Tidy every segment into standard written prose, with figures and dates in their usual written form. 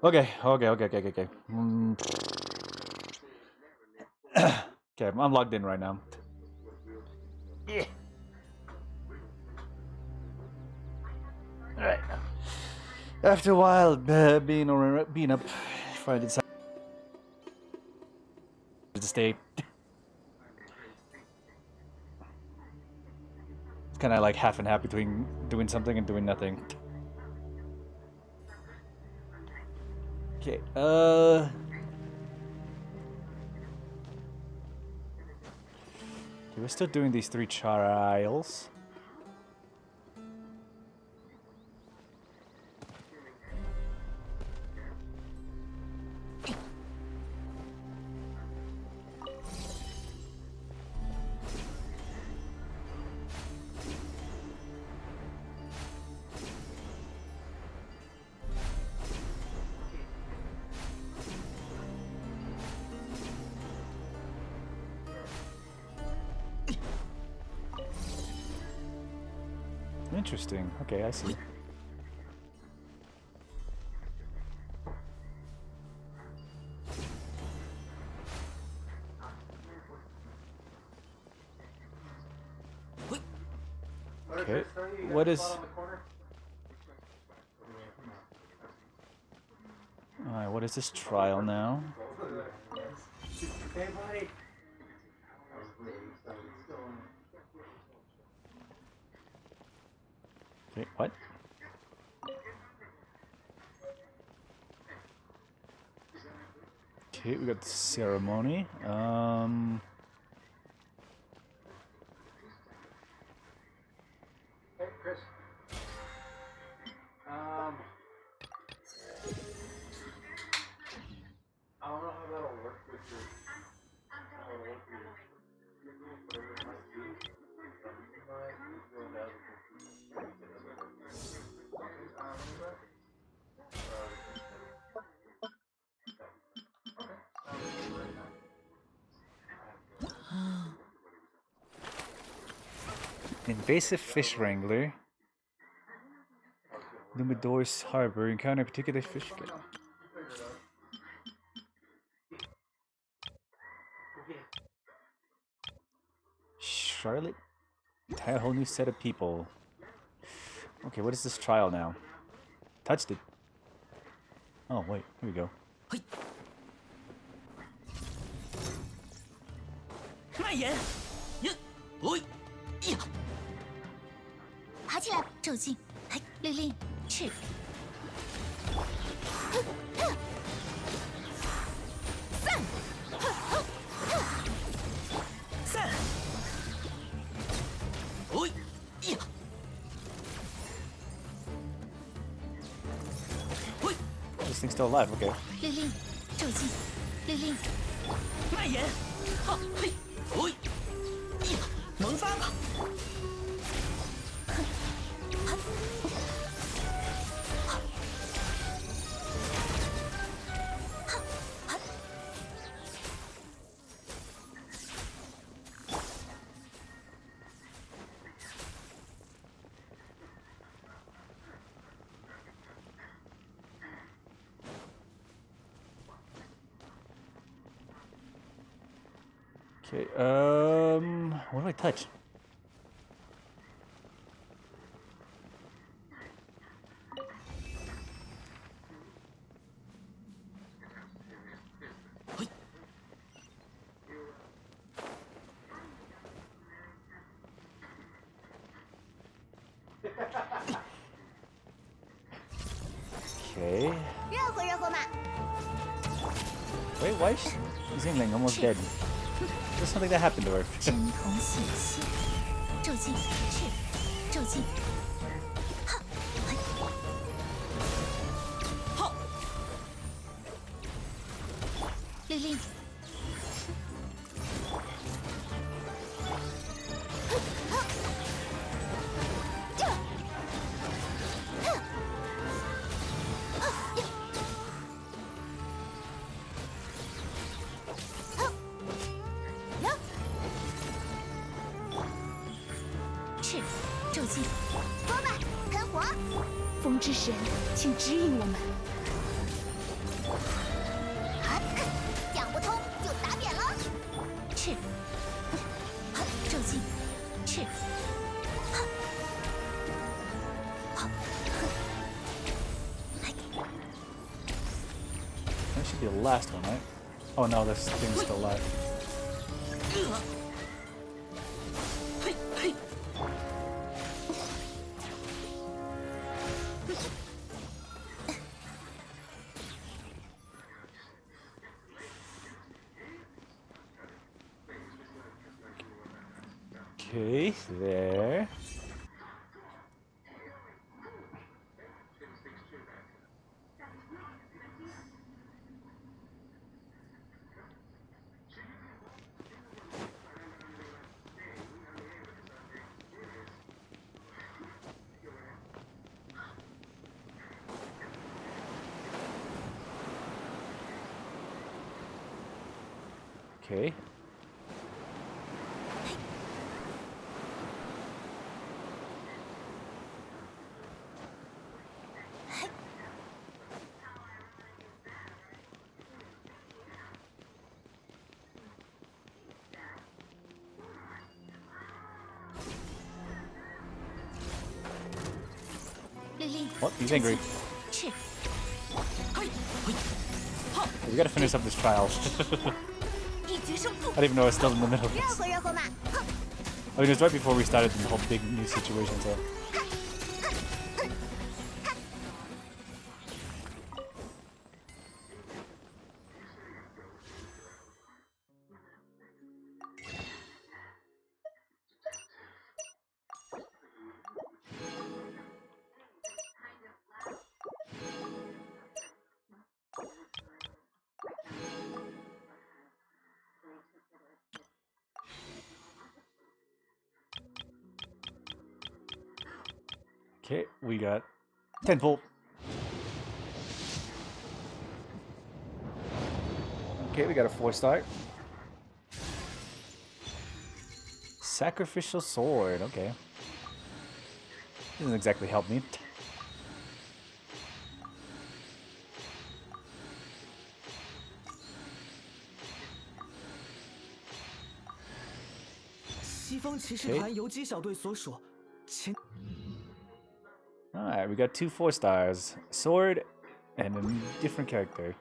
Okay. Okay, I'm logged in right now. Yeah. All right. After a while being up, I decided to stay. It's kind of like half and half between doing something and doing nothing. Okay. Okay, we're still doing these 3 trials. Interesting. Okay, I see. Okay, what is... Alright, what is this trial now? Okay, what? Okay, we got the ceremony. Hey, Chris. I don't know how that'll work with your. Invasive fish wrangler. Lumidore's harbor. Encounter particular fish. Charlotte? Tie a whole new set of people. Okay, what is this trial now? Touched it. Oh, wait. Here we go. 蔓延，一，喂，一，爬起来，骤进，律令，去，散，散，喂，一，喂， This thing's still alive. Okay. 律令，骤进，律令，蔓延，哈，嘿，喂，一，萌发吧。 Okay, what do I touch? Okay. 热乎热乎嘛， Wait, why is Xingling almost dead? There's something that happened to her. 真同血气，骤进，去，骤进，哈，嘿，好，律令，是，骤进，说吧，喷火，风之神，请指引我们。啊，讲不通就打扁了。是，好，骤进，是，好，好，哎， That should be the last one, right? Oh no, this thing's still alive. 嘿嘿， Okay, there. Okay. What? He's angry. 是，嘿，嘿，哈， We gotta finish up this trial. 一决胜负 I。didn't even know I was still in the middle of 热 this. 乎热乎嘛！哼 I mean, it was right before we started the whole big new situation, so. Okay, we got 10 volt. Okay, we got a 4-star. Sacrificial sword, okay. Doesn't exactly help me. 西方骑士团游击小队所属，前 Alright, we got 2 4-stars. Sword and a different character.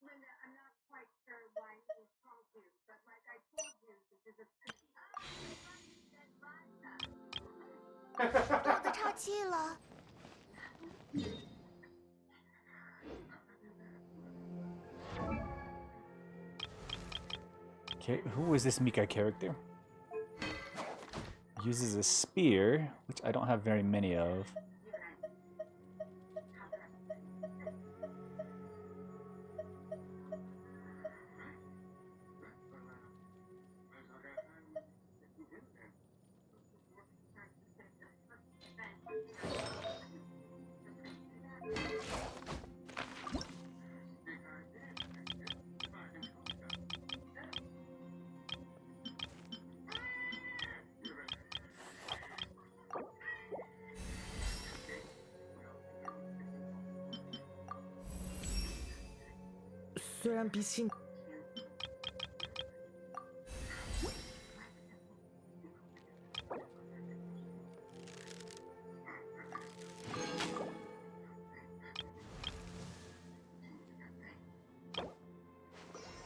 Linda, I'm not quite sure why he called you, but like I told you, this is a 肚子岔气了。 Okay, who is this Mika character? Uses a spear, which I don't have very many of. "虽然比起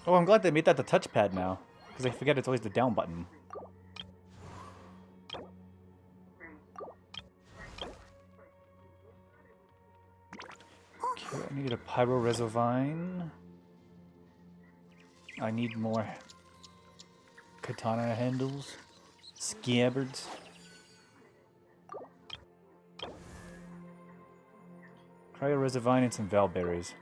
Oh, I'm glad they made that the touchpad now. Because I forget it's always the down button. Okay, I need a Pyro Resovine. I need more katana handles. Scabbards. Cryo Resovine and some Valberries.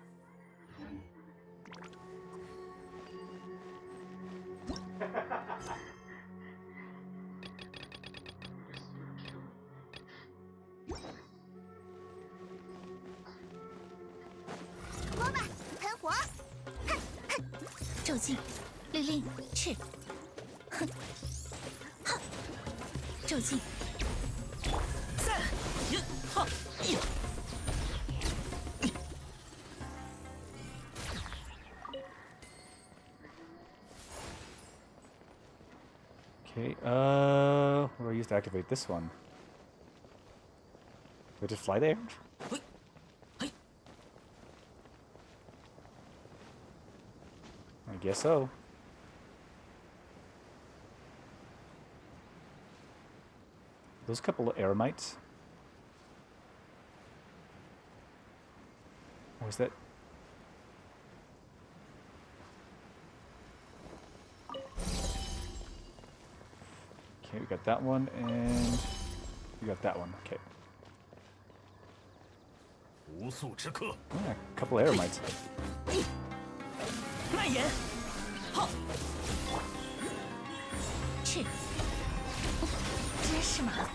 Okay, what do I use to activate this one? Do I just fly there? I guess so. Those couple of Eremites. Or is that? Okay, we got that one, and we got that one. Okay. Yeah, a couple of Eremites. 蔓延，好，是，真是麻烦。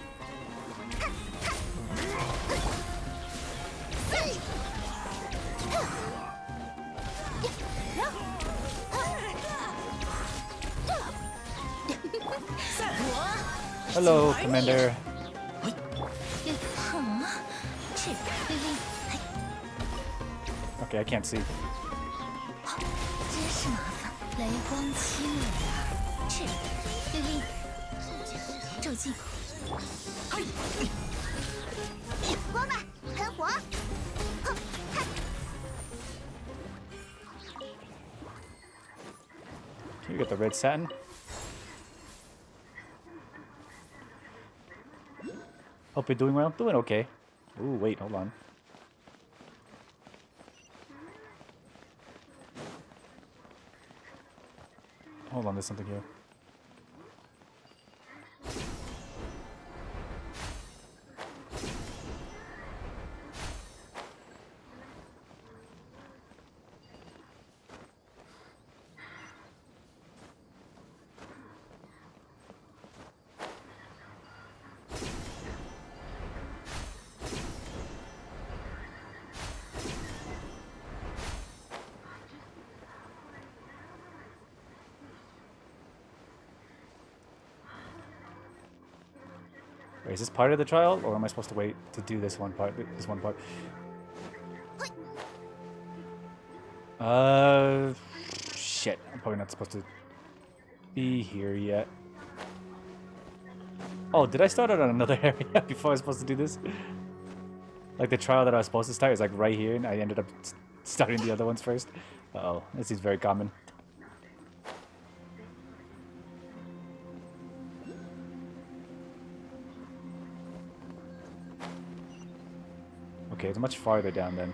散我， Hello, Commander. Okay, I can't see. 真是麻烦，雷光侵尾啊！是，绿丽，骤进，锅巴，喷火，哼，看， Okay, we got the red satin. Hope you're doing well. Doing okay. Ooh, wait, hold on. Hold on, there's something here. Wait, is this part of the trial, or am I supposed to wait to do this one part? This one part. Shit. I'm probably not supposed to be here yet. Oh, did I start out on another area before I was supposed to do this? Like the trial that I was supposed to start is like right here, and I ended up starting the other ones first. Uh-oh, this is very common. Okay, it's much farther down then.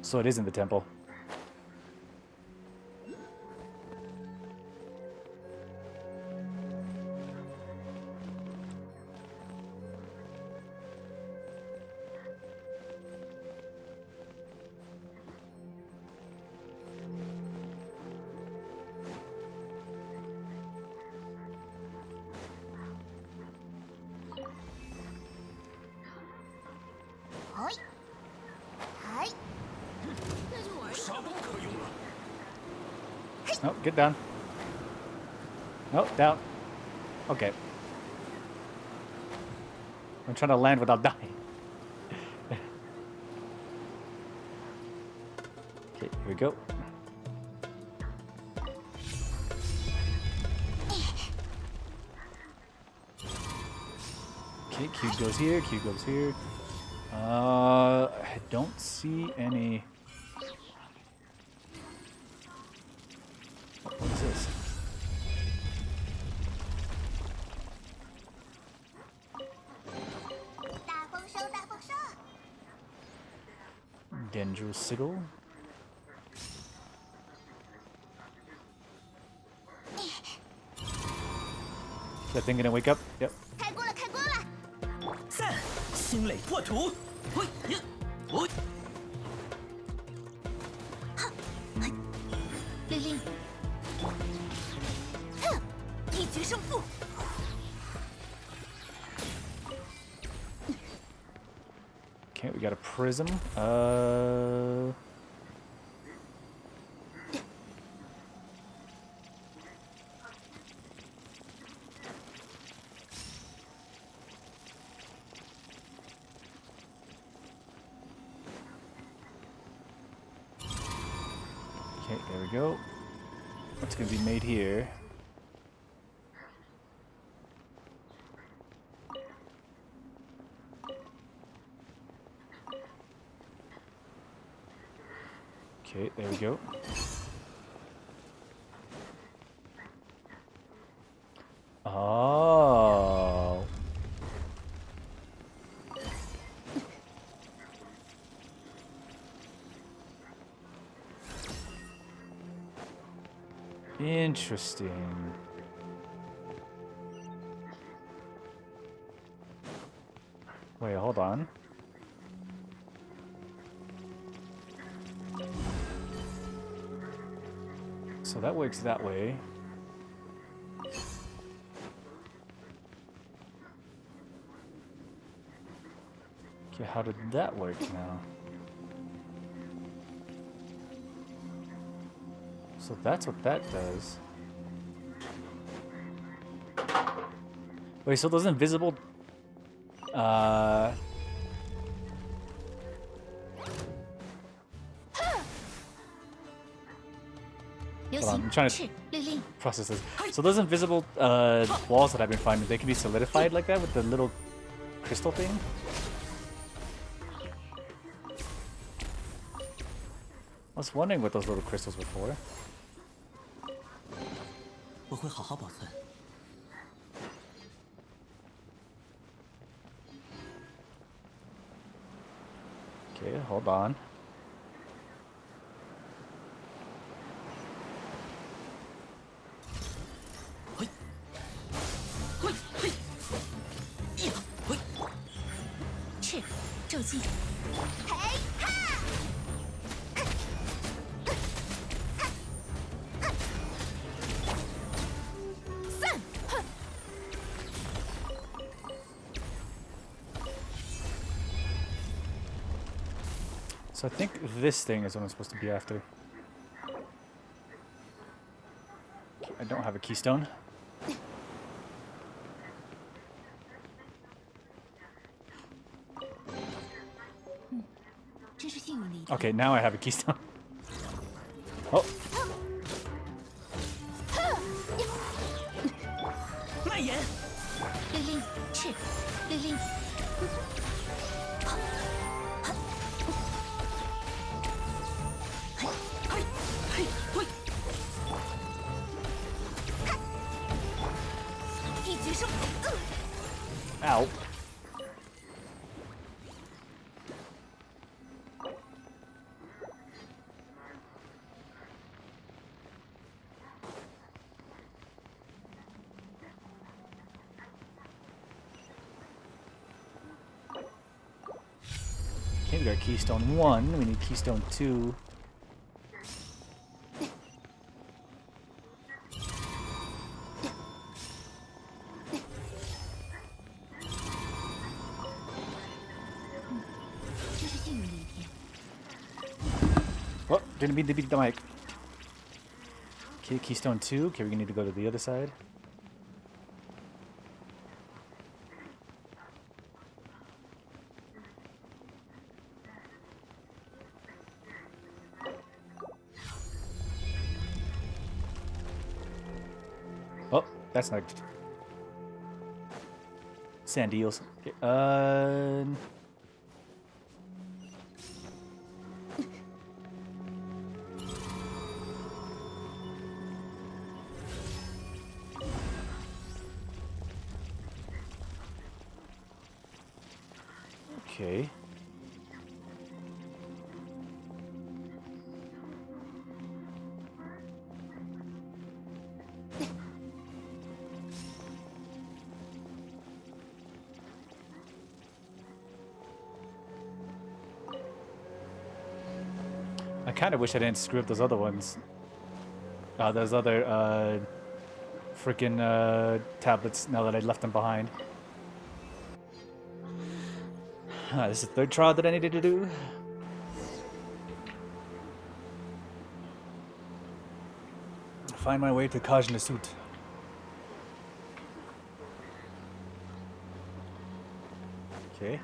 So it is in the temple. Oh, get down. Oh, down. Okay. I'm trying to land without dying. Okay, here we go. Okay, cube goes here, cube goes here. I don't see any... What is this? Dendro Sigil. Is that thing gonna wake up? Yep. 开锅了，开锅了！散，心垒破土，嘿呀，嘿，绿丽，哼，一决胜负。 Okay, we got a prism. Okay, there we go. What's gonna be made here? Okay, there we go. Oh. Interesting. Wait, hold on. So that works that way. Okay, how did that work now? So that's what that does. Wait, so those invisible... 流 Hold on, 行 I'm trying to 赤律令 process this. So those invisible walls that I've been finding, they can be solidified like that with the little crystal thing? I was wondering what those little crystals were for. 我会好好保存。 Okay, hold on. 嘿，嘿嘿，呀嘿，赤骤击，嘿哈！ 散，哼！ So I think this thing is what I'm supposed to be after. Okay, I don't have a keystone. 真是幸运的一天。 Okay, now I have a keystone. Oh, 蔓延，律令，赤律令。嘿嘿嘿，一举手， ow. Okay, we got keystone 1, we need keystone 2. Oh, didn't mean to beat the mic. Okay, keystone 2. Okay, we need to go to the other side. Oh, that's not sand eels. Okay, okay. I kind of wish I didn't screw up those other ones. Those other freaking tablets now that I left them behind. This is the third trial that I needed to do. Find my way to Kajnasut. Okay.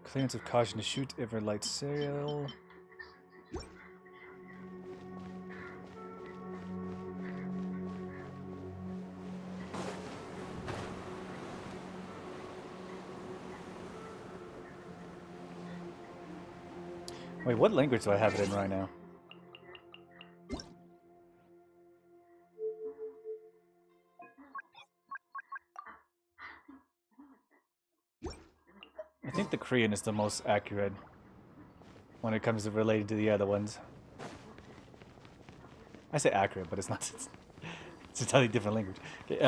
Clearance of caution to shoot Everlight serial. Wait, what language do I have it in right now? I think the Korean is the most accurate when it comes to relating to the other ones. I say accurate, but it's not. It's a totally different language. Okay,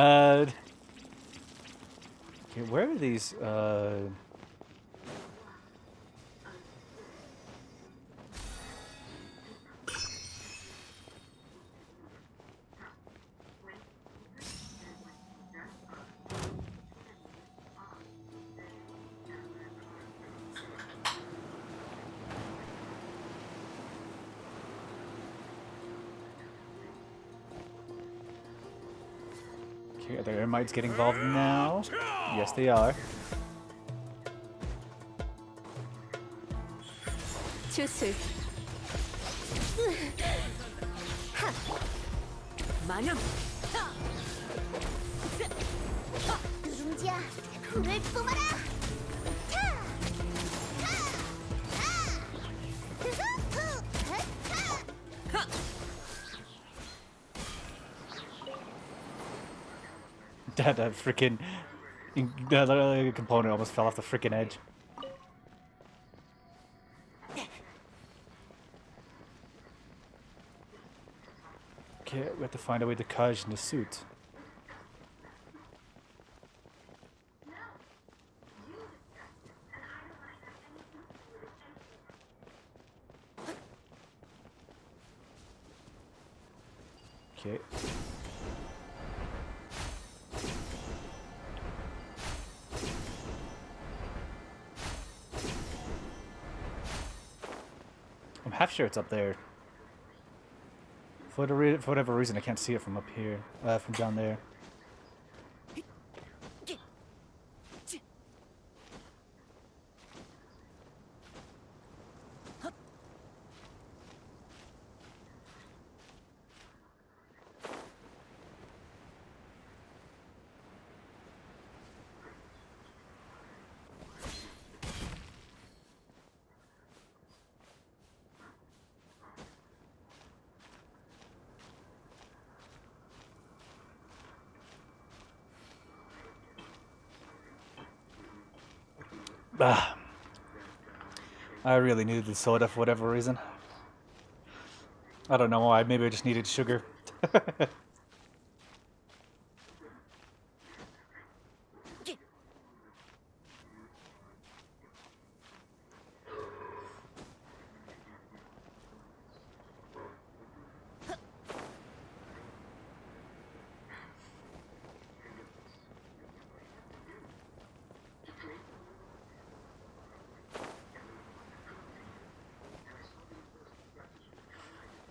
okay, where are these? Okay, are the Ermites getting involved now? Yes, they are. 주술. 마냥. 누룽지야, 불을 뿜어라! 차! 차! 차! 후후! 차! That freaking the component almost fell off the freaking edge. Okay, we have to find a way to Kaj in the suit. Okay. I'm half sure it's up there. For whatever reason, I can't see it from up here, from down there. Ah, I really needed the soda for whatever reason. I don't know why. Maybe I just needed sugar.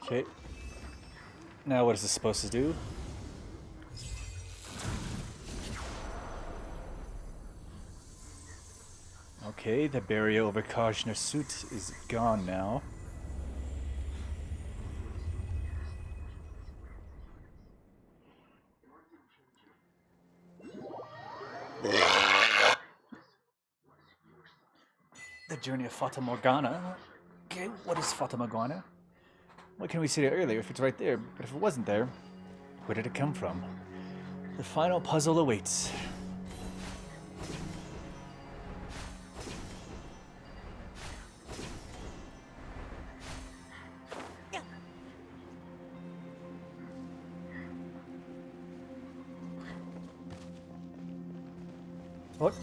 Okay. Now what is this supposed to do? Okay, the barrier over Kajner's suit is gone now. The journey of Fata Morgana. Okay, what is Fata Morgana? What can we see there earlier if it's right there? But if it wasn't there, where did it come from? The final puzzle awaits. What?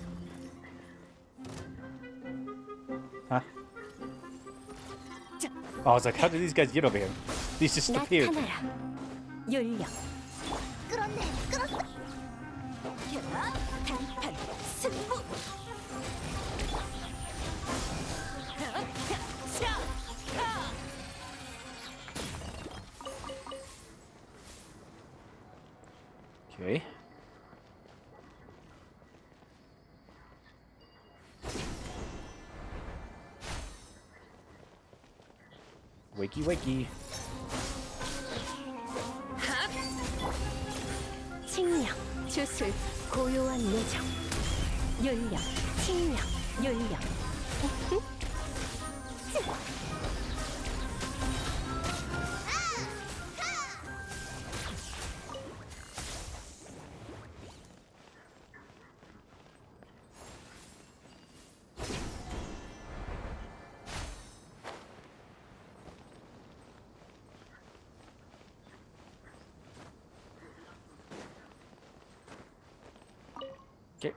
Huh? Oh, I was like, how did these guys get over here? These just appeared. 나타나라. 열량. 끌었네, 끌었어! 단판 승부. Okay. Wakey, wakey. 칭량, 주술, 고요한 내정. 열량, 칭량, 열량. Okay.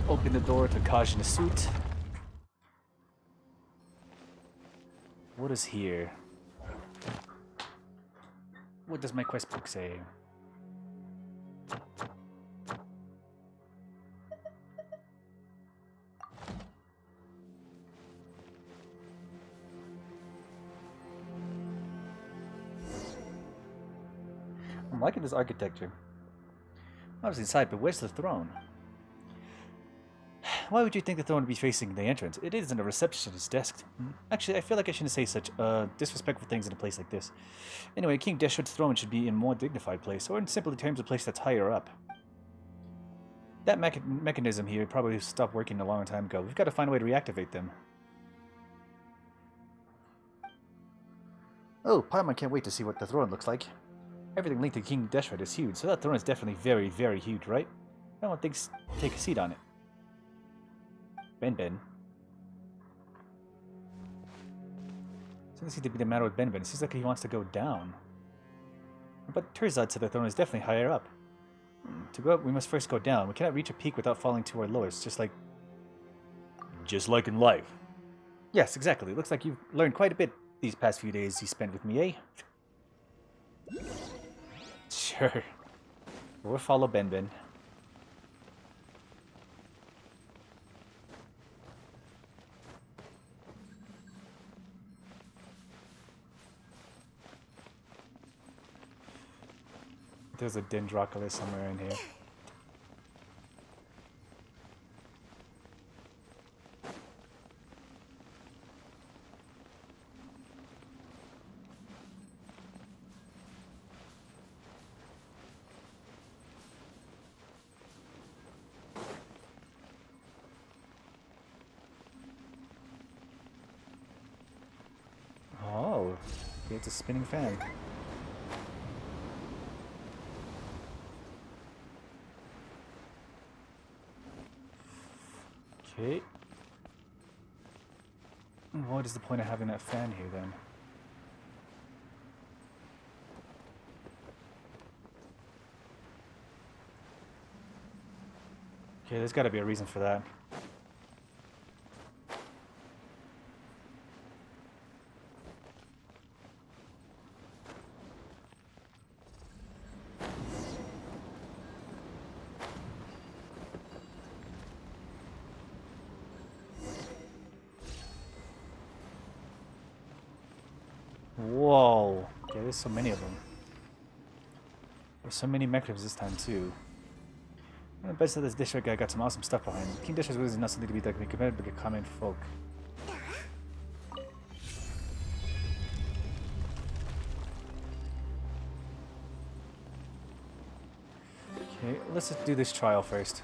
Open the door to Kajna's suit. What is here? What does my quest book say? I'm liking this architecture. Obviously inside, but where's the throne? Why would you think the throne would be facing the entrance? It isn't a receptionist's desk. Actually, I feel like I shouldn't say such disrespectful things in a place like this. Anyway, King Deshret's throne should be in a more dignified place, or in simple terms, a place that's higher up. That mechanism here probably stopped working a long time ago. We've got to find a way to reactivate them. Oh, Paimon can't wait to see what the throne looks like. Everything linked to King Deshret is huge, so that throne is definitely very, very huge, right? Everyone thinks take a seat on it. Ben. Doesn't seem to be the matter with Ben. It seems like he wants to go down. But Terzad said the throne is definitely higher up. To go up, we must first go down. We cannot reach a peak without falling to our lowest, just like in life. Yes, exactly. Looks like you've learned quite a bit these past few days you spent with me, eh? Sure. We'll follow Ben. There's a Dendroculus somewhere in here. Oh, it's a spinning fan. Okay. What is the point of having that fan here then? Okay, there's got to be a reason for that. Whoa. Okay, there's so many of them. There's so many mechanisms this time too. I bet that this Deshret guy got some awesome stuff behind him. King Deshret is not something to be like committed, but a common folk. Okay, let's just do this trial first.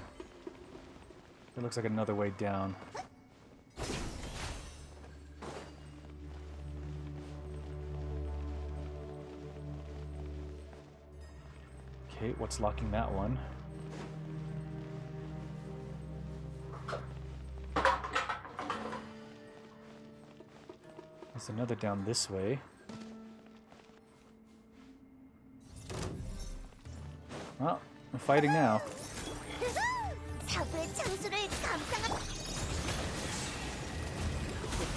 It looks like another way down. Okay, what's locking that one? There's another down this way. Well, I'm fighting now. 사부의 창수를 감상한.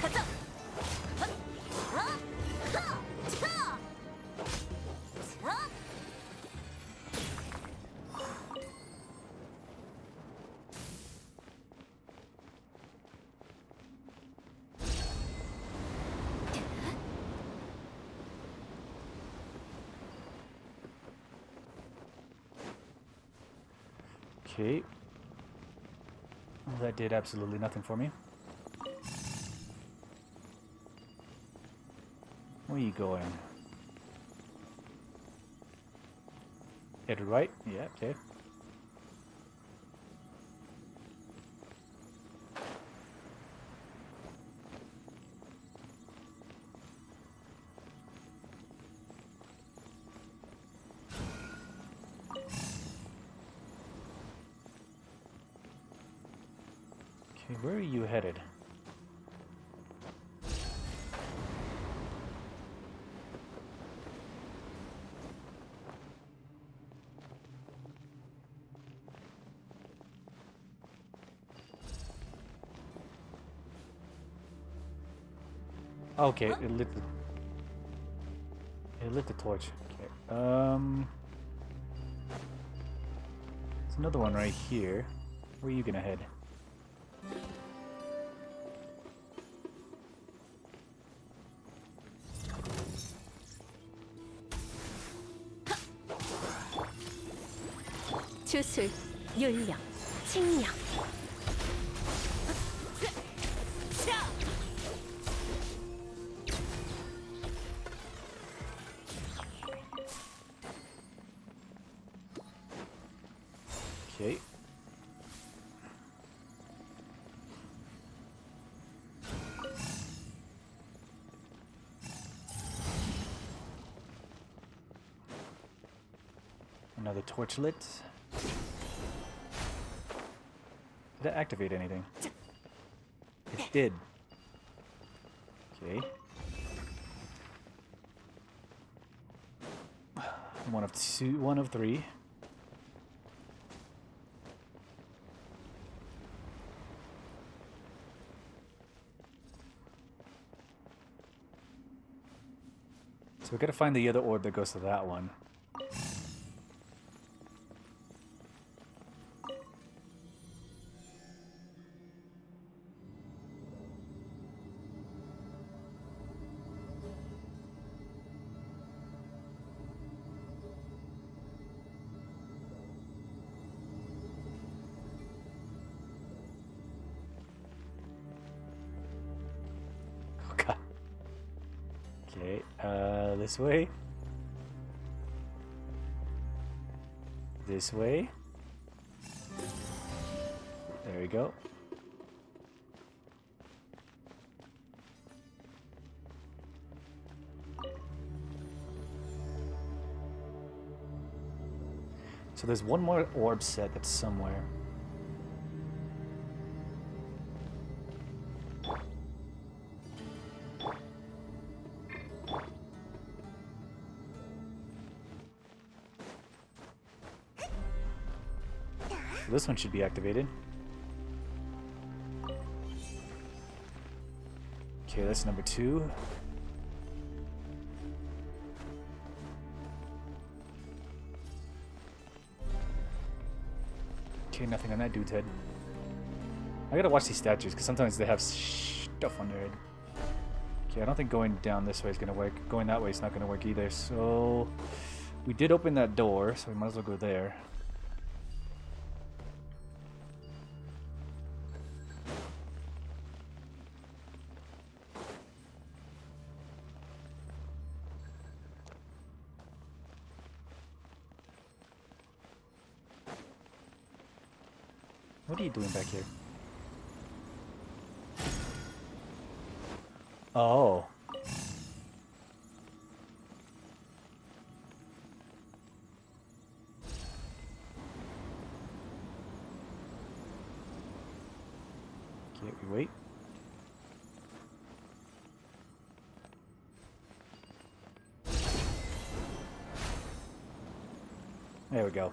가자. Okay. Well, that did absolutely nothing for me. Where are you going? Headed right? Yeah, okay. Okay, where are you headed? Okay, it lit the torch. Okay. There's another one right here. Where are you gonna head? 주술, 윤령, 칭령. Okay. Another torch lit. Did that activate anything? It did. Okay. One of two, one of three. So we gotta find the other orb that goes to that one. Okay. Okay, this way. This way. There we go. So there's one more orb set that's somewhere. So this one should be activated. Okay, that's number 2. Okay, nothing on that dude's head. I gotta watch these statues because sometimes they have stuff on their head. Okay, I don't think going down this way is gonna work. Going that way is not gonna work either. So we did open that door, so we might as well go there. What are you doing back here? Oh. Okay, we wait. There we go.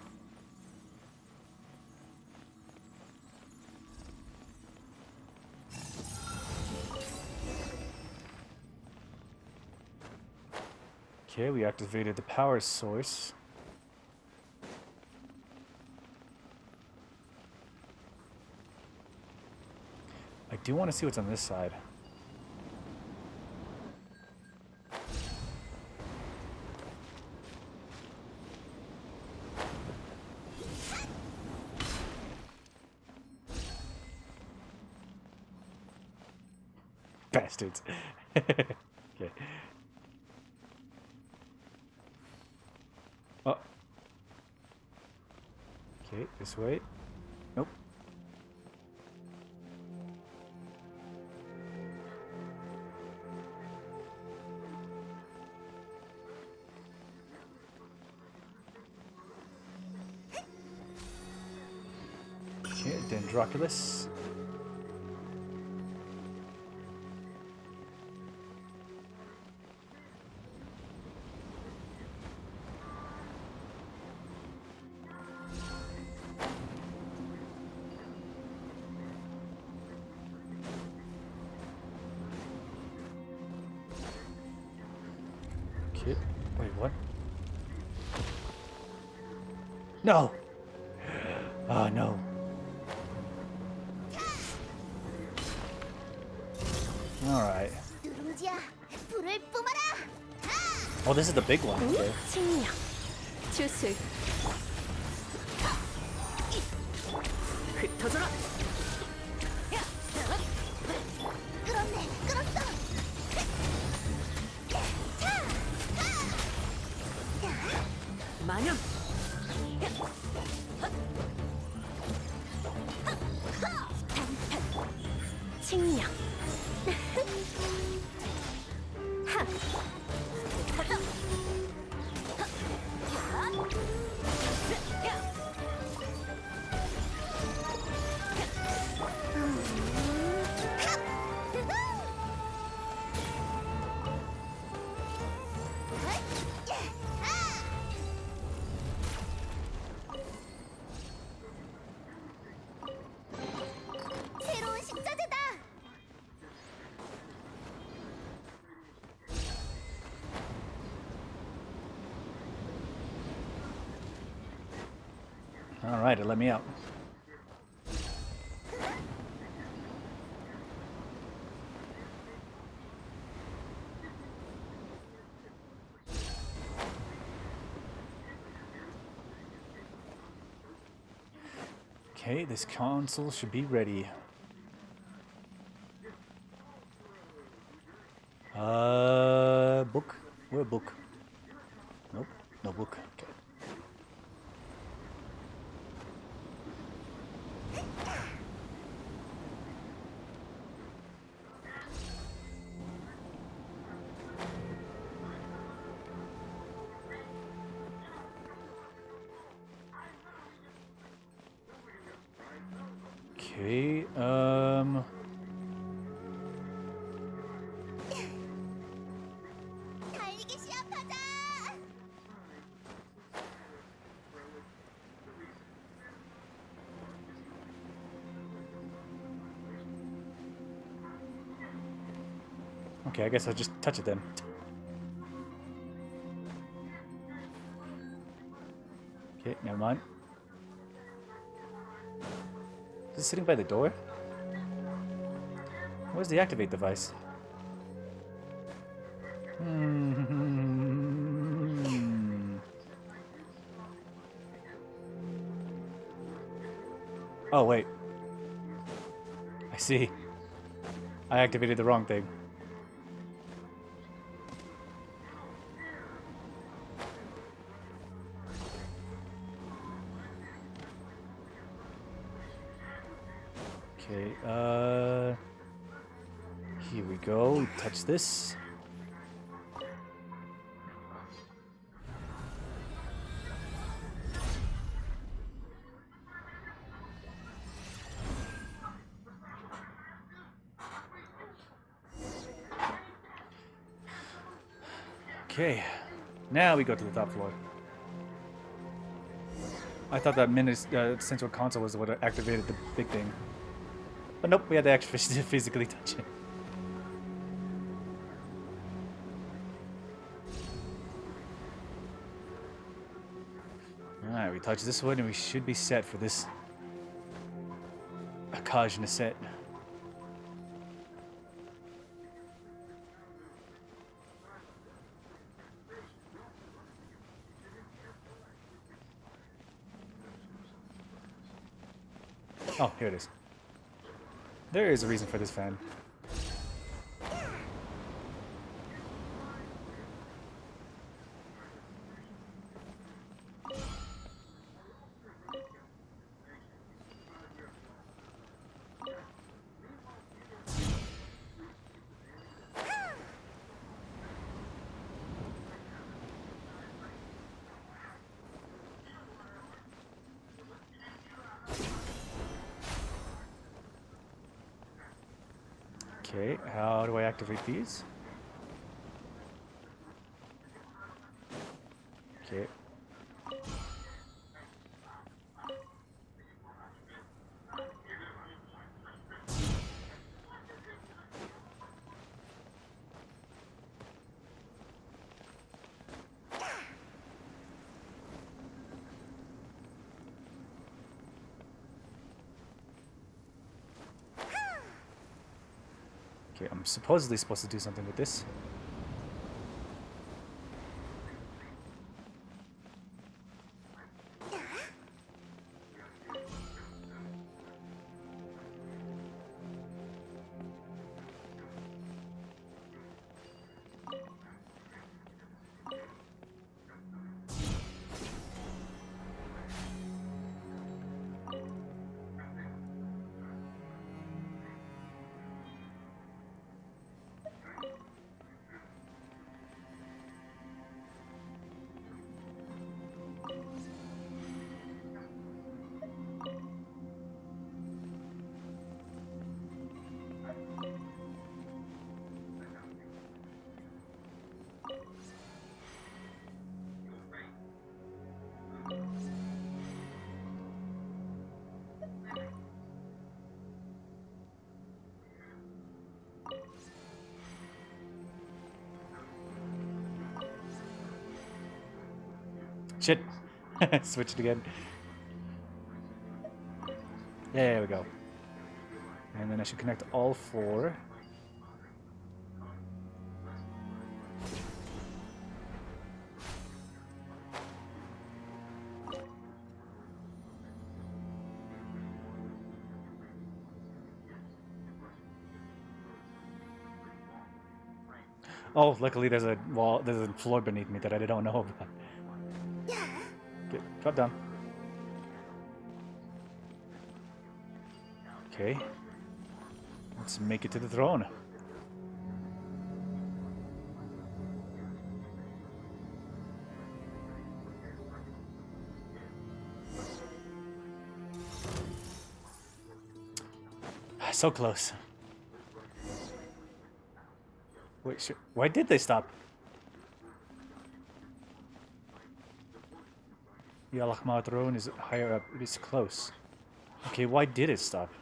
Okay, we activated the power source. I do want to see what's on this side. Bastards. Okay. Oh. Okay, this way. Nope. Okay, Dendroculus. Okay, wait, what? No! Oh, no. Alright. 누룽지야, 불을 뿜어라. Oh, this is the big one. Okay. 칭령, 주술. 터져라. 끌었네, 끌었어. 마냥. 칭량. 새로운 식자재다. All right, it let me out. Okay, this console should be ready. Book? Where book? Nope, no book. Okay. Okay, 달리기 시합하자. okay, I guess I'll just touch it then. Okay, never mind. Is it sitting by the door? Where's the activate device? Oh, wait. I see. I activated the wrong thing. Okay, here we go. We touch this. Okay, now we go to the top floor. I thought that central console was what activated the big thing. But nope, we had to actually physically touch it. Alright, we touch this one and we should be set for this Akajna set. Oh, here it is. There is a reason for this fan. Okay, how do I activate these? Okay. Okay, I'm supposedly supposed to do something with this. Shit. Switched again. There we go. And then I should connect all 4. Oh, luckily there's a wall, there's a floor beneath me that I don't know about. Okay, drop down. Okay. Let's make it to the throne. So close. Wait, why did they stop? The Al-Ahmar throne is higher up. It is close. Okay, why did it stop?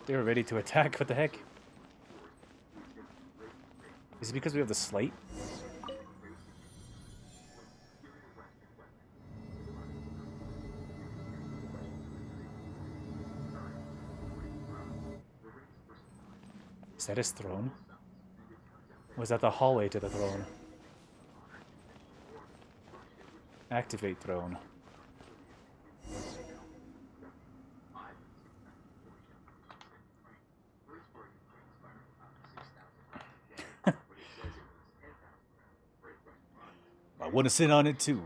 They were ready to attack. What the heck? Is it because we have the slate? Is that his throne? Was that the hallway to the throne? Activate throne. I want to sit on it too.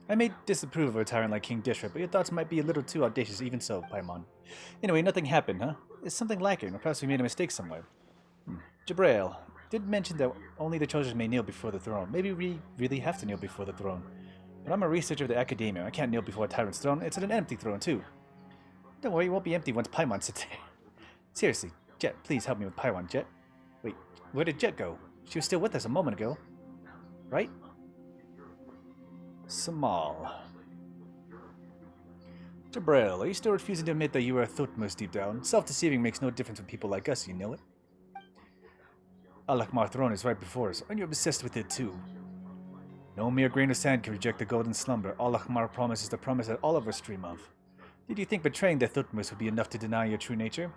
I may disapprove of a tyrant like King Dishra, but your thoughts might be a little too audacious even so, Paimon. Anyway, nothing happened, huh? Is something lacking, or perhaps we made a mistake somewhere. Jabrail did mention that only the chosen may kneel before the throne. Maybe we really have to kneel before the throne. But I'm a researcher of the academia. I can't kneel before a tyrant's throne. It's an empty throne, too. Don't worry, it won't be empty once Paimon sits there. Seriously, Jet, please help me with Paimon, Jet. Wait, where did Jet go? She was still with us a moment ago. Right? Samal. Jabrail, are you still refusing to admit that you are a Thutmose deep down? Self-deceiving makes no difference with people like us, you know it. Al-Ahmar throne is right before us, and you're obsessed with it too. No mere grain of sand can reject the golden slumber Al-Ahmar promises the promise that all of us dream of. Did you think betraying the Thutmose would be enough to deny your true nature?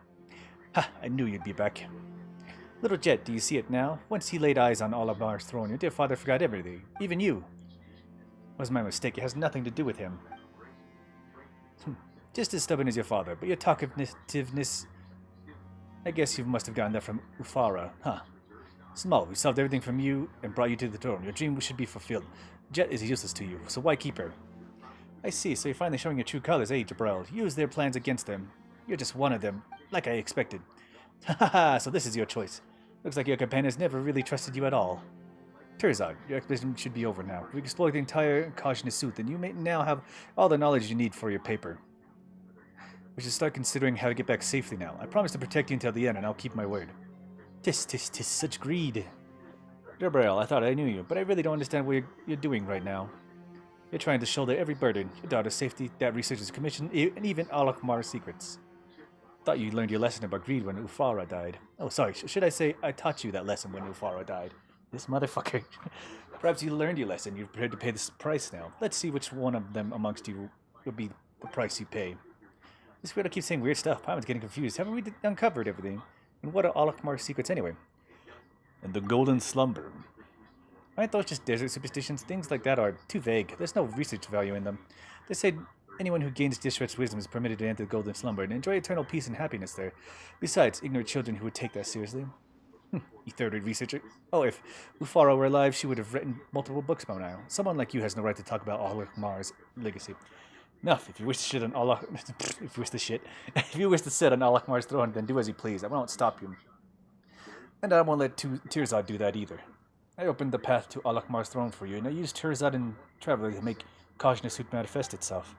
Ha! I knew you'd be back. Little Jet, do you see it now? Once he laid eyes on Al-Ahmar's throne, your dear father forgot everything, even you. Was my mistake, it has nothing to do with him. Just as stubborn as your father, but your talkativeness... I guess you must have gotten that from Ufara, huh? Small, we solved everything from you and brought you to the throne. Your dream should be fulfilled. Jet is useless to you, so why keep her? I see, so you're finally showing your true colors, eh, Jabrail? Use their plans against them. You're just one of them, like I expected. Haha, so this is your choice. Looks like your companions never really trusted you at all. Terzad, your expedition should be over now. We've explored the entire Kajna Suit, and you may now have all the knowledge you need for your paper. We should start considering how to get back safely now. I promise to protect you until the end, and I'll keep my word. Tis, such greed. Jabrail, I thought I knew you, but I really don't understand what you're doing right now. You're trying to shoulder every burden. Your daughter's safety, that researcher's commission, and even Al-Ahmar's secrets. Thought you learned your lesson about greed when Ufara died. Oh, sorry, should I say I taught you that lesson when Ufara died? This motherfucker. Perhaps you learned your lesson. You're prepared to pay this price now. Let's see which one of them amongst you will be the price you pay. This weirdo keeps saying weird stuff. Paimon's getting confused. Haven't we uncovered everything? And what are Al-Ahmar's secrets anyway? And the golden slumber. Aren't those just desert superstitions? Things like that are too vague. There's no research value in them. They say anyone who gains Dishret's wisdom is permitted to enter the golden slumber and enjoy eternal peace and happiness there. Besides, ignorant children who would take that seriously. You third-rate researcher. Oh, if Ufara were alive, she would have written multiple books by now. Someone like you has no right to talk about Al-Ahmar's legacy. Enough. If you wish to sit on if you wish to sit on Al-Ahmar's throne, then do as you please. I won't stop you. And I won't let Terzad do that either. I opened the path to Al-Ahmar's throne for you, and I used Terzad and Traveler to make Kajna Suit manifest itself.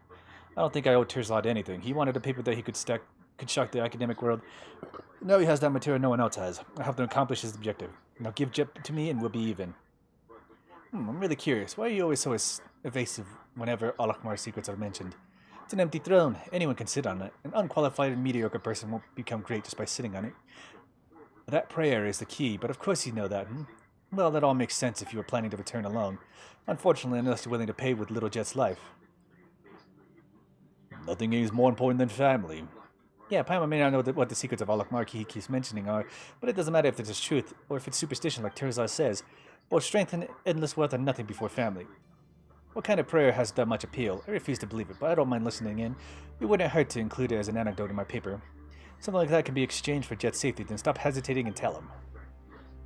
I don't think I owe Terzad anything. He wanted a paper that he could shock the academic world. Now he has that material no one else has. I have to accomplish his objective. Now give Jet to me and we'll be even. I'm really curious. Why are you always so evasive whenever Al-Ahmar's secrets are mentioned? It's an empty throne. Anyone can sit on it. An unqualified and mediocre person won't become great just by sitting on it. That prayer is the key, but of course you know that, Well, that all makes sense if you were planning to return alone. Unfortunately, unless you're willing to pay with Little Jet's life. Nothing is more important than family. Yeah, Paimon may not know what the secrets of Alakmar he keeps mentioning are, but it doesn't matter if it's truth or if it's superstition like Terzar says. Both strength and endless wealth are nothing before family. What kind of prayer has that much appeal? I refuse to believe it, but I don't mind listening in. It wouldn't hurt to include it as an anecdote in my paper. Something like that can be exchanged for Jet's safety, then stop hesitating and tell him.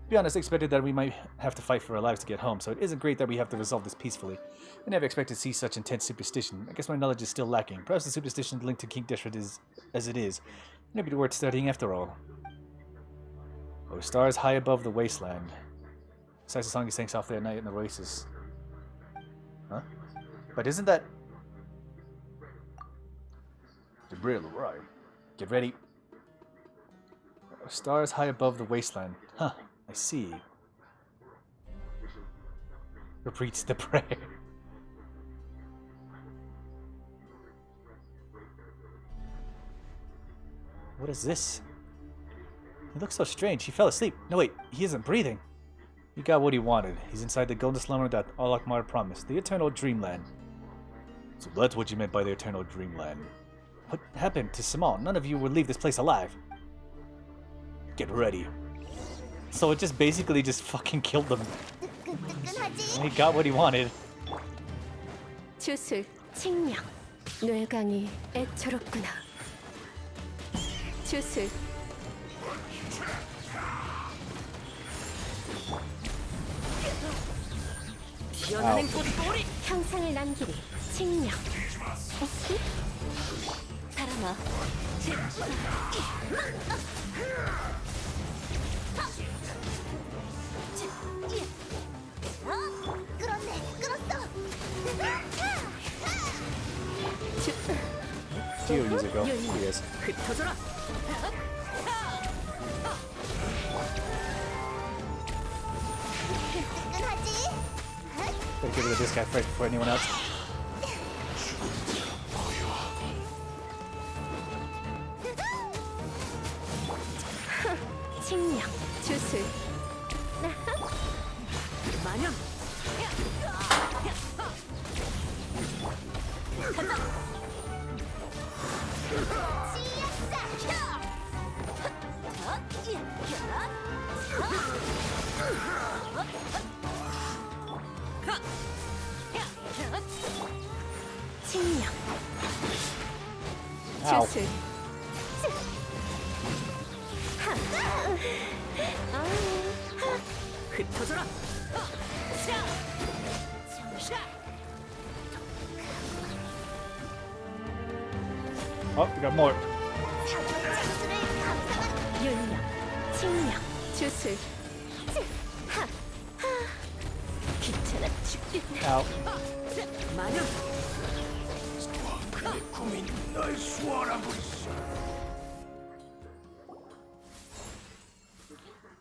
To be honest, I expected that we might have to fight for our lives to get home, so it isn't great that we have to resolve this peacefully. I never expected to see such intense superstition. I guess my knowledge is still lacking. Perhaps the superstition linked to King Deshret is as it is. Maybe it's worth studying after all. Oh, stars high above the wasteland. Besides the song he sang softly at night in the oasis. Huh? But isn't that... Jabril, right. Get ready. Oh, stars high above the wasteland. Huh. I see. Repeats the prayer. What is this? He looks so strange. He fell asleep. No, wait. He isn't breathing. He got what he wanted. He's inside the golden slumber that Alakmar promised. The eternal dreamland. So that's what you meant by the eternal dreamland. What happened to Simone? None of you will leave this place alive. Get ready. So it just basically just fucking killed them. And he got what he wanted. 주술, 칭량, 뇌강이 애처롭구나. 주술, 피어나는 꽃돌이. 형상을 남기리, 칭량. 사람아, 끌었네, 끌었어. Geo user go. Here he is. 흩어져라. 뜨끈하지? Gotta get rid of this guy first before anyone else. 칭량, 주술. 마냥. 칭량, Ow. 주술. 흩어져라. Oh, we got more. 윤력, 칭량, 주술. 귀찮아 죽겠네. Ow. 마냥.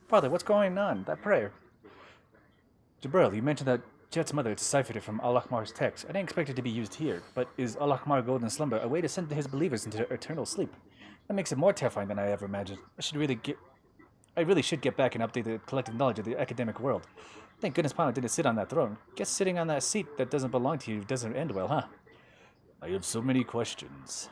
Father, what's going on? That prayer. Jabril, you mentioned that Jet's mother deciphered it from Alakmar's text. I didn't expect it to be used here, but is Alakmar Golden Slumber a way to send his believers into eternal sleep? That makes it more terrifying than I ever imagined. I really should get back and update the collective knowledge of the academic world. Thank goodness Paimon didn't sit on that throne. Guess sitting on that seat that doesn't belong to you doesn't end well, huh? I have so many questions.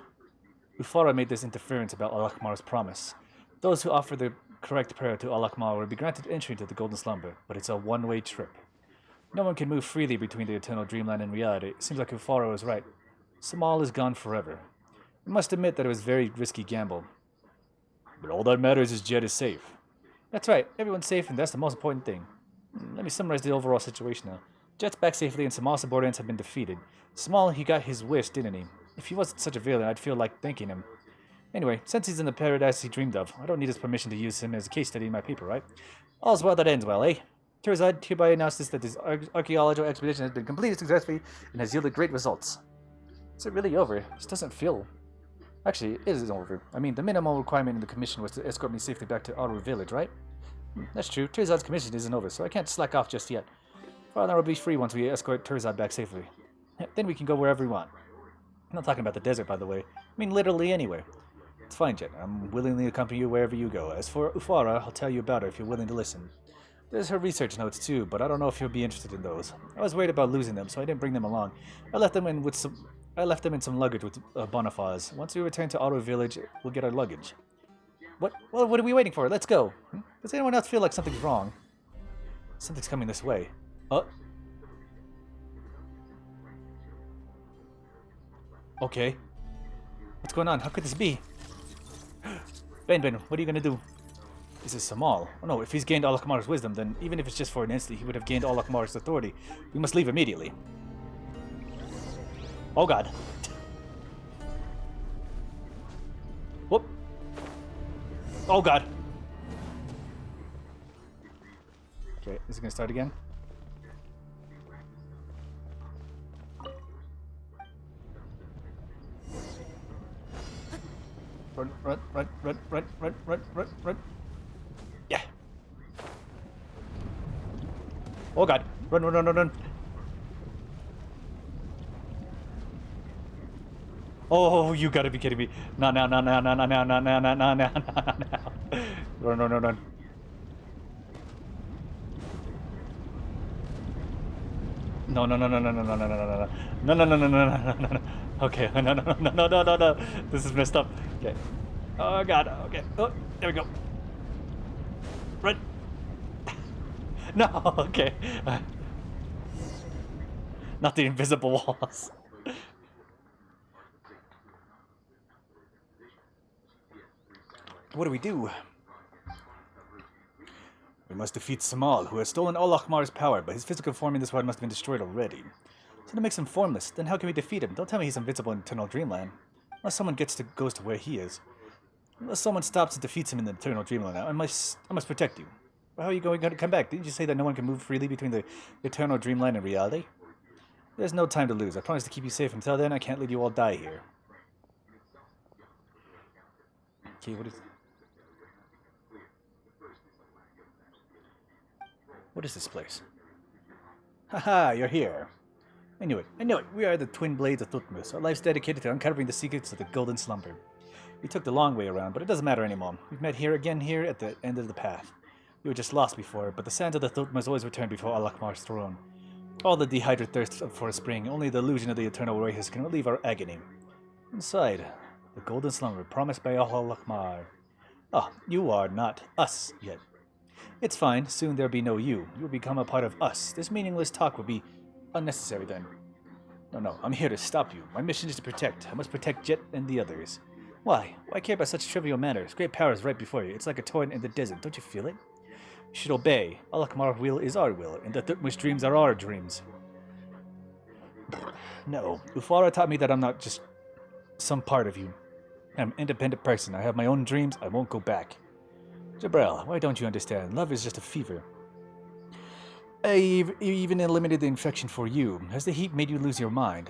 Ufara made this interference about Alakmar's promise. Those who offer the correct prayer to Alakmar will be granted entry into the Golden Slumber, but it's a one-way trip. No one can move freely between the eternal dreamland and reality. It seems like Ufara was right. Samal is gone forever. I must admit that it was a very risky gamble. But all that matters is Jet is safe. That's right, everyone's safe and that's the most important thing. Let me summarize the overall situation now. Jet's back safely and Samal's subordinates have been defeated. Samal, he got his wish, didn't he? If he wasn't such a villain, I'd feel like thanking him. Anyway, since he's in the paradise he dreamed of, I don't need his permission to use him as a case study in my paper, right? All's well that ends well, eh? Terzad hereby announces that this archaeological expedition has been completed successfully and has yielded great results. Is it really over? This doesn't feel... Actually, it is over. I mean, the minimal requirement in the commission was to escort me safely back to Aru village, right? That's true. Terzad's commission isn't over, so I can't slack off just yet. Father will be free once we escort Terzad back safely. Then we can go wherever we want. I'm not talking about the desert, by the way. I mean literally anywhere. It's fine, Jet. I'm willingly accompany you wherever you go. As for Ufara, I'll tell you about her if you're willing to listen. There's her research notes too, but I don't know if you'll be interested in those. I was worried about losing them, so I didn't bring them along. I left them in some luggage with Bonifaz. Once we return to Auto Village, we'll get our luggage. What? Well, what are we waiting for? Let's go. Does anyone else feel like something's wrong? Something's coming this way. Okay. What's going on? How could this be? Ben, what are you gonna do? This is Samal. Oh no, if he's gained Alakmar's wisdom, then even if it's just for an instant, he would have gained Alakmar's authority. We must leave immediately. Oh god. Whoop. Oh god. Okay, is it gonna start again? Run. Yeah. Oh god. Run. Oh, you gotta be kidding me. No. Run. No. Okay, no. This is messed up. Okay. Oh god, okay. Oh, there we go. Run. No, okay. Not the invisible walls. What do we do? We must defeat Samal, who has stolen all Akhmar's power, but his physical form in this world must have been destroyed already. So that makes him formless. Then how can we defeat him? Don't tell me he's invincible in Eternal Dreamland. Unless someone goes to where he is. Unless someone stops and defeats him in the Eternal Dreamland, I must protect you. How are you going to come back? Didn't you say that no one can move freely between the Eternal Dreamland and reality? There's no time to lose. I promise to keep you safe. Until then, I can't let you all die here. Okay, what is this place? Haha, you're here. I knew it. We are the Twin Blades of Thutmose. Our life's dedicated to uncovering the secrets of the Golden Slumber. We took the long way around, but it doesn't matter anymore. We've met here at the end of the path. We were just lost before, but the sands of the Thutmose always return before Alakmar's throne. All the dehydrated thirst for a spring, only the illusion of the eternal oasis can relieve our agony. Inside, the Golden Slumber promised by Alakmar. Oh, you are not us yet. It's fine. Soon there'll be no you. You'll become a part of us. This meaningless talk will be unnecessary then. No. I'm here to stop you. My mission is to protect. I must protect Jet and the others. Why? Why care about such trivial matters? Great power is right before you. It's like a torrent in the desert. Don't you feel it? You should obey. Alakmar's will is our will, and the Thutmose dreams are our dreams. No. Ufara taught me that I'm not just some part of you. I'm an independent person. I have my own dreams. I won't go back. Jabril, why don't you understand? Love is just a fever. I even eliminated the infection for you. Has the heat made you lose your mind?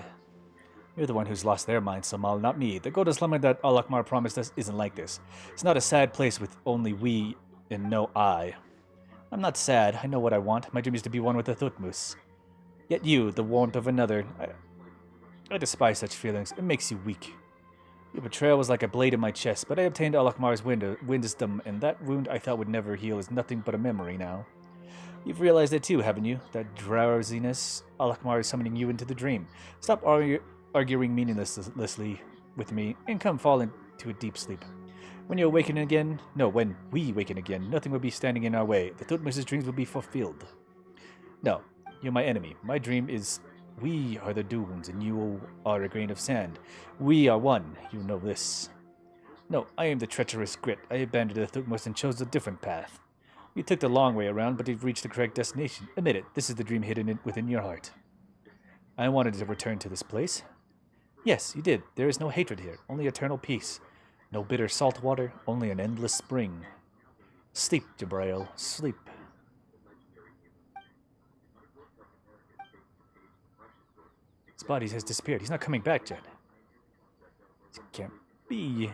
You're the one who's lost their mind, Samal, not me. The Golden Slumber that Alakmar promised us isn't like this. It's not a sad place with only we and no I. I'm not sad. I know what I want. My dream is to be one with the Thutmose. Yet you, the warmth of another, I despise such feelings. It makes you weak. Your betrayal was like a blade in my chest, but I obtained Alakmar's wisdom, and that wound I thought would never heal is nothing but a memory now. You've realized it too, haven't you? That drowsiness, Alakmar is summoning you into the dream. Stop arguing meaninglessly with me, and come fall into a deep sleep. When we awaken again, nothing will be standing in our way. The Thutmose's dreams will be fulfilled. No, you're my enemy. My dream is we are the dunes, and you are a grain of sand. We are one. You know this. No, I am the treacherous Grit. I abandoned the Thutmose and chose a different path. You took the long way around, but you've reached the correct destination. Admit it, this is the dream hidden within your heart. I wanted to return to this place. Yes, you did. There is no hatred here, only eternal peace. No bitter salt water, only an endless spring. Sleep, Jabrail, sleep. His body has disappeared. He's not coming back, Jet. It can't be.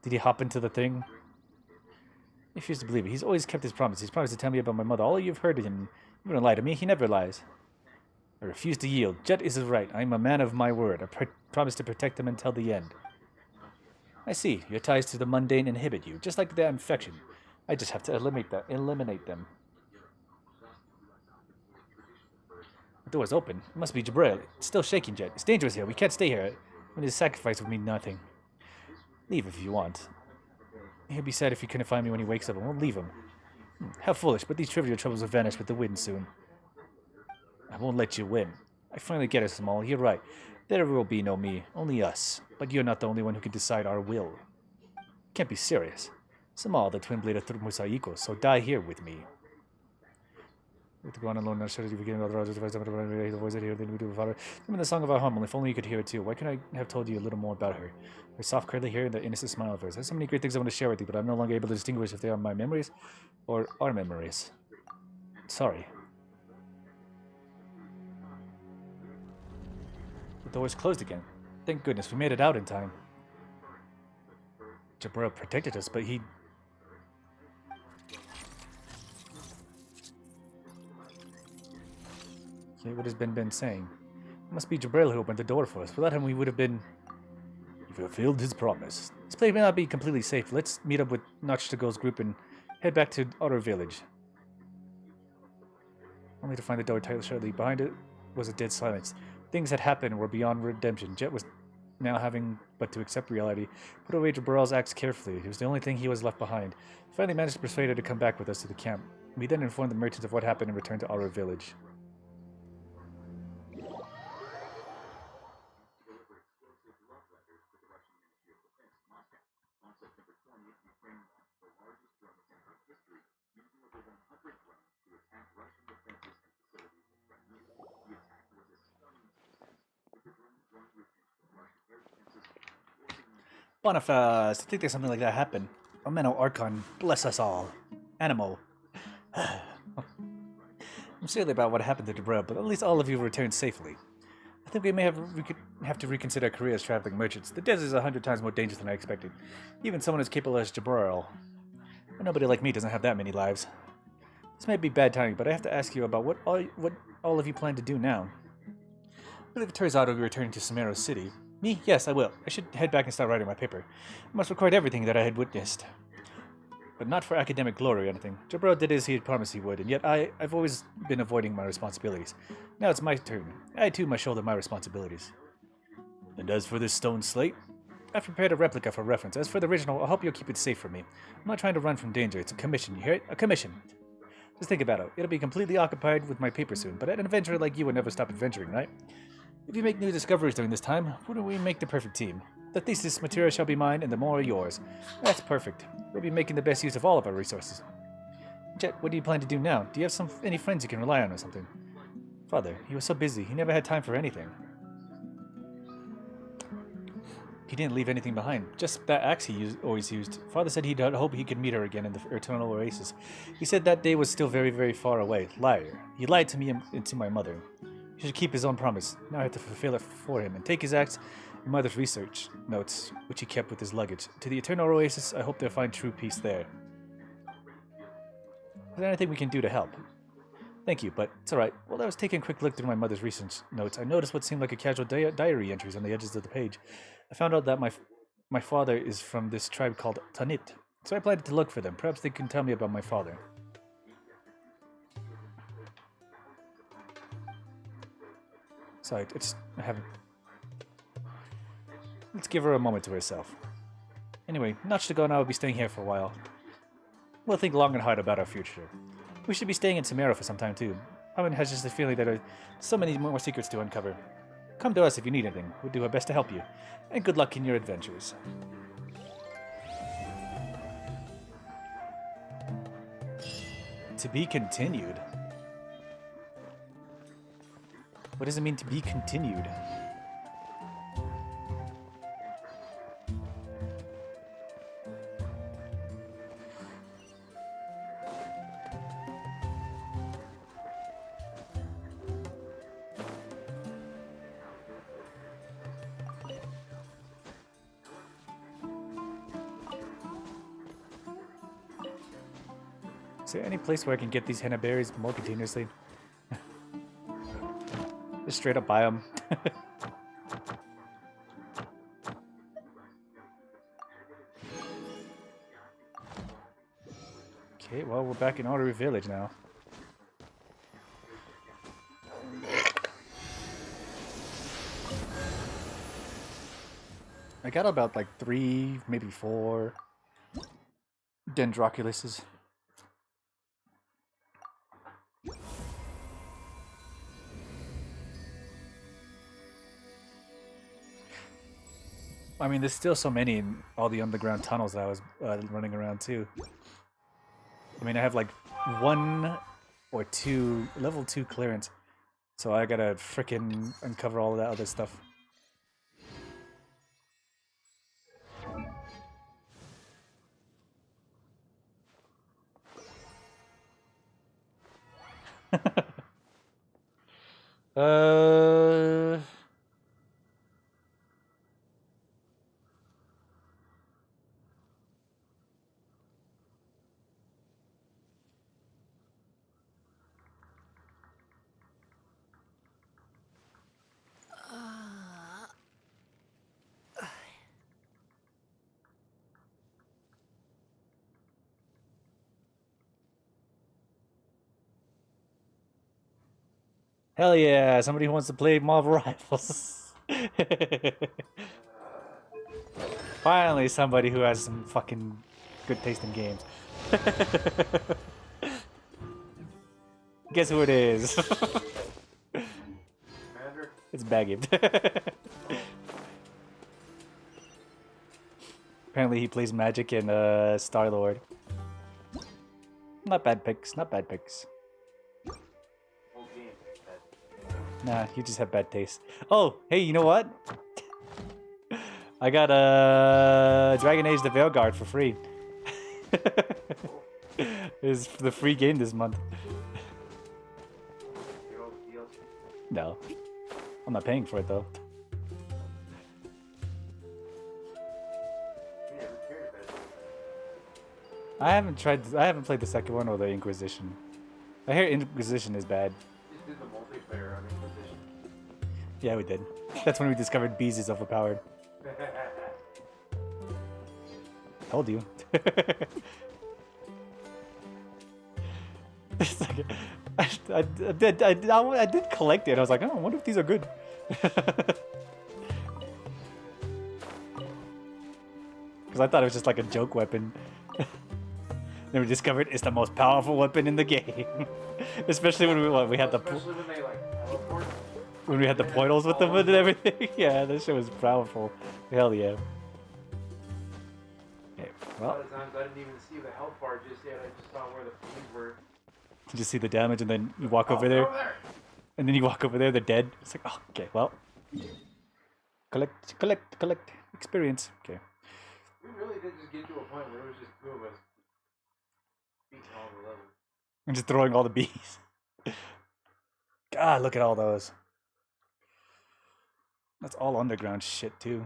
Did he hop into the thing? I refuse to believe it. He's always kept his promise. He's promised to tell me about my mother. All you've heard of him. You wouldn't lie to me. He never lies. I refuse to yield. Jet is right. I am a man of my word. I promise to protect him until the end. I see. Your ties to the mundane inhibit you, just like the infection. I just have to eliminate them. The door's open. It must be Jabril. It's still shaking, Jet. It's dangerous here. We can't stay here. When his sacrifice would mean nothing. Leave if you want. He'll be sad if he couldn't find me when he wakes up, and we'll leave him. How foolish, but these trivial troubles will vanish with the wind soon. I won't let you win. I finally get it, Small. You're right. There will be no me, only us. But you're not the only one who can decide our will. Can't be serious. Small, the twin blade of Musaiko, so die here with me. With the ground alone, not sure that you begin other the voice here, then we do father. Remember the song of our home, if only you could hear it too. Why couldn't I have told you a little more about her? Her soft curly hair and the innocent smile of hers. There's so many great things I want to share with you, but I'm no longer able to distinguish if they are my memories or our memories. Sorry. The door's closed again. Thank goodness we made it out in time. Jabril protected us, but he... Okay, what has Ben saying? It must be Jabril who opened the door for us. Without him, we would have been... He fulfilled his promise. This place may not be completely safe. Let's meet up with Nachtigal's group and head back to Outer Village. Only to find the door tightly shut. Behind it was a dead silence. Things had happened were beyond redemption. Jet was now having but to accept reality. Put away Jabril's axe carefully. It was the only thing he was left behind. He finally managed to persuade her to come back with us to the camp. We then informed the merchants of what happened and returned to Outer Village. Boniface, to think that something like that happened. Omeno Archon, bless us all. Animo. I'm silly about what happened to Jabril, but at least all of you returned safely. I think we may have to reconsider our career as traveling merchants. The desert is 100 times more dangerous than I expected. Even someone as capable as Jabril. But nobody like me doesn't have that many lives. This may be bad timing, but I have to ask you about what all of you plan to do now. But if it turns out I'll be returning to Samaro City. Me? Yes, I will. I should head back and start writing my paper. I must record everything that I had witnessed. But not for academic glory or anything. Jabril did as he had promised he would, and yet I've always been avoiding my responsibilities. Now it's my turn. I too must shoulder my responsibilities. And as for this stone slate, I've prepared a replica for reference. As for the original, I hope you'll keep it safe from me. I'm not trying to run from danger. It's a commission, you hear it? A commission. Just think about it. It'll be completely occupied with my paper soon, but an adventurer like you would never stop adventuring, right? If you make new discoveries during this time, wouldn't we make the perfect team? The thesis material shall be mine, and the more are yours. That's perfect. We'll be making the best use of all of our resources. Jet, what do you plan to do now? Do you have any friends you can rely on or something? Father, he was so busy, he never had time for anything. He didn't leave anything behind, just that axe he always used. Father said he'd hope he could meet her again in the eternal oasis. He said that day was still very, very far away. Liar. He lied to me and to my mother. He should keep his own promise. Now I have to fulfill it for him and take his axe and mother's research notes, which he kept with his luggage. To the eternal oasis, I hope they'll find true peace there. Is there anything we can do to help? Thank you, but it's alright. While I was taking a quick look through my mother's research notes, I noticed what seemed like a casual diary entries on the edges of the page. I found out that my father is from this tribe called Tanit, so I planned to look for them. Perhaps they can tell me about my father. Sorry, I haven't... Let's give her a moment to herself. Anyway, Nachtigal and I will be staying here for a while. We'll think long and hard about our future. We should be staying in Samara for some time too. Paimon has just a feeling that there are so many more secrets to uncover. Come to us if you need anything. We'll do our best to help you. And good luck in your adventures. To be continued. What does it mean to be continued? Is there any place where I can get these henna berries more continuously? Just straight up buy them. Okay, well, we're back in Outer Village now. I got about like 3, maybe 4 Dendroculuses. I mean, there's still so many in all the underground tunnels that I was running around too. I mean, I have like 1 or 2 level 2 clearance, so I gotta frickin' uncover all of that other stuff. uh. Hell yeah, somebody who wants to play Marvel Rivals. Finally, somebody who has some fucking good taste in games. Guess who it is? Commander? It's Baggett. Apparently he plays Magic and Star-Lord. Not bad picks, not bad picks. Whole game. Nah, you just have bad taste. Oh, hey, you know what? I got Dragon Age the Veilguard for free. It's the free game this month. No. I'm not paying for it though. I haven't played the second one or the Inquisition. I hear Inquisition is bad. Just did the multiplayer on Inquisition. Yeah, we did. That's when we discovered bees is overpowered. Told you. It's like, I did collect it. I was like, oh, I wonder if these are good. Because I thought it was just like a joke weapon. Then we discovered it's the most powerful weapon in the game. Especially when we had the Especially when they like teleport. when we had the portals with them and everything. Yeah, that shit was powerful. Hell yeah. Okay, A well, lot of times I didn't even see the health bar just yet. I just saw where the bees were. you just see the damage and then you walk over Oh, there. over there. And then you walk over there, they're dead. It's like, oh, okay, well. Collect experience. Okay. We really did just get to a point where it was just 2 of us beating all the levels. I'm just throwing all the bees. God, look at all those. That's all underground shit, too.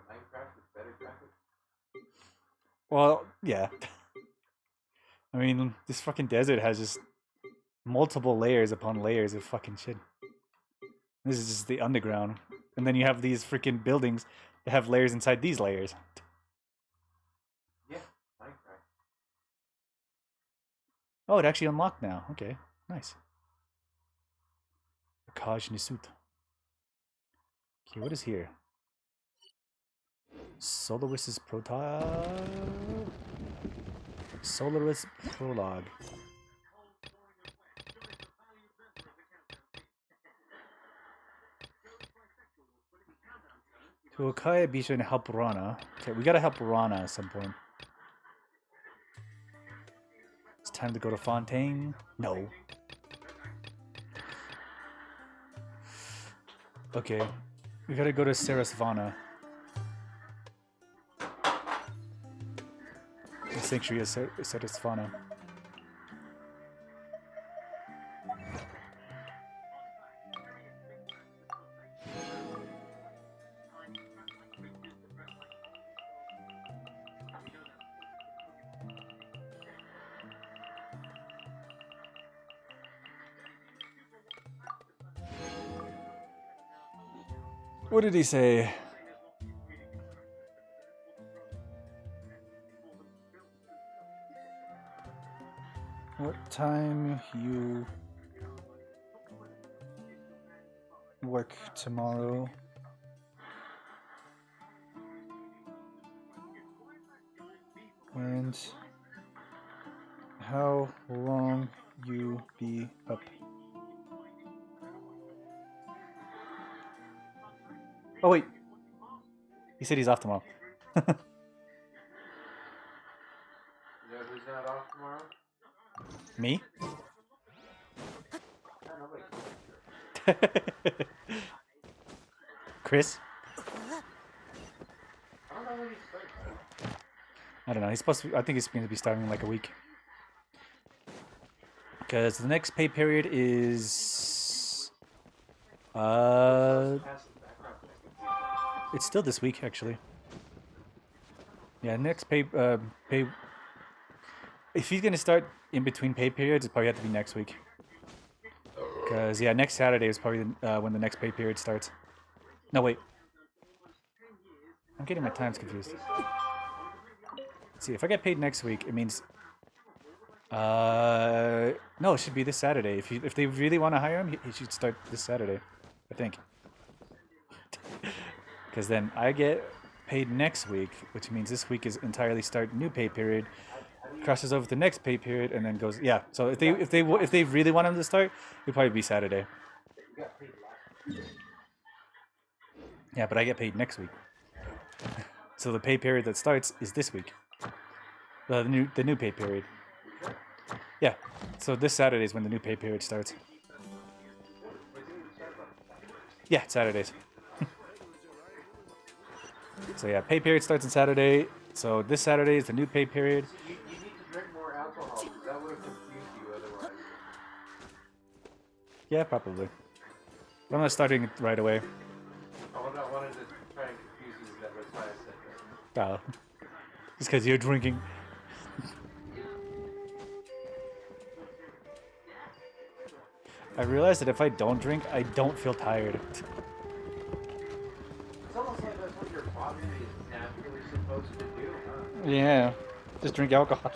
Minecraft with better graphics. Well, yeah. I mean, this fucking desert has just multiple layers upon layers of fucking shit. This is just the underground. And then you have these freaking buildings that have layers inside these layers. Yeah, Minecraft. Oh, it actually unlocked now. Okay, nice. Akaj Nisut. Okay, what is here? Soloist's Soloist Prologue. To Okaya Bisha and help Rana. Okay, we gotta help Rana at some point. It's time to go to Fontaine. No. Okay, we gotta go to Sarasvana. The Sanctuary of Sarasvana. What did he say? work tomorrow. And how long you be up? Oh wait, he said he's off tomorrow. You know who's not off tomorrow? Me? Nobody. Chris? I don't know when he starts. I don't know. He's supposed to. I think he's going to be starting in like a week. Because the next pay period is. It's still this week actually. Yeah, next pay. If he's gonna start in between pay periods, it probably have to be next week. Because yeah, next Saturday is probably when the next pay period starts. No wait. I'm getting my times confused. Let's see, if I get paid next week, it means. No, it should be this Saturday. If they really want to hire him, he should start this Saturday, I think. Because then I get paid next week, which means this week is entirely start new pay period, crosses over to the next pay period, and then goes. Yeah. So if they really want him to start, it'll probably be Saturday. Yeah, but I get paid next week. So the pay period that starts is this week. The new pay period. Yeah. So this Saturday is when the new pay period starts. Yeah, it's Saturdays. So yeah, pay period starts on Saturday. So this Saturday is the new pay period. You need to drink more alcohol, because that would have confused you otherwise. Yeah, probably. But I'm not starting it right away. I wanted to try and confuse you, that's why I said that. Oh. Just because you're drinking. I realized that if I don't drink, I don't feel tired. It's almost like that's what your body is naturally supposed to do, huh? Yeah. Just drink alcohol.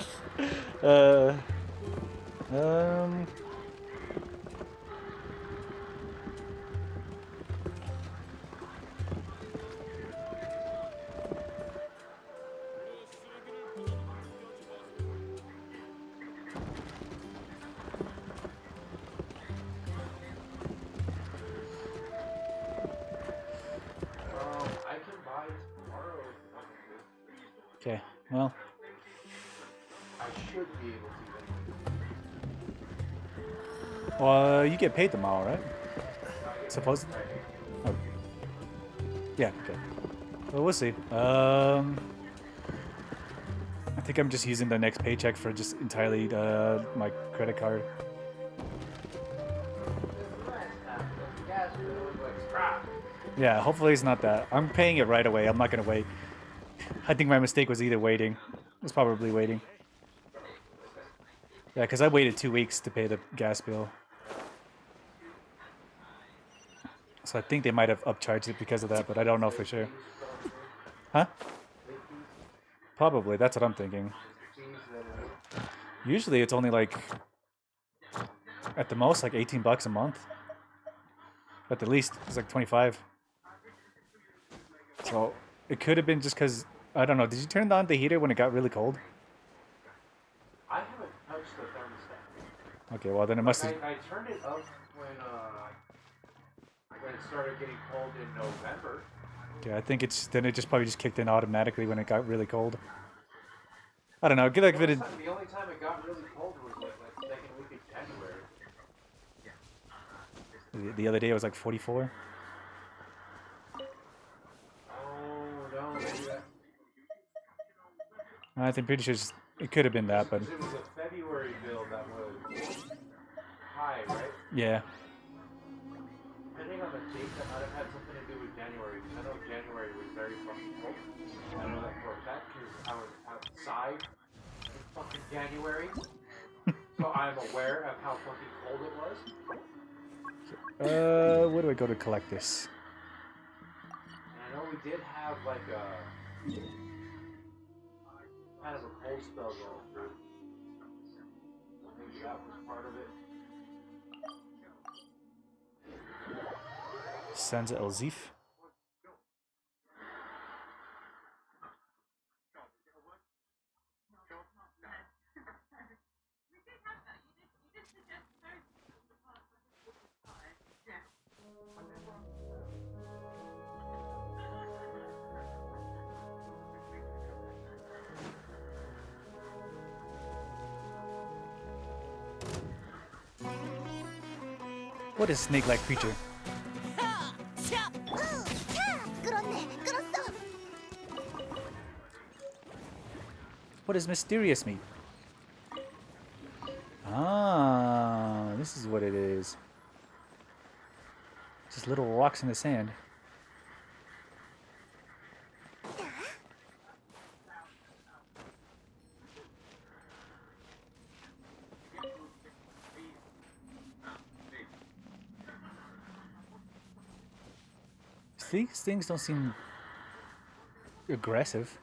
I can buy tomorrow if you want me to. Okay, well. I should be able to. Well, you get paid tomorrow, right? Supposedly? Oh. Yeah, okay. Well, we'll see. I think I'm just using the next paycheck for just entirely my credit card. Yeah, hopefully it's not that. I'm paying it right away. I'm not going to wait. I think my mistake was either waiting. It was probably waiting. Yeah, because I waited 2 weeks to pay the gas bill. So I think they might have upcharged it because of that, but I don't know for sure. Huh? Probably, that's what I'm thinking. Usually it's only like, at the most, like 18 bucks a month. At the least, it's like 25. So it could have been just because, I don't know, did you turn on the heater when it got really cold? I haven't touched the thermostat. Okay, well then it must have... I turned it up when it started getting cold in November. Okay, I think it's, then it just probably just kicked in automatically when it got really cold. I don't know, get like if it... The only time it got really cold was like the second week of January. The other day it was like 44. I think pretty sure it could have been that, but It was a February bill that was high, right? yeah. Depending on the date, that might have had something to do with January, because I know January was very fucking cold. I know that for a fact, because I was outside in fucking January. So I'm aware of how fucking cold it was. Where do I go to collect this? And I know we did have like a kind of a cold spell going through. Maybe that was part of it. Sansa Elzif. What is snake-like creature? 끌었네, 끌었어. What is mysterious meat? Ah, this is what it is. Just little rocks in the sand. These things don't seem aggressive.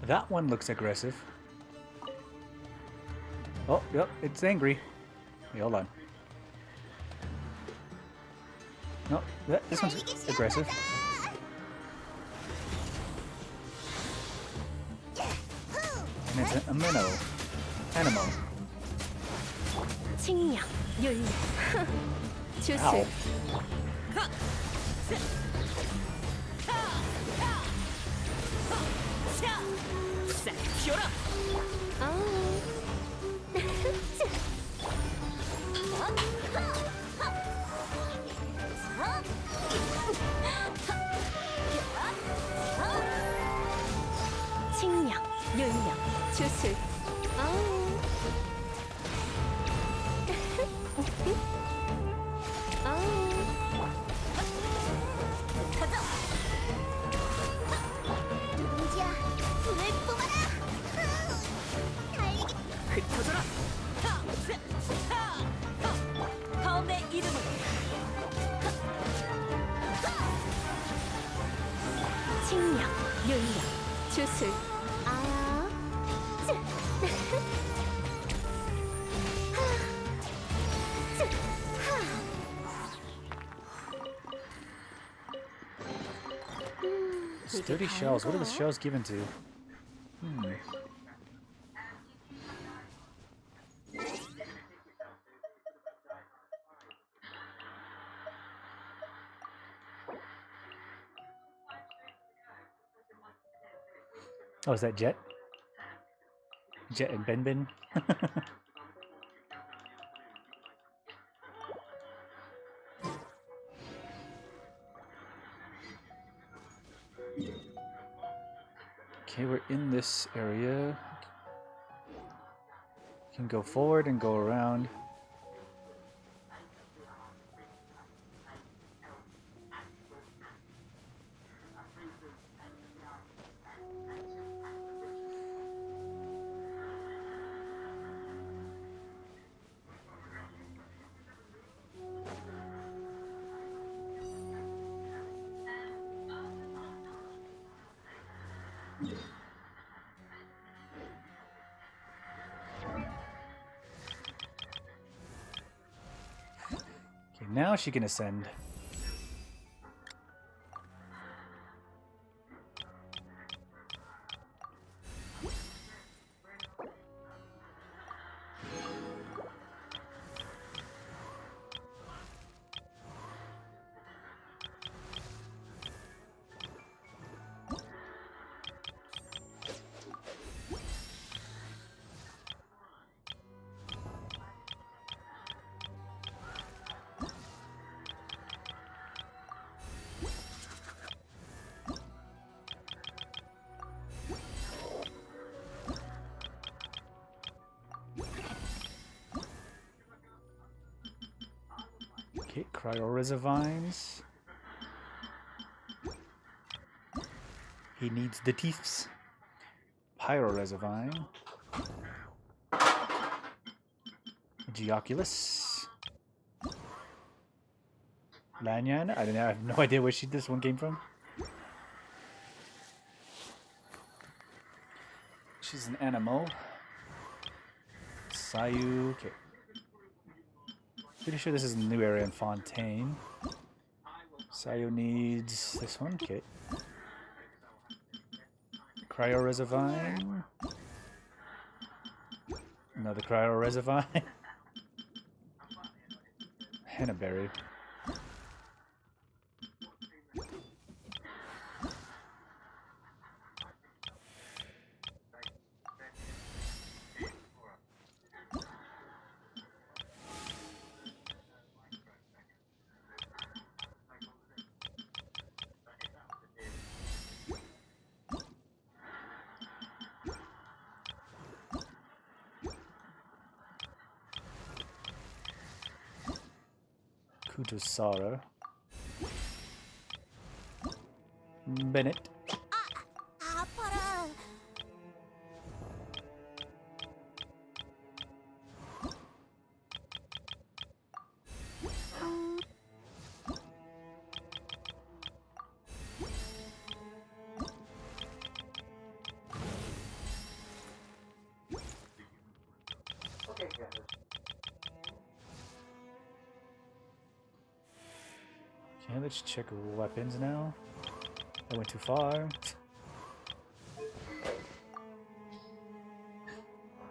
That one looks aggressive. Oh, yep, it's angry. Hey, hold on. No, this one's aggressive. And it's a minnow. Animal. 칭량, 윤력, 주술, Ow. 싹 튀어라. 칭량, 윤력, 주술. 누룽지야, 불을 뿜어라. 달리기. 흩어져라. 가운데 이름은 칭량, 윤력, 주술. Sturdy shells. What are the shells given to? Oh, is that Jet? Jet and Ben? Okay, we're in this area. Can go forward and go around. Okay, now she can ascend. Okay, cryoresivines. He needs the teeths. Pyroresivine. Geoculus. Lanyan. I don't know. I have no idea where this one came from. She's an animal. Sayu. Okay. Pretty sure this is a new area in Fontaine. Sayo needs this one. Okay. Cryo Reservine. Another Cryo Reservine. Henna berry. Kutosara. Bennett. 阿波罗， Okay, Candace. Okay, let's check weapons now. I went too far.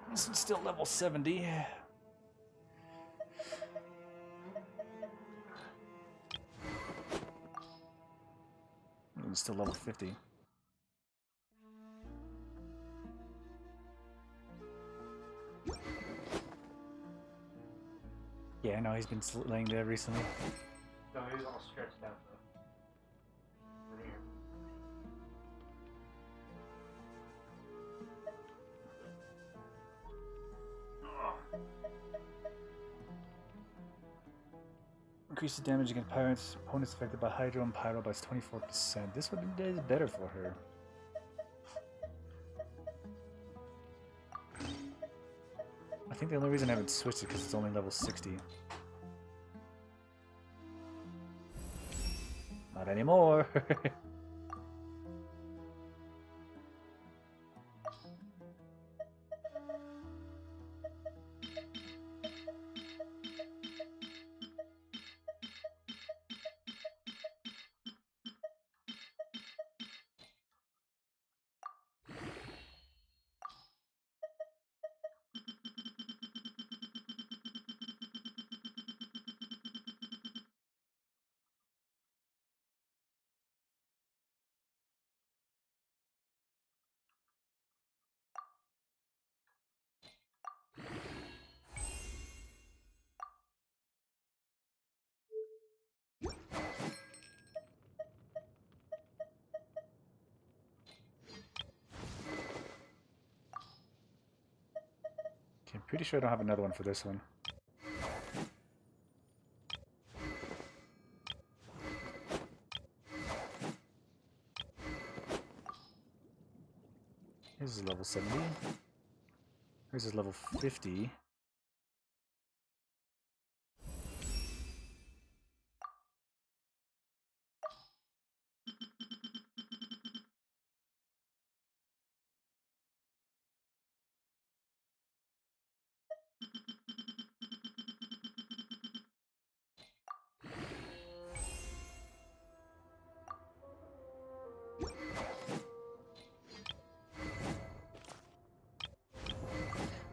This one's still level 70. It's still level 50. Yeah, I know he's been laying there recently. No, he was all stretched out though. Right here. Increase the damage against opponents affected by Hydro and Pyro by 24%. This one is better for her. I think the only reason I haven't switched it because it's only level 60. Not anymore. Okay, I'm pretty sure I don't have another one for this one. This is level 70. This is level 50.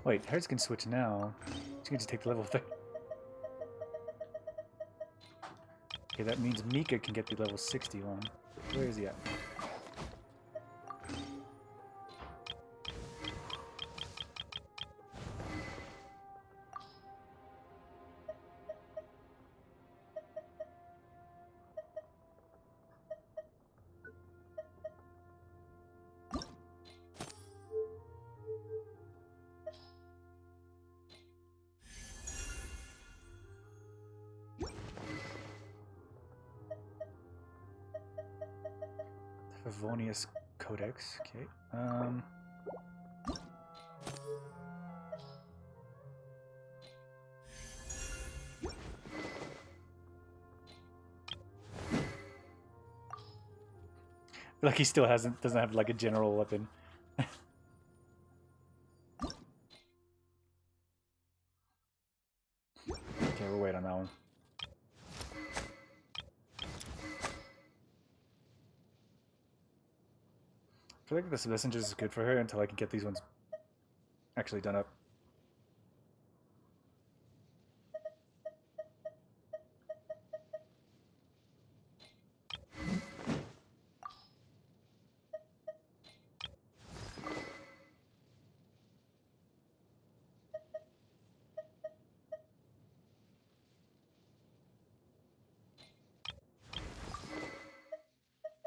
Wait, hers can switch now. She can just take the level 30. Okay, that means Mika can get the level 60 one. Where is he at? Favonius Codex. Okay. Like he still doesn't have like a general weapon. Okay, we'll wait on that now. I feel like this messenger is good for her until I can get these ones actually done up.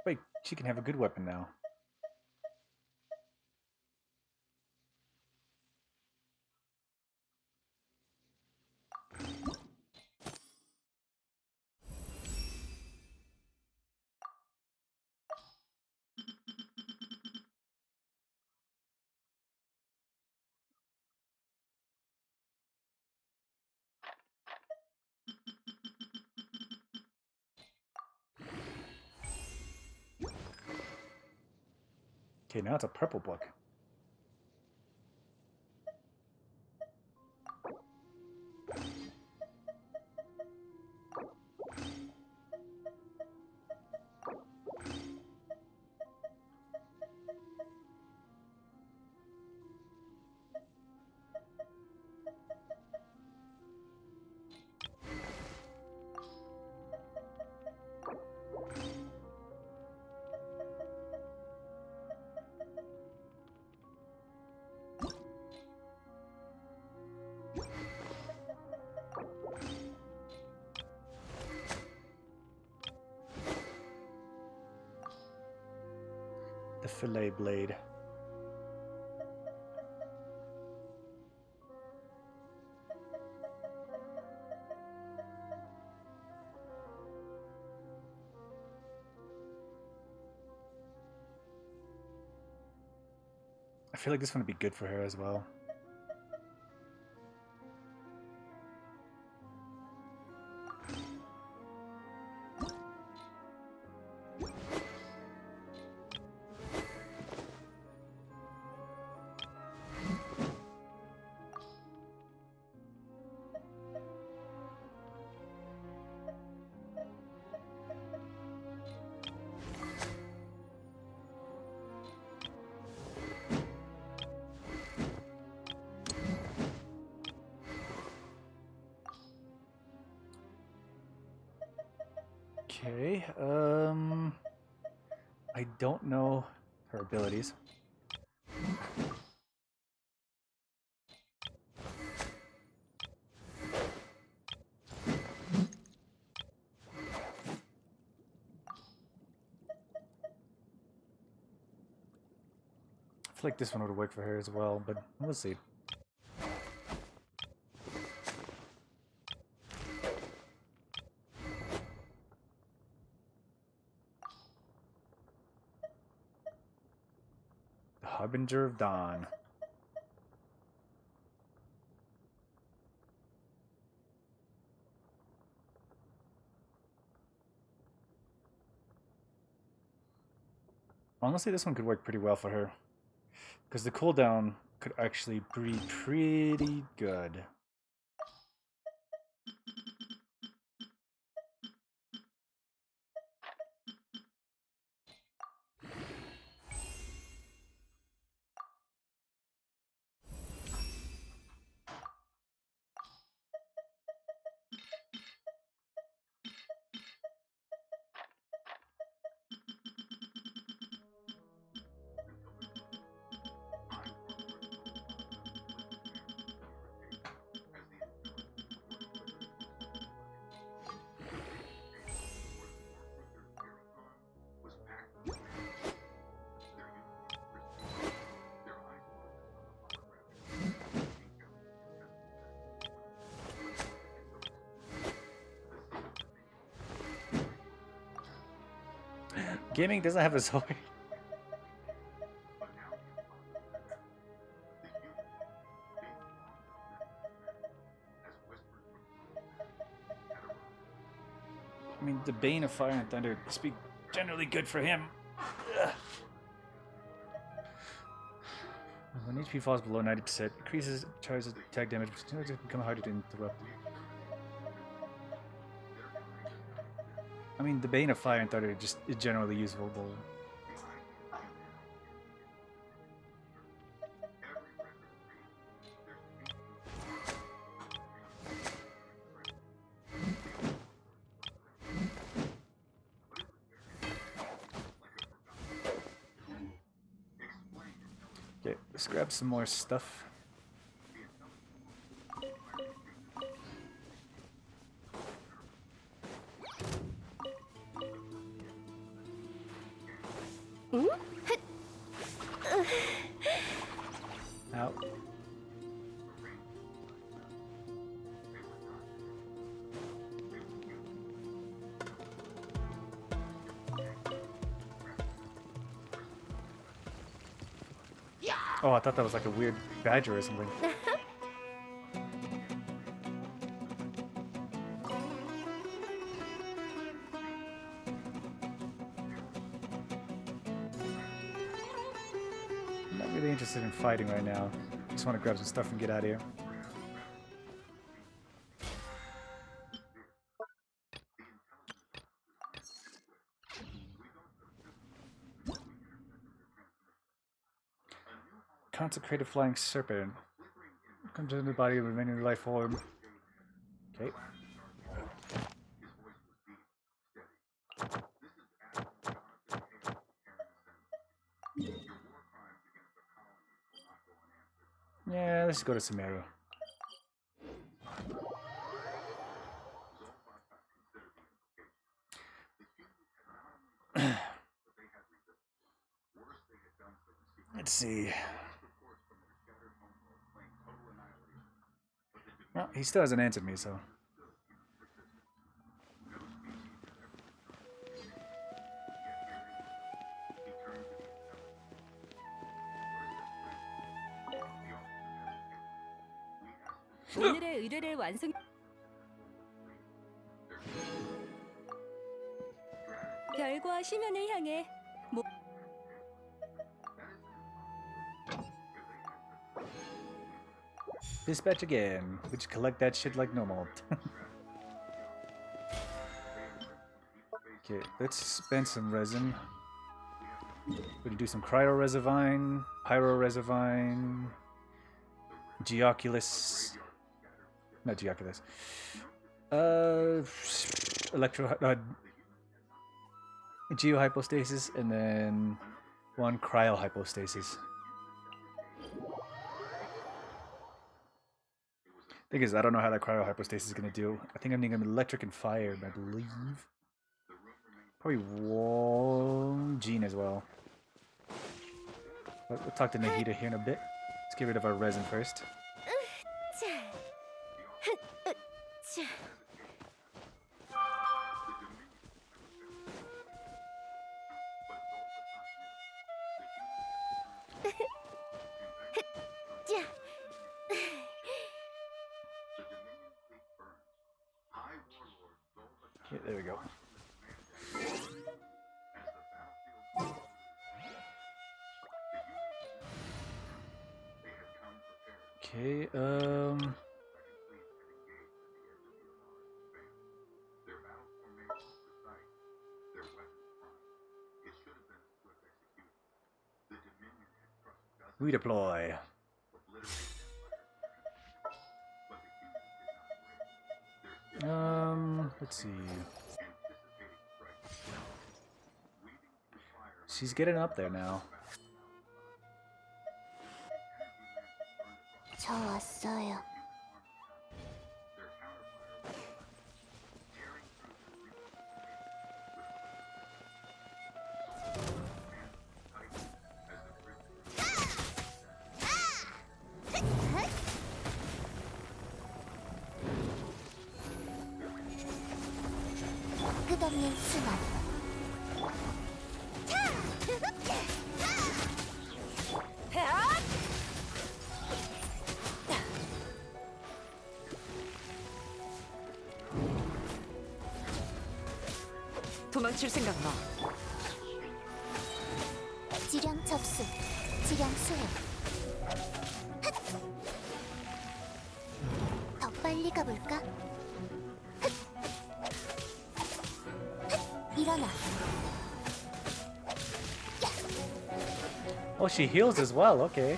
Wait, she can have a good weapon now. Okay, now it's a purple book. The fillet blade. I feel like this one would be good for her as well. Okay, I don't know her abilities. I feel like this one would work for her as well, but we'll see. The Harbinger of Dawn. Honestly, this one could work pretty well for her. Because the cooldown could actually be pretty good. Gaming doesn't have a sword. I mean, the Bane of Fire and Thunder must be generally good for him. Ugh. When HP falls below 90%, increases charges attack damage, but continues to become harder to interrupt. I mean, the Bane of Fire and Thunder just is generally useful, but... Okay, let's grab some more stuff. Out. Oh, I thought that was like a weird badger or something. I'm not really interested in fighting right now. Just want to grab some stuff and get out of here. Consecrated Flying Serpent. Comes into the body of a remaining life form. Okay. Yeah, let's go to Sumeru. Let's see. Well, he still hasn't answered me, so... 오늘의 의뢰를 완성. 별과 심연을 향해 Dispatch again. We just collect that shit like normal. Okay, let's spend some resin. We can do some Cryo Reservine, Pyro Reservine, Geoculus. Not Geoculus. Geohypostasis, and then one Cryohypostasis. Thing is, I don't know how that Cryohypostasis is gonna do. I think I'm needing electric and fire, I believe. Probably one Gene as well. But we'll talk to Nahida here in a bit. Let's get rid of our resin first. Okay, there we go. Okay, redeploy. Let's see. She's getting up there now. 저 왔어요. 끝없는 순환. 도망칠 생각 마. 지령 접수. 지령 수행. 더 빨리 가볼까? Oh, she heals as well. Okay.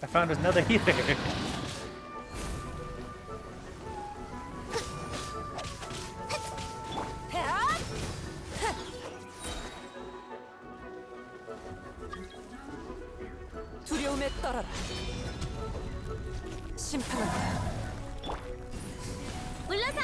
I found another healer. 두려움에 떨어라. 심판한다. 물러서.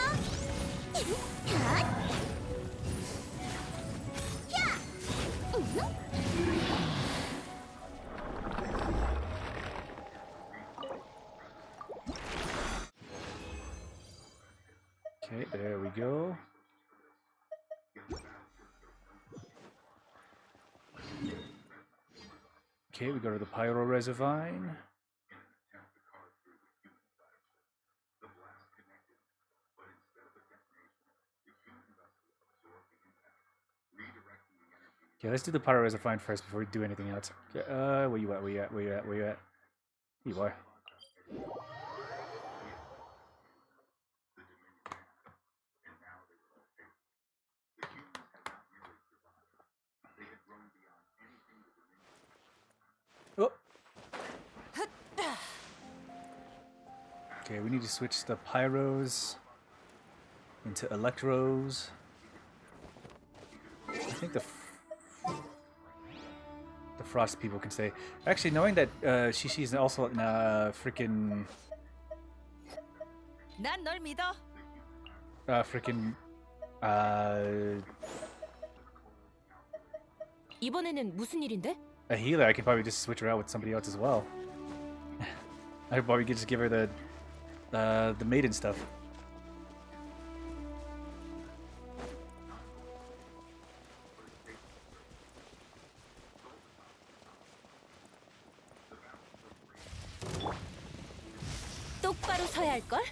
Okay, there we go. Okay, we go to the Pyro Reservine. Okay, let's do the Pyro Reservine first before we do anything else. Okay, where you at? Where you at? Where you at? Where you at? Here you are. Oh. Okay, we need to switch the Pyros into Electros. I think the Frost people can stay. Actually, knowing that Shishi's also in freaking 난 널 믿어. freaking 이번에는 무슨 일인데? a healer, I can probably just switch her out with somebody else as well. I probably could just give her the maiden stuff. 똑바로 서야 할 걸.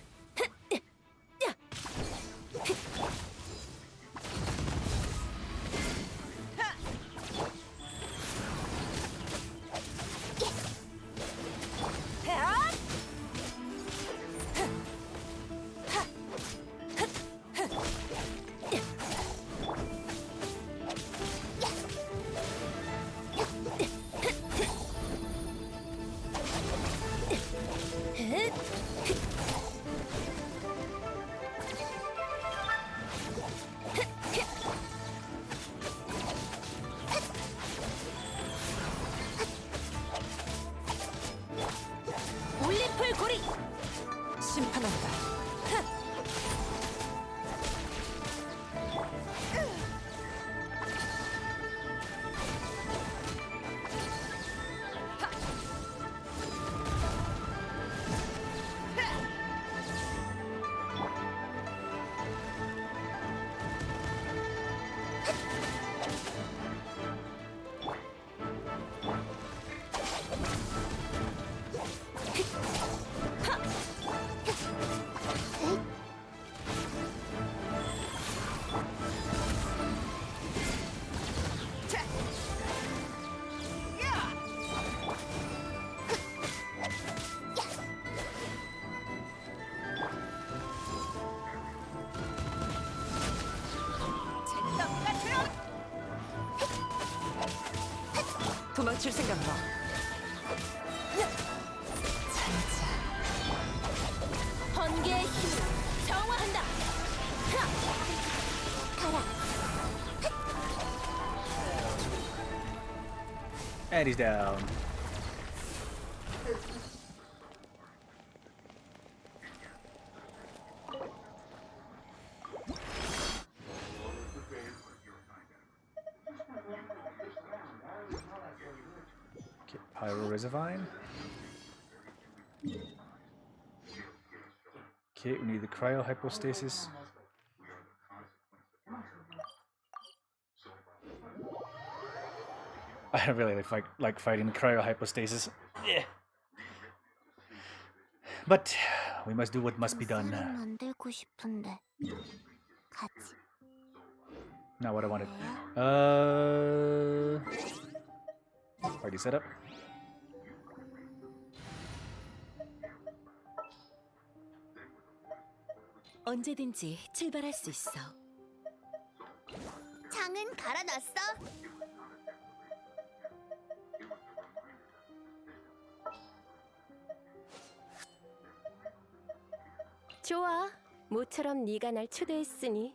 올림플 고리. 심판한다. 도망칠 생각 마. 참자. 번개의 힘을 정화한다. 가라. And he's down. Okay, Pyro Reservine. Okay, we need the Cryo Hypostasis. I don't really like fighting cryo hypostasis. Yeah. But we must do what must be done. 만들고 싶은데. 같이. Not what I wanted. Already set up. 언제든지 출발할 수 있어. 장은 갈아놨어. 좋아. 모처럼 네가 날 초대했으니.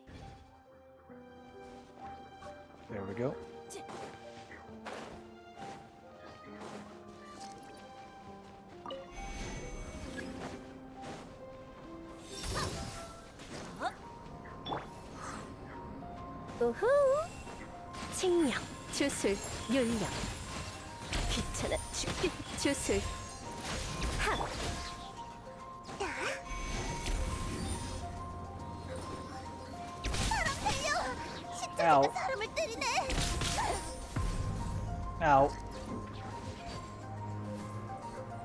There we go. 우후. 칭령, 주술, 윤령. 귀찮아 죽겠. 주술. 하. 사람 살려! Ow. 십자가가 사람을 때리네! Ow.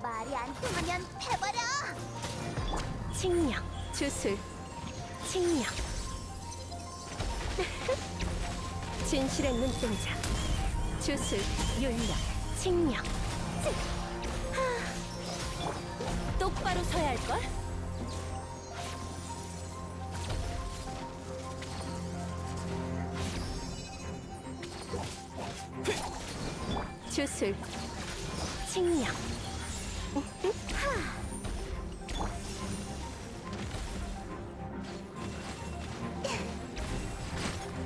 말이 안 통하면 패버려! 칭령, 주술. 칭령. 진실의 눈동자. 주술, 윤령, 칭령. 하. 똑바로 서야 할걸? 주술, 칭령.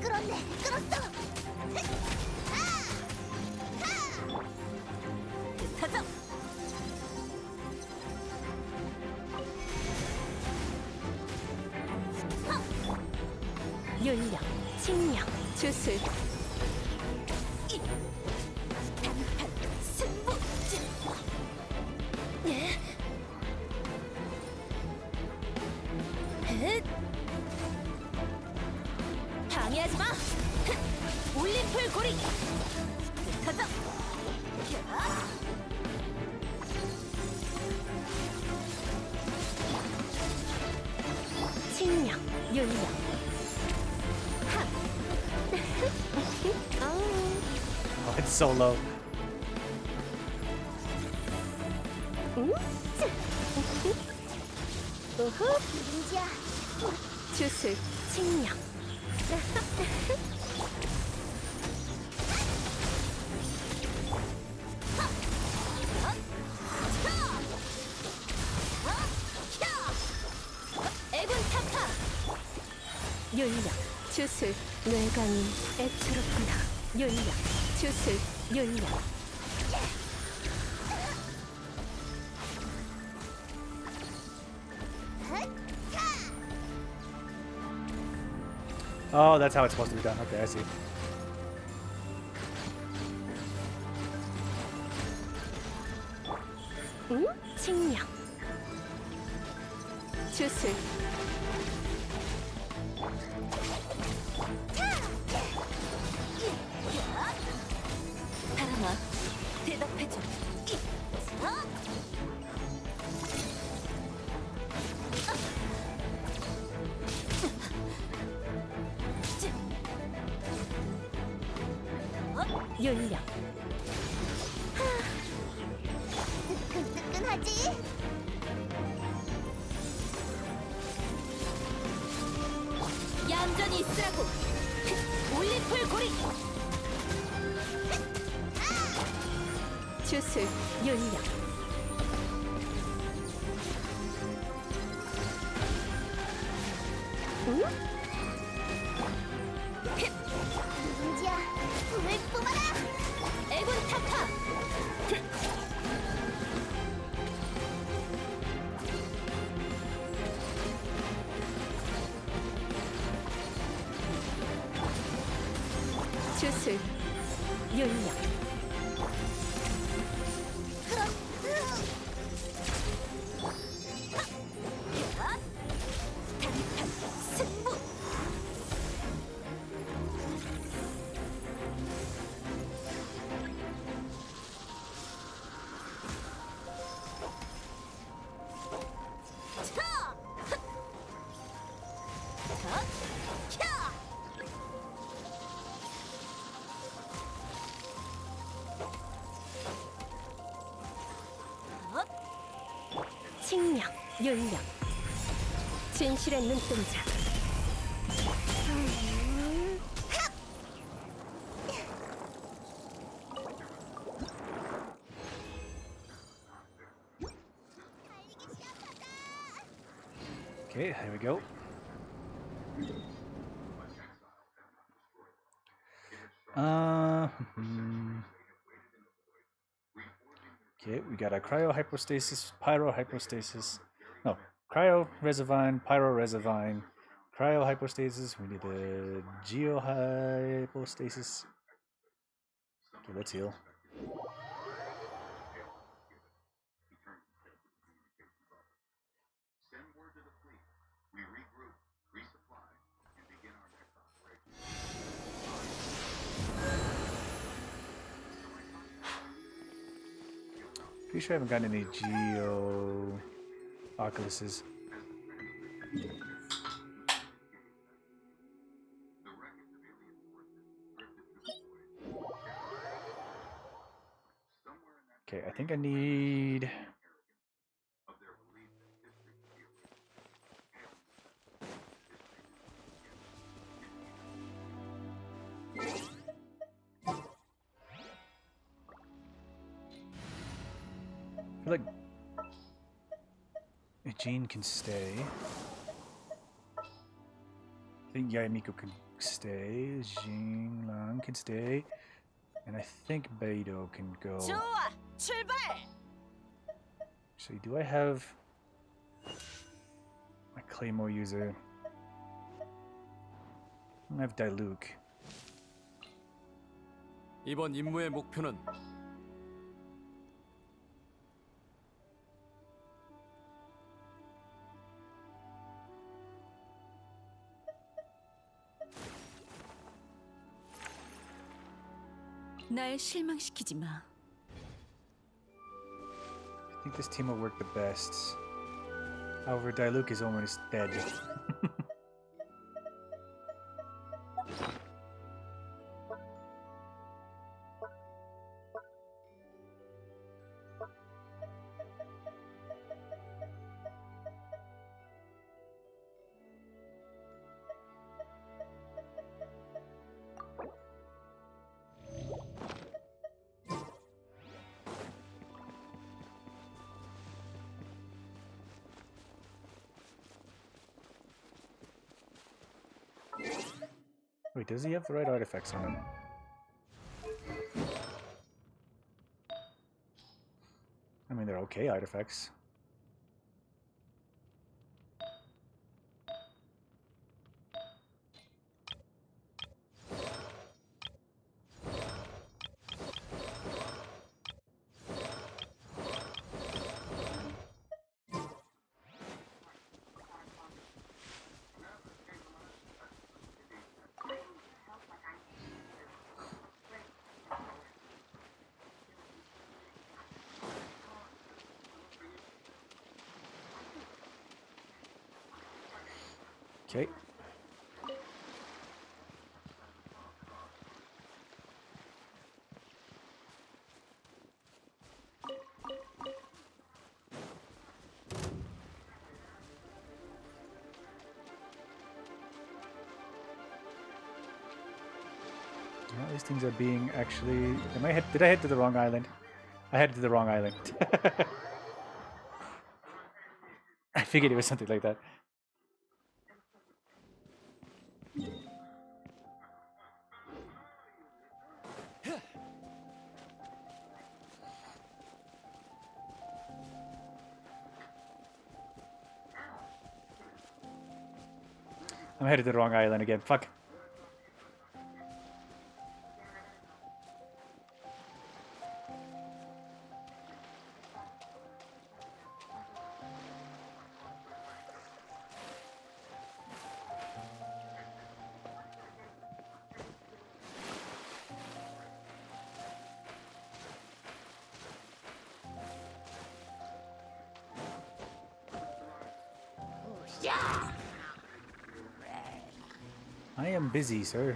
끌었네! 끌었어! 터져. 윤령, 칭령, 주술. 단판 승부. 방해하지 마. 올림플 고리. 터져. 칭령, 윤령. 하. Oh, it's so low. 우후. 민지야, 주술, 칭령. 애군 타파. 윤령, 주술, 뇌강인, 애처롭구나. 윤령, 주술, 윤령. Oh, that's how it's supposed to be done. Okay, I see. 응? 칭령. 주술. 사람아, 대답해줘. 윤령. 뜨끈뜨끈하지? 얌전히 있으라고. 올림플 고리. 주술, 윤령. 응? 민지야, 불을 뿜어라! 애군 타파. 주술, 윤령. 끌어! 단판 승부. 칭령, 윤령. 진실의 눈동자. Okay, here we go. Okay, we got a cryo hypostasis, pyro hypostasis. No, cryo resivine, pyro resivine, cryo hypostasis. We need the geo hypostasis. Okay, let's heal. Pretty sure I haven't gotten any geo oculuses. Okay, I think I need. I feel like Jean can stay. I think Yaimiko can stay. Jing Lang can stay. And I think Beidou can go. 좋아, 출발! Actually, do I have my Claymore user? I have Diluc. 이번 임무의 목표는 날 실망시키지 마. I think this team will work the best. However, Diluc is almost dead. Wait, does he have the right artifacts on him? I mean, they're okay artifacts. Okay. Well, these things are being actually. Did I head to the wrong island? I headed to the wrong island. I figured it was something like that. I'm headed to the wrong island again. Fuck. I am busy, sir.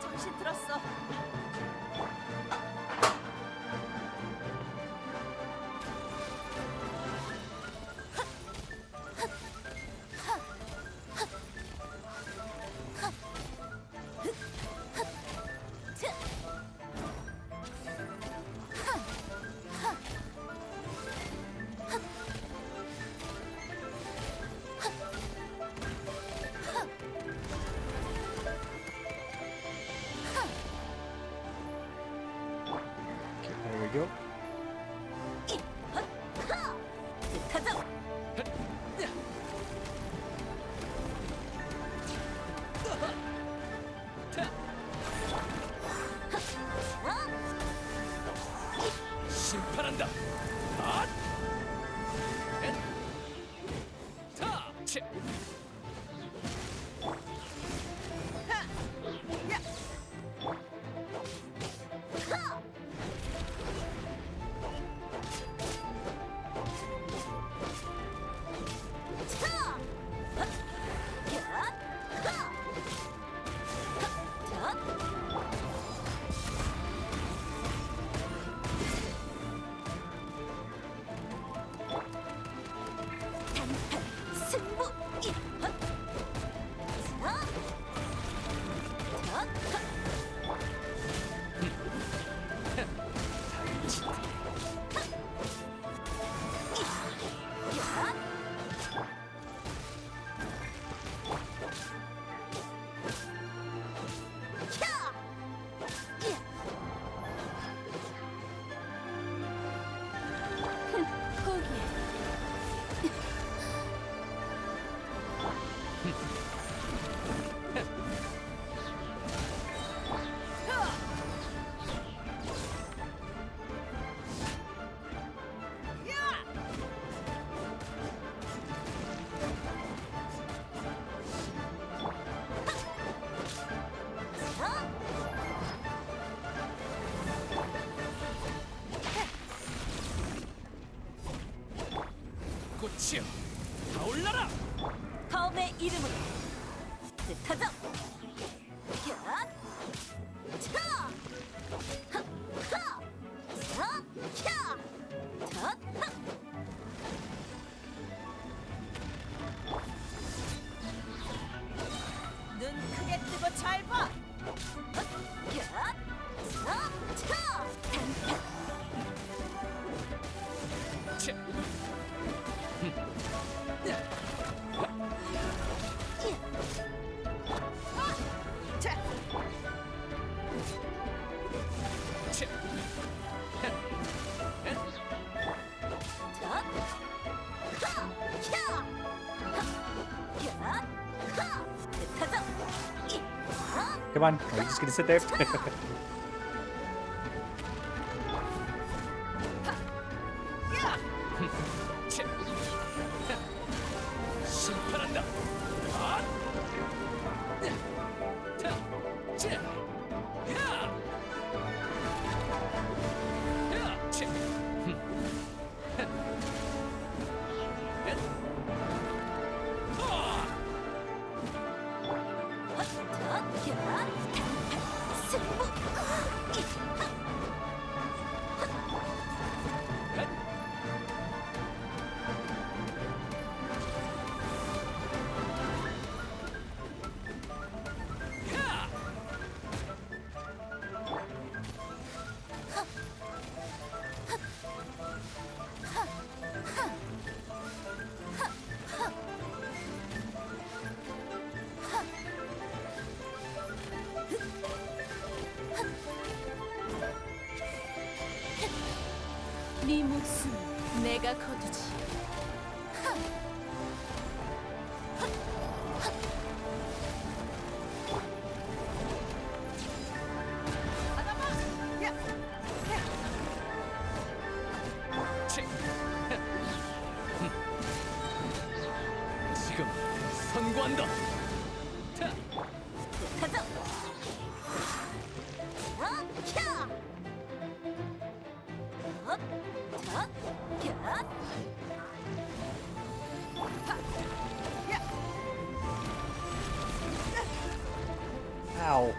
정신 들었어. There we go. 가자. 심판한다. 아! 엔! 타! 치! 승부. 포기해. 꽃이여, 타올라라! 다음의 이름으로 뜻하자. 눈 크게 뜨고 잘 봐. 치! 치! Come on, are you just gonna sit there? 치! 심판한다. 아! 타! 치! 야! 야! 치! 네 목숨 내가 거두지. 치! 지금 선고한다. 타! 가자. Ow.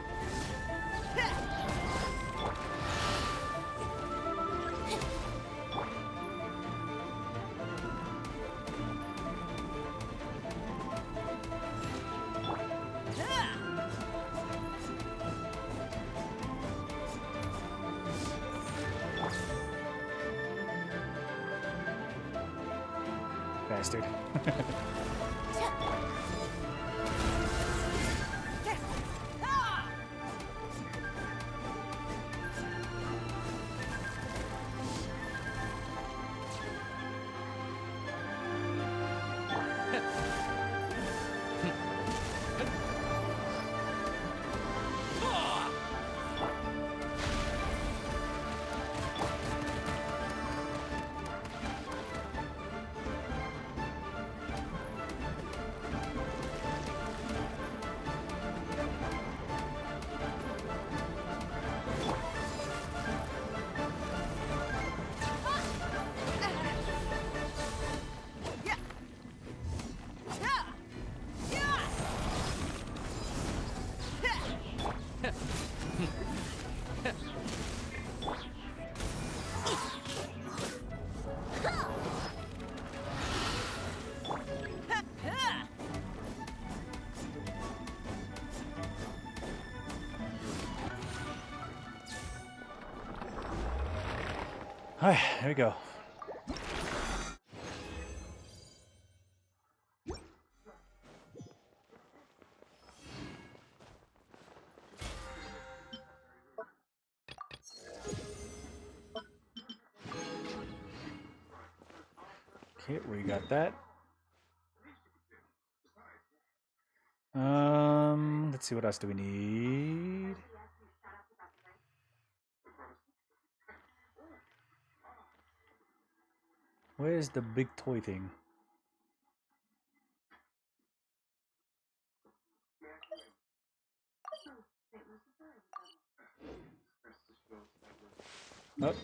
Bastard. Alright, there we go. Okay, we got that. Let's see, what else do we need? Where's the big toy thing? Oh.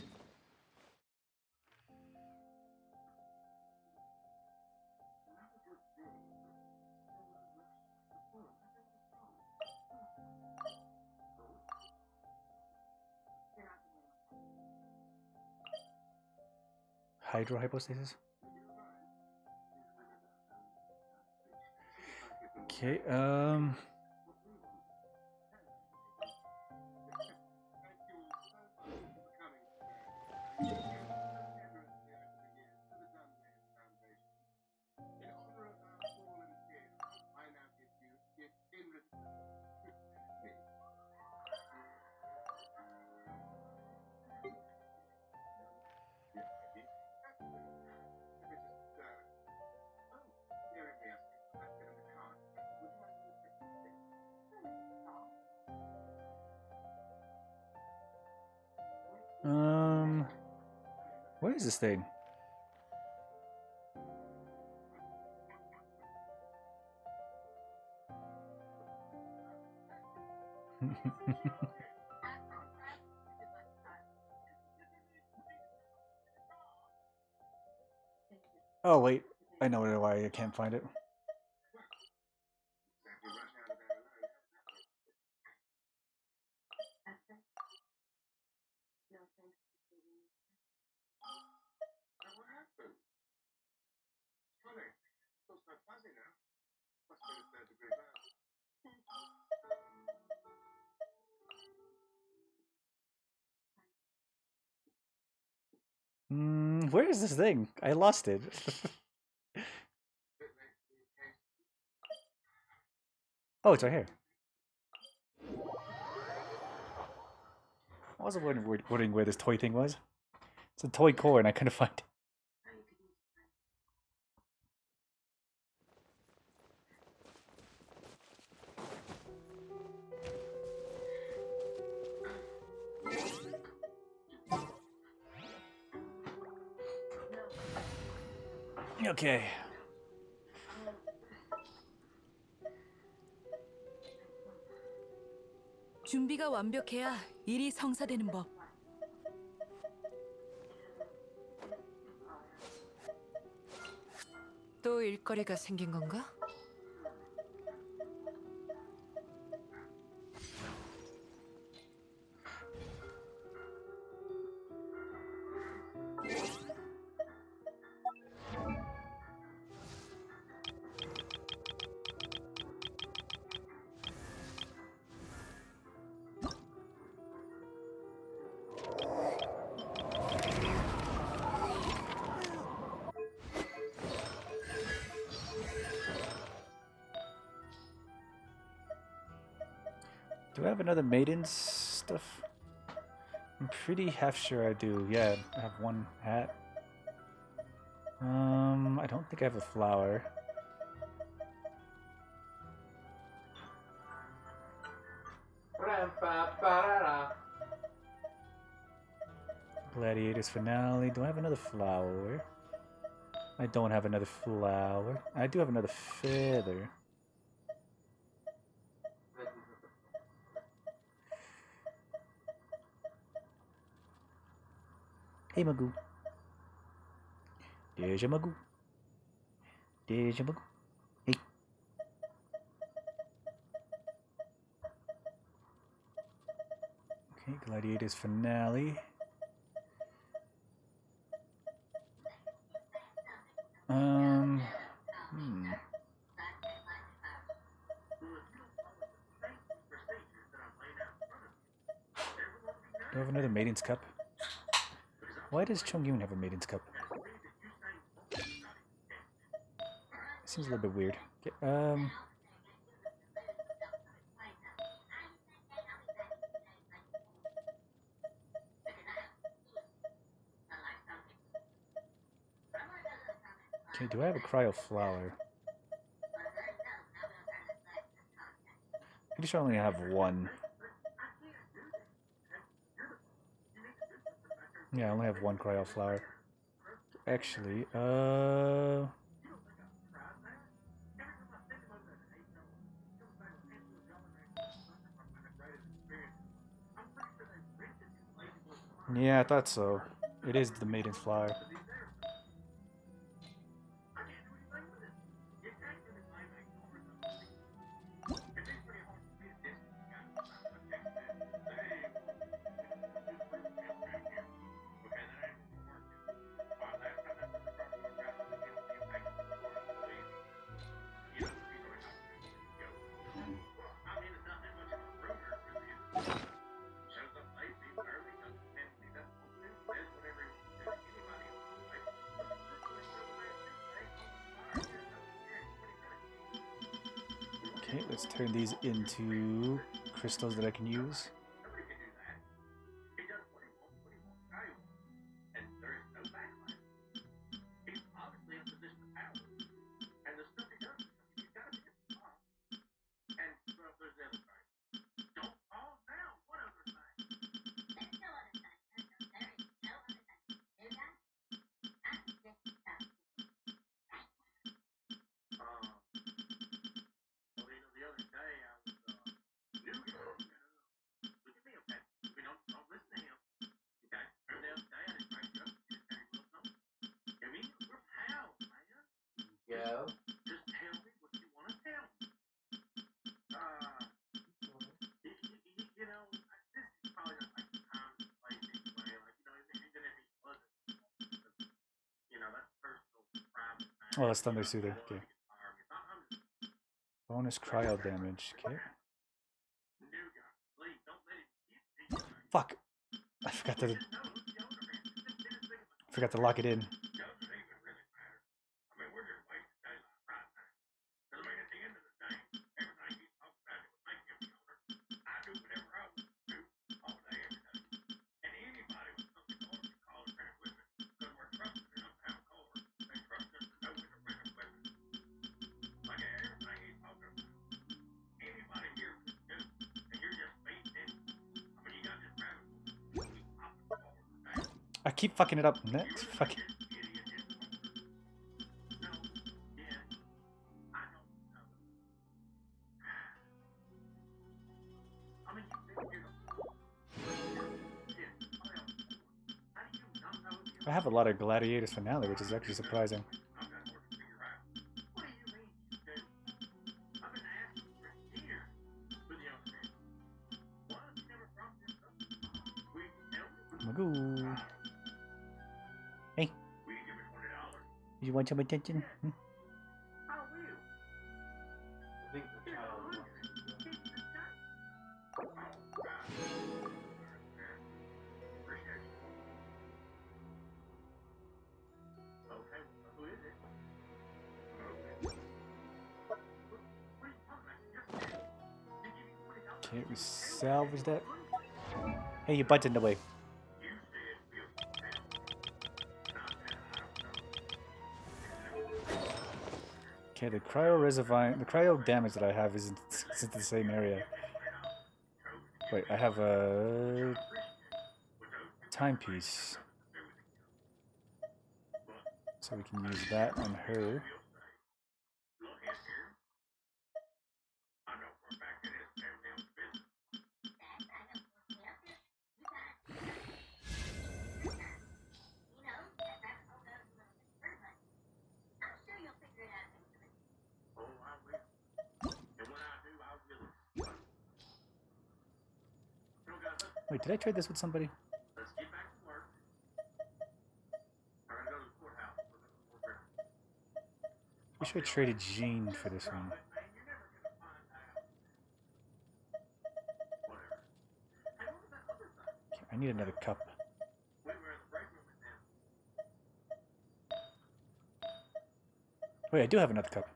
Hydrohypostasis? Okay, where is this thing? Oh wait, I know why I can't find it. Where is this thing? I lost it. Oh, it's right here. I wasn't wondering where this toy thing was. It's a toy core and I couldn't find it. Okay. 준비가 완벽해야 일이 성사되는 법. 또 일거리가 생긴 건가? Do I have another maiden's stuff? I'm pretty half sure I do. Yeah, I have one hat. I don't think I have a flower. Gladiator's finale. Do I have another flower? I don't have another flower. I do have another feather. Hey, Magoo. There's your Magoo. There's your Magoo. Hey. Okay, Gladiator's finale. Do I have another Maiden's Cup? Why does Chongyun have a Maiden's Cup? Seems a little bit weird. Okay, okay, do I have a cryo flower? Pretty sure I only have one. Yeah, I only have one cryo flower. Actually, yeah, I thought so. It is the Maiden's Flower. Okay, let's turn these into crystals that I can use. Yeah. Oh, that's Thunder Soother. Okay. Bonus cryo damage. Okay. Fuck! I forgot to lock it in. I keep fucking it up. Next, fucking. I have a lot of Gladiators finale, which is actually surprising. Magoo. Hey. You want some attention? Hmm? I think the child wants Okay, we salvage that. Hey, you butted away. Okay, the cryo damage that I have isn't the same area. Wait, I have a timepiece. So we can use that on her. Wait, did I trade this with somebody? We should have traded Jean for this one. Okay, I need another cup. Wait, I do have another cup.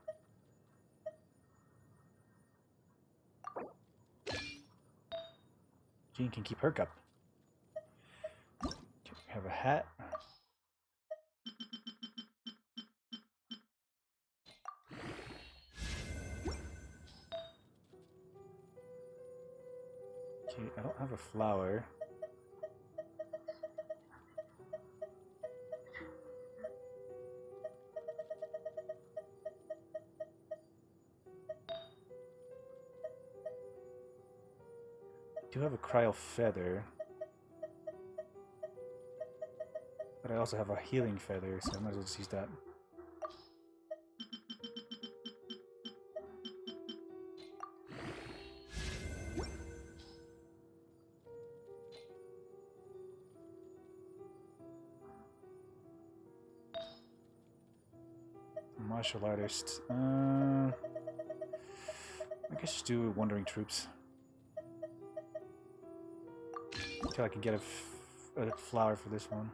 Jean can keep her cup. Okay, we have a hat. Okay, I don't have a flower. I do have a cryo feather. But I also have a healing feather, so I might as well just use that. Martial artist. I guess just do wandering troops. Until I can get a flower for this one.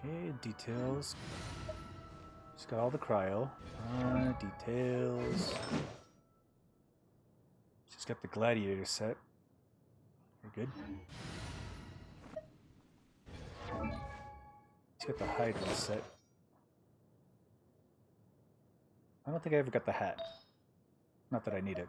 Okay, details. Just got all the cryo. Details. Just got the gladiator set. We're good. Just got the hydra set. I don't think I ever got the hat. Not that I need it.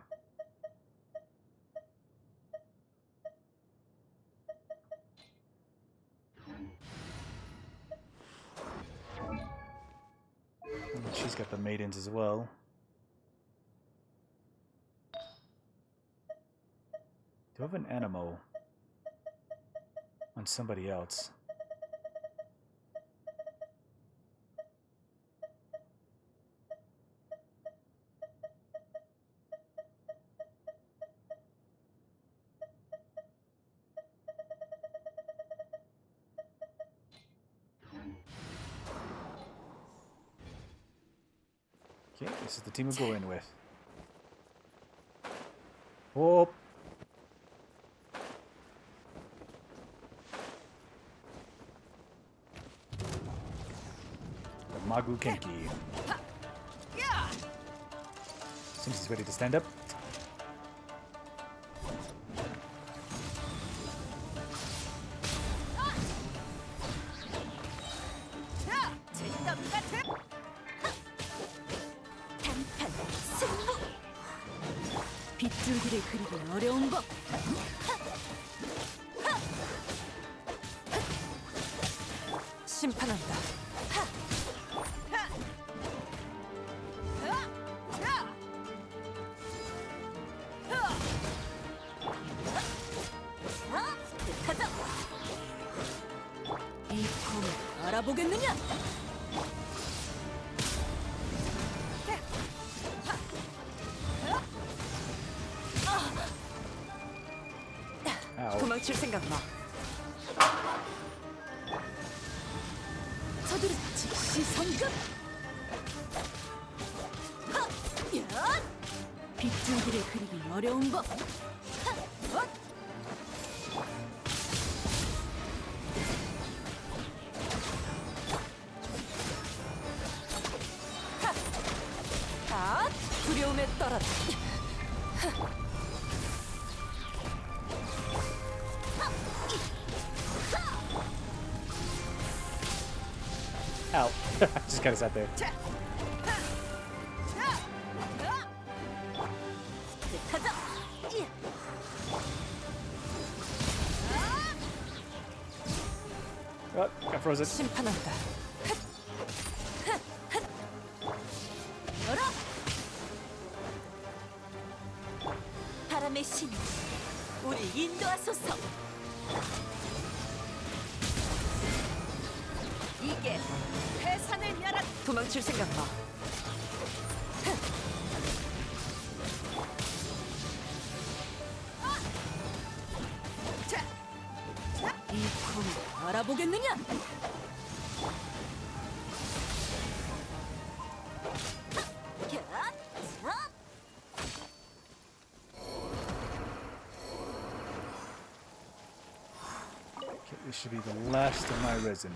And she's got the maidens as well. Do I have an Animo on somebody else? Okay, this is the team we'll go in with. Oh! The Magu Kenki. Seems he's ready to stand up. 빗줄기를 그리기 어려운 법. 심판한다. 이 검을 알아보겠느냐? Ow. 도망칠 생각 마. 서두르 즉시 성급. 하! 야! 빗줄기를 그리기 어려운 법. 하! 엇! 하! 아! 두려움에 떨어라. Ow. Just kind of sat there. 가자. Oh, got frozen. 심판한다. 열어. 바람의 신, 우리 인도하소서. 이게 회산을 열어. 도망칠 생각 마. 이 꿈을 알아보겠느냐? Okay, this should be the last of my resin.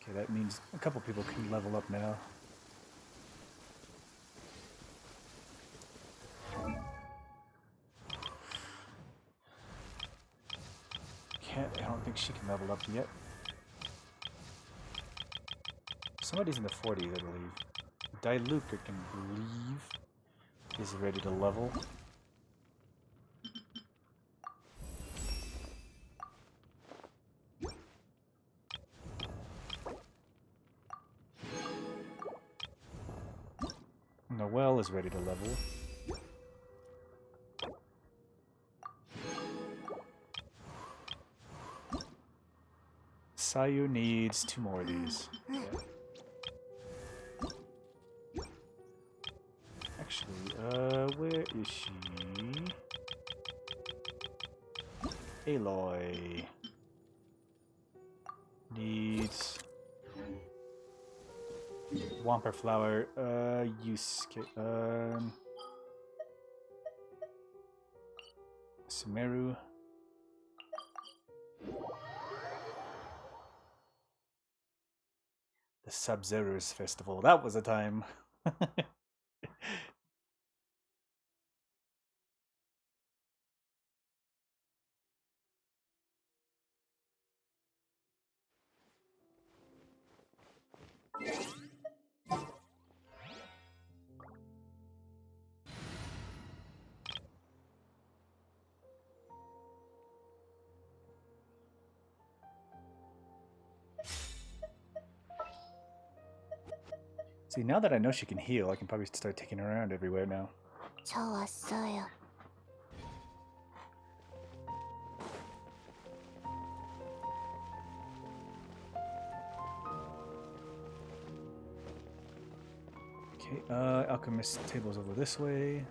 Okay, that means a couple people can level up now. I don't think she can level up yet. Somebody's in the 40s, I believe. Diluc, I can believe, is ready to level. Noelle is ready to level. Sayu needs 2 more of these. Yeah. Actually, where is she? Aloy needs Wamper Flower. Yusuke. Sumeru. The Sub-Zero's Festival. That was a time. See, now that I know she can heal, I can probably start taking her around everywhere now. 좋았어요. Okay, Alchemist table's over this way.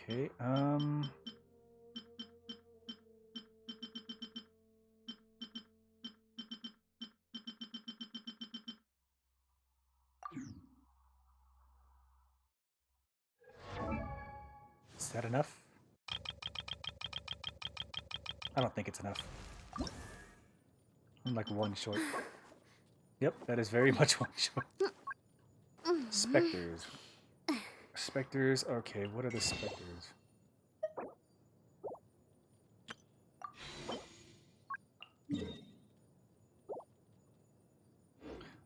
Okay, is that enough? I don't think it's enough. I'm like one short. Yep, that is very much one short. Specters. Specters, okay, what are the specters?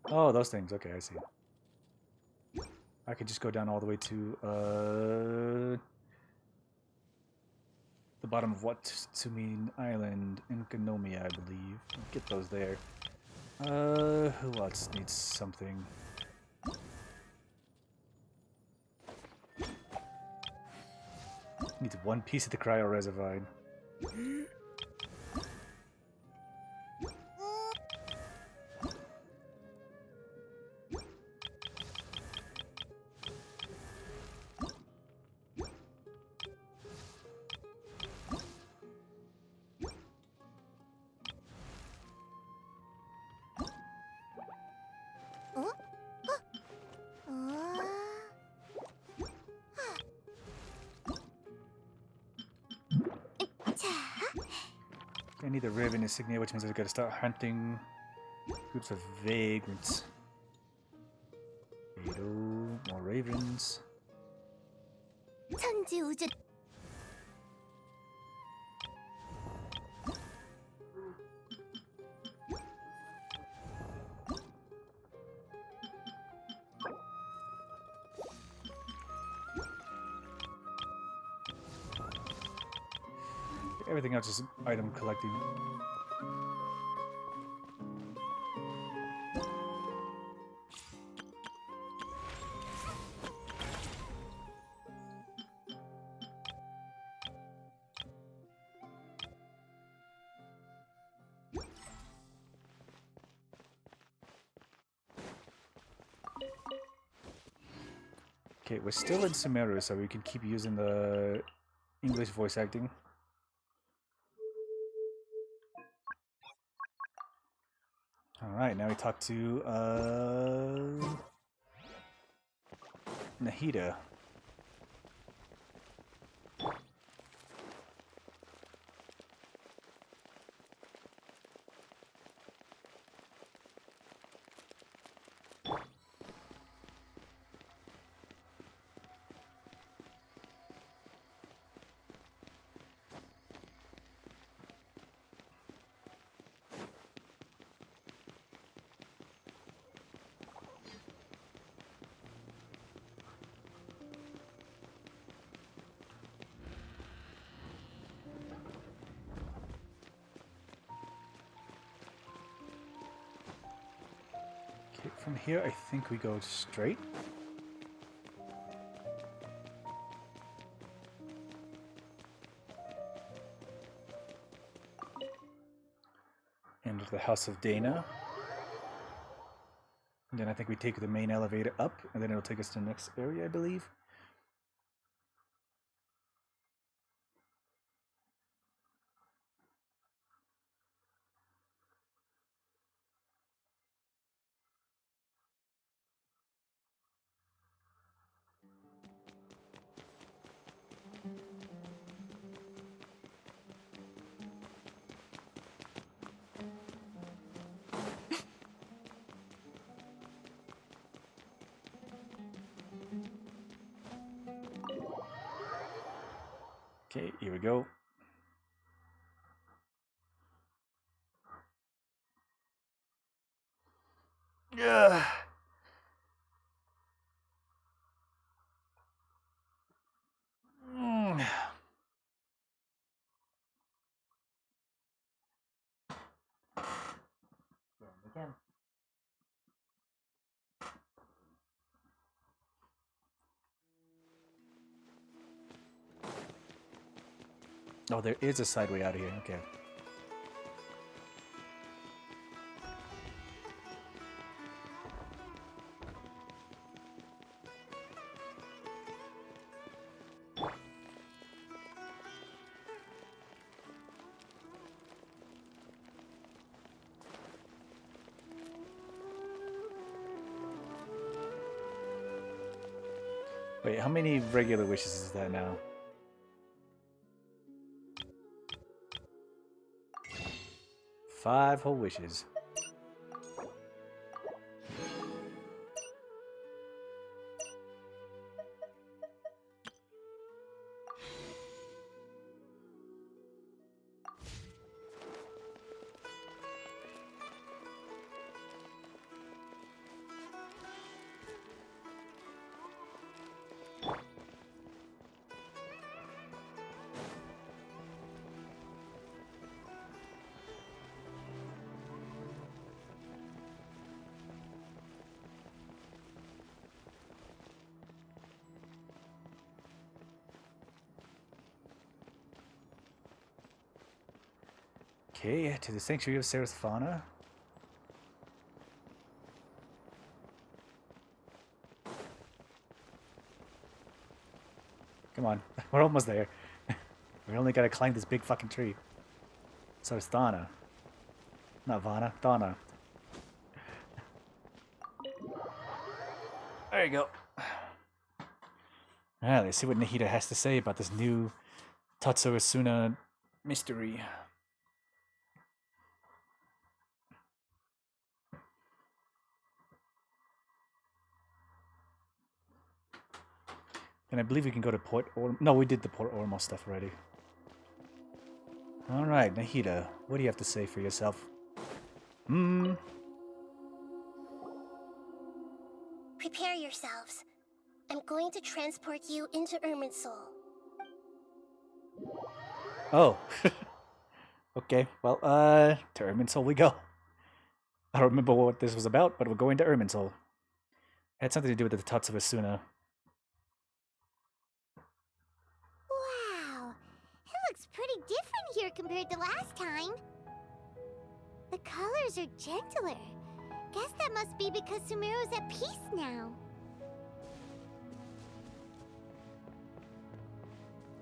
Oh, those things, okay, I see. I could just go down all the way to, the bottom of what? Tsumin Island in Konomiya, I believe. Get those there. Who else needs something? Needs one piece of the cryo reservoir. I need the Raven insignia, which means I gotta start hunting groups of vagrants. Beetle, more ravens. 천지 우주 Everything else is item collecting. Okay, we're still in Sumeru, so we can keep using the English voice acting. Alright, now we talk to, Nahida. From here, I think we go straight. Into the House of Dana. And then I think we take the main elevator up, and then it'll take us to the next area, I believe. Okay, here we go. Yeah. Again. Oh, there is a side way out of here. Okay. Wait, how many regular wishes is that now? 5 whole wishes. Okay, to the Sanctuary of Seraphana. Come on, we're almost there. We only gotta climb this big fucking tree. Sarasthana. Not Vana, Thana. There you go. Alright, let's see what Nahida has to say about this new Tatsu Asuna mystery. And I believe we can go to Port Orm. No, we did the Port Ormo stuff already. Alright, Nahida, what do you have to say for yourself? Prepare yourselves. I'm going to transport you into Irminsul. Oh. Okay, well, to Irminsul we go. I don't remember what this was about, but we're going to Irminsul. It had something to do with the Tatsu Asuna. Wow, it looks pretty different here compared to last time. The colors are gentler. Guess that must be because Sumeru's at peace now.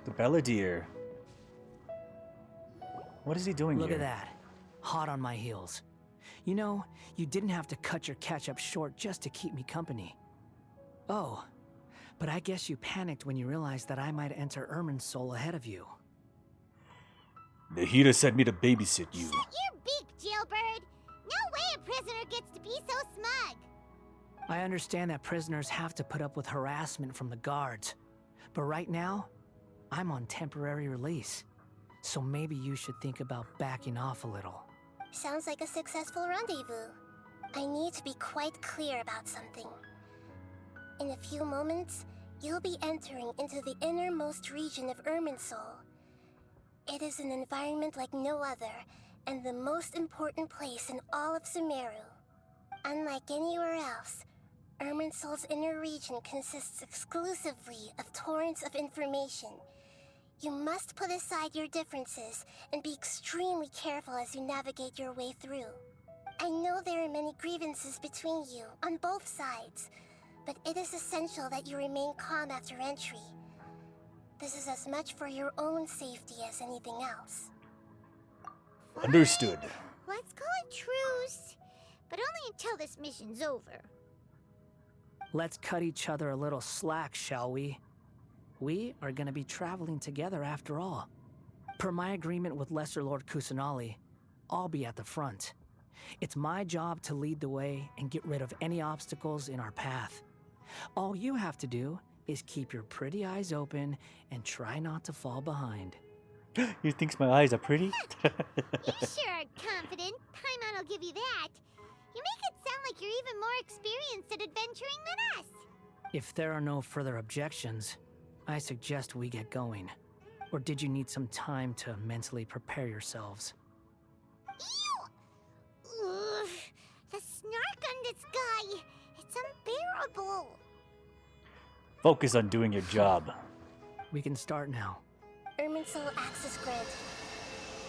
The Belladere. What is he doing Look here? at that. Hot on my heels. You know, you didn't have to cut your catch-up short just to keep me company. Oh, but I guess you panicked when you realized that I might enter Irminsul ahead of you. Nahida sent me to babysit you. Shut your beak, jailbird! No way a prisoner gets to be so smug! I understand that prisoners have to put up with harassment from the guards. But right now, I'm on temporary release. So maybe you should think about backing off a little. Sounds like a successful rendezvous. I need to be quite clear about something. In a few moments, you'll be entering into the innermost region of Irminsul. It is an environment like no other, and the most important place in all of Sumeru. Unlike anywhere else, Irminsul's inner region consists exclusively of torrents of information. You must put aside your differences and be extremely careful as you navigate your way through. I know there are many grievances between you on both sides, but it is essential that you remain calm after entry. This is as much for your own safety as anything else. Understood. Let's call it truce, but only until this mission's over. Let's cut each other a little slack, shall we? We are gonna be traveling together after all. Per my agreement with Lesser Lord Kusanali, I'll be at the front. It's my job to lead the way and get rid of any obstacles in our path. All you have to do is keep your pretty eyes open and try not to fall behind. You thinks my eyes are pretty? You sure are confident. Paimon will give you that. You make it sound like you're even more experienced at adventuring than us. If there are no further objections, I suggest we get going. Or did you need some time to mentally prepare yourselves? Ew! Ugh, the snark on this guy. It's unbearable. Focus on doing your job. We can start now. Irminsul access granted.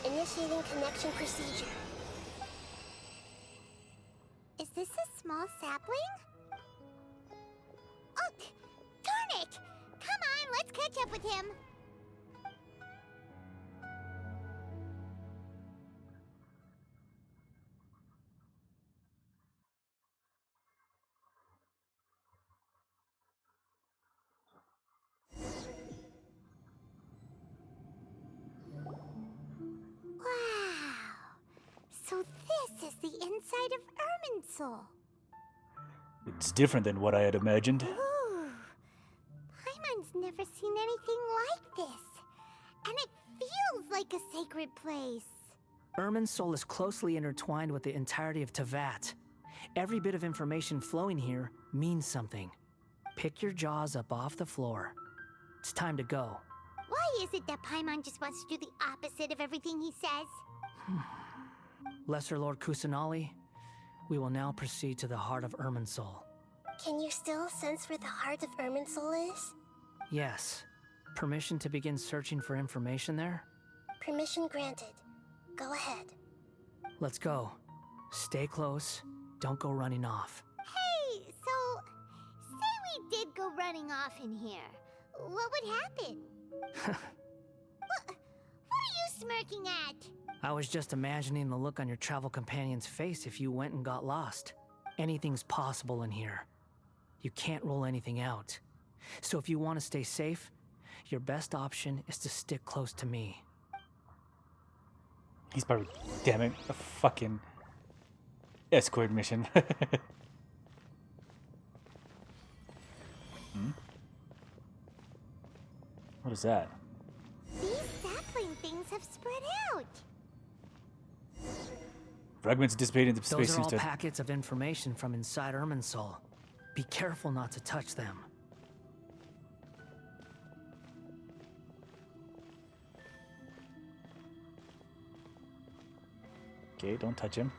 Initiating connection procedure. Is this a small sapling? Oh, darn it! Come on, let's catch up with him. inside of Irminsul. It's different than what I had imagined. Ooh. Paimon's never seen anything like this. And it feels like a sacred place. Irminsul is closely intertwined with the entirety of Teyvat. Every bit of information flowing here means something. Pick your jaws up off the floor. It's time to go. Why is it that Paimon just wants to do the opposite of everything he says? Lesser Lord Kusanali, we will now proceed to the heart of Irminsul. Can you still sense where the heart of Irminsul is? Yes. Permission to begin searching for information there? Permission granted. Go ahead. Let's go. Stay close. Don't go running off. Hey, so say we did go running off in here. What would happen? What are you smirking at? I was just imagining the look on your travel companion's face if you went and got lost. Anything's possible in here. You can't rule anything out. So if you want to stay safe, your best option is to stick close to me. He's probably, damn it, a fucking escort mission. What is that? These sapling things have spread out. Fragments dissipate into space. Those are all seems to... packets of information from inside Irminsul. Be careful not to touch them. Okay, don't touch him.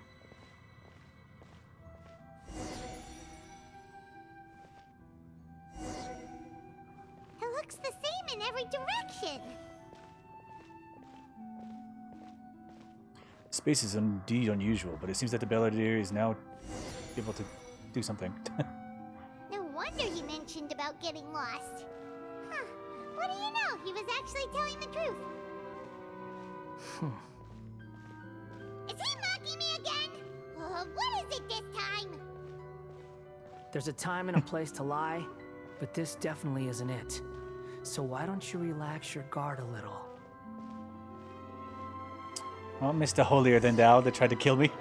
It looks the same in every direction. Space is indeed unusual, but it seems that the Belvedere is now able to do something. No wonder he mentioned about getting lost. Huh. What do you know? He was actually telling the truth. Is he mocking me again? What is it this time? There's a time and a place to lie, but this definitely isn't it. So why don't you relax your guard a little? Well, Mr. Holier Than Thou that tried to kill me.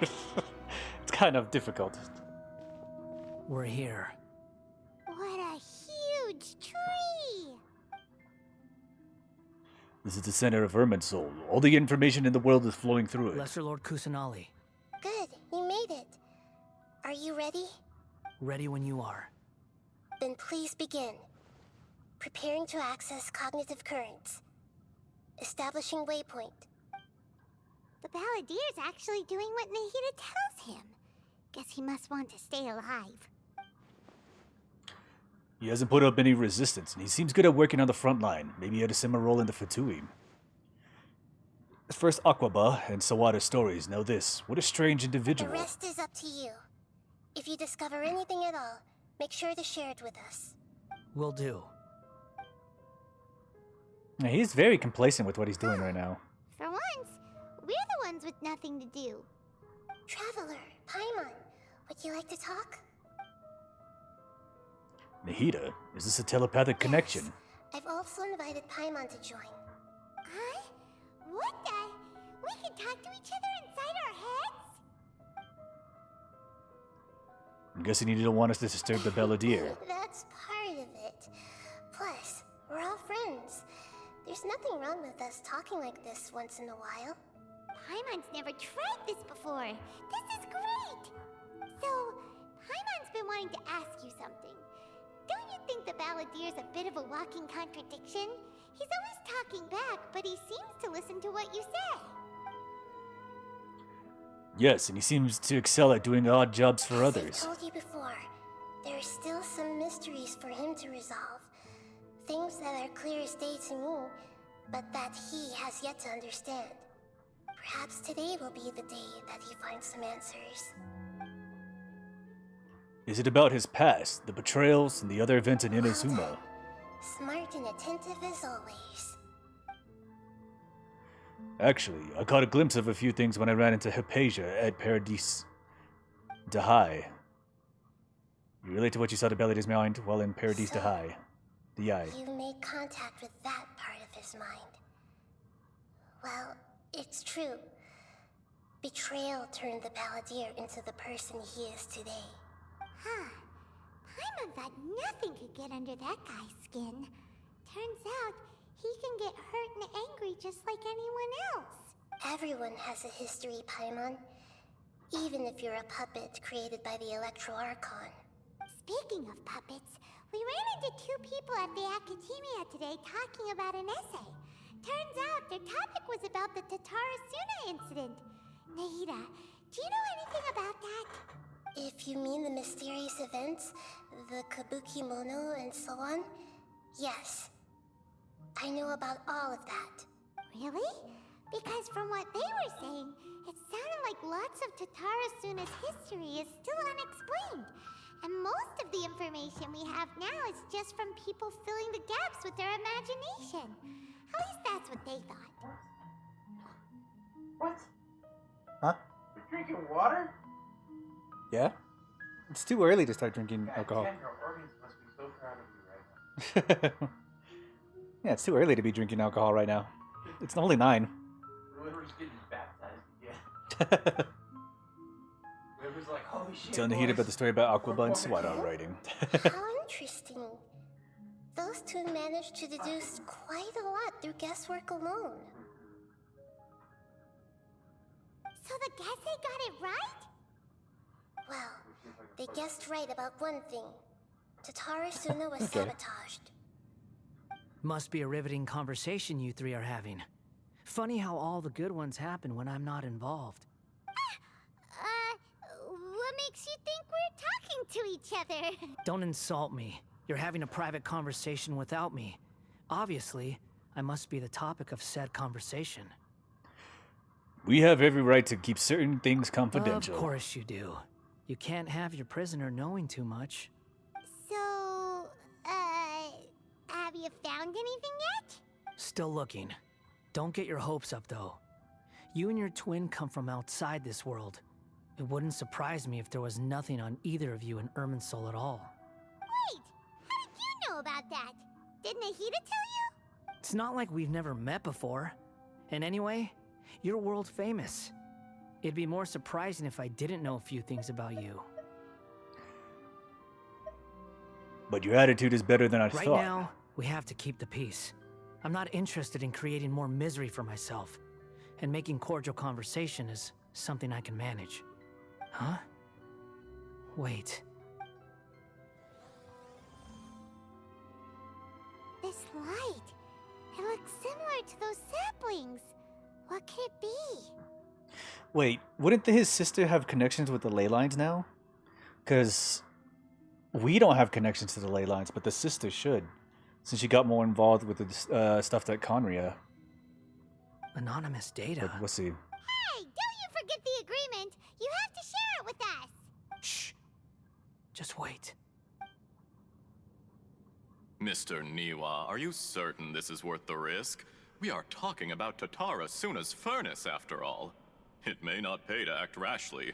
It's kind of difficult. We're here. What a huge tree! This is the center of Irminsul. All the information in the world is flowing through it. Lesser Lord Kusanali, Good, you made it. Are you ready? ready when you are. Then please begin. Preparing to access cognitive currents. Establishing waypoint. The Balladeer's actually doing what Nahida tells him. Guess he must want to stay alive. He hasn't put up any resistance, and he seems good at working on the front line. Maybe he had a similar role in the Fatui. First Aquaba and Sawada's stories. Now this. What a strange The individual. rest is up to you. If you discover anything at all, make sure to share it with us. Will do. Yeah, he's very complacent with what he's doing right now. For once, we're the ones with nothing to do. Traveler, Paimon, would you like to talk? Nahida, is this a telepathic connection? Yes. I've also invited Paimon to join. Huh? What the? We can talk to each other inside our heads? I'm guessing you didn't want us to disturb the Balladeer. That's part of it. Plus, we're all friends. There's nothing wrong with us talking like this once in a while. Paimon's never tried this before. This is great! So, Paimon's been wanting to ask you something. Don't you think the Balladeer's a bit of a walking contradiction? He's always talking back, but he seems to listen to what you say. Yes, and he seems to excel at doing odd jobs for As others. I've told you before, there are still some mysteries for him to resolve. Things that are clear as day to me, but that he has yet to understand. Perhaps today will be the day that he finds some answers. Is it about his past, the betrayals, and the other events in Inazuma? Smart and attentive as always. Actually, I caught a glimpse of a few things when I ran into Hypatia at Paradise Dahai. You relate to what you saw to Balladeer's mind while in Paradise So, Dahai. You made contact with that part of his mind. Well, it's true. Betrayal turned the Paladin into the person he is today. Huh. Paimon thought nothing could get under that guy's skin. Turns out, he can get hurt and angry just like anyone else. Everyone has a history, Paimon. Even if you're a puppet created by the Electro Archon. Speaking of puppets, we ran into two people at the Academia today talking about an essay. Turns out their topic was about the Tatara Suna incident. Nahida, do you know anything about that? If you mean the mysterious events, the Kabuki Mono and so on, yes. I know about all of that. Really? Because from what they were saying, it sounded like lots of Tatara Suna's history is still unexplained. And most of the information we have now is just from people filling the gaps with their imagination. At least that's what they thought. What? Huh? You're drinking water? Yeah? It's too early to start drinking alcohol. Jen, your organs must be so proud of you right now. Yeah, it's too early to be drinking alcohol right now. It's only 9. Whoever's getting baptized again. Whoever's like, holy shit. Tell Nahida about the story about Aqua Buns. What I'm writing. How interesting. Those two managed to deduce quite a lot through guesswork alone. So the Gase got it right? Well, they guessed right about one thing. Tatara Suna was sabotaged. Must be a riveting conversation you three are having. Funny how all the good ones happen when I'm not involved. What makes you think we're talking to each other? Don't insult me. You're having a private conversation without me. Obviously, I must be the topic of said conversation. We have every right to keep certain things confidential. Of course you do. You can't have your prisoner knowing too much. So, have you found anything yet? Still looking. Don't get your hopes up, though. You and your twin come from outside this world. It wouldn't surprise me if there was nothing on either of you in Irminsul at all. Wait, how did you know about that? Did Nahida tell you? It's not like we've never met before. And anyway, you're world famous. It'd be more surprising if I didn't know a few things about you. But your attitude is better than I Right thought. now, we have to keep the peace. I'm not interested in creating more misery for myself. And making cordial conversation is something I can manage. Huh? Wait. This light. It looks similar to those saplings. What could it be? Wait, wouldn't his sister have connections with the ley lines now? Because we don't have connections to the ley lines, but the sister should. Since she got more involved with the stuff at Conria. Anonymous data. But we'll see. Hey, don't you forget the agreement. You have to share it with us. Shh. Just wait. Mr. Niwa, are you certain this is worth the risk? We are talking about Tatara Suna's furnace, after all. It may not pay to act rashly.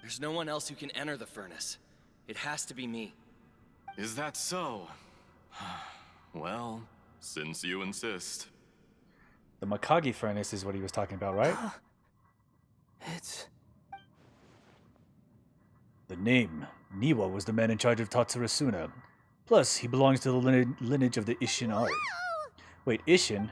There's no one else who can enter the furnace. It has to be me. Is that so? Well, since you insist. The Makagi furnace is what he was talking about, right? It's... The name. Niwa was the man in charge of Tatsura Suna. Plus, he belongs to the lineage of the Ishin art. Wait, Ishin?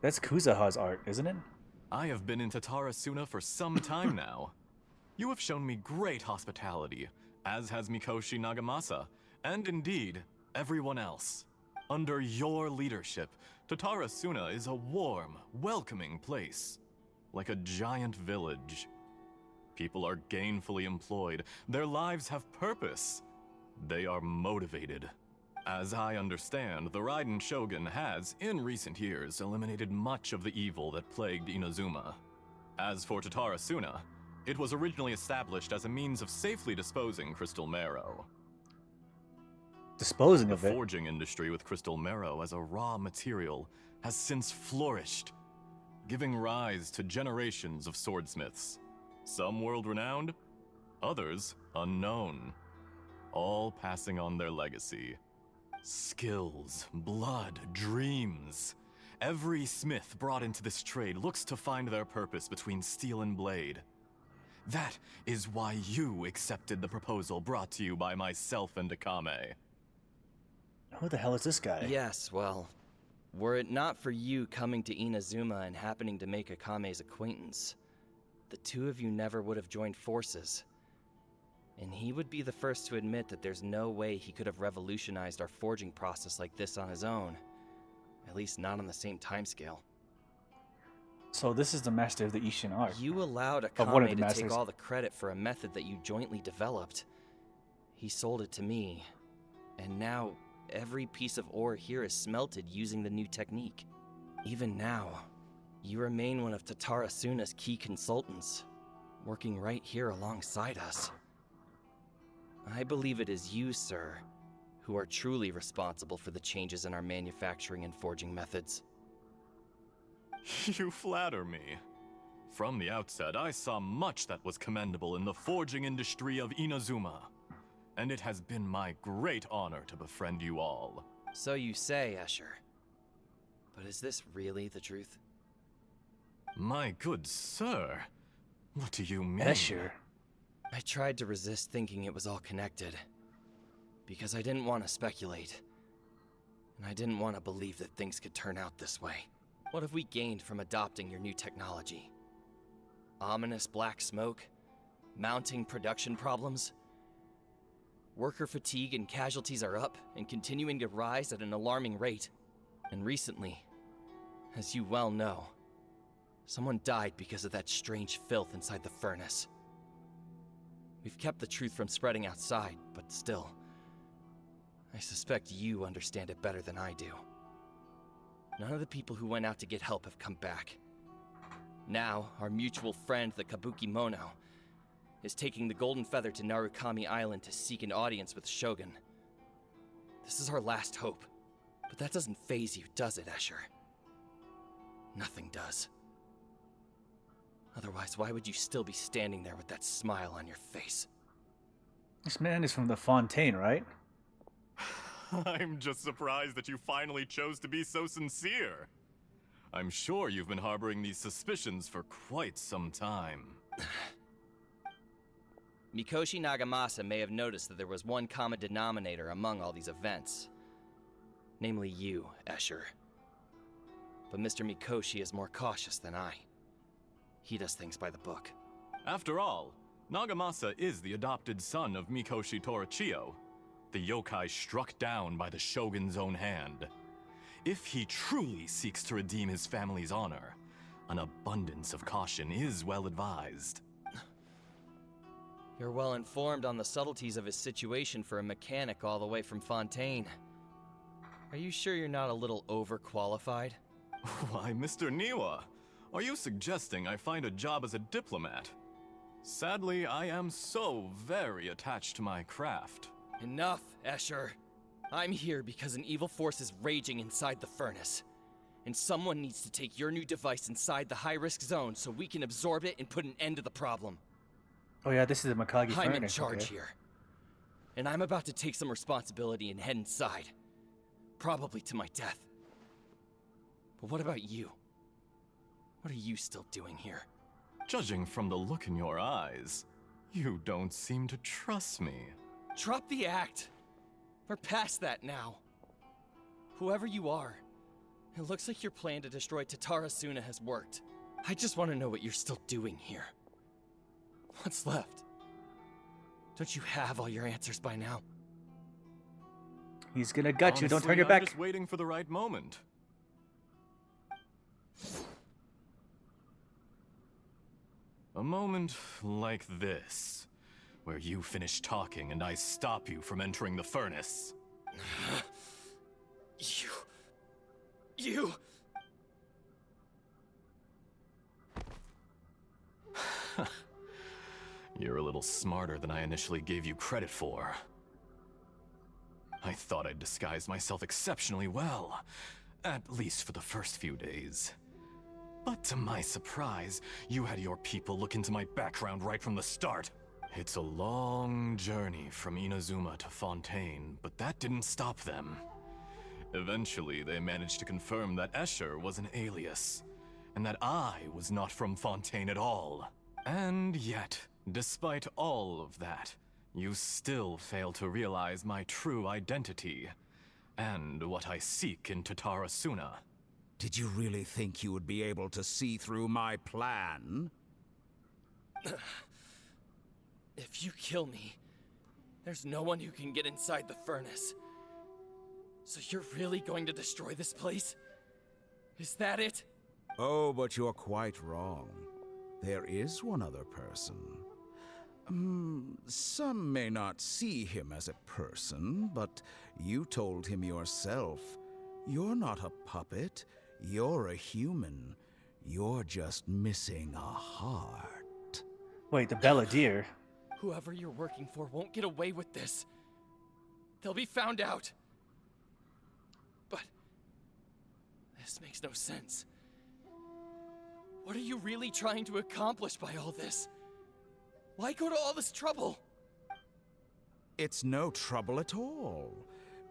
That's Kuzaha's art, isn't it? I have been in Tatara Suna for some time now. You have shown me great hospitality, as has Mikoshi Nagamasa, and indeed, everyone else. Under your leadership, Tatara Suna is a warm, welcoming place. Like a giant village. People are gainfully employed. Their lives have purpose. They are motivated. As I understand, the Raiden Shogun has, in recent years, eliminated much of the evil that plagued Inazuma. As for Tatara Suna, it was originally established as a means of safely disposing crystal marrow. Disposing of The it? forging industry with crystal marrow as a raw material has since flourished, giving rise to generations of swordsmiths. Some world-renowned, others unknown, all passing on their legacy. Skills, blood, dreams. Every smith brought into this trade looks to find their purpose between steel and blade. That is why you accepted the proposal brought to you by myself and Akame. Who the hell is this guy? Yes, well, were it not for you coming to Inazuma and happening to make Akame's acquaintance, the two of you never would have joined forces. And he would be the first to admit that there's no way he could have revolutionized our forging process like this on his own. At least not on the same timescale. So this is the master of the Ishin art. You allowed Of one of Akame the to take masters. all the credit for a method that you jointly developed. He sold it to me, and now every piece of ore here is smelted using the new technique. Even now, you remain one of Tatara Suna's key consultants, working right here alongside us. I believe it is you, sir, who are truly responsible for the changes in our manufacturing and forging methods. You flatter me. From the outset, I saw much that was commendable in the forging industry of Inazuma. And it has been my great honor to befriend you all. So you say, Escher. But is this really the truth? My good sir, what do you mean? Escher. I tried to resist thinking it was all connected. Because I didn't want to speculate. And I didn't want to believe that things could turn out this way. What have we gained from adopting your new technology? Ominous black smoke? Mounting production problems? Worker fatigue and casualties are up and continuing to rise at an alarming rate. And recently, as you well know, someone died because of that strange filth inside the furnace. We've kept the truth from spreading outside, but still, I suspect you understand it better than I do. None of the people who went out to get help have come back. Now, our mutual friend, the Kabuki Mono, is taking the Golden Feather to Narukami Island to seek an audience with Shogun. This is our last hope. But that doesn't faze you, does it, Escher? Nothing does. Otherwise, why would you still be standing there with that smile on your face? This man is from the Fontaine, right? I'm just surprised that you finally chose to be so sincere. I'm sure you've been harboring these suspicions for quite some time. Mikoshi Nagamasa may have noticed that there was one common denominator among all these events. Namely you, Escher. But Mr. Mikoshi is more cautious than I. He does things by the book. After all, Nagamasa is the adopted son of Mikoshi Torichio, the yokai struck down by the Shogun's own hand. If he truly seeks to redeem his family's honor, an abundance of caution is well advised. You're well informed on the subtleties of his situation for a mechanic all the way from Fontaine. Are you sure you're not a little overqualified? Why, Mr. Niwa, are you suggesting I find a job as a diplomat? Sadly, I am so very attached to my craft. Enough, Escher. I'm here because an evil force is raging inside the furnace. And someone needs to take your new device inside the high-risk zone so we can absorb it and put an end to the problem. Oh yeah, this is the Mikage I'm furnace. in charge okay. here. And I'm about to take some responsibility and head inside. Probably to my death. But what about you? What are you still doing here? Judging from the look in your eyes, you don't seem to trust me. Drop the act! We're past that now. Whoever you are, it looks like your plan to destroy Tatara Suna has worked. I just want to know what you're still doing here. What's left? Don't you have all your answers by now? He's gonna gut you, don't Honestly, turn your I'm back. just waiting for the right moment. A moment like this, where you finish talking and I stop you from entering the furnace. You... You're a little smarter than I initially gave you credit for. I thought I'd disguised myself exceptionally well, at least for the first few days. But to my surprise, you had your people look into my background right from the start. It's a long journey from Inazuma to Fontaine, but that didn't stop them. Eventually, they managed to confirm that Escher was an alias, and that I was not from Fontaine at all. And yet, despite all of that, you still fail to realize my true identity, and what I seek in Tatarasuna. Did you really think you would be able to see through my plan? If you kill me, there's no one who can get inside the furnace. So you're really going to destroy this place? Is that it? Oh, but you're quite wrong. There is one other person. Some may not see him as a person, but you told him yourself. You're not a puppet. You're a human. You're just missing a heart. Wait, the Belladere? Whoever you're working for won't get away with this. They'll be found out. But this makes no sense. What are you really trying to accomplish by all this? Why go to all this trouble? It's no trouble at all.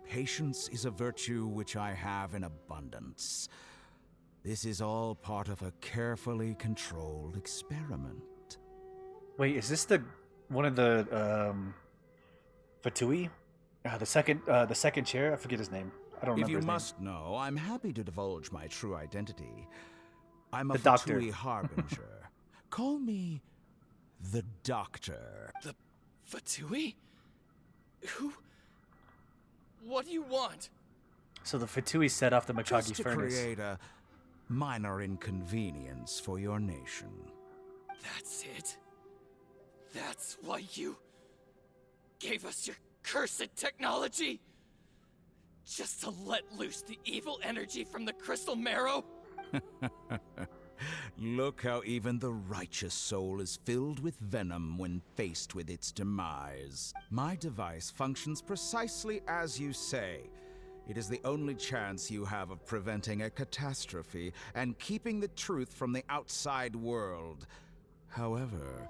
Patience is a virtue which I have in abundance. This is all part of a carefully controlled experiment. Wait, is this the one of the Fatui? The second chair? I forget his name. I don't remember If you his must know, I'm happy to divulge my true identity. I'm a The Doctor. Fatui harbinger. Call me the Doctor. The Fatui? Who? What do you want? So the Fatui set off the Mikage Just to furnace. create a minor inconvenience for your nation. That's it? That's why you gave us your cursed technology? Just to let loose the evil energy from the crystal marrow? Look how even the righteous soul is filled with venom when faced with its demise. My device functions precisely as you say. It is the only chance you have of preventing a catastrophe and keeping the truth from the outside world. However,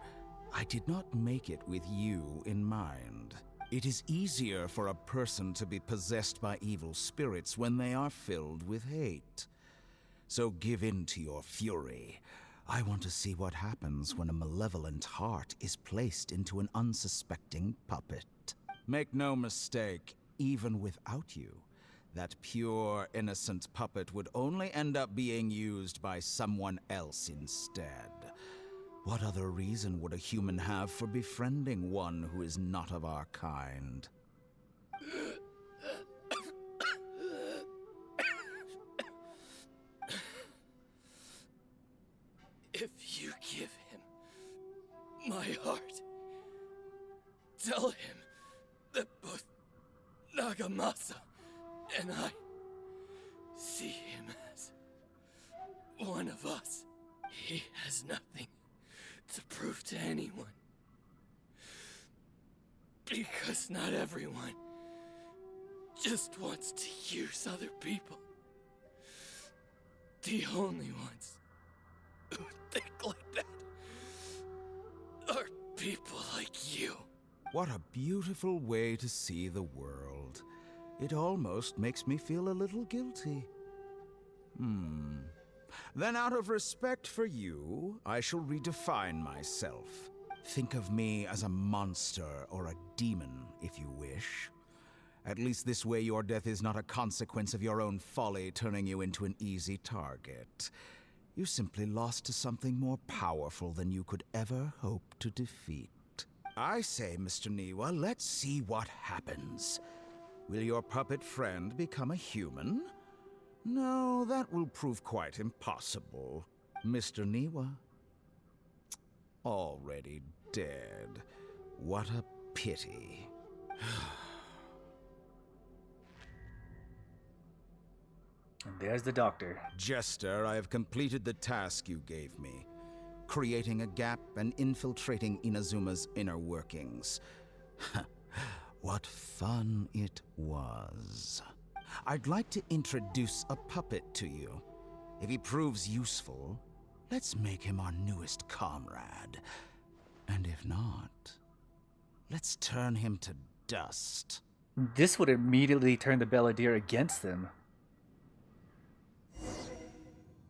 I did not make it with you in mind. It is easier for a person to be possessed by evil spirits when they are filled with hate. So give in to your fury. I want to see what happens when a malevolent heart is placed into an unsuspecting puppet. Make no mistake, even without you, that pure, innocent puppet would only end up being used by someone else instead. What other reason would a human have for befriending one who is not of our kind? If you give him my heart, tell him that both Nagamasa and I see him as one of us. He has nothing to prove to anyone. Because not everyone just wants to use other people. The only ones who think like that are people like you. What a beautiful way to see the world. It almost makes me feel a little guilty. Then out of respect for you, I shall redefine myself. Think of me as a monster or a demon, if you wish. At least this way your death is not a consequence of your own folly turning you into an easy target. You simply lost to something more powerful than you could ever hope to defeat. I say, Mr. Niwa, let's see what happens. Will your puppet friend become a human? No, that will prove quite impossible. Mr. Niwa? Already dead. What a pity. And there's the Doctor. Jester, I have completed the task you gave me. Creating a gap and infiltrating Inazuma's inner workings. What fun it was. I'd like to introduce a puppet to you. If he proves useful, let's make him our newest comrade. And if not, let's turn him to dust. This would immediately turn the Belladere against them.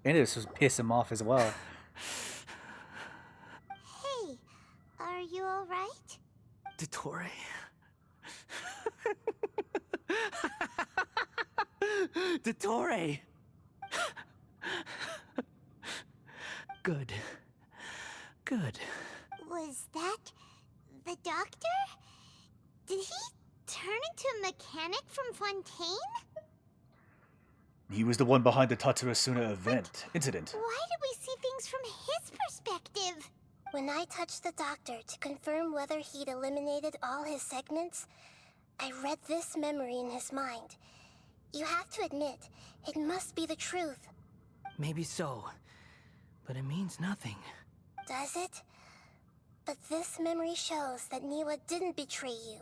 And this was piss him off as well. Hey, are you alright? Dottore. Dottore! Good. Good. Was that the doctor? Did he turn into a mechanic from Fontaine? He was the one behind the Tatsurasuna incident. Why did we see things from his perspective? When I touched the doctor to confirm whether he'd eliminated all his segments, I read this memory in his mind. You have to admit, it must be the truth. Maybe so, but it means nothing. Does it? But this memory shows that Niwa didn't betray you.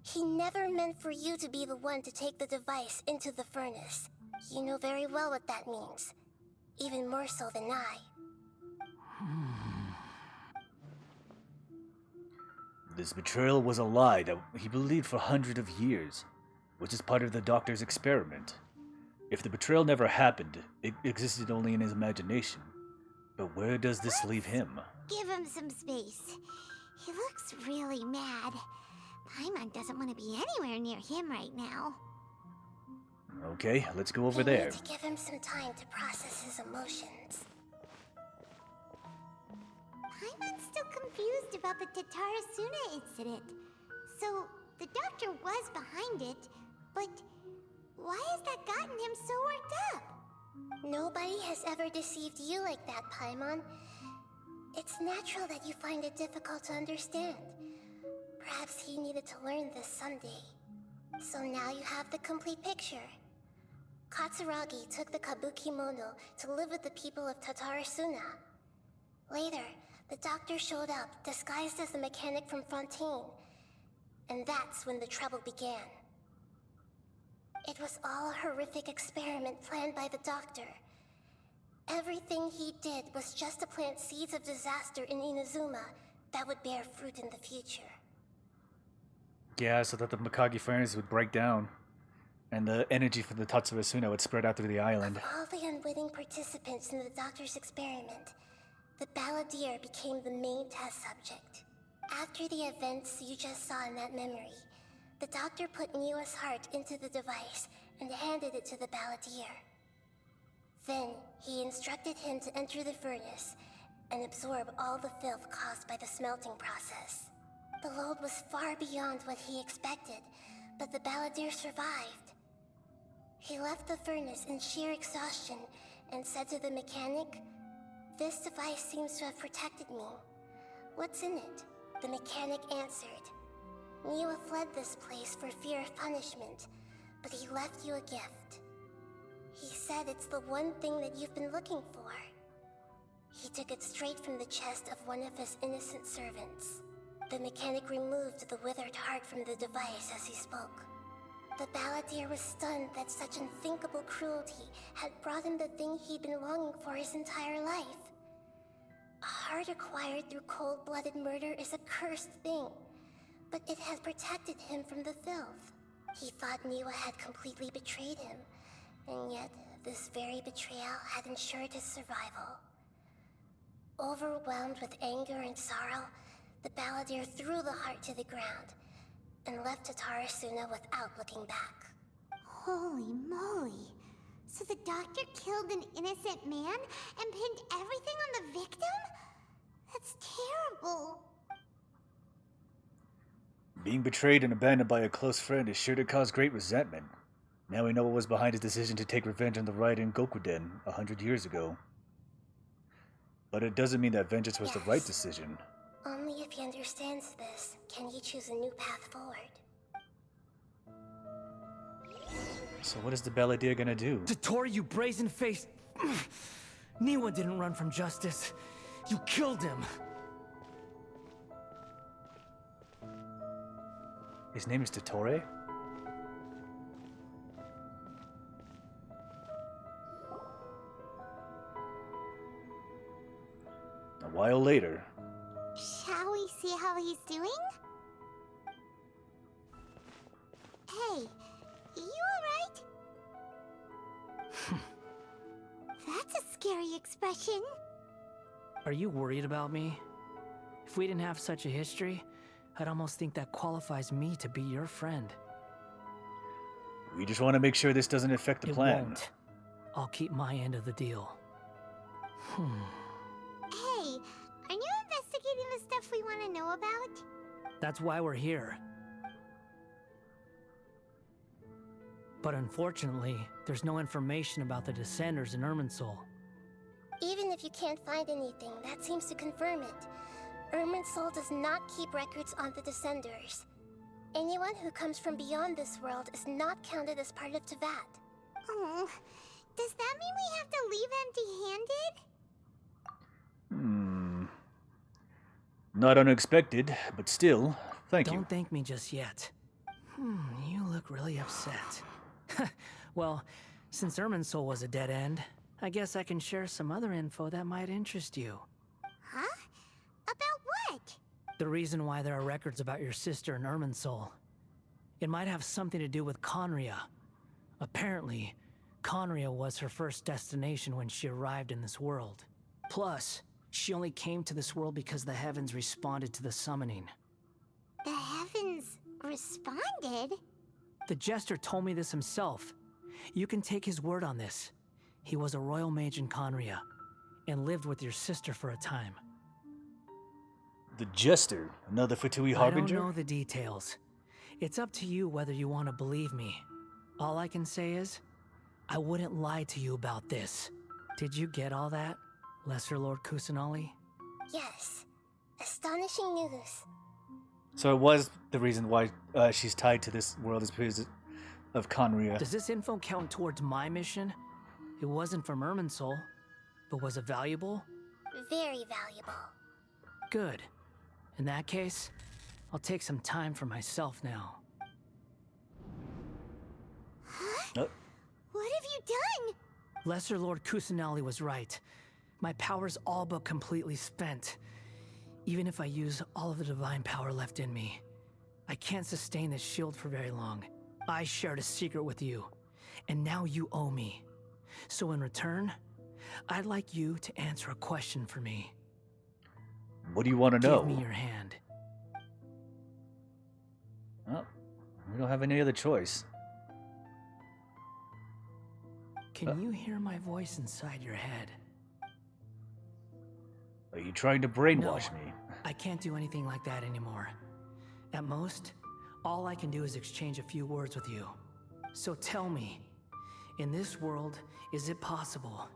He never meant for you to be the one to take the device into the furnace. You know very well what that means. Even more so than I. This betrayal was a lie that he believed for hundreds of years, which is part of the doctor's experiment. If the betrayal never happened, it existed only in his imagination. But where does this leave him? Give him some space. He looks really mad. Paimon doesn't want to be anywhere near him right now. Okay, let's go over We there. need to give him some time to process his emotions. Paimon's still confused about the Tatarasuna incident. So, the doctor was behind it, but why has that gotten him so worked up? Nobody has ever deceived you like that, Paimon. It's natural that you find it difficult to understand. Perhaps he needed to learn this someday. So now you have the complete picture. Katsuragi took the Kabukimono to live with the people of Tatarasuna. Later, the doctor showed up, disguised as the mechanic from Fontaine. And that's when the trouble began. It was all a horrific experiment planned by the doctor. Everything he did was just to plant seeds of disaster in Inazuma that would bear fruit in the future. Yeah, so that the Mikage furnace would break down, and the energy from the Tatsurasuna would spread out through the island. Of all the unwitting participants in the doctor's experiment, the balladeer became the main test subject. After the events you just saw in that memory, the doctor put Niwa's heart into the device and handed it to the balladeer. Then, he instructed him to enter the furnace and absorb all the filth caused by the smelting process. The load was far beyond what he expected, but the balladeer survived. He left the furnace in sheer exhaustion and said to the mechanic, "This device seems to have protected me. What's in it?" The mechanic answered, "Niwa fled this place for fear of punishment, but he left you a gift. He said it's the one thing that you've been looking for." He took it straight from the chest of one of his innocent servants. The mechanic removed the withered heart from the device as he spoke. The balladeer was stunned that such unthinkable cruelty had brought him the thing he'd been longing for his entire life. A heart acquired through cold-blooded murder is a cursed thing, but it had protected him from the filth. He thought Niwa had completely betrayed him, and yet this very betrayal had ensured his survival. Overwhelmed with anger and sorrow, the balladeer threw the heart to the ground and left Tatarasuna without looking back. Holy moly. So the doctor killed an innocent man and pinned everything on the victim? That's terrible. Being betrayed and abandoned by a close friend is sure to cause great resentment. Now we know what was behind his decision to take revenge on the riot in Gokuden 100 years ago. But it doesn't mean that vengeance was the right decision. Only if he understands this can he choose a new path forward. So what is the balladeer gonna do? Dottore, you brazen-faced... Niwa didn't run from justice. You killed him. His name is Dottore? A while later... Shall we see how he's doing? Hey, you alright? That's a scary expression. Are you worried about me? If we didn't have such a history, I'd almost think that qualifies me to be your friend. We just want to make sure this doesn't affect the plan. It won't. I'll keep my end of the deal. Hey, are you investigating the stuff we want to know about? That's why we're here. But unfortunately, there's no information about the Descenders in Irminsul. Even if you can't find anything, that seems to confirm it. Irminsul does not keep records on the Descenders. Anyone who comes from beyond this world is not counted as part of teyvat. Oh, does that mean we have to leave empty-handed? Not unexpected, but still, thank you. Don't thank me just yet. You look really upset. Well, since Irminsul was a dead end, I guess I can share some other info that might interest you. Huh? About what? The reason why there are records about your sister in Irminsul. It might have something to do with Conria. Apparently, Conria was her first destination when she arrived in this world. Plus, she only came to this world because the heavens responded to the summoning. The heavens responded? The Jester told me this himself. You can take his word on this. He was a royal mage in Conria, and lived with your sister for a time. The Jester, another Fatui Harbinger? I don't know the details. It's up to you whether you want to believe me. All I can say is, I wouldn't lie to you about this. Did you get all that, Lesser Lord Kusanali? Yes. Astonishing news. So it was the reason why she's tied to this world is because of Conria. Does this info count towards my mission? It wasn't from Irminsul, but was it valuable? Very valuable. Good. In that case, I'll take some time for myself now. Huh? What have you done? Lesser Lord Kusanali was right. My power's all but completely spent. Even if I use all of the divine power left in me, I can't sustain this shield for very long. I shared a secret with you, and now you owe me. So in return, I'd like you to answer a question for me. What do you want to know? Give me your hand. Well, we don't have any other choice. Can you hear my voice inside your head? Are you trying to brainwash me? I can't do anything like that anymore. At most, all I can do is exchange a few words with you. So tell me, in this world, is it possible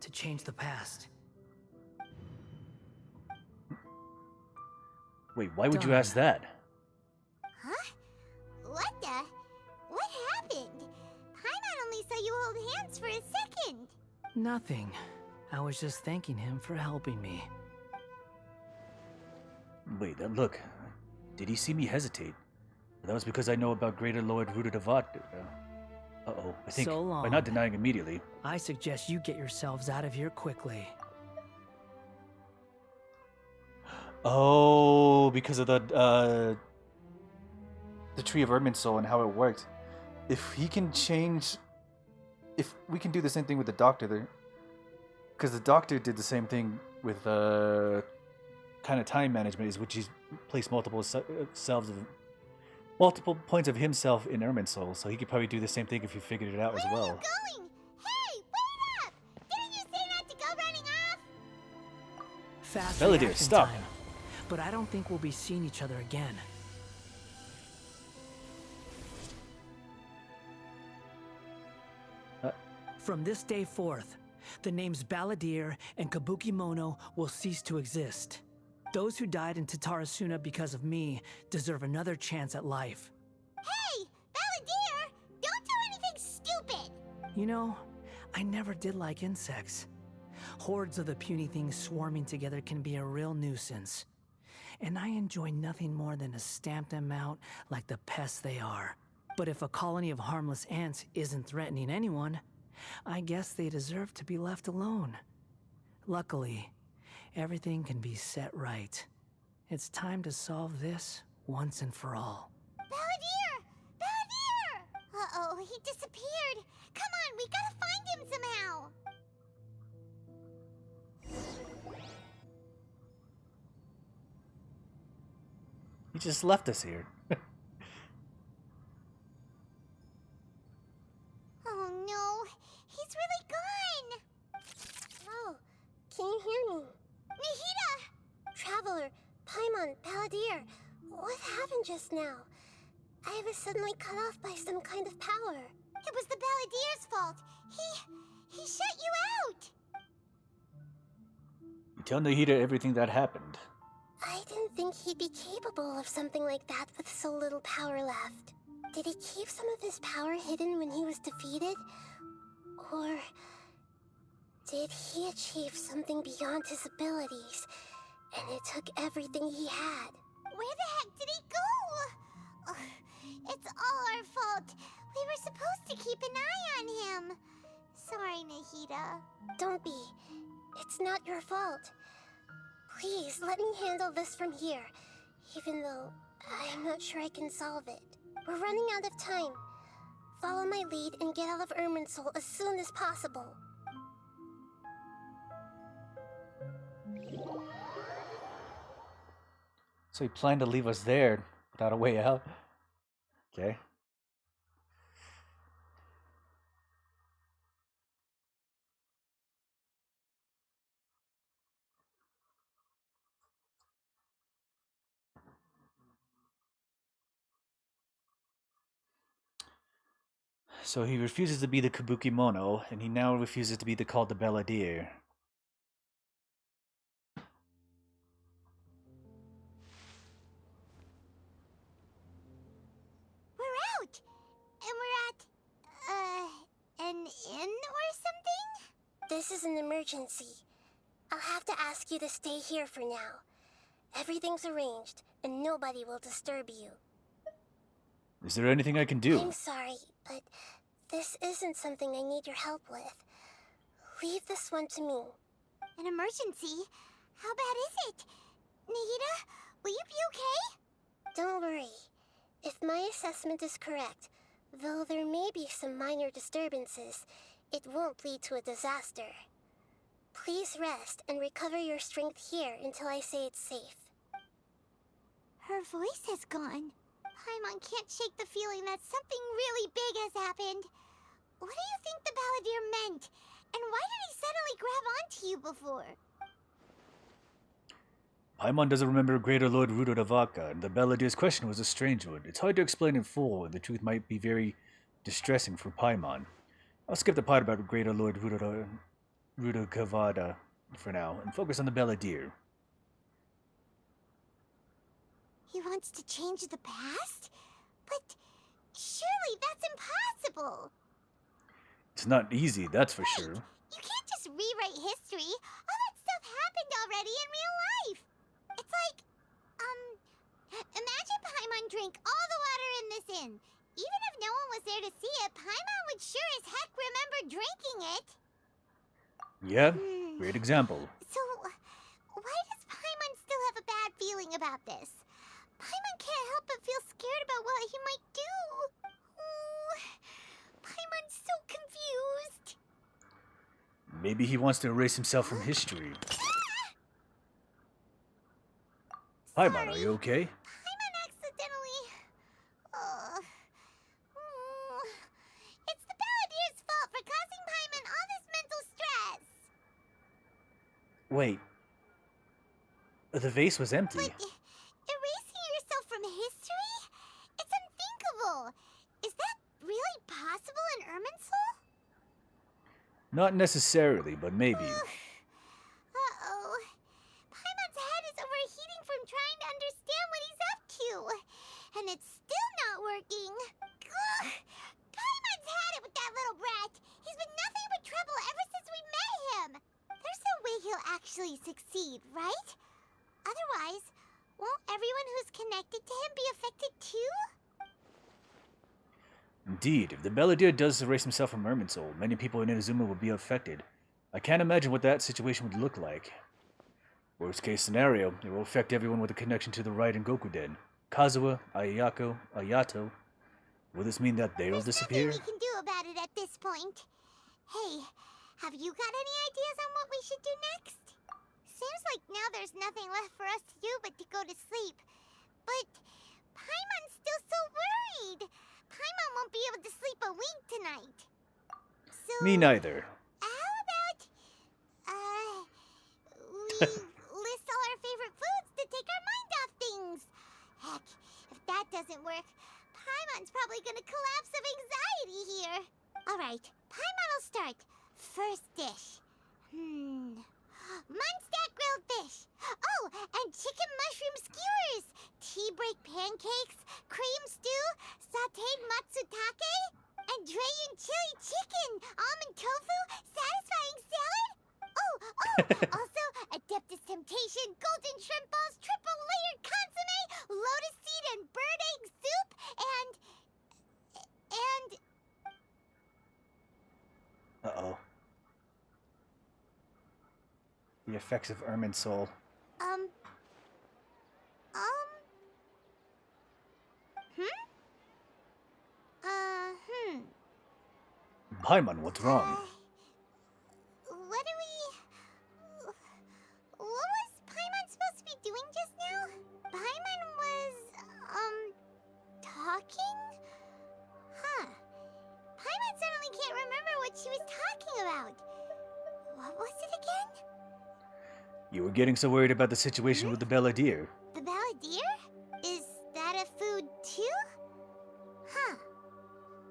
to change the past? Wait, why would you ask that? Huh? What the? What happened? Paimon only saw you hold hands for a second. Nothing. I was just thanking him for helping me. Wait, look. Did he see me hesitate? That was because I know about Greater Lord Rudadevat. Uh-oh. I think So long. by not denying immediately. I suggest you get yourselves out of here quickly. Oh, because of the Tree of Irminsul and how it worked. If he can change... If we can do the same thing with the Doctor there. Because the Doctor did the same thing with kind of time management, which he's placed multiple multiple points of himself in Irminsul, so he could probably do the same thing if he figured it out as well. Where are you going? Hey, wait up! Didn't you say not to go running off? Fast Belladere, reaction stop. time. But I don't think we'll be seeing each other again. From this day forth, the names Balladeer and Kabukimono will cease to exist. Those who died in Tatarasuna because of me deserve another chance at life. Hey, Balladeer! Don't do anything stupid! You know, I never did like insects. Hordes of the puny things swarming together can be a real nuisance. And I enjoy nothing more than to stamp them out like the pests they are. But if a colony of harmless ants isn't threatening anyone, I guess they deserve to be left alone. Luckily, everything can be set right. It's time to solve this once and for all. Balladeer! Balladeer! Uh-oh, he disappeared. Come on, we gotta find him somehow. He just left us here. Oh no, he's really gone! Oh, can you hear me? Nahida! Traveler, Paimon, Balladeer, what happened just now? I was suddenly cut off by some kind of power. It was the Balladeer's fault. He shut you out! You tell Nahida everything that happened. I didn't think he'd be capable of something like that with so little power left. Did he keep some of his power hidden when he was defeated? Or did he achieve something beyond his abilities, and it took everything he had? Where the heck did he go? Ugh, it's all our fault. We were supposed to keep an eye on him. Sorry, Nahida. Don't be. It's not your fault. Please, let me handle this from here, even though I'm not sure I can solve it. We're running out of time. Follow my lead and get out of Irminsul as soon as possible. So he planned to leave us there without a way out. Okay. So he refuses to be the Kabuki Mono, and he now refuses to be called the Balladeer. We're out! And we're at, an inn or something? This is an emergency. I'll have to ask you to stay here for now. Everything's arranged, and nobody will disturb you. Is there anything I can do? I'm sorry, but this isn't something I need your help with. Leave this one to me. An emergency? How bad is it? Nahida, will you be okay? Don't worry. If my assessment is correct, though there may be some minor disturbances, it won't lead to a disaster. Please rest and recover your strength here until I say it's safe. Her voice has gone. Paimon can't shake the feeling that something really big has happened. What do you think the Balladeer meant? And why did he suddenly grab onto you before? Paimon doesn't remember Greater Lord Rudodavaka, and the Balladeer's question was a strange one. It's hard to explain in full, and the truth might be very distressing for Paimon. I'll skip the part about Greater Lord Rudokavada for now, and focus on the Balladeer. He wants to change the past? But surely that's impossible! It's not easy, that's for sure. You can't just rewrite history. All that stuff happened already in real life. It's like, imagine Paimon drank all the water in this inn. Even if no one was there to see it, Paimon would sure as heck remember drinking it. Yeah, great example. So, why does Paimon still have a bad feeling about this? Paimon can't help but feel scared about what he might do. Oh, Paimon's so confused. Maybe he wants to erase himself from history. Paimon, are you okay? Paimon accidentally... It's the Balladeer's fault for causing Paimon all this mental stress. Wait. The vase was empty. But erasing yourself from history? It's unthinkable. Is that really possible in Irminsul? Not necessarily, but maybe. Uh-oh. Paimon's head is overheating from trying to understand what he's up to. And it's still not working. Ugh. Paimon's had it with that little brat. He's been nothing but trouble ever since we met him. There's no way he'll actually succeed, right? Otherwise, won't everyone who's connected to him be affected too? Indeed, if the Balladeer does erase himself from Irminsul, many people in Inazuma will be affected. I can't imagine what that situation would look like. Worst case scenario, it will affect everyone with a connection to the Raiden Gokuden. Kazuha, Ayako, Ayato. Will this mean that they'll disappear? There's nothing we can do about it at this point. Hey, have you got any ideas on what we should do next? Seems like now there's nothing left for us to do but to go to sleep. But Paimon's still so worried. Paimon won't be able to sleep a wink tonight. So Me neither. how about we list all our favorite foods to take our mind off things? Heck, if that doesn't work, Paimon's probably gonna collapse of anxiety here. Alright, Paimon will start. First dish. Munstack grilled fish. Oh, and chicken mushroom skewers. Tea break pancakes, cream stew, sauteed matsutake, and Dragon chili chicken, almond tofu, satisfying salad. Also, Adeptus Temptation, golden shrimp balls, triple layered consomme, lotus seed and bird egg soup, and... Uh-oh. The effects of Ermin's soul. Paimon, what's wrong? What was Paimon supposed to be doing just now? Paimon was, talking? Huh. Paimon suddenly can't remember what she was talking about. What was it again? You were getting so worried about the situation with the Balladeer. The Balladeer? Is that a food too? Huh.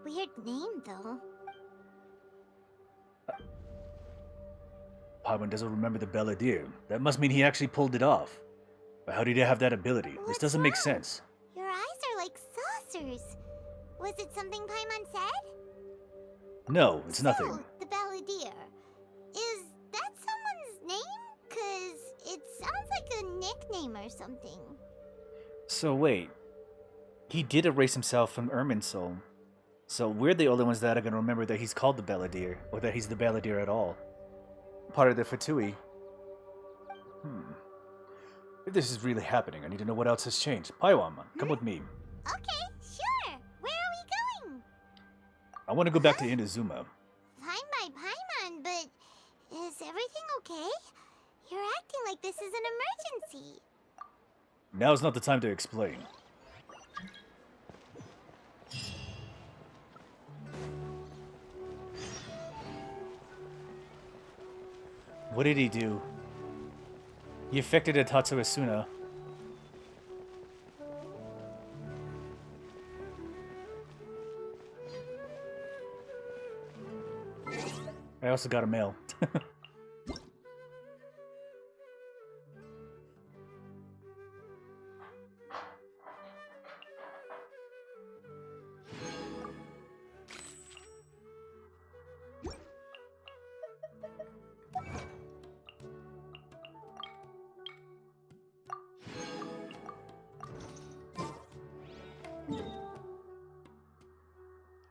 Weird name, though. Paimon doesn't remember the Balladeer. That must mean he actually pulled it off. But how did he have that ability? This doesn't make sense. Your eyes are like saucers. Was it something Paimon said? No, it's nothing. So, the Balladeer. Is that someone's name? 'Cause it sounds like a nickname or something. So wait. He did erase himself from Ermin's soul. So we're the only ones that are going to remember that he's called the Balladeer, or that he's the Balladeer at all. Part of the Fatui. If this is really happening, I need to know what else has changed. Paimon, come with me. Okay, sure. Where are we going? I want to go back to Inazuma. Fine by Paimon, but is everything okay? You're acting like this is an emergency. Now's not the time to explain. What did he do? He affected a Tatsuasuna. I also got a mail.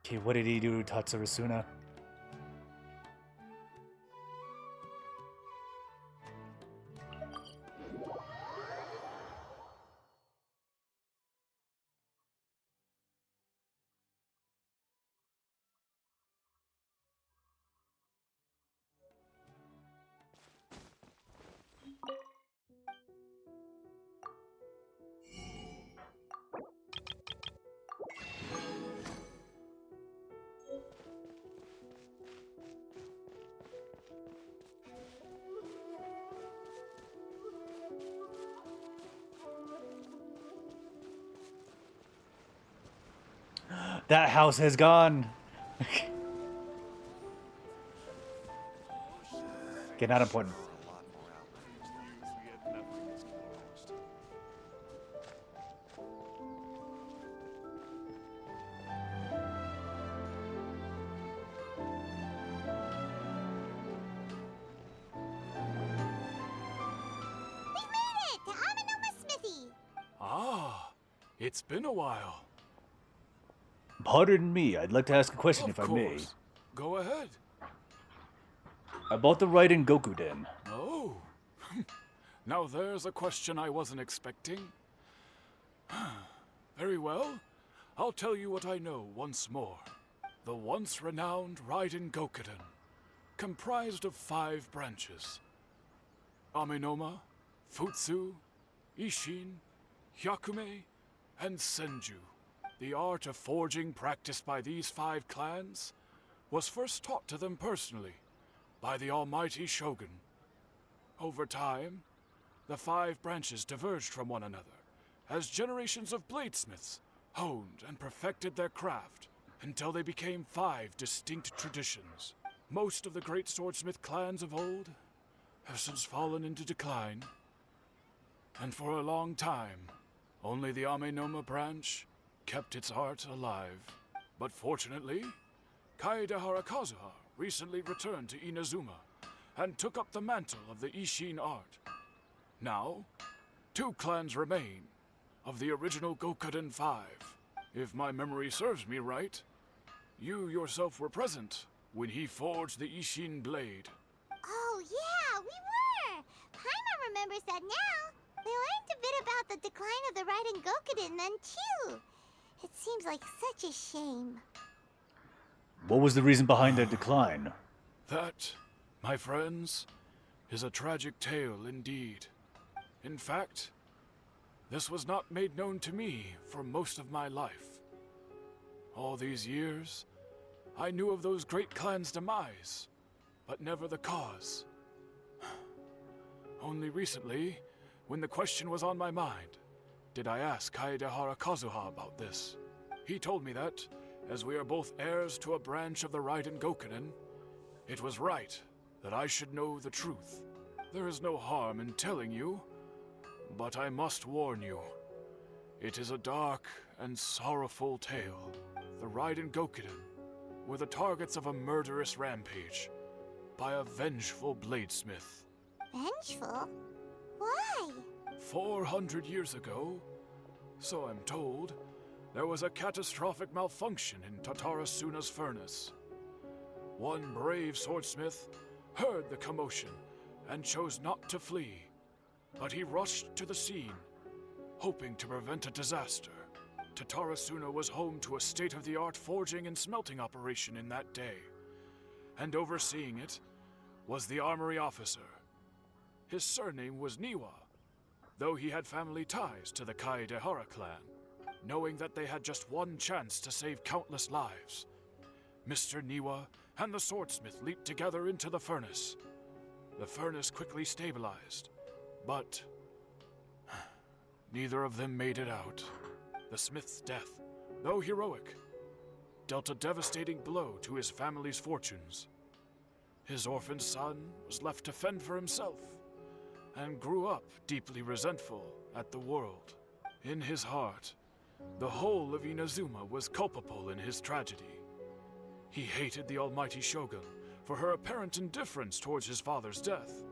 Okay, what did he do to Tatsurasuna? That house has gone. Okay, not important. It's been a while. Pardon me, I'd like to ask a question if I may. Go ahead. About the Raiden Gokuden. Oh. Now there's a question I wasn't expecting. Very well. I'll tell you what I know once more. The once renowned Raiden Gokuden, comprised of 5 branches. Amenoma, Futsu, Ishin, Hyakume, and senju, the art of forging practiced by these 5 clans, was first taught to them personally by the almighty shogun. Over time, the 5 branches diverged from one another as generations of bladesmiths honed and perfected their craft until they became 5 distinct traditions. Most of the great swordsmith clans of old have since fallen into decline, and for a long time, only the Amenoma branch kept its art alive. But fortunately, Kaedehara Kazuha recently returned to Inazuma and took up the mantle of the Ishin art. Now, 2 clans remain of the original Gokuden 5. If my memory serves me right, you yourself were present when he forged the Ishin blade. Oh, yeah, we were! Paimon remembers that now. They learned a bit about the decline of the Raiden Gokuden then, too. It seems like such a shame. What was the reason behind their decline? That, my friends, is a tragic tale indeed. In fact, this was not made known to me for most of my life. All these years, I knew of those great clans' demise, but never the cause. Only recently, when the question was on my mind, did I ask Kaedehara Kazuha about this. He told me that, as we are both heirs to a branch of the Raiden Gokuden, it was right that I should know the truth. There is no harm in telling you, but I must warn you. It is a dark and sorrowful tale. The Raiden Gokuden were the targets of a murderous rampage by a vengeful bladesmith. Vengeful? Why? 400 years ago, so I'm told, there was a catastrophic malfunction in Tatarasuna's furnace. One brave swordsmith heard the commotion and chose not to flee, but he rushed to the scene, hoping to prevent a disaster. Tatarasuna was home to a state-of-the-art forging and smelting operation in that day, and overseeing it was the armory officer. His surname was Niwa, though he had family ties to the Kaedehara clan. Knowing that they had just one chance to save countless lives, Mr. Niwa and the swordsmith leaped together into the furnace. The furnace quickly stabilized, but neither of them made it out. The smith's death, though heroic, dealt a devastating blow to his family's fortunes. His orphaned son was left to fend for himself, and grew up deeply resentful at the world. In his heart, the whole of Inazuma was culpable in his tragedy. He hated the almighty shogun for her apparent indifference towards his father's death,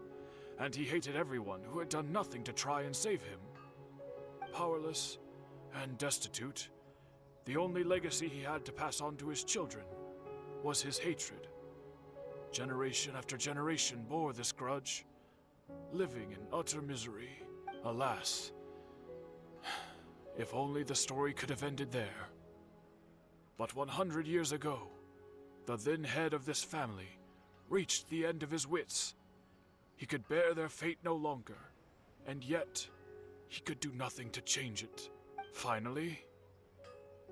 and he hated everyone who had done nothing to try and save him. Powerless and destitute, the only legacy he had to pass on to his children was his hatred. Generation after generation bore this grudge, living in utter misery. Alas, if only the story could have ended there. But 100 years ago, the then head of this family reached the end of his wits. He could bear their fate no longer, and yet he could do nothing to change it. Finally,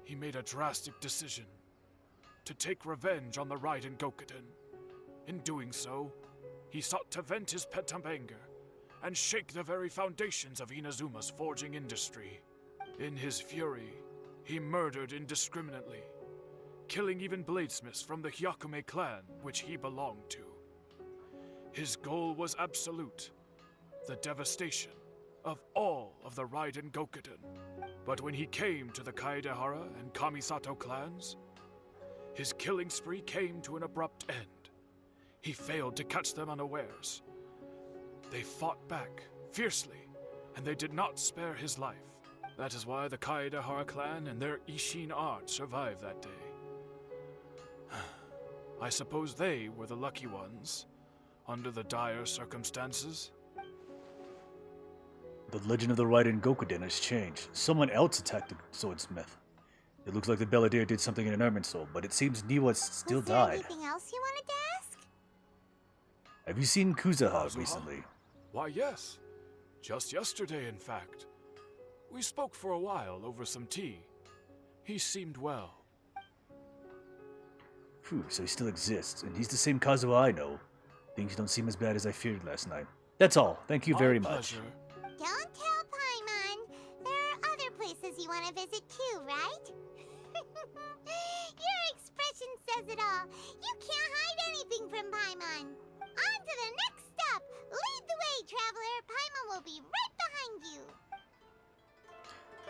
he made a drastic decision to take revenge on the Raiden Gokuden. In doing so, he sought to vent his pent-up anger and shake the very foundations of Inazuma's forging industry. In his fury, he murdered indiscriminately, killing even bladesmiths from the Hyakume clan which he belonged to. His goal was absolute, the devastation of all of the Raiden Gokuden. But when he came to the Kaedehara and Kamisato clans, his killing spree came to an abrupt end. He failed to catch them unawares. They fought back fiercely, and they did not spare his life. That is why the Kaedehara clan and their Ishin art survived that day. I suppose they were the lucky ones, under the dire circumstances. The legend of the Raiden Gokuden has changed. Someone else attacked the swordsmith. It looks like the Belladere did something in an Irminsul, but it seems Niwa still died. Anything else you wanted to ask? Have you seen Kuzuha recently? Why, yes. Just yesterday, in fact. We spoke for a while over some tea. He seemed well. Phew, so he still exists, and he's the same Kazuha I know. Things don't seem as bad as I feared last night. That's all. Thank you very much. Pleasure. Don't tell Paimon. There are other places you want to visit too, right? Your expression says it all. You can't hide anything from Paimon. On to the next stop. Lead the way, traveler. Paimon will be right behind you.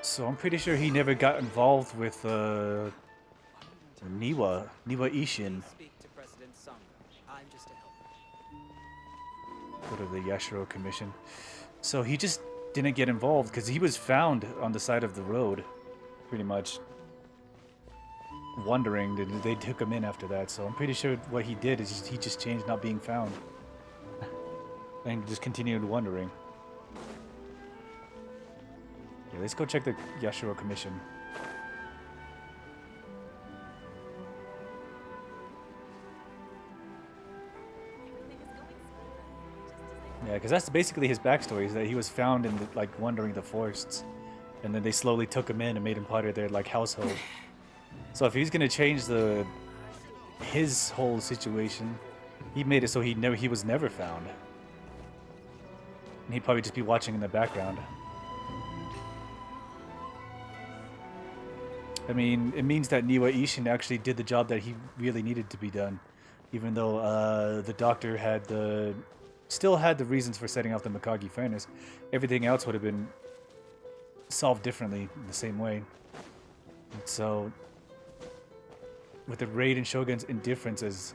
So I'm pretty sure he never got involved with Niwa Ishin. Speak to President Sangha. I'm just a helper. Go to the Yashiro Commission. So he just didn't get involved because he was found on the side of the road, pretty much. Wondering, they took him in after that. So I'm pretty sure what he did is he just changed not being found. And just continued wondering. Yeah, let's go check the Yashiro Commission. Yeah, because that's basically his backstory, is that he was found in, wandering the forests. And then they slowly took him in and made him part of their, household. So if he's gonna change his whole situation, he made it so he was never found. And he'd probably just be watching in the background. I mean, it means that Niwa Ishin actually did the job that he really needed to be done. Even though the doctor still had the reasons for setting off the Mikage furnace, everything else would have been solved differently in the same way. And so, with the Raiden Shogun's indifference as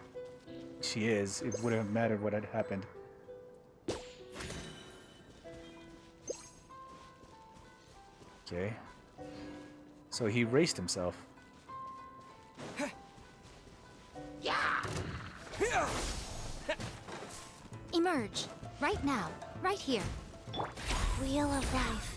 she is, it wouldn't have mattered what had happened. Okay. So he erased himself. Emerge. Right now. Right here. Wheel of life.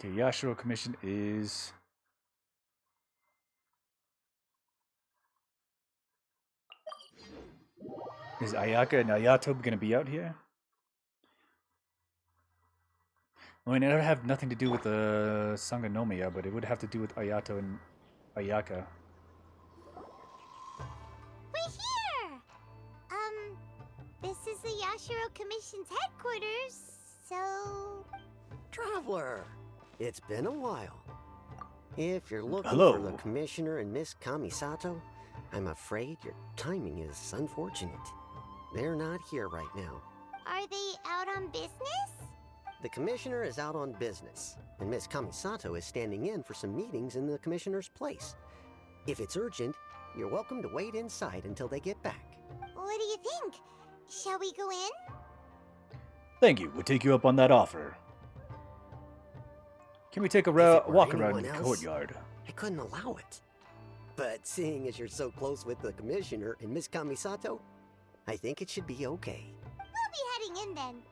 Okay, Yashiro Commission is... Is Ayaka and Ayato gonna be out here? I mean, it would have nothing to do with the Sangonomiya, but it would have to do with Ayato and Ayaka. We're here! This is the Yashiro Commission's headquarters, so... Traveler, it's been a while. If you're looking Hello. for the Commissioner and Miss Kamisato, I'm afraid your timing is unfortunate. They're not here right now. Are they out on business? The Commissioner is out on business, and Miss Kamisato is standing in for some meetings in the Commissioner's place. If it's urgent, you're welcome to wait inside until they get back. What do you think? Shall we go in? Thank you. We'll take you up on that offer. Can we take a walk around the anyone else, courtyard? I couldn't allow it. But seeing as you're so close with the Commissioner and Miss Kamisato, I think it should be okay. We'll be heading in then.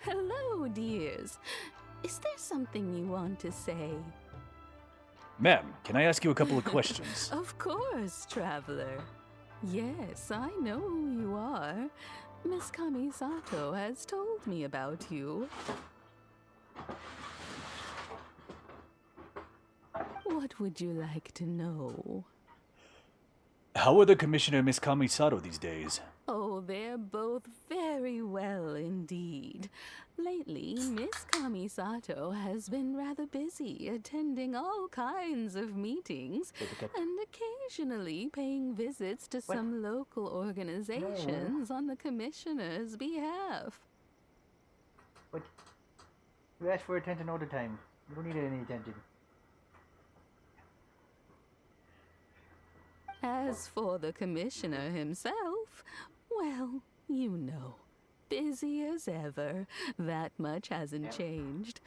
Hello, dears. Is there something you want to say? Ma'am, can I ask you a couple of questions? Of course, traveler. Yes, I know who you are. Miss Kamisato has told me about you. What would you like to know? How are the Commissioner and Miss Kamisato these days? Oh, they're both very well indeed. Lately, Miss Kamisato has been rather busy attending all kinds of meetings and occasionally paying visits to some local organizations on the Commissioner's behalf. What? You asked for attention all the time. You don't need any attention. As for the Commissioner himself, well, you know, busy as ever. That much hasn't changed.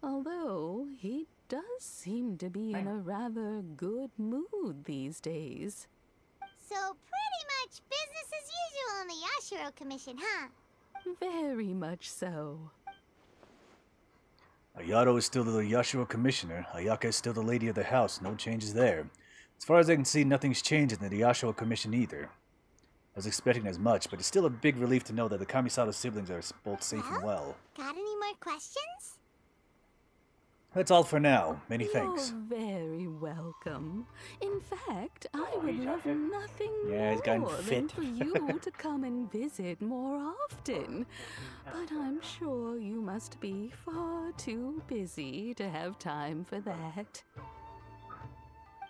Although, he does seem to be in a rather good mood these days. So pretty much business as usual, on the Yashiro Commission, huh? Very much so. Ayato is still the Yashiro commissioner. Ayaka is still the lady of the house. No changes there. As far as I can see, nothing's changed in the Yashiro commission either. I was expecting as much, but it's still a big relief to know that the Kamisato siblings are both safe and well. Got any more questions? That's all for now. Many thanks. You're very welcome. In fact, I would love nothing Yeah, he's gotten more than fit. for you to come and visit more often. But I'm sure you must be far too busy to have time for that.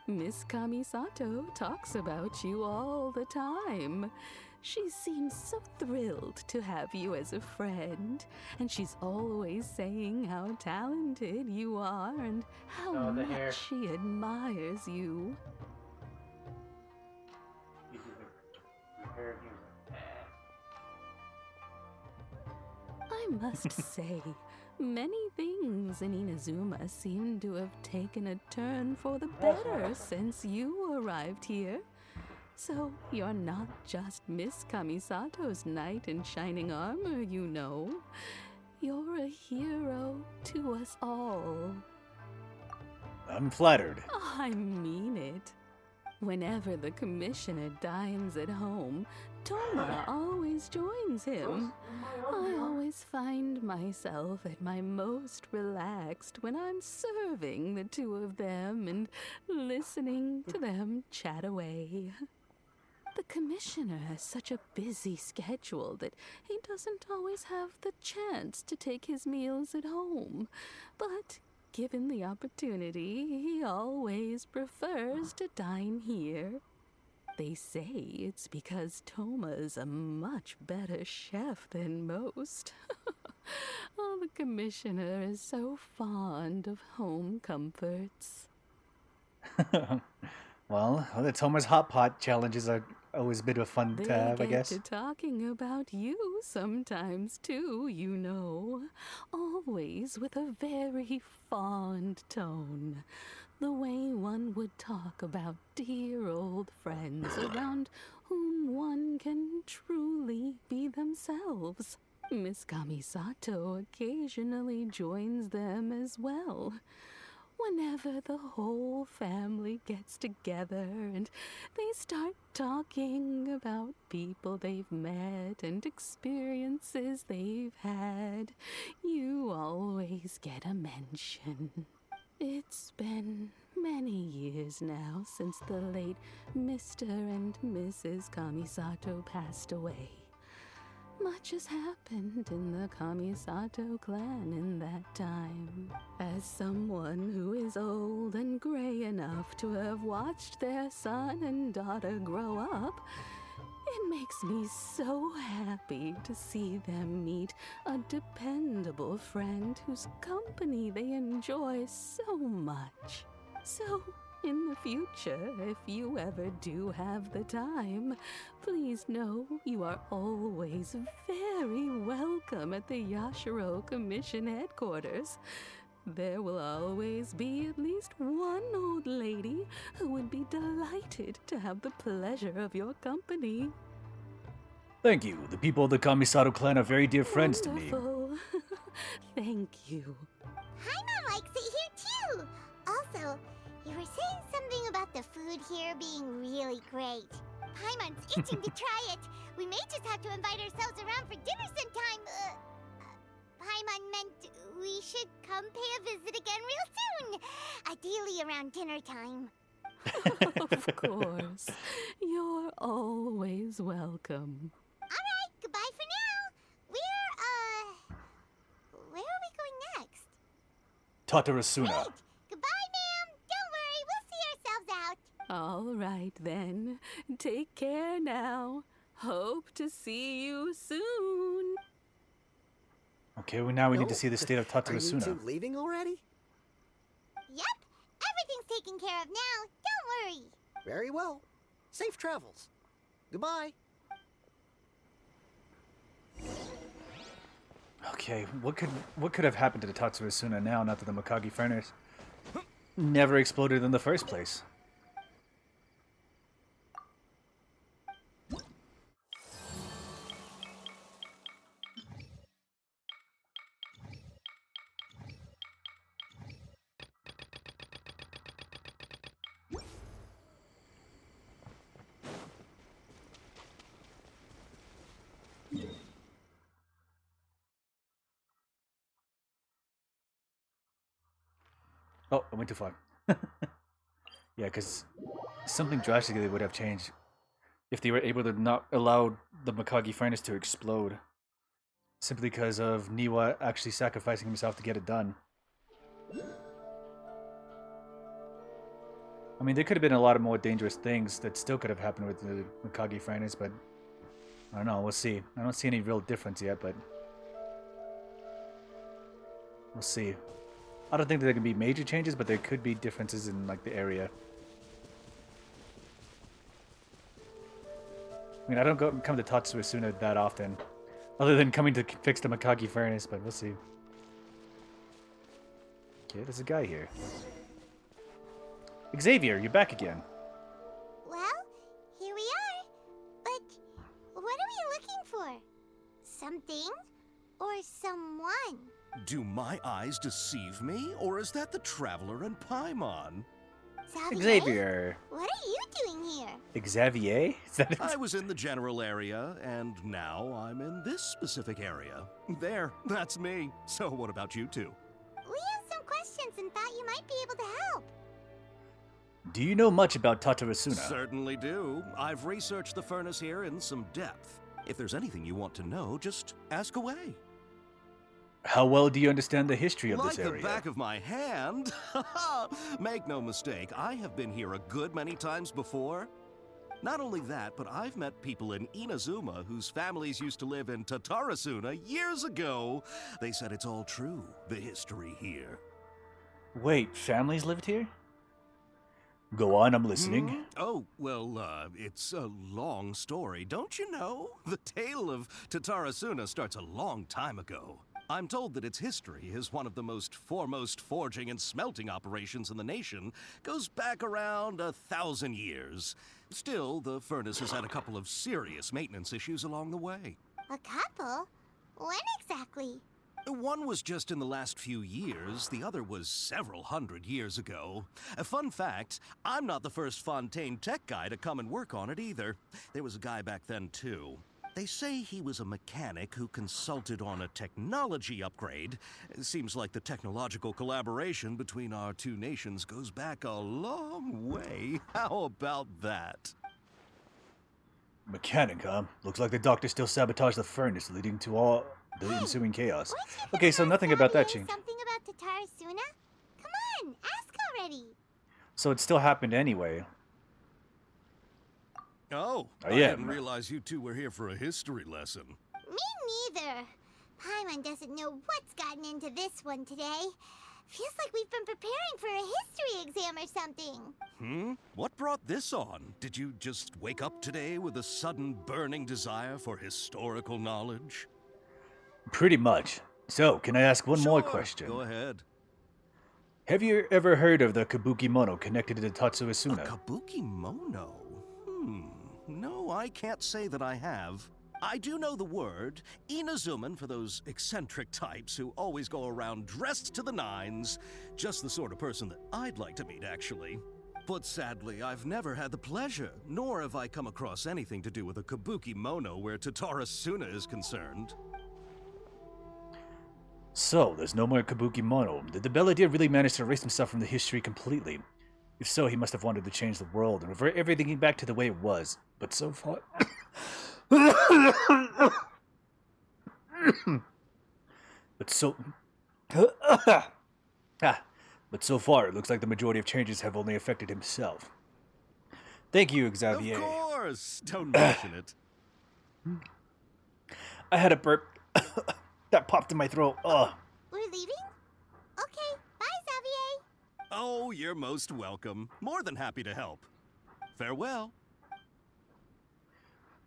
Miss Kamisato talks about you all the time. She seems so thrilled to have you as a friend, and she's always saying how talented you are and how much she admires you. I must say, many things in Inazuma seem to have taken a turn for the better since you arrived here. So you're not just Miss Kamisato's knight in shining armor, you know. You're a hero to us all. I'm flattered. I mean it. Whenever the commissioner dines at home, Toma always joins him. I always find myself at my most relaxed when I'm serving the two of them and listening to them chat away. The commissioner has such a busy schedule that he doesn't always have the chance to take his meals at home. But given the opportunity, he always prefers to dine here. They say it's because Toma is a much better chef than most. Oh, the commissioner is so fond of home comforts. Well, the Toma's Hot Pot challenges are always a bit of fun to have, I guess. They get to talking about you sometimes, too, you know. Always with a very fond tone. The way one would talk about dear old friends around whom one can truly be themselves. Miss Kamisato occasionally joins them as well. Whenever the whole family gets together and they start talking about people they've met and experiences they've had, you always get a mention. It's been many years now since the late Mr. and Mrs. Kamisato passed away. Much has happened in the Kamisato clan in that time. As someone who is old and gray enough to have watched their son and daughter grow up, it makes me so happy to see them meet a dependable friend whose company they enjoy so much. So, in the future, if you ever do have the time, please know you are always very welcome at the Yashiro Commission headquarters. There will always be at least one old lady who would be delighted to have the pleasure of your company. Thank you. The people of the Kamisato clan are very dear friends to me. Wonderful. Thank you. Paimon likes it here too. Also, you were saying something about the food here being really great. Paimon's itching to try it. We may just have to invite ourselves around for dinner sometime. Paimon meant we should come pay a visit again real soon. Ideally around dinner time. Of course. You're always welcome. Alright, goodbye for now. Where are we going next? Tatarasuna. Goodbye, ma'am. Don't worry, we'll see ourselves out. All right, then. Take care now. Hope to see you soon. Okay, well now we need to see the state of Are you Tatarasuna. two leaving already? Yep, everything's taken care of now. Don't worry. Very well. Safe travels. Goodbye. Okay, what could have happened to the Tatarasuna now, not that the Makagi furnace never exploded in the first place? Oh, I went too far. Yeah, because something drastically would have changed if they were able to not allow the Mikage furnace to explode. Simply because of Niwa actually sacrificing himself to get it done. I mean, there could have been a lot of more dangerous things that still could have happened with the Mikage furnace, but I don't know, we'll see. I don't see any real difference yet, but we'll see. I don't think there can be major changes, but there could be differences in like the area. I mean, I don't come to Tatsuasuna that often, other than coming to fix the Mikage furnace, but we'll see. Okay, there's a guy here. Xavier, you're back again. Well, here we are. But what are we looking for? Something or someone? Do my eyes deceive me, or is that the Traveler and Paimon? Xavier. What are you doing here? Xavier? Is that it? I was in the general area, and now I'm in this specific area. There, that's me. So what about you two? We have some questions and thought you might be able to help. Do you know much about Tatarasuna? Certainly do. I've researched the furnace here in some depth. If there's anything you want to know, just ask away. How well do you understand the history of Like this area? the back of my hand. Make no mistake, I have been here a good many times before. Not only that, but I've met people in Inazuma whose families used to live in Tatarasuna years ago. They said it's all true, the history here. Wait, families lived here? Go on, I'm listening. Oh, well, it's a long story, don't you know? The tale of Tatarasuna starts a long time ago. I'm told that its history is one of the most foremost forging and smelting operations in the nation, goes back around 1,000 years. Still, the furnace has had a couple of serious maintenance issues along the way. A couple? When exactly? One was just in the last few years, the other was several hundred years ago. A fun fact, I'm not the first Fontaine tech guy to come and work on it either. There was a guy back then too. They say he was a mechanic who consulted on a technology upgrade. It seems like the technological collaboration between our two nations goes back a long way. How about that? Mechanic, huh? Looks like the doctor still sabotaged the furnace, leading to all the ensuing chaos. Okay, so nothing about that changed. Something about Tatarasuna? Come on, ask already. So it still happened anyway. Oh, I yeah. didn't realize you two were here for a history lesson. Me neither. Paimon doesn't know what's gotten into this one today. Feels like we've been preparing for a history exam or something. What brought this on? Did you just wake up today with a sudden burning desire for historical knowledge? Pretty much. So, can I ask one more question? Go ahead. Have you ever heard of the Kabuki Mono connected to the Tatsuasuna? Kabuki Mono? No, I can't say that I have. I do know the word, Inazuman for those eccentric types who always go around dressed to the nines. Just the sort of person that I'd like to meet, actually. But sadly, I've never had the pleasure, nor have I come across anything to do with a Kabuki Mono where Tatarasuna is concerned. So, there's no more Kabuki Mono. Did the Belladere really manage to erase himself from the history completely? If so, he must have wanted to change the world and revert everything back to the way it was. But so far... But so far, it looks like the majority of changes have only affected himself. Thank you, Xavier. Of course! Don't mention it. I had a burp that popped in my throat. Ugh. We're leaving? Okay, bye, Xavier. Oh, you're most welcome. More than happy to help. Farewell.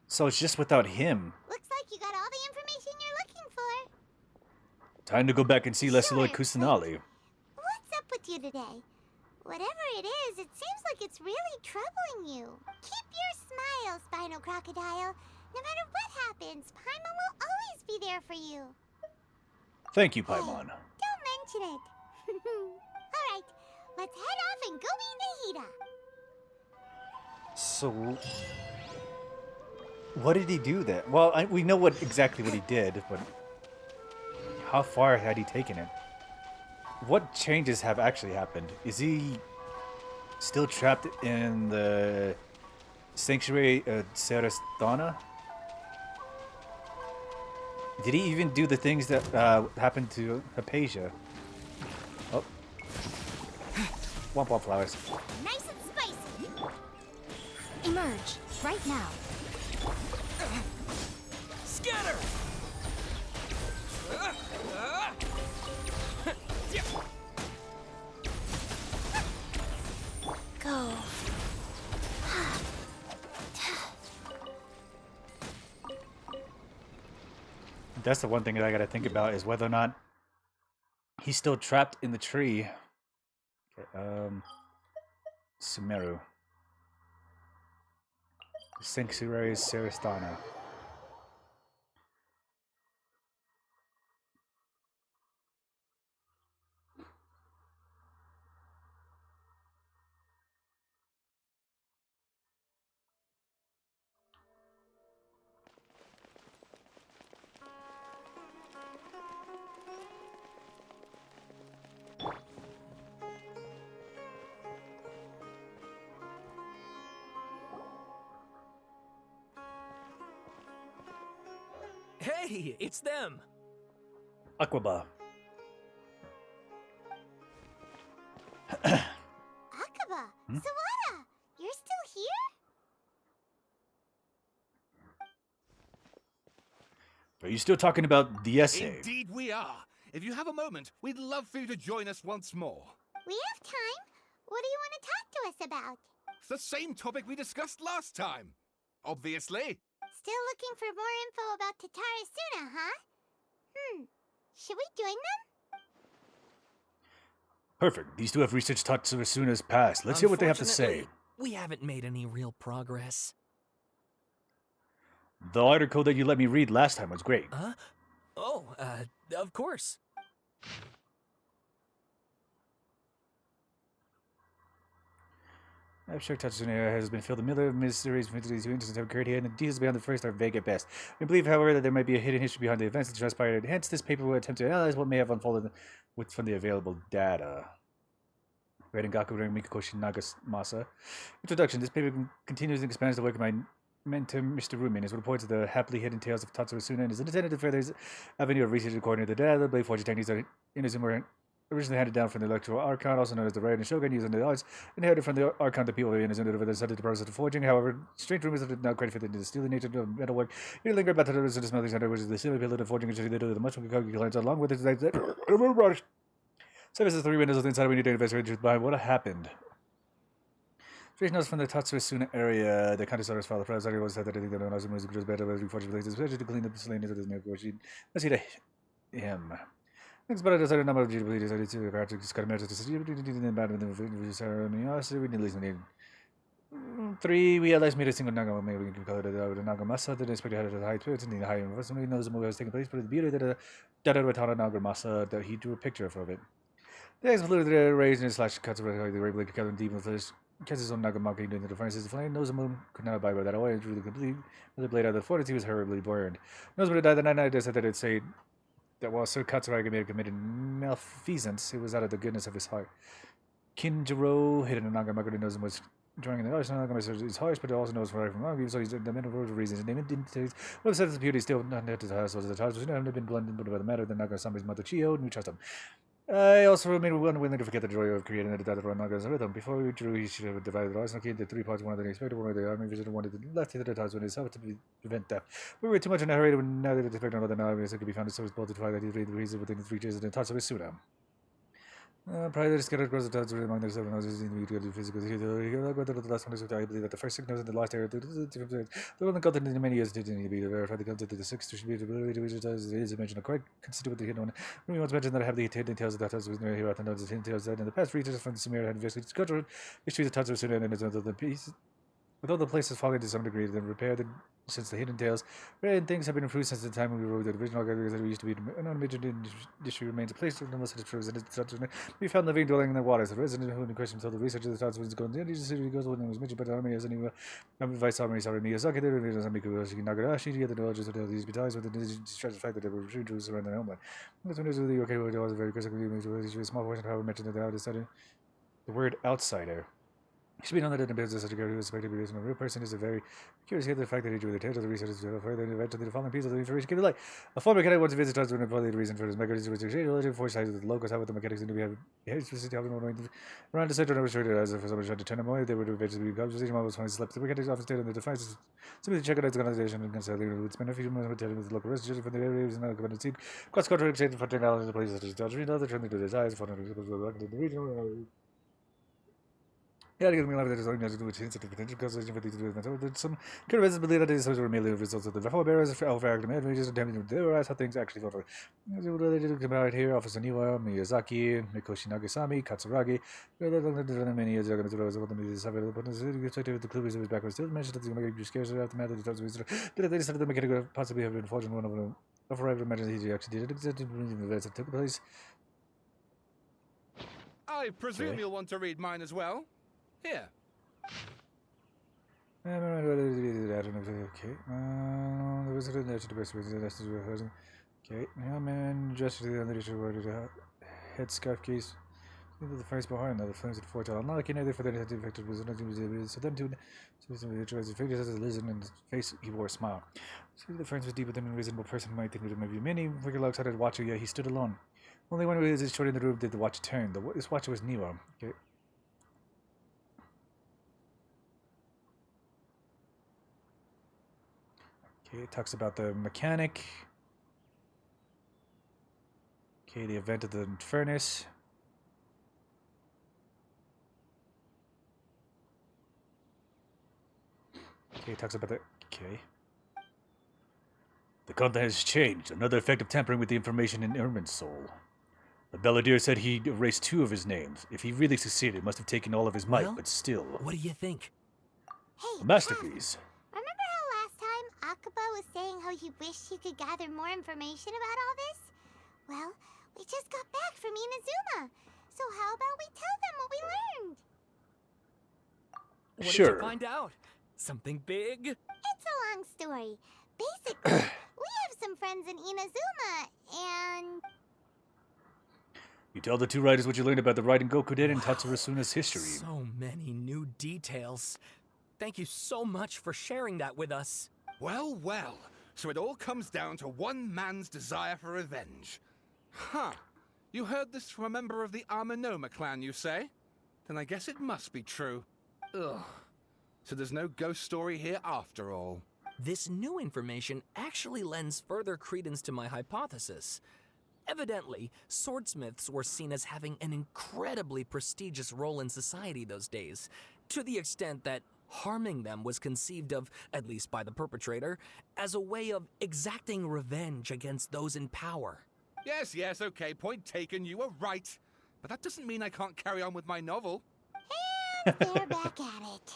So it's just without him. Looks like you got all the information you're looking for. Time to go back and see Leslie Lloyd Kusanali. What's up with you today? Whatever it is, it seems like it's really troubling you. Keep your smile, Spinal Crocodile. No matter what happens, Paimon will always be there for you. Thank you, Paimon. Don't mention it. Alright, let's head off and go meet Nahida. So... what did he do then? Well, we know exactly what he did, but... how far had he taken it? what changes have actually happened? Is he still trapped in the sanctuary at Serastana? Did he even do the things that happened to Hypatia? Oh. Womp womp flowers. Nice and spicy. Emerge right now. Scatter! Go. That's the one thing that I gotta think about is whether or not he's still trapped in the tree. Okay, Sumeru. Sanctuary Serastana. Hey, it's them. Aquaba. Akaba, Sawada, you're still here? Are you still talking about the essay? Indeed we are. If you have a moment, we'd love for you to join us once more. We have time. What do you want to talk to us about? It's the same topic we discussed last time. Obviously. Still looking for more info about Tatarasuna, huh? Should we join them? Perfect. These two have researched Tatsumasuna's past. Let's hear what they have to say. Unfortunately, we haven't made any real progress. The article that you let me read last time was great. Huh? Oh, of course. Abstract Tatsumasuna has been filled with millions of mysteries, mysteries, interests have occurred here, and the details beyond the first are vague at best. We believe, however, that there might be a hidden history behind the events that transpired. Hence, this paper will attempt to analyze what may have unfolded from the available data. Read in Gaku Mikoshi Nagamasa. Introduction. This paper continues and expands the work of my mentor, Mr. Rumin, as reports of the happily hidden tales of Tatsumasuna and is intended to further his avenue of research according to the data. The blade forging techniques that were originally handed down from the electoral archon, also known as the Raiden Shogun, used in the arts, inherited from the archon the people of Inazuma over the subject of the process of forging. However, strange rumors did not quite fit into the steely nature of metalwork. It lingered about the smelting center, which is the silly pillar of forging and the much claims along with its services 3 windows inside. We need to investigate behind what happened. Strange notes from the Tatsumasuna area. The county starters filed the press. Was said that I think that when I was moving was better, but reforged places, especially to clean up the slain into this new coaching. Let's see to him. Thanks, but I decided a number of GW decided to perhaps just cut a measure to see if we need ceremony. We need at least 3. We at least made a single Nagama. Maybe we can call it a Nagamasa. The inspector had a high spirits and the high universe. Somebody knows the movie was taking place, but the beauty that Watana Nagamasa that he drew a picture of it. The ex flew the raised and slash cuts away the rape like Kevin Demon Flesh. Catches his own Nagamaki into the furnaces. The flame knows the moon could not abide by that away. Drew the complete with the blade out of the fortress. He was horribly burned. Knows what it died the night. I said that it said that while Sir Katsuragi may have committed malfeasance, it was out of the goodness of his heart. Kinjiro hidden in Nagamaki knows him was drawing in the arts. Nagamaki is harsh, but also knows right from wrong. So he's the men of reasons. His name didn't taste. Well, the sense of beauty still not at his house was the charge. Was never been blended by the matter. Then Nagasami's mother Chiyo, and we trust him. I also remain unwilling to forget the joy of creating the data for Naga's rhythm. Before we drew, he should have divided the arts. Okay, the 3 parts, one of the expected, one of the army vision, one of the left hand of when itself to prevent death. We were too much in a hurry when now that the expected another army could be found. So it's both to try that he read the reason within the 3 years and the Tatsumasuna. Prior to scattered across the towns among the 7 houses in the physical. The last one is I believe that the first 6 notes in the last area. The one that got into many years didn't need to be verified. The concept of the 6th should be the ability to visualize is mentioned a quite considerable the hidden one. We once mentioned that I have the hidden tales of the Tatsu was near here at the notes of hidden tales that in the past researchers from the Sumeria had investigated cultural history of the Tatsumasuna and its other piece. Although the place has fallen to some degree, then repaired since the hidden tales, and things have been improved since the time when we wrote the original areas that we used to be an unmentioned industry remains a place unless it's true. We found living dwelling in the waters. The resident who in question told the researcher the thoughts was going to the city goes when it was mentioned, but the army has any advice army sorry Miyazaki there and Nagarashi the other knowledge of these battalions with the distress the fact that they were retreating to surround their homeland. This one is really okay with all the very critical a small portion however mentioned that the outsider. The word outsider. It should be known that in the business such a guy who is expected to be a real person is a very curious to the fact that he drew the tales of the researchers to further and eventually the following piece of the information came to light. A former mechanic wants to visit us to employ the reason for his mechanism was exchange for size of the locals, how with the mechanics and we have specific around the center of the as if someone tried to turn him away, they would eventually be conversation was when he slept. The mechanics office stayed on the defiance simply to check out its organization and consider it would spend a few months with the local residents from the areas and not seat. Cross country exchange for technology in the places such as Dodge Reno, the trending to the size for the region. Yeah, I get me a lot of that is only to do with hints at the potential causation for these events. Some good reasons believe that these are merely results of the Veffel bearers overacting advantages attempting to theorize how things actually felt. They did come out here, Officer Niwa, Miyazaki, Mikoshi Nagasami, Katsuragi. Many years ago, I was able to meet this the clue is backwards. Still mentioned that the Omega scares aftermath of the times they decided the mechanic could possibly have been forged in one of them. Overrival imagines he actually did it. Exactly the events that took place. I presume you'll want to read mine as well. Here. Okay. Okay. Yeah, man. Just to the other headscarf case. The first behind the flames at Fort Allen. Not either for the infected was not so then to his figures as a lizard in his face he wore a smile. So the friends was deeper than a reasonable person might think it might be many. Wicked outside the watcher, yeah, he stood alone. Only one who was short in the room did the watch turn. This watcher was Nero. Okay. Okay, it talks about the mechanic. Okay, the event of the furnace. Okay, it talks about the... Okay. The content has changed. Another effect of tampering with the information in Irmin's soul. The Belladere said he erased 2 of his names. If he really succeeded, it must have taken all of his might, but still. What do you think? Hey, A masterpiece. Remember how last time Akaba was saying how he wished he could gather more information about all this? Well, we just got back from Inazuma. So how about we tell them what we learned? What did you find out? Something big? It's a long story. Basically, we have some friends in Inazuma, and... You tell the 2 writers what you learned about the Raiden Goku-den and Tatsurasuna's history. So many new details. Thank you so much for sharing that with us. Well, well. So it all comes down to one man's desire for revenge. Huh. You heard this from a member of the Amanoma clan, you say? Then I guess it must be true. Ugh. So there's no ghost story here after all. This new information actually lends further credence to my hypothesis. Evidently, swordsmiths were seen as having an incredibly prestigious role in society those days, to the extent that harming them was conceived of, at least by the perpetrator, as a way of exacting revenge against those in power. Yes, okay, point taken, you were right. But that doesn't mean I can't carry on with my novel. And they're back at it.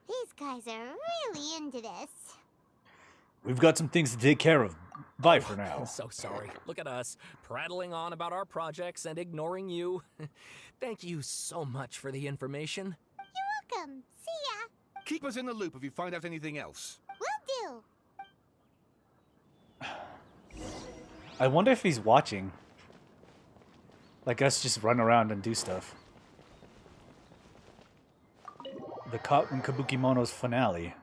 These guys are really into this. We've got some things to take care of. Bye for now. I'm so sorry. Look at us, prattling on about our projects and ignoring you. Thank you so much for the information. You're welcome. See ya. Keep us in the loop if you find out anything else. Will do. I wonder if he's watching. Like us just run around and do stuff. The Kabuki Mono's finale.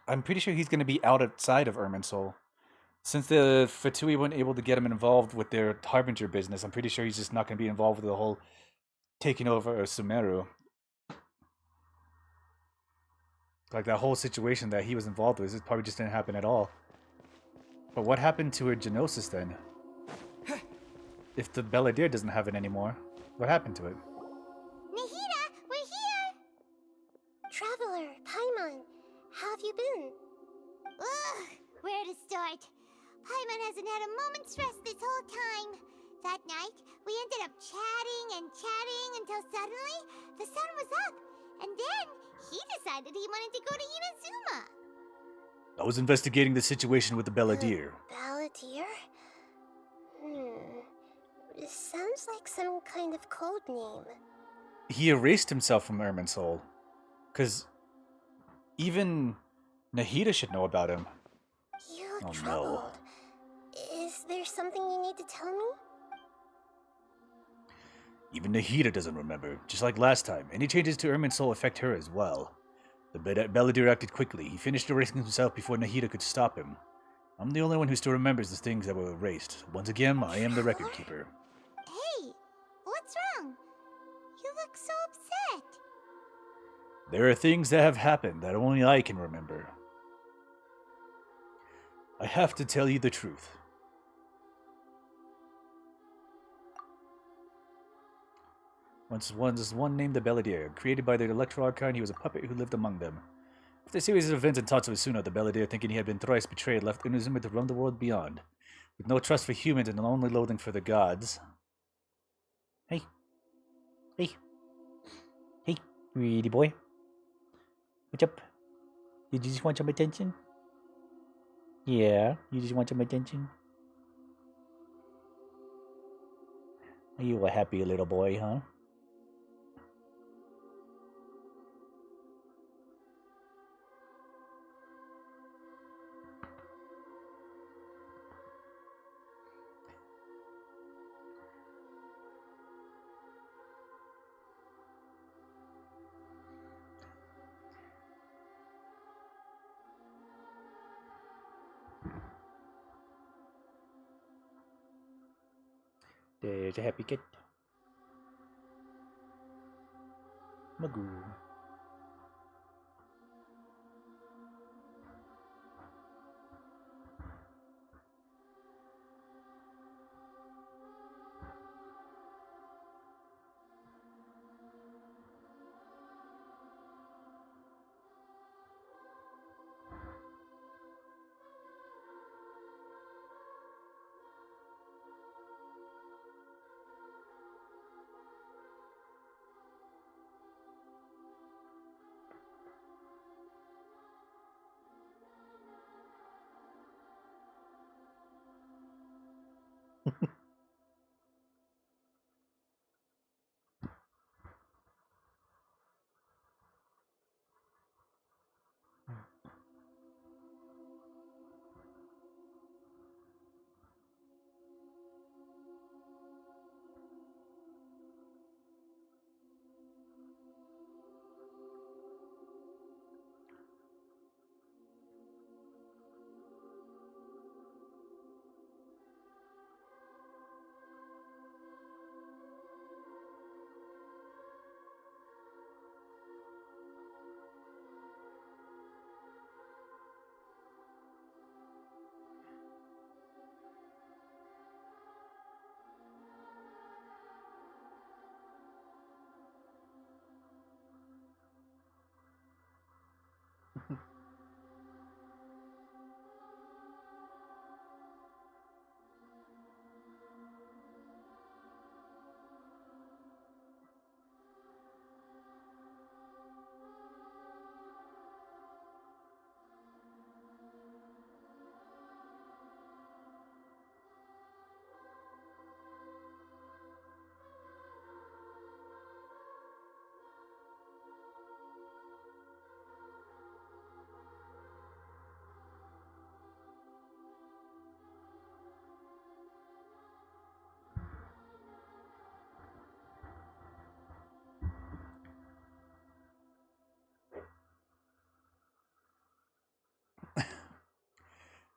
I'm pretty sure he's going to be outside of Irminsul. Since the Fatui weren't able to get him involved with their Harbinger business, I'm pretty sure he's just not going to be involved with the whole taking over of Sumeru. Like that whole situation that he was involved with, it probably just didn't happen at all. But what happened to her Genosis then? If the Belladere doesn't have it anymore, what happened to it? Nahida, we're here! Traveler, Paimon, how have you been? Ugh, where to start? Paimon hasn't had a moment's rest this whole time. That night, we ended up chatting and chatting until suddenly the sun was up, And then he decided he wanted to go to Inazuma. I was investigating the situation with the Balladeer. Balladeer? This sounds like some kind of code name. He erased himself from Irminsul. Because even Nahida should know about him. You look Oh troubled. no. Is there something you need to tell me? Even Nahida doesn't remember, just like last time. Any changes to Irminsul affect her as well. The Balladeer acted quickly. He finished erasing himself before Nahida could stop him. I'm the only one who still remembers the things that were erased. Once again, I am the record keeper. Hey, what's wrong? You look so upset. There are things that have happened that only I can remember. I have to tell you the truth. Once one named the Balladeer. Created by the Electro Archon, he was a puppet who lived among them. After a series of events in Tatsuisuna, the Balladeer, thinking he had been thrice betrayed, left Inazuma to roam the world beyond. With no trust for humans and only loathing for the gods. Hey. Hey. Hey, pretty boy. What's up? Did you just want some attention? Yeah, you just want some attention? Are you a happy little boy, huh? There's a happy kid. Magoo.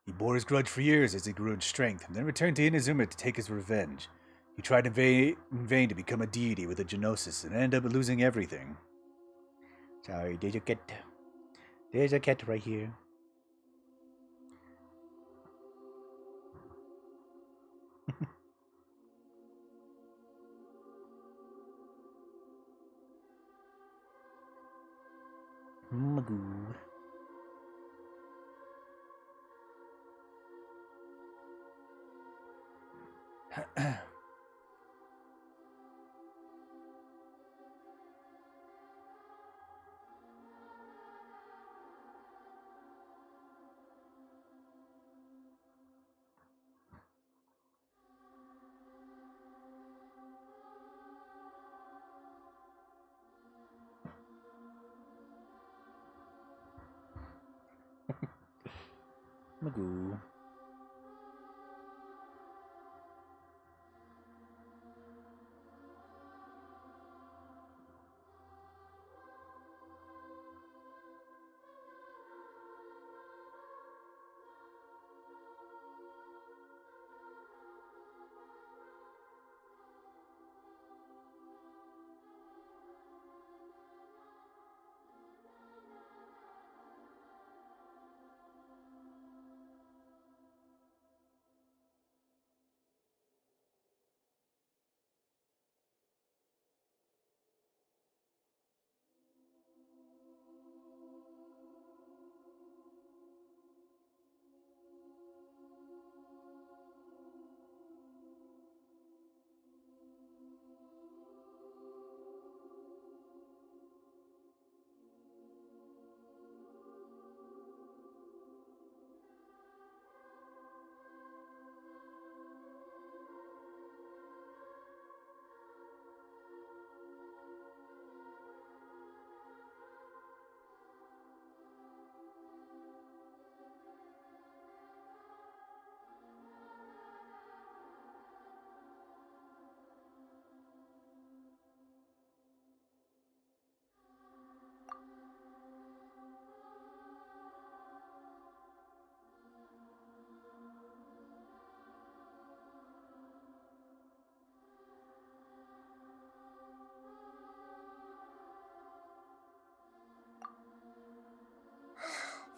He bore his grudge for years as he grew in strength, and then returned to Inazuma to take his revenge. He tried in vain to become a deity with a Genosis, and ended up losing everything. Sorry, there's a cat. There's a cat right here. Magoo. Magoo.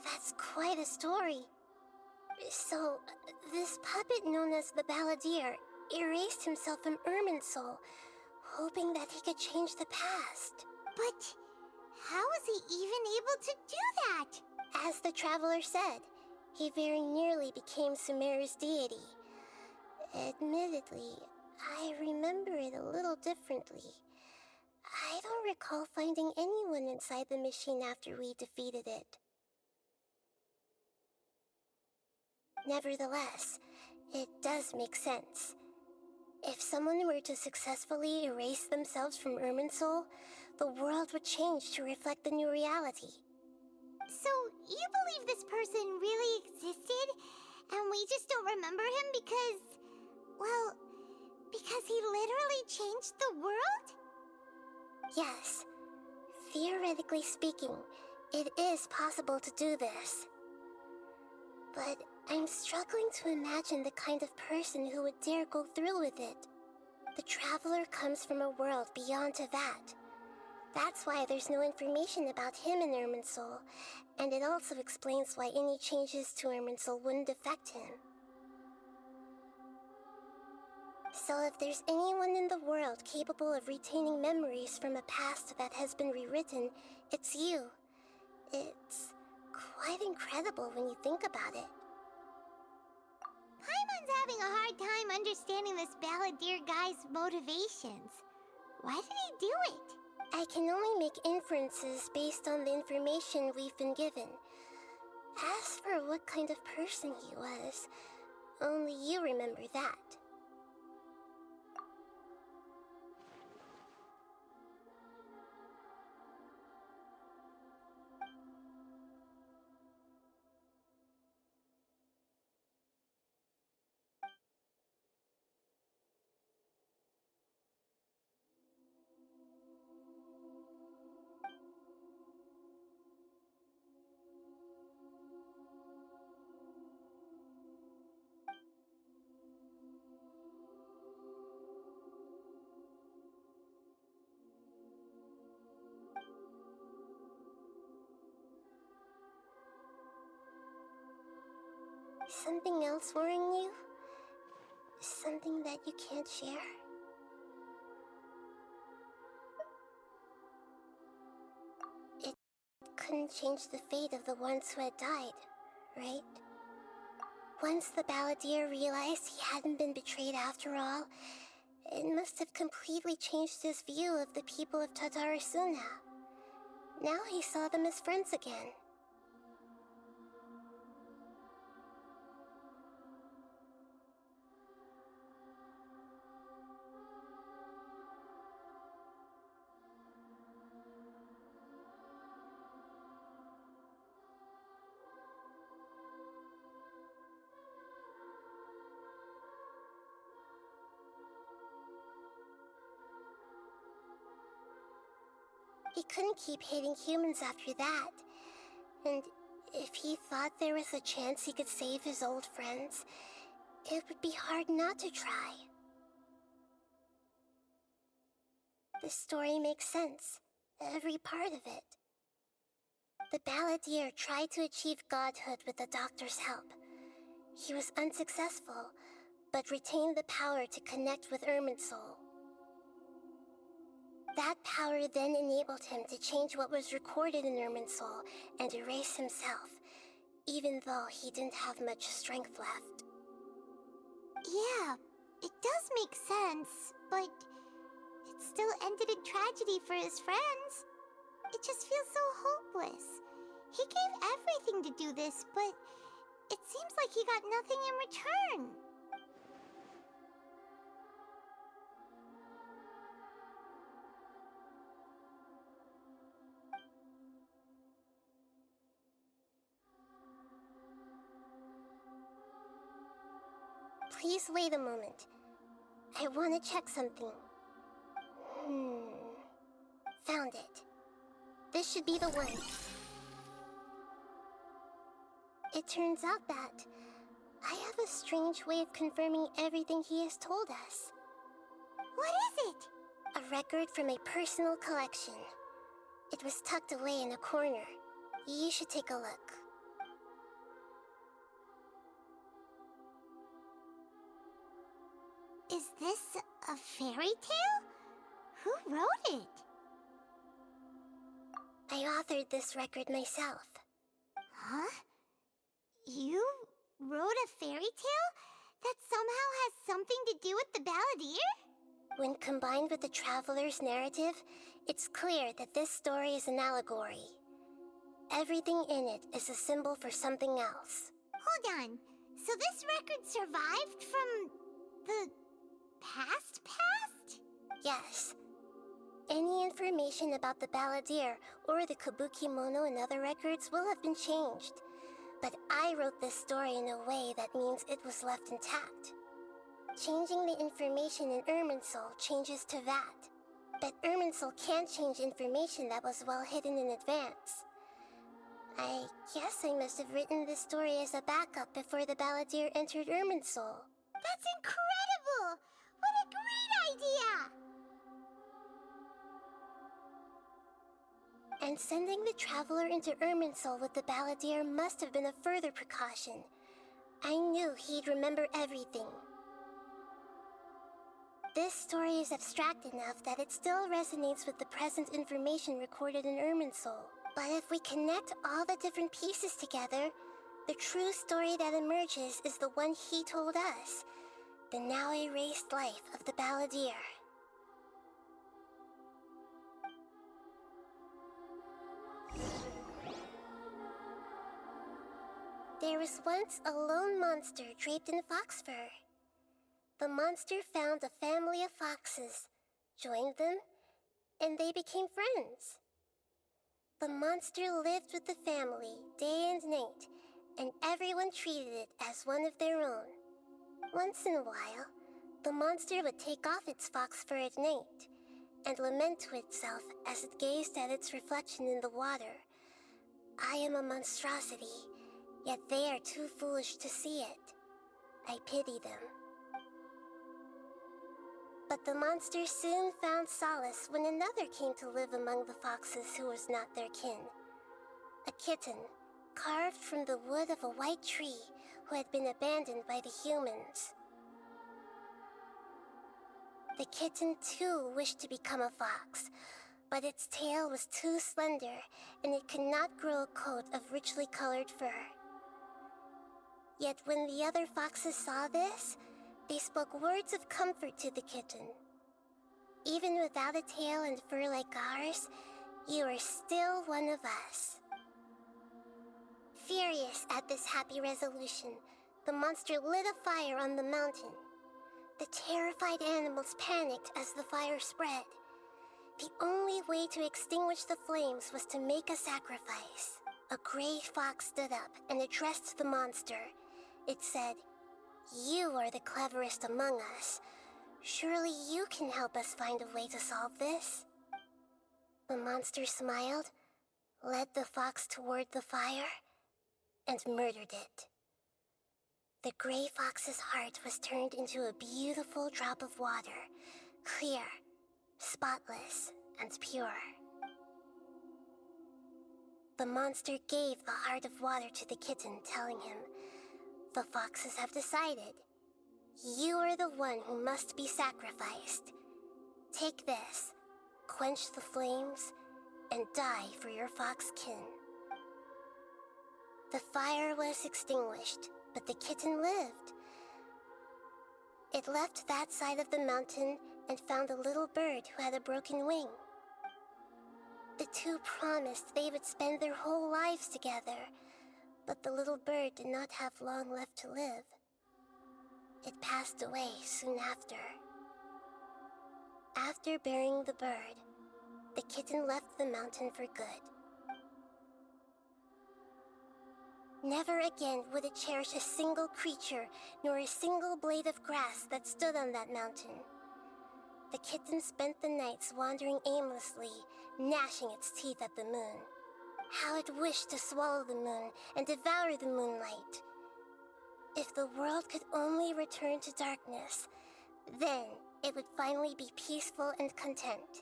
That's quite a story. So, this puppet known as the Balladeer erased himself from Irminsul, hoping that he could change the past. But how was he even able to do that? As the Traveler said, he very nearly became Sumeru's deity. Admittedly, I remember it a little differently. I don't recall finding anyone inside the machine after we defeated it. Nevertheless, it does make sense. If someone were to successfully erase themselves from Irminsul, the world would change to reflect the new reality. So, you believe this person really existed, and we just don't remember him because... well, because he literally changed the world? Yes. Theoretically speaking, it is possible to do this. But I'm struggling to imagine the kind of person who would dare go through with it. The Traveler comes from a world beyond teyvat. That's why there's no information about him in Irminsul, and it also explains why any changes to Irminsul wouldn't affect him. So if there's anyone in the world capable of retaining memories from a past that has been rewritten, it's you. It's quite incredible when you think about it. Paimon's having a hard time understanding this Balladeer guy's motivations. Why did he do it? I can only make inferences based on the information we've been given. As for what kind of person he was, only you remember that. Something else worrying you? Something that you can't share? It couldn't change the fate of the ones who had died, right? Once the Balladeer realized he hadn't been betrayed after all, it must have completely changed his view of the people of Tatarasuna. Now he saw them as friends again. He couldn't keep hating humans after that. And if he thought there was a chance he could save his old friends, it would be hard not to try. This story makes sense, every part of it. The balladeer tried to achieve godhood with the doctor's help. He was unsuccessful, but retained the power to connect with Irminsul. That power then enabled him to change what was recorded in Irminsul and erase himself, even though he didn't have much strength left. Yeah, it does make sense, but it still ended in tragedy for his friends. It just feels so hopeless. He gave everything to do this, but it seems like he got nothing in return. Please wait a moment. I want to check something. Found it. This should be the one. It turns out that I have a strange way of confirming everything he has told us. What is it? A record from a personal collection. It was tucked away in a corner. You should take a look. Is this a fairy tale? Who wrote it? I authored this record myself. Huh? You wrote a fairy tale that somehow has something to do with the balladeer? When combined with the traveler's narrative, it's clear that this story is an allegory. Everything in it is a symbol for something else. Hold on. So this record survived from the past? Yes. Any information about the balladeer or the Kabukimono in other records will have been changed. But I wrote this story in a way that means it was left intact. Changing the information in Irminsul changes teyvat. But Irminsul can't change information that was well hidden in advance. I guess I must have written this story as a backup before the balladeer entered Irminsul. That's incredible! What a great idea! And sending the traveler into Irminsul with the balladeer must have been a further precaution. I knew he'd remember everything. This story is abstract enough that it still resonates with the present information recorded in Irminsul. But if we connect all the different pieces together, the true story that emerges is the one he told us, the now erased life of the balladeer. There was once a lone monster draped in fox fur. The monster found a family of foxes, joined them, and they became friends. The monster lived with the family day and night, and everyone treated it as one of their own. Once in a while, the monster would take off its fox fur at night and lament to itself as it gazed at its reflection in the water. I am a monstrosity, yet they are too foolish to see it. I pity them. But the monster soon found solace when another came to live among the foxes who was not their kin. A kitten, carved from the wood of a white tree who had been abandoned by the humans. The kitten too wished to become a fox, but its tail was too slender and it could not grow a coat of richly colored fur. Yet when the other foxes saw this, they spoke words of comfort to the kitten. Even without a tail and fur like ours, you are still one of us. Furious at this happy resolution, the monster lit a fire on the mountain. The terrified animals panicked as the fire spread. The only way to extinguish the flames was to make a sacrifice. A gray fox stood up and addressed the monster. It said, "You are the cleverest among us. Surely you can help us find a way to solve this." The monster smiled, led the fox toward the fire, and murdered it. The gray fox's heart was turned into a beautiful drop of water, clear, spotless, and pure. The monster gave the heart of water to the kitten, telling him, "The foxes have decided. You are the one who must be sacrificed. Take this, quench the flames, and die for your fox kin." The fire was extinguished, but the kitten lived. It left that side of the mountain and found a little bird who had a broken wing. The two promised they would spend their whole lives together, but the little bird did not have long left to live. It passed away soon after. After burying the bird, the kitten left the mountain for good. Never again would it cherish a single creature nor a single blade of grass that stood on that mountain. The kitten spent the nights wandering aimlessly, gnashing its teeth at the moon. How it wished to swallow the moon and devour the moonlight. If the world could only return to darkness, then it would finally be peaceful and content.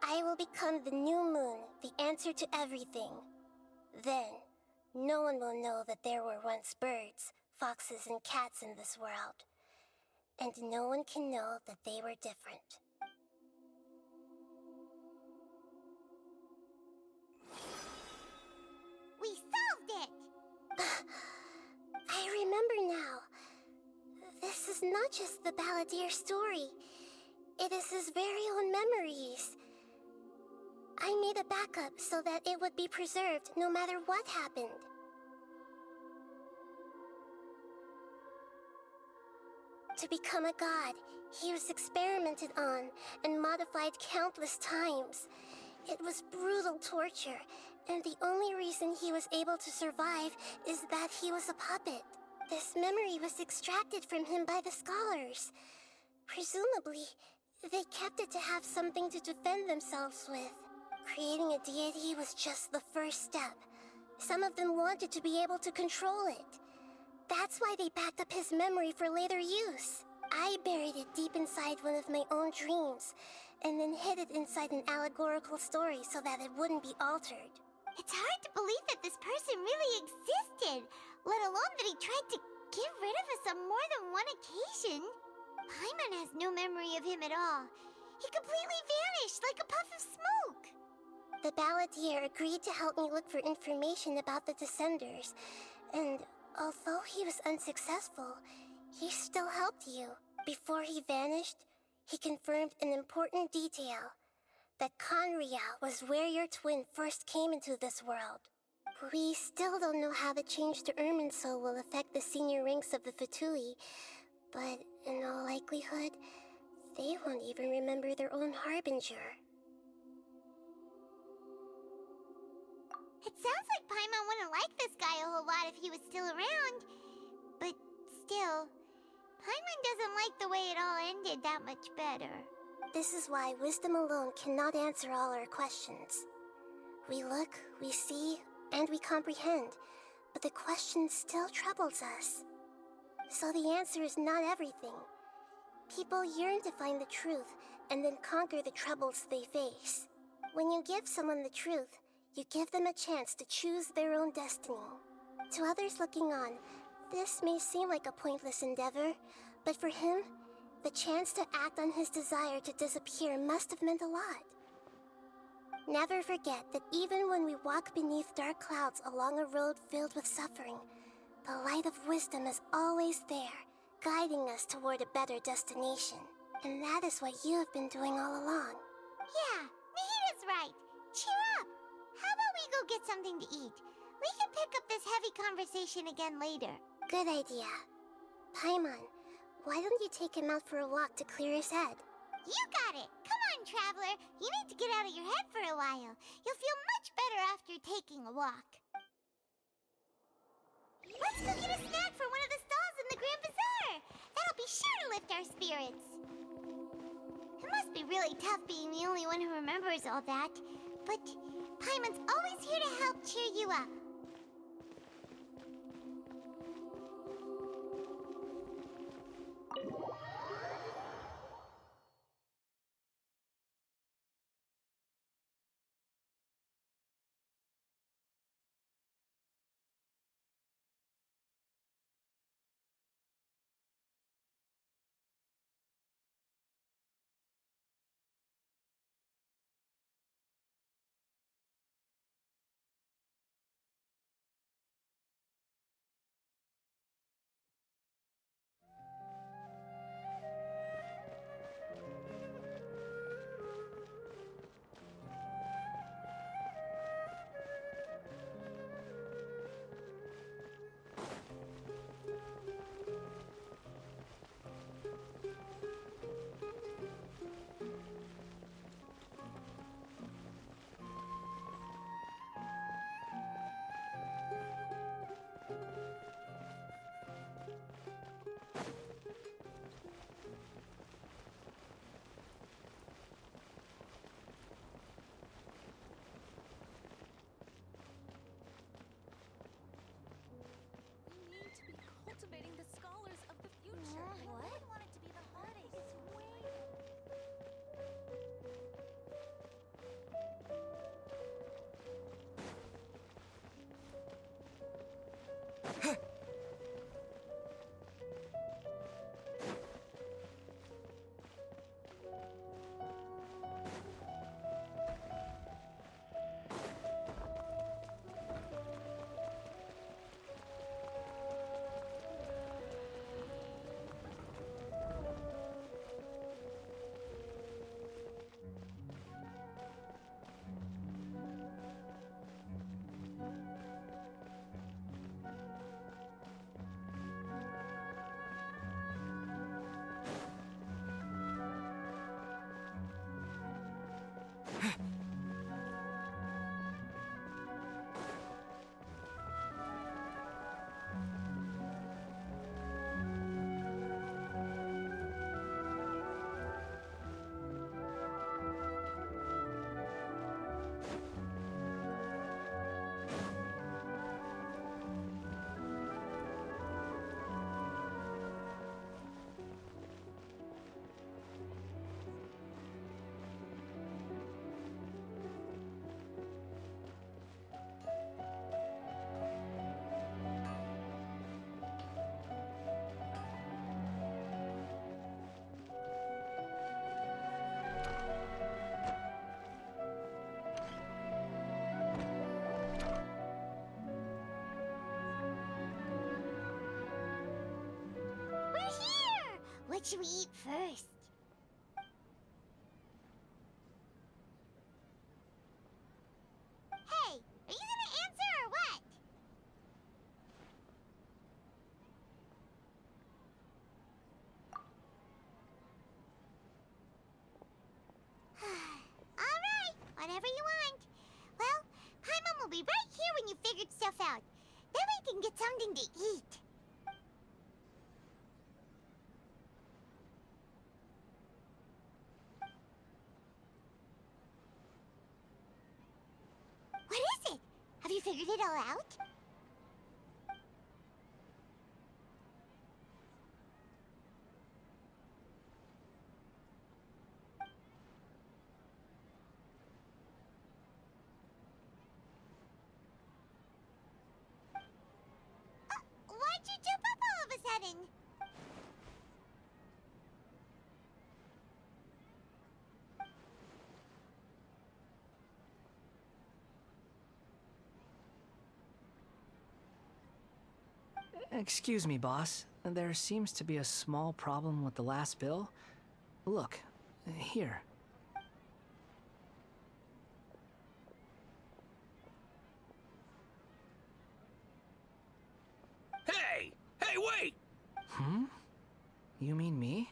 I will become the new moon, the answer to everything. Then, no one will know that there were once birds, foxes, and cats in this world. And no one can know that they were different. We solved it! I remember now. This is not just the Balladeer story. It is his very own memories. I made a backup so that it would be preserved no matter what happened. To become a god, he was experimented on and modified countless times. It was brutal torture, and the only reason he was able to survive is that he was a puppet. This memory was extracted from him by the scholars. Presumably, they kept it to have something to defend themselves with. Creating a deity was just the first step. Some of them wanted to be able to control it. That's why they backed up his memory for later use. I buried it deep inside one of my own dreams, and then hid it inside an allegorical story so that it wouldn't be altered. It's hard to believe that this person really existed, let alone that he tried to get rid of us on more than one occasion. Paimon has no memory of him at all. He completely vanished like a puff of smoke. The Balladeer agreed to help me look for information about the Descenders, and although he was unsuccessful, he still helped you. Before he vanished, he confirmed an important detail, that Conria was where your twin first came into this world. We still don't know how the change to Irminsul will affect the senior ranks of the Fatui, but in all likelihood, they won't even remember their own Harbinger. It sounds like Paimon wouldn't like this guy a whole lot if he was still around. But still, Paimon doesn't like the way it all ended that much better. This is why wisdom alone cannot answer all our questions. We look, we see, and we comprehend, but the question still troubles us. So the answer is not everything. People yearn to find the truth and then conquer the troubles they face. When you give someone the truth, you give them a chance to choose their own destiny. To others looking on, this may seem like a pointless endeavor, but for him, the chance to act on his desire to disappear must have meant a lot. Never forget that even when we walk beneath dark clouds along a road filled with suffering, the light of wisdom is always there, guiding us toward a better destination. And that is what you have been doing all along. Yeah, Nahita's right. Cheer up! How about we go get something to eat? We can pick up this heavy conversation again later. Good idea. Paimon, why don't you take him out for a walk to clear his head? You got it! Come on, Traveler! You need to get out of your head for a while. You'll feel much better after taking a walk. Let's go get a snack from one of the stalls in the Grand Bazaar! That'll be sure to lift our spirits. It must must be really tough being the only one who remembers all that. But Paimon's always here to help cheer you up. Cultivating the scholars of the future. What? I want it to be the hardest. It's way... What should we eat first? Hey, are you gonna answer or what? Alright, whatever you want. Well, Paimon will be right here when you figured stuff out. Then we can get something to eat. What is it? Have you figured it all out? Why'd you jump up all of a sudden? Excuse me, boss. There seems to be a small problem with the last bill. Look, here. Hey! Hey, wait! Hmm? You mean me?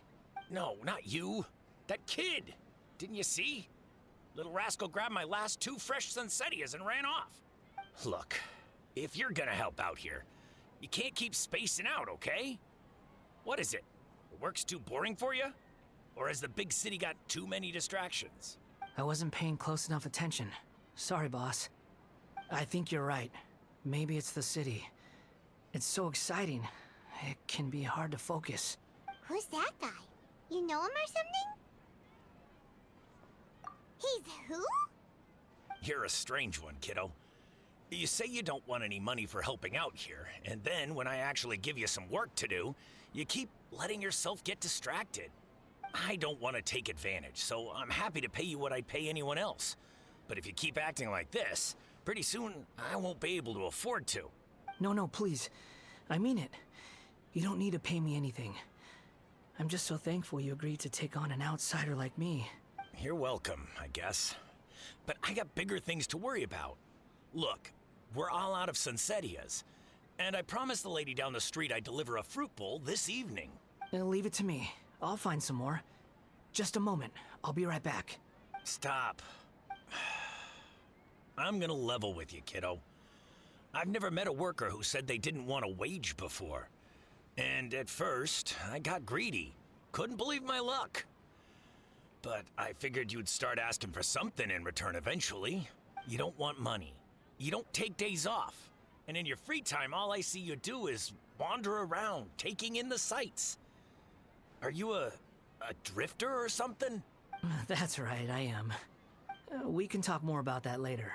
No, not you. That kid! Didn't you see? Little rascal grabbed my last 2 fresh Sunsettias and ran off. Look, if you're gonna help out here, you can't keep spacing out, okay? What is it? The work's too boring for you? Or has the big city got too many distractions? I wasn't paying close enough attention. Sorry, boss. I think you're right. Maybe it's the city. It's so exciting. It can be hard to focus. Who's that guy? You know him or something? He's who? You're a strange one, kiddo. You say you don't want any money for helping out here, and then when I actually give you some work to do, you keep letting yourself get distracted. I don't want to take advantage, so I'm happy to pay you what I'd pay anyone else. But if you keep acting like this, pretty soon I won't be able to afford to. No, please. I mean it. You don't need to pay me anything. I'm just so thankful you agreed to take on an outsider like me. You're welcome, I guess. But I got bigger things to worry about. Look, we're all out of Sunsetias, and I promised the lady down the street I'd deliver a fruit bowl this evening. Leave it to me. I'll find some more. Just a moment. I'll be right back. Stop. I'm gonna level with you, kiddo. I've never met a worker who said they didn't want a wage before. And at first, I got greedy. Couldn't believe my luck. But I figured you'd start asking for something in return eventually. You don't want money. You don't take days off. And in your free time, all I see you do is wander around, taking in the sights. Are you a drifter or something? That's right, I am. We can talk more about that later.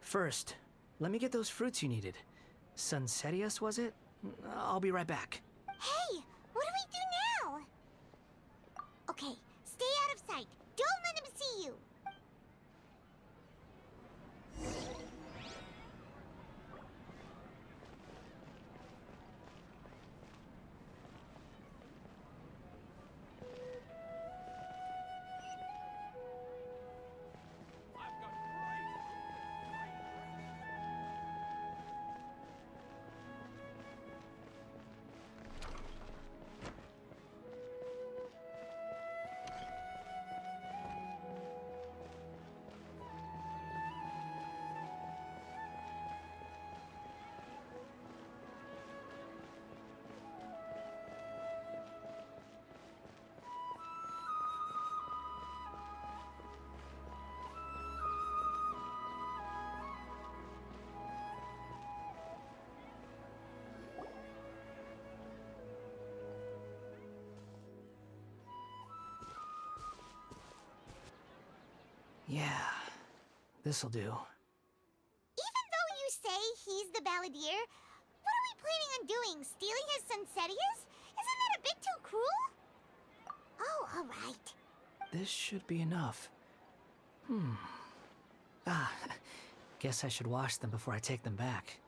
First, let me get those fruits you needed. Sunsetias, was it? I'll be right back. Hey, what do we do now? Okay, stay out of sight. Don't let him see you. Yeah, this'll do. Even though you say he's the balladeer, what are we planning on doing? Stealing his Sunsetias? Isn't that a bit too cruel? Oh, alright. This should be enough. Guess I should wash them before I take them back.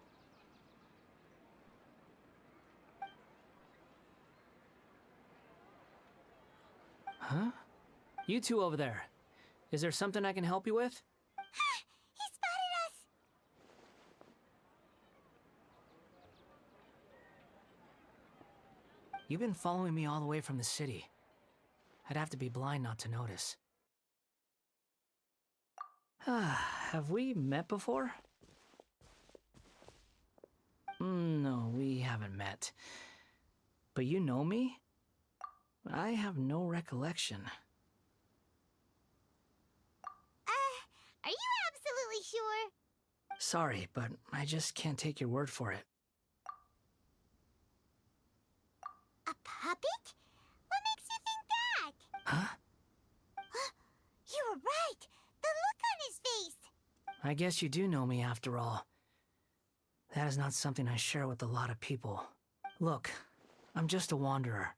Huh? You two over there. Is there something I can help you with? Ha! He spotted us! You've been following me all the way from the city. I'd have to be blind not to notice. Have we met before? No, we haven't met. But you know me? I have no recollection. Are you absolutely sure? Sorry, but I just can't take your word for it. A puppet? What makes you think that? Huh? You were right! The look on his face! I guess you do know me after all. That is not something I share with a lot of people. Look, I'm just a wanderer.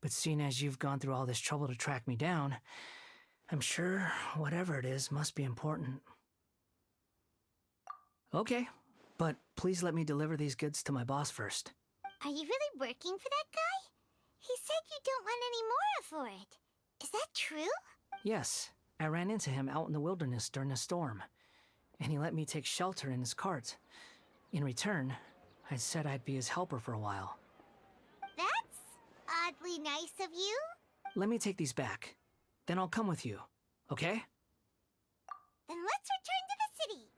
But seeing as you've gone through all this trouble to track me down, I'm sure whatever it is must be important. Okay, but please let me deliver these goods to my boss first. Are you really working for that guy? He said you don't want any more for it. Is that true? Yes, I ran into him out in the wilderness during a storm, and he let me take shelter in his cart. In return, I said I'd be his helper for a while. That's oddly nice of you. Let me take these back. Then I'll come with you, okay? Then let's return to the city.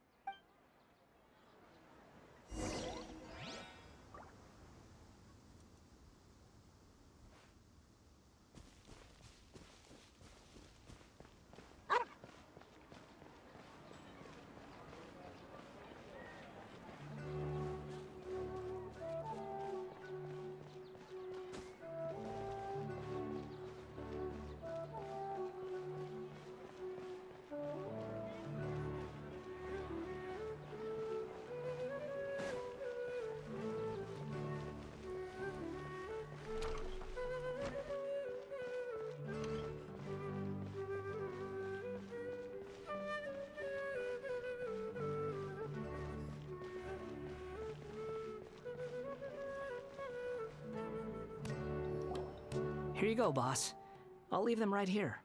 Here you go, boss. I'll leave them right here.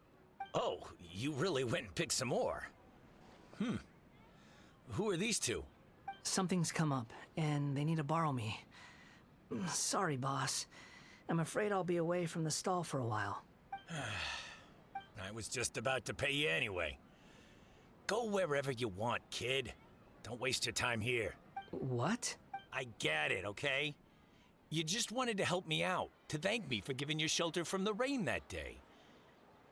Oh, you really went and picked some more. Who are these two? Something's come up, and they need to borrow me. Sorry, boss. I'm afraid I'll be away from the stall for a while. I was just about to pay you anyway. Go wherever you want, kid. Don't waste your time here. What? I get it, okay? You just wanted to help me out, to thank me for giving you shelter from the rain that day.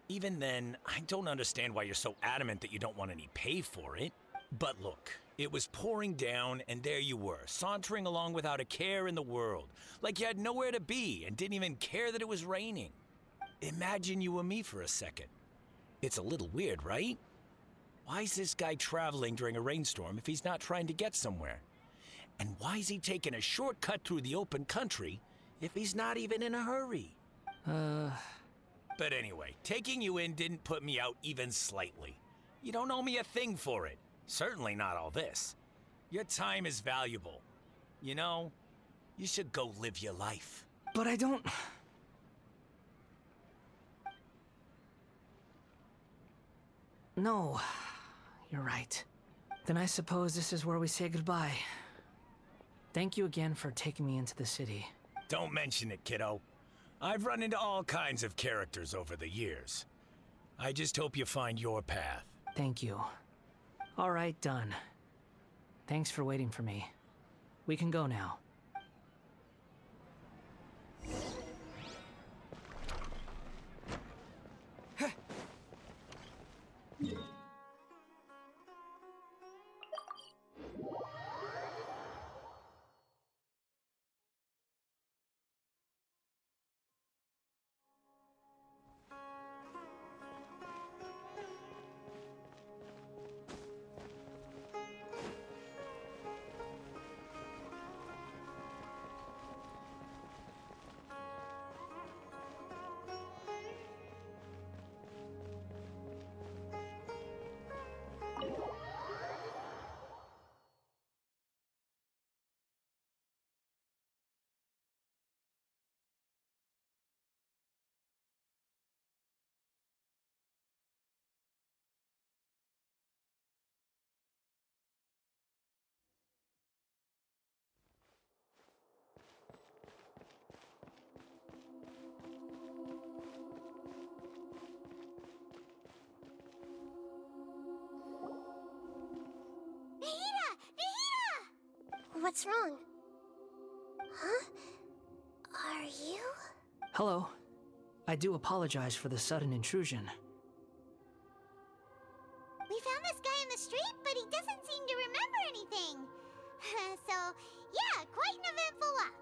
Even then, I don't understand why you're so adamant that you don't want any pay for it. But look, it was pouring down, and there you were, sauntering along without a care in the world, like you had nowhere to be and didn't even care that it was raining. Imagine you and me for a second. It's a little weird, right? Why is this guy traveling during a rainstorm if he's not trying to get somewhere? And why is he taking a shortcut through the open country if he's not even in a hurry? But anyway, taking you in didn't put me out even slightly. You don't owe me a thing for it. Certainly not all this. Your time is valuable. You know, you should go live your life. But I don't... No, you're right. Then I suppose this is where we say goodbye. Thank you again for taking me into the city. Don't mention it, kiddo. I've run into all kinds of characters over the years. I just hope you find your path. Thank you. All right, done. Thanks for waiting for me. We can go now. What's wrong? Huh? Are you? Hello. I do apologize for the sudden intrusion. We found this guy in the street, but he doesn't seem to remember anything. So, yeah, quite an eventful walk.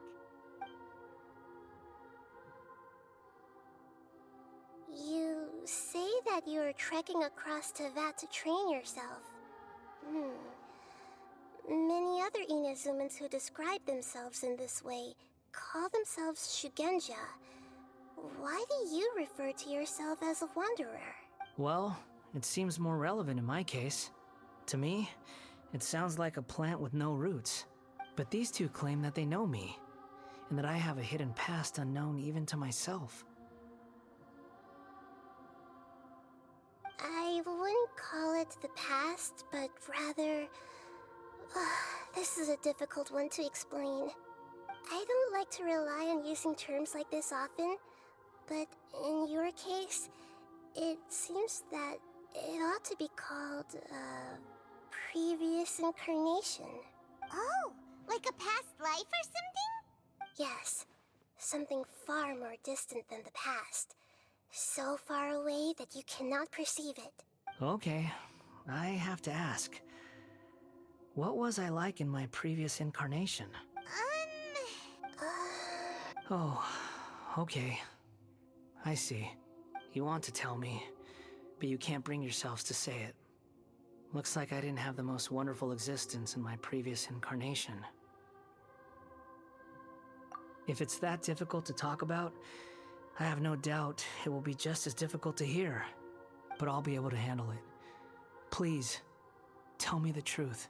You say that you are trekking across Teyvat to train yourself. Many other Inazumans who describe themselves in this way call themselves Shugenja. Why do you refer to yourself as a wanderer? Well, it seems more relevant in my case. To me, it sounds like a plant with no roots. But these two claim that they know me, and that I have a hidden past unknown even to myself. I wouldn't call it the past, but rather... this is a difficult one to explain. I don't like to rely on using terms like this often, but in your case, it seems that it ought to be called previous incarnation. Oh, like a past life or something? Yes, something far more distant than the past. So far away that you cannot perceive it. Okay, I have to ask. What was I like in my previous incarnation? Oh, okay. I see. You want to tell me, but you can't bring yourselves to say it. Looks like I didn't have the most wonderful existence in my previous incarnation. If it's that difficult to talk about, I have no doubt it will be just as difficult to hear, but I'll be able to handle it. Please, tell me the truth.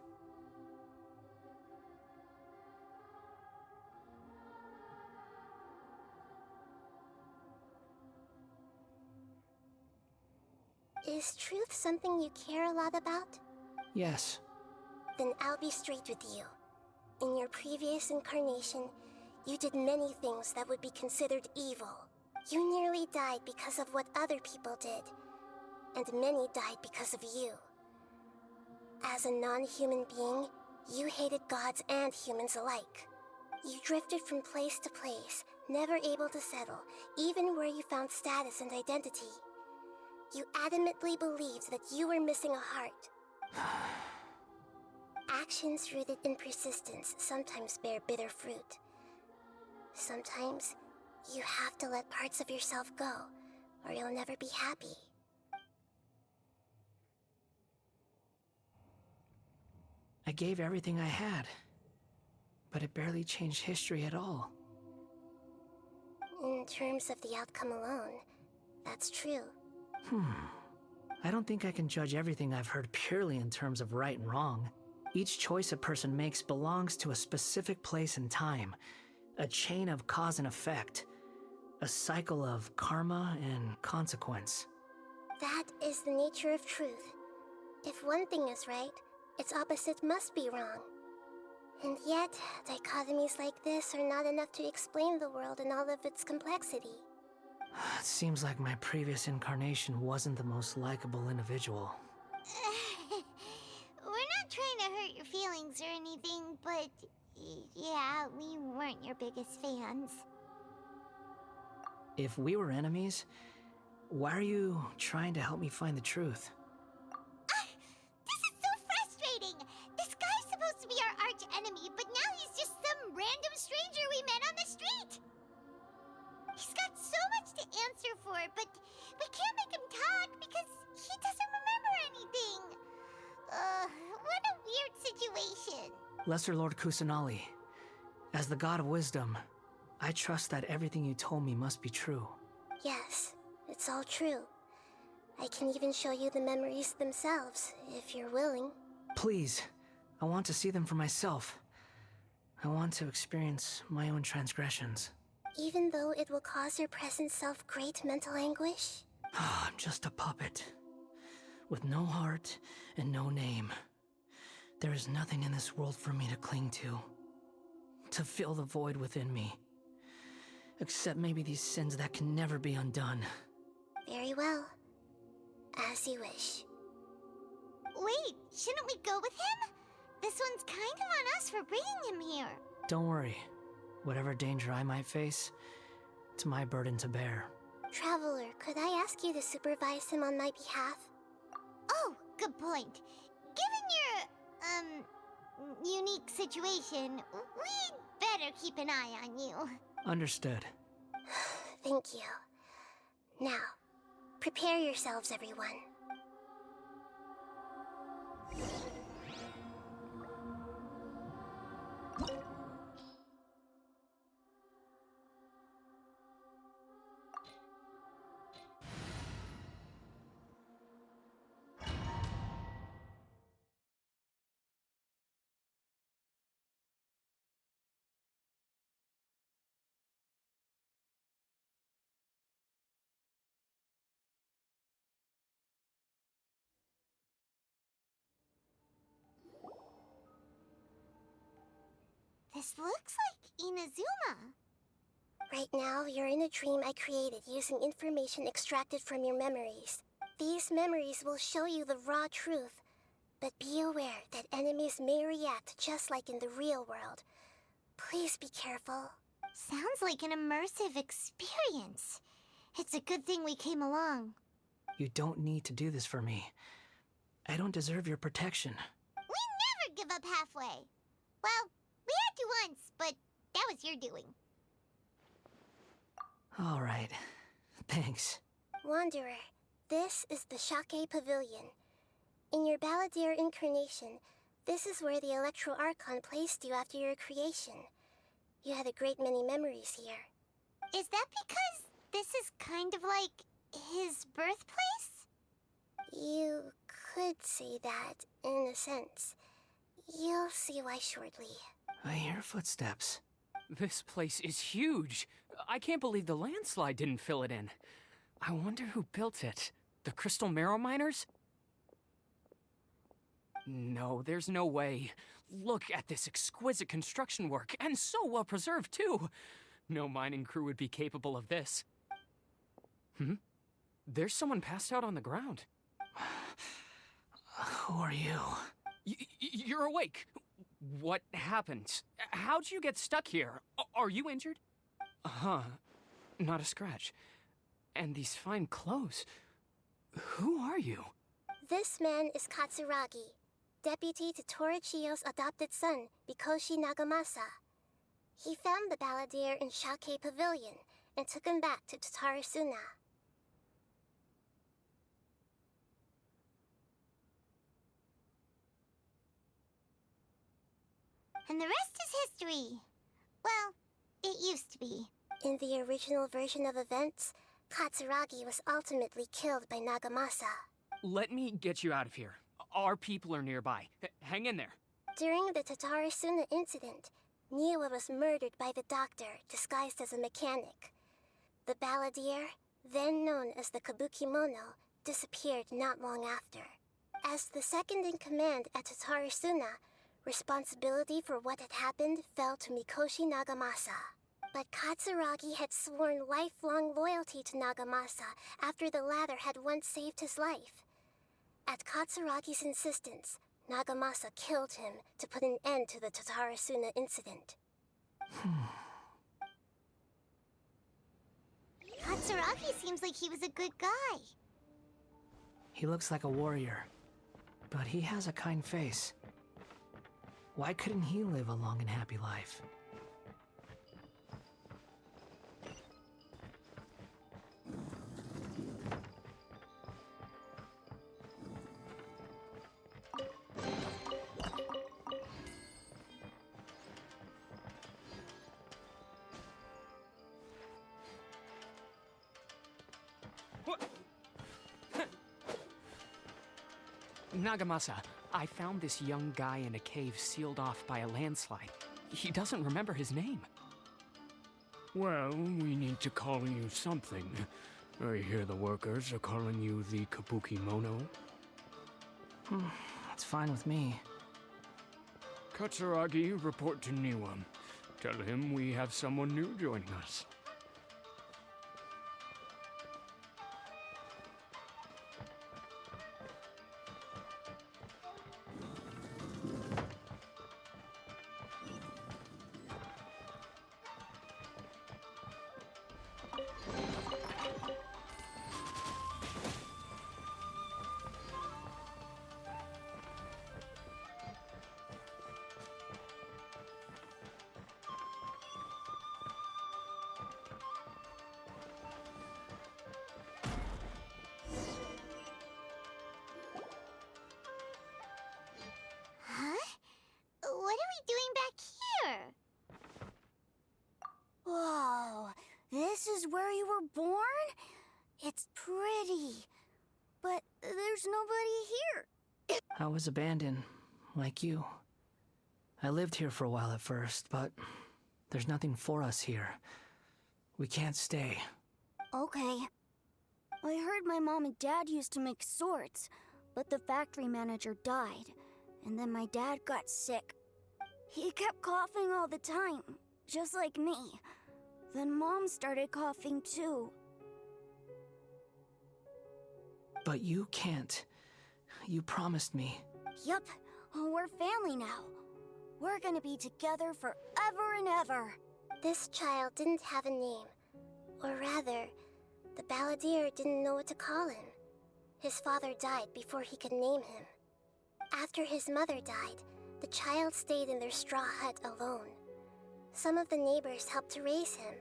Is truth something you care a lot about? Yes. Then I'll be straight with you. In your previous incarnation, you did many things that would be considered evil. You nearly died because of what other people did, and many died because of you. As a non-human being, you hated gods and humans alike. You drifted from place to place, never able to settle, even where you found status and identity. You adamantly believed that you were missing a heart. Actions rooted in persistence sometimes bear bitter fruit. Sometimes, you have to let parts of yourself go, or you'll never be happy. I gave everything I had, but it barely changed history at all. In terms of the outcome alone, that's true. I don't think I can judge everything I've heard purely in terms of right and wrong. Each choice a person makes belongs to a specific place and time, a chain of cause and effect, a cycle of karma and consequence. That is the nature of truth. If one thing is right, its opposite must be wrong. And yet, dichotomies like this are not enough to explain the world in all of its complexity. It seems like my previous incarnation wasn't the most likable individual. We're not trying to hurt your feelings or anything, but yeah, we weren't your biggest fans. If we were enemies, why are you trying to help me find the truth? This is so frustrating! This guy's supposed to be our arch enemy, but now he's just some random stranger we met on the street! He's got so much to answer for, but we can't make him talk because he doesn't remember anything. What a weird situation. Lesser Lord Kusanali, as the god of wisdom, I trust that everything you told me must be true. Yes, it's all true. I can even show you the memories themselves, if you're willing. Please, I want to see them for myself. I want to experience my own transgressions. Even though it will cause your present self great mental anguish? I'm just a puppet, with no heart and no name. There is nothing in this world for me to cling to fill the void within me. Except maybe these sins that can never be undone. Very well. As you wish. Wait, shouldn't we go with him? This one's kind of on us for bringing him here. Don't worry. Whatever danger I might face, it's my burden to bear. Traveler, could I ask you to supervise him on my behalf? Oh, good point. Given your, unique situation, we'd better keep an eye on you. Understood. Thank you. Now, prepare yourselves, everyone. This looks like Inazuma. Right now, you're in a dream I created using information extracted from your memories. These memories will show you the raw truth, but be aware that enemies may react just like in the real world. Please be careful. Sounds like an immersive experience. It's a good thing we came along. You don't need to do this for me. I don't deserve your protection. We never give up halfway. Well, we had to once, but that was your doing. All right. Thanks. Wanderer, this is the Shake Pavilion. In your Balladeer incarnation, this is where the Electro Archon placed you after your creation. You had a great many memories here. Is that because this is kind of like his birthplace? You could say that, in a sense. You'll see why shortly. I hear footsteps. This place is huge. I can't believe the landslide didn't fill it in. I wonder who built it. The Crystal Marrow Miners? No, there's no way. Look at this exquisite construction work, and so well preserved, too. No mining crew would be capable of this. There's someone passed out on the ground. Who are you? You're awake. What happened? How'd you get stuck here? Are you injured? Not a scratch. And these fine clothes. Who are you? This man is Katsuragi, deputy to Torichiyo's adopted son, Mikoshi Nagamasa. He found the balladeer in Shake Pavilion and took him back to Tatarasuna. And the rest is history. Well, it used to be. In the original version of events, Katsuragi was ultimately killed by Nagamasa. Let me get you out of here. Our people are nearby. Hang in there. During the Tatarasuna incident, Niwa was murdered by the doctor disguised as a mechanic. The balladeer, then known as the Kabukimono, disappeared not long after. As the second in command at Tatarasuna, responsibility for what had happened fell to Mikoshi Nagamasa. But Katsuragi had sworn lifelong loyalty to Nagamasa after the latter had once saved his life. At Katsuragi's insistence, Nagamasa killed him to put an end to the Tatarasuna incident. Katsuragi seems like he was a good guy. He looks like a warrior, but he has a kind face. Why couldn't he live a long and happy life? Nagamasa, I found this young guy in a cave sealed off by a landslide. He doesn't remember his name. Well, we need to call you something. I hear the workers are calling you the Kabukimono. That's fine with me. Katsuragi, report to Niwa. Tell him we have someone new joining us. What are we doing back here? Whoa, this is where you were born? It's pretty, but there's nobody here. I was abandoned, like you. I lived here for a while at first, but there's nothing for us here. We can't stay. Okay. I heard my mom and dad used to make swords, but the factory manager died, and then my dad got sick. He kept coughing all the time, just like me. Then Mom started coughing too. But you can't. You promised me. Yup, we're family now. We're gonna be together forever and ever. This child didn't have a name. Or rather, the balladeer didn't know what to call him. His father died before he could name him. After his mother died, the child stayed in their straw hut alone. Some of the neighbors helped to raise him.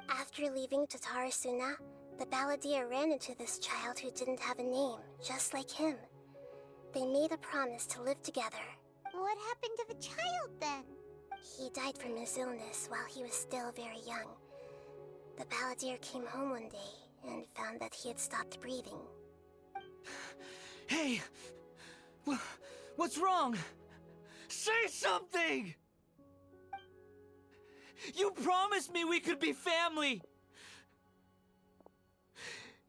After leaving Tatarasuna, the balladeer ran into this child who didn't have a name, just like him. They made a promise to live together. What happened to the child then? He died from his illness while he was still very young. The balladeer came home one day and found that he had stopped breathing. Hey! What's wrong? Say something! You promised me we could be family!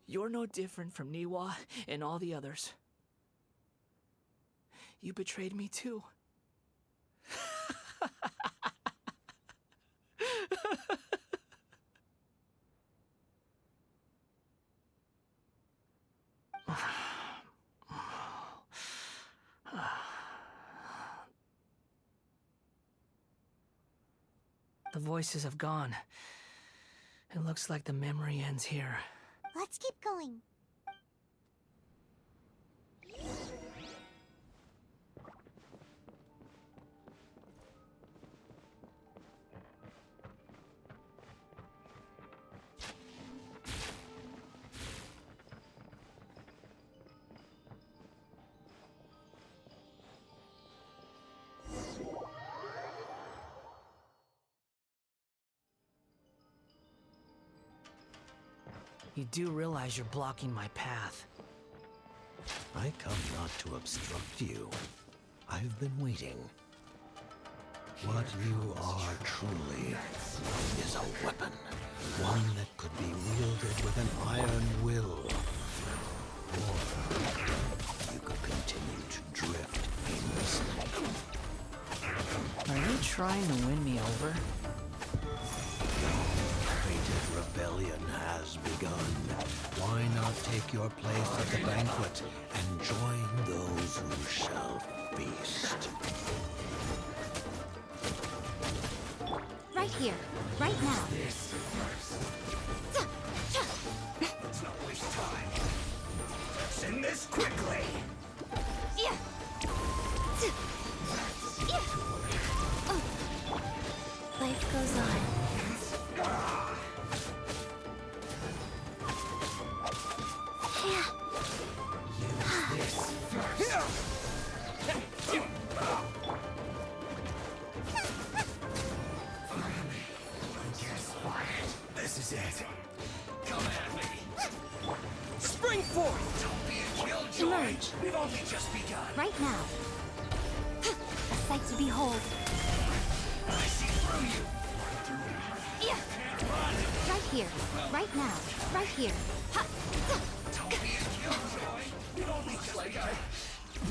You're no different from Niwa and all the others. You betrayed me too. The voices have gone. It looks like the memory ends here. Let's keep going. You do realize you're blocking my path. I come not to obstruct you. I've been waiting. What you are truly is a weapon. One that could be wielded with an iron will. Or you could continue to drift aimlessly. Are you trying to win me over? Fated rebellion has begun. Why not take your place at the banquet and join those who shall feast? Right here, right now. Let's not waste time. Let's end this quickly. Life goes on. This is it. Come at me. Spring forth! Don't be a killjoy. Emerge. We've only just begun. Right now. A sight to behold. I see through you. Right here, right now, right here. Don't be a killjoy. We've only just begun.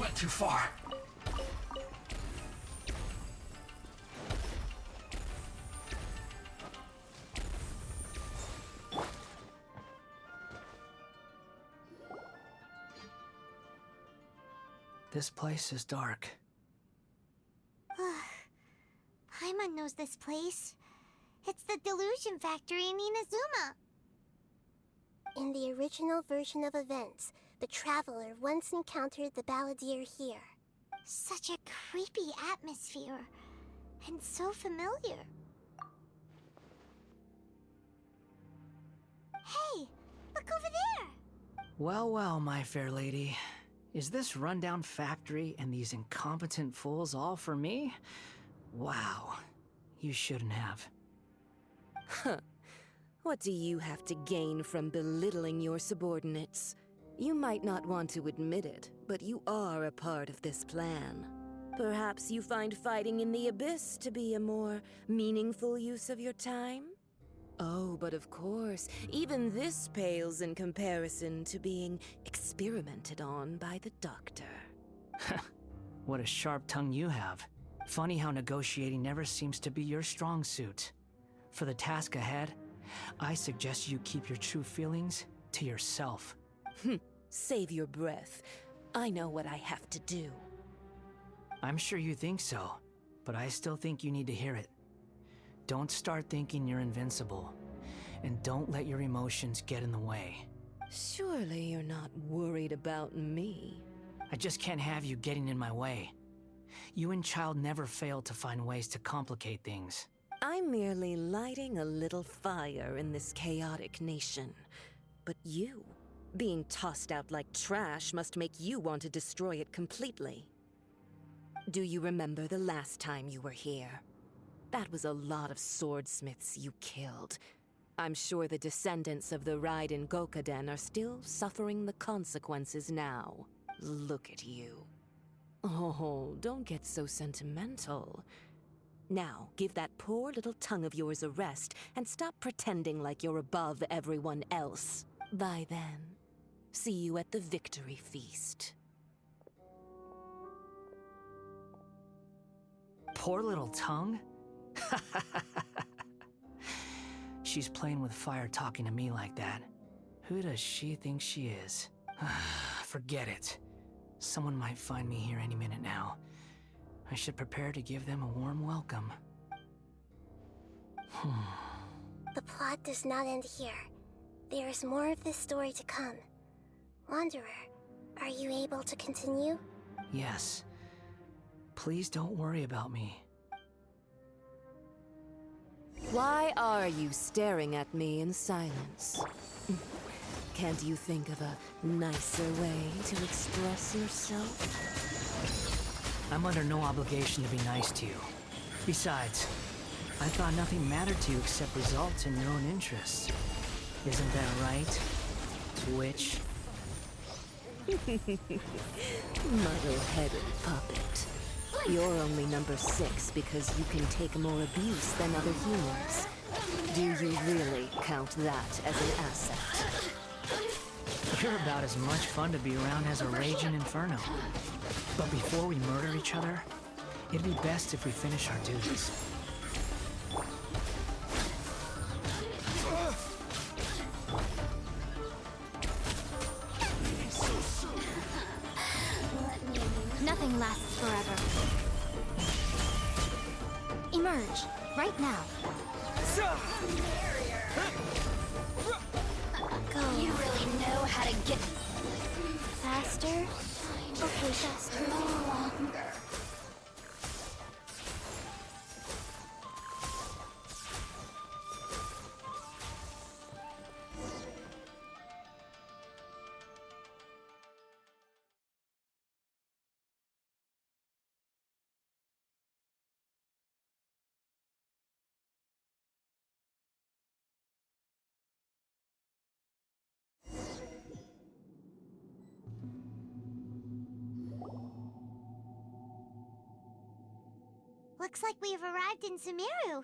Went too far. This place is dark. Paimon knows this place. It's the Delusion Factory in Inazuma. In the original version of events, the Traveler once encountered the Balladeer here. Such a creepy atmosphere. And so familiar. Hey, look over there! Well, well, my fair lady. Is this rundown factory and these incompetent fools all for me? Wow. You shouldn't have. Huh. What do you have to gain from belittling your subordinates? You might not want to admit it, but you are a part of this plan. Perhaps you find fighting in the Abyss to be a more meaningful use of your time? Oh, but of course, even this pales in comparison to being experimented on by the Doctor. What a sharp tongue you have. Funny how negotiating never seems to be your strong suit. For the task ahead, I suggest you keep your true feelings to yourself. Save your breath. I know what I have to do. I'm sure you think so, but I still think you need to hear it. Don't start thinking you're invincible, and don't let your emotions get in the way. Surely you're not worried about me. I just can't have you getting in my way. You and Child never fail to find ways to complicate things. I'm merely lighting a little fire in this chaotic nation. But you, being tossed out like trash, must make you want to destroy it completely. Do you remember the last time you were here? That was a lot of swordsmiths you killed. I'm sure the descendants of the Raiden Gokaden are still suffering the consequences now. Look at you. Oh, don't get so sentimental. Now, give that poor little tongue of yours a rest and stop pretending like you're above everyone else. Bye then. See you at the victory feast. Poor little tongue? She's playing with fire talking to me like that. Who does she think she is? Forget it. Someone might find me here any minute now. I should prepare to give them a warm welcome. The plot does not end here. There is more of this story to come. Wanderer, are you able to continue? Yes. Please don't worry about me. Why are you staring at me in silence? Can't you think of a nicer way to express yourself? I'm under no obligation to be nice to you. Besides, I thought nothing mattered to you except results and your own interests. Isn't that right, Witch? Muddle-headed puppet. You're only number 6 because you can take more abuse than other humans. Do you really count that as an asset? You're about as much fun to be around as a raging inferno. But before we murder each other, it'd be best if we finish our duties. Nothing lasts forever. Emerge, right now. Go. You really know how to get... Faster? Okay, faster. Looks like we've arrived in Sumeru.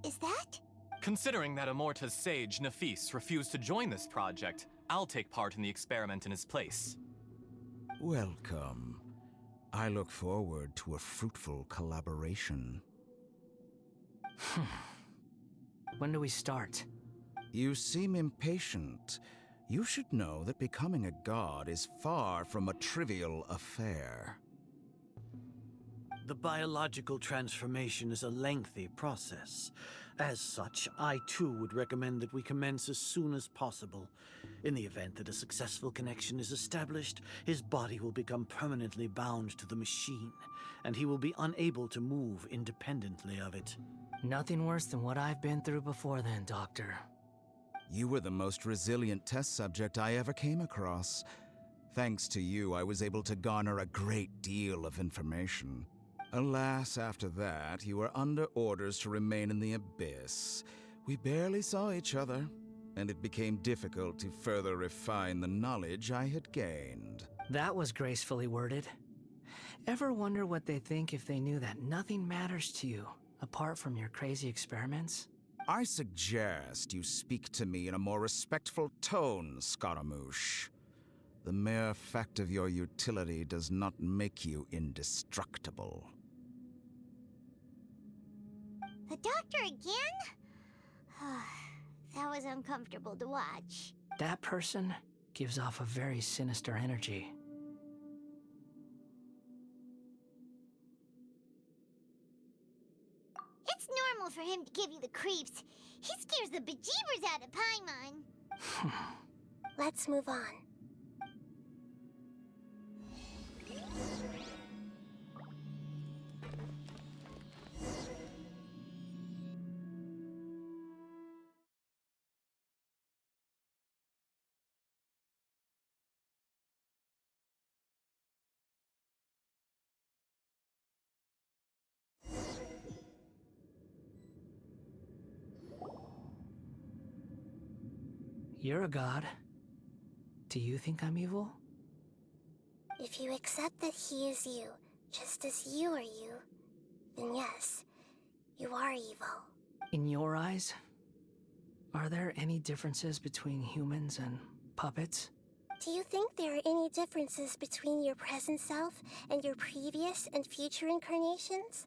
Is that? Considering that Amorta's sage, Nafis, refused to join this project, I'll take part in the experiment in his place. Welcome. I look forward to a fruitful collaboration. When do we start? You seem impatient. You should know that becoming a god is far from a trivial affair. The biological transformation is a lengthy process. As such, I too would recommend that we commence as soon as possible. In the event that a successful connection is established, his body will become permanently bound to the machine, and he will be unable to move independently of it. Nothing worse than what I've been through before then, Doctor. You were the most resilient test subject I ever came across. Thanks to you, I was able to garner a great deal of information. Alas, after that, you were under orders to remain in the abyss. We barely saw each other, and it became difficult to further refine the knowledge I had gained. That was gracefully worded. Ever wonder what they think if they knew that nothing matters to you, apart from your crazy experiments? I suggest you speak to me in a more respectful tone, Scaramouche. The mere fact of your utility does not make you indestructible. The doctor again? That was uncomfortable to watch. That person gives off a very sinister energy. It's normal for him to give you the creeps. He scares the bejeebers out of Paimon. Let's move on. You're a god. Do you think I'm evil? If you accept that he is you, just as you are you, then yes, you are evil. In your eyes, are there any differences between humans and puppets? Do you think there are any differences between your present self and your previous and future incarnations?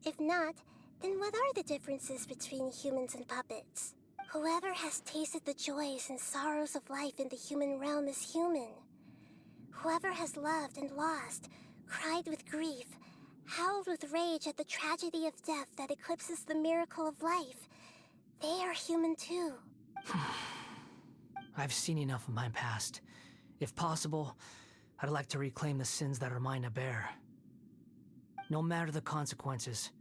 If not, then what are the differences between humans and puppets? Whoever has tasted the joys and sorrows of life in the human realm is human. Whoever has loved and lost, cried with grief, howled with rage at the tragedy of death that eclipses the miracle of life, they are human too. I've seen enough of my past. If possible, I'd like to reclaim the sins that are mine to bear. No matter the consequences,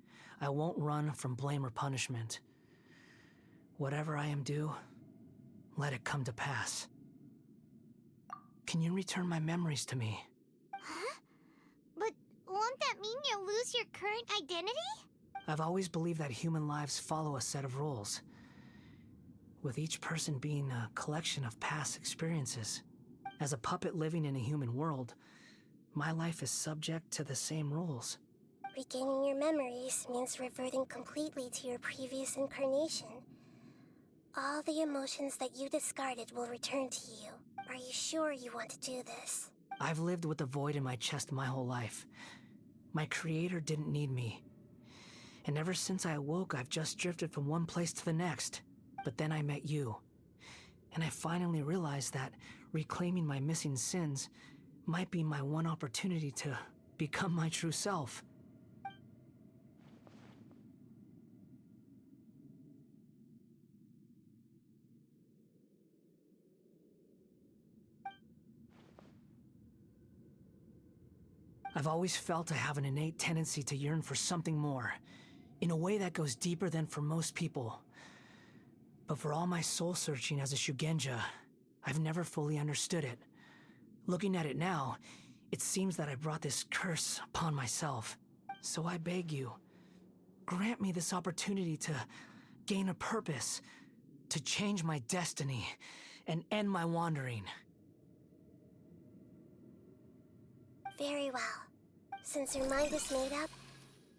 I won't run from blame or punishment. Whatever I am due, let it come to pass. Can you return my memories to me? Huh? But won't that mean you'll lose your current identity? I've always believed that human lives follow a set of rules, with each person being a collection of past experiences. As a puppet living in a human world, my life is subject to the same rules. Regaining your memories means reverting completely to your previous incarnation. All the emotions that you discarded will return to you. Are you sure you want to do this? I've lived with a void in my chest my whole life. My creator didn't need me. And ever since I awoke, I've just drifted from one place to the next. But then I met you. And I finally realized that reclaiming my missing sins might be my one opportunity to become my true self. I've always felt I have an innate tendency to yearn for something more, in a way that goes deeper than for most people. But for all my soul-searching as a Shugenja, I've never fully understood it. Looking at it now, it seems that I brought this curse upon myself. So I beg you, grant me this opportunity to gain a purpose, to change my destiny, and end my wandering. Very well. Since your mind is made up,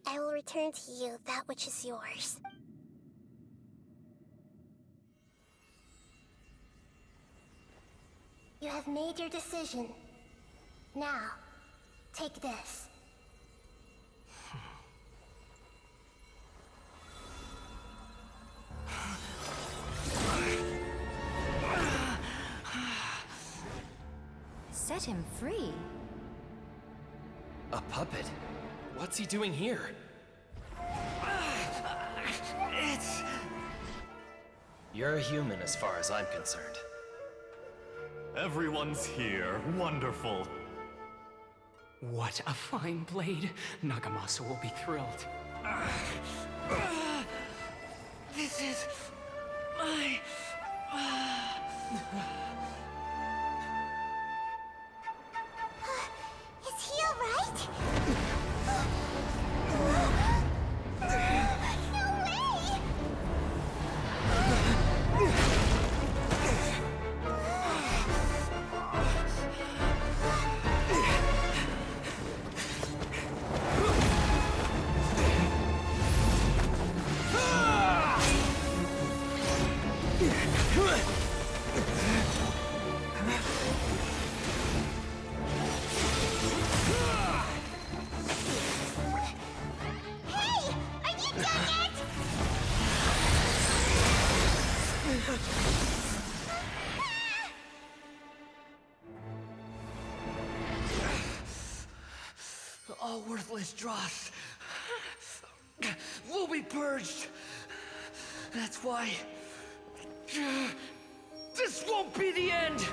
I will return to you that which is yours. You have made your decision. Now, take this. Set him free? A puppet? What's he doing here? You're a human as far as I'm concerned. Everyone's here. Wonderful. What a fine blade. Nagamasa will be thrilled. This is my... Is he alright? No way! Hey! Are you done yet? All worthless dross will be purged. That's why this won't be the end.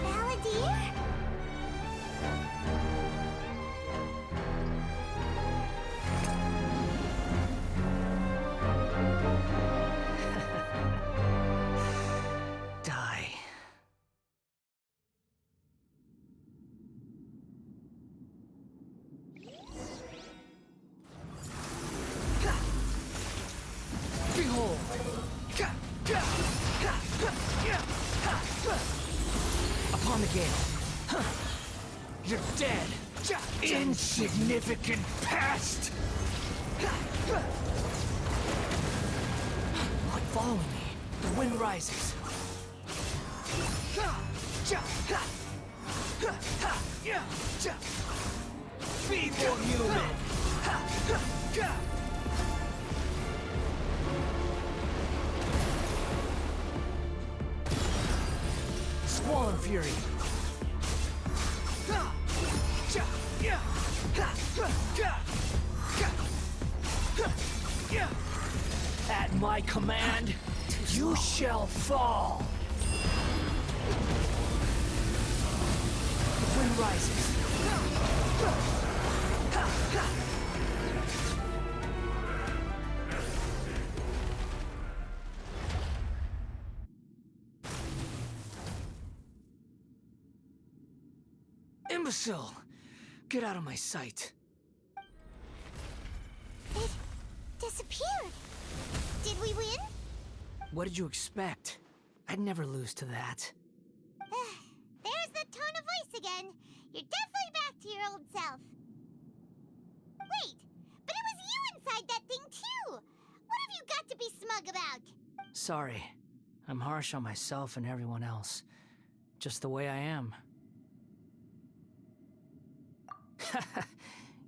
Balladeer? hole. Upon the gale. You're dead. Insignificant pest! Like following me. The wind rises. Be more human! Squall and fury. At my command, you shall fall. The wind rises. Imbecile! Get out of my sight. It disappeared. Did we win? What did you expect? I'd never lose to that. There's the tone of voice again. You're definitely back to your old self. Wait, but it was you inside that thing too. What have you got to be smug about? Sorry. I'm harsh on myself and everyone else. Just the way I am.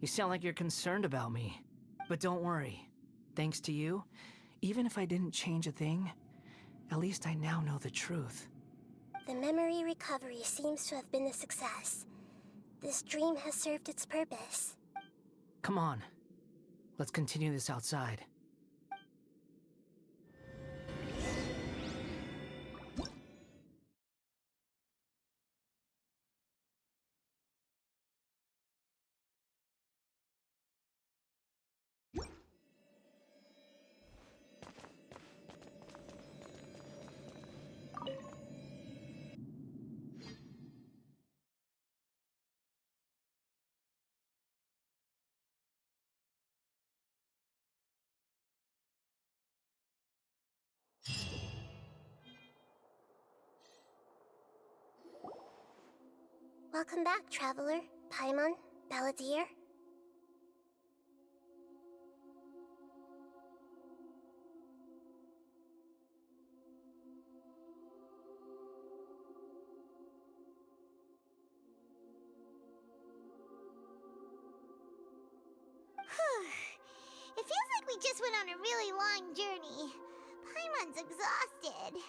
You sound like you're concerned about me. But don't worry. Thanks to you, even if I didn't change a thing, at least I now know the truth. The memory recovery seems to have been a success. This dream has served its purpose. Come on. Let's continue this outside. Welcome back, traveler. Paimon, Balladeer. It feels like we just went on a really long journey. Paimon's exhausted.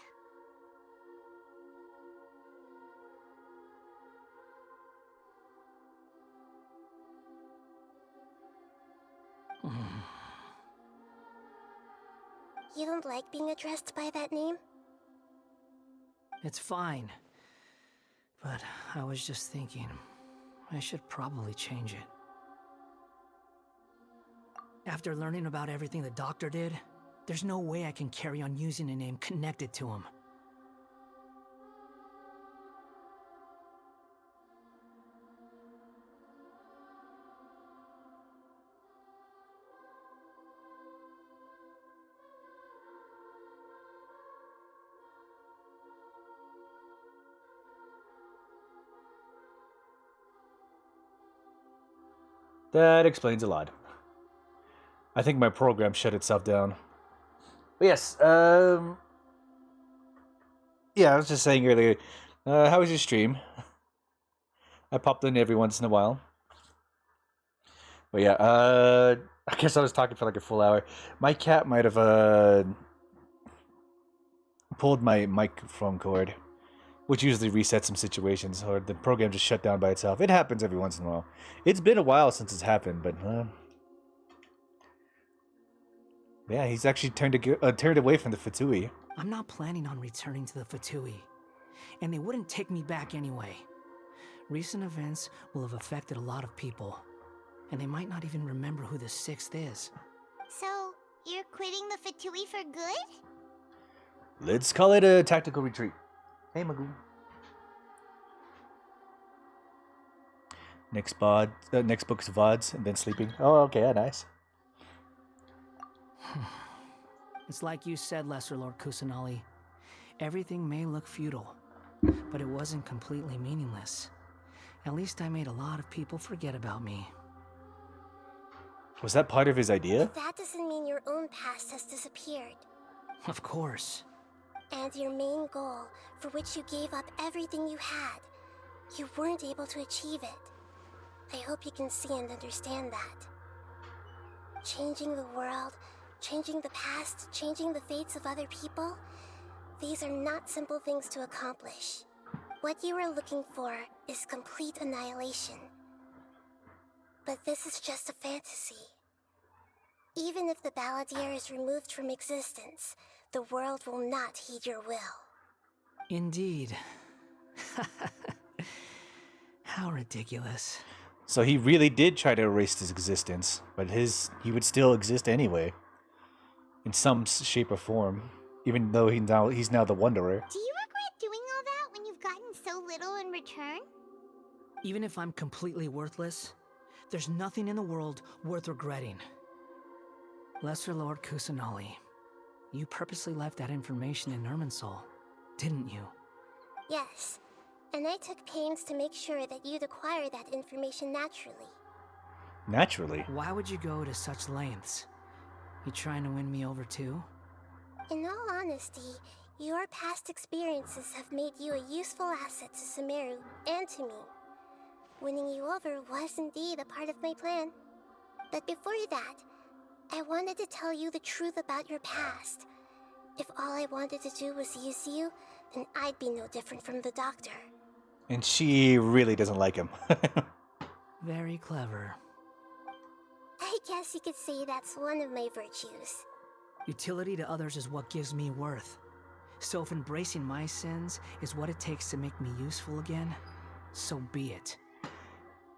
You don't like being addressed by that name? It's fine. But I was just thinking, I should probably change it. After learning about everything the doctor did, there's no way I can carry on using a name connected to him. That explains a lot. I think my program shut itself down. But yes, yeah, I was just saying earlier, how was your stream? I popped in every once in a while. But yeah, I guess I was talking for like a full hour. My cat might have pulled my microphone cord, which usually resets some situations, or the program just shut down by itself. It happens every once in a while. It's been a while since it's happened, but yeah, he's actually turned away from the Fatui. I'm not planning on returning to the Fatui, and they wouldn't take me back anyway. Recent events will have affected a lot of people, and they might not even remember who the Sixth is. So, you're quitting the Fatui for good? Let's call it a tactical retreat. Hey, Magoo. Next book's VODs, and then sleeping. Oh, okay, yeah, nice. It's like you said, Lesser Lord Kusanali. Everything may look futile, but it wasn't completely meaningless. At least I made a lot of people forget about me. Was that part of his idea? But that doesn't mean your own past has disappeared. Of course. And your main goal, for which you gave up everything you had, you weren't able to achieve it. I hope you can see and understand that. Changing the world, changing the past, changing the fates of other people, these are not simple things to accomplish. What you are looking for is complete annihilation. But this is just a fantasy. Even if the Balladeer is removed from existence, the world will not heed your will. Indeed. How ridiculous. So he really did try to erase his existence, but he would still exist anyway. In some shape or form. Even though he's now the Wanderer. Do you regret doing all that when you've gotten so little in return? Even if I'm completely worthless, there's nothing in the world worth regretting. Lesser Lord Kusanali, you purposely left that information in Irminsul, didn't you? Yes, and I took pains to make sure that you'd acquire that information naturally. Naturally? Why would you go to such lengths? You trying to win me over too? In all honesty, your past experiences have made you a useful asset to Sumeru and to me. Winning you over was indeed a part of my plan. But before that, I wanted to tell you the truth about your past. If all I wanted to do was use you, then I'd be no different from the doctor. And she really doesn't like him. Very clever. I guess you could say that's one of my virtues. Utility to others is what gives me worth. So if embracing my sins is what it takes to make me useful again, so be it.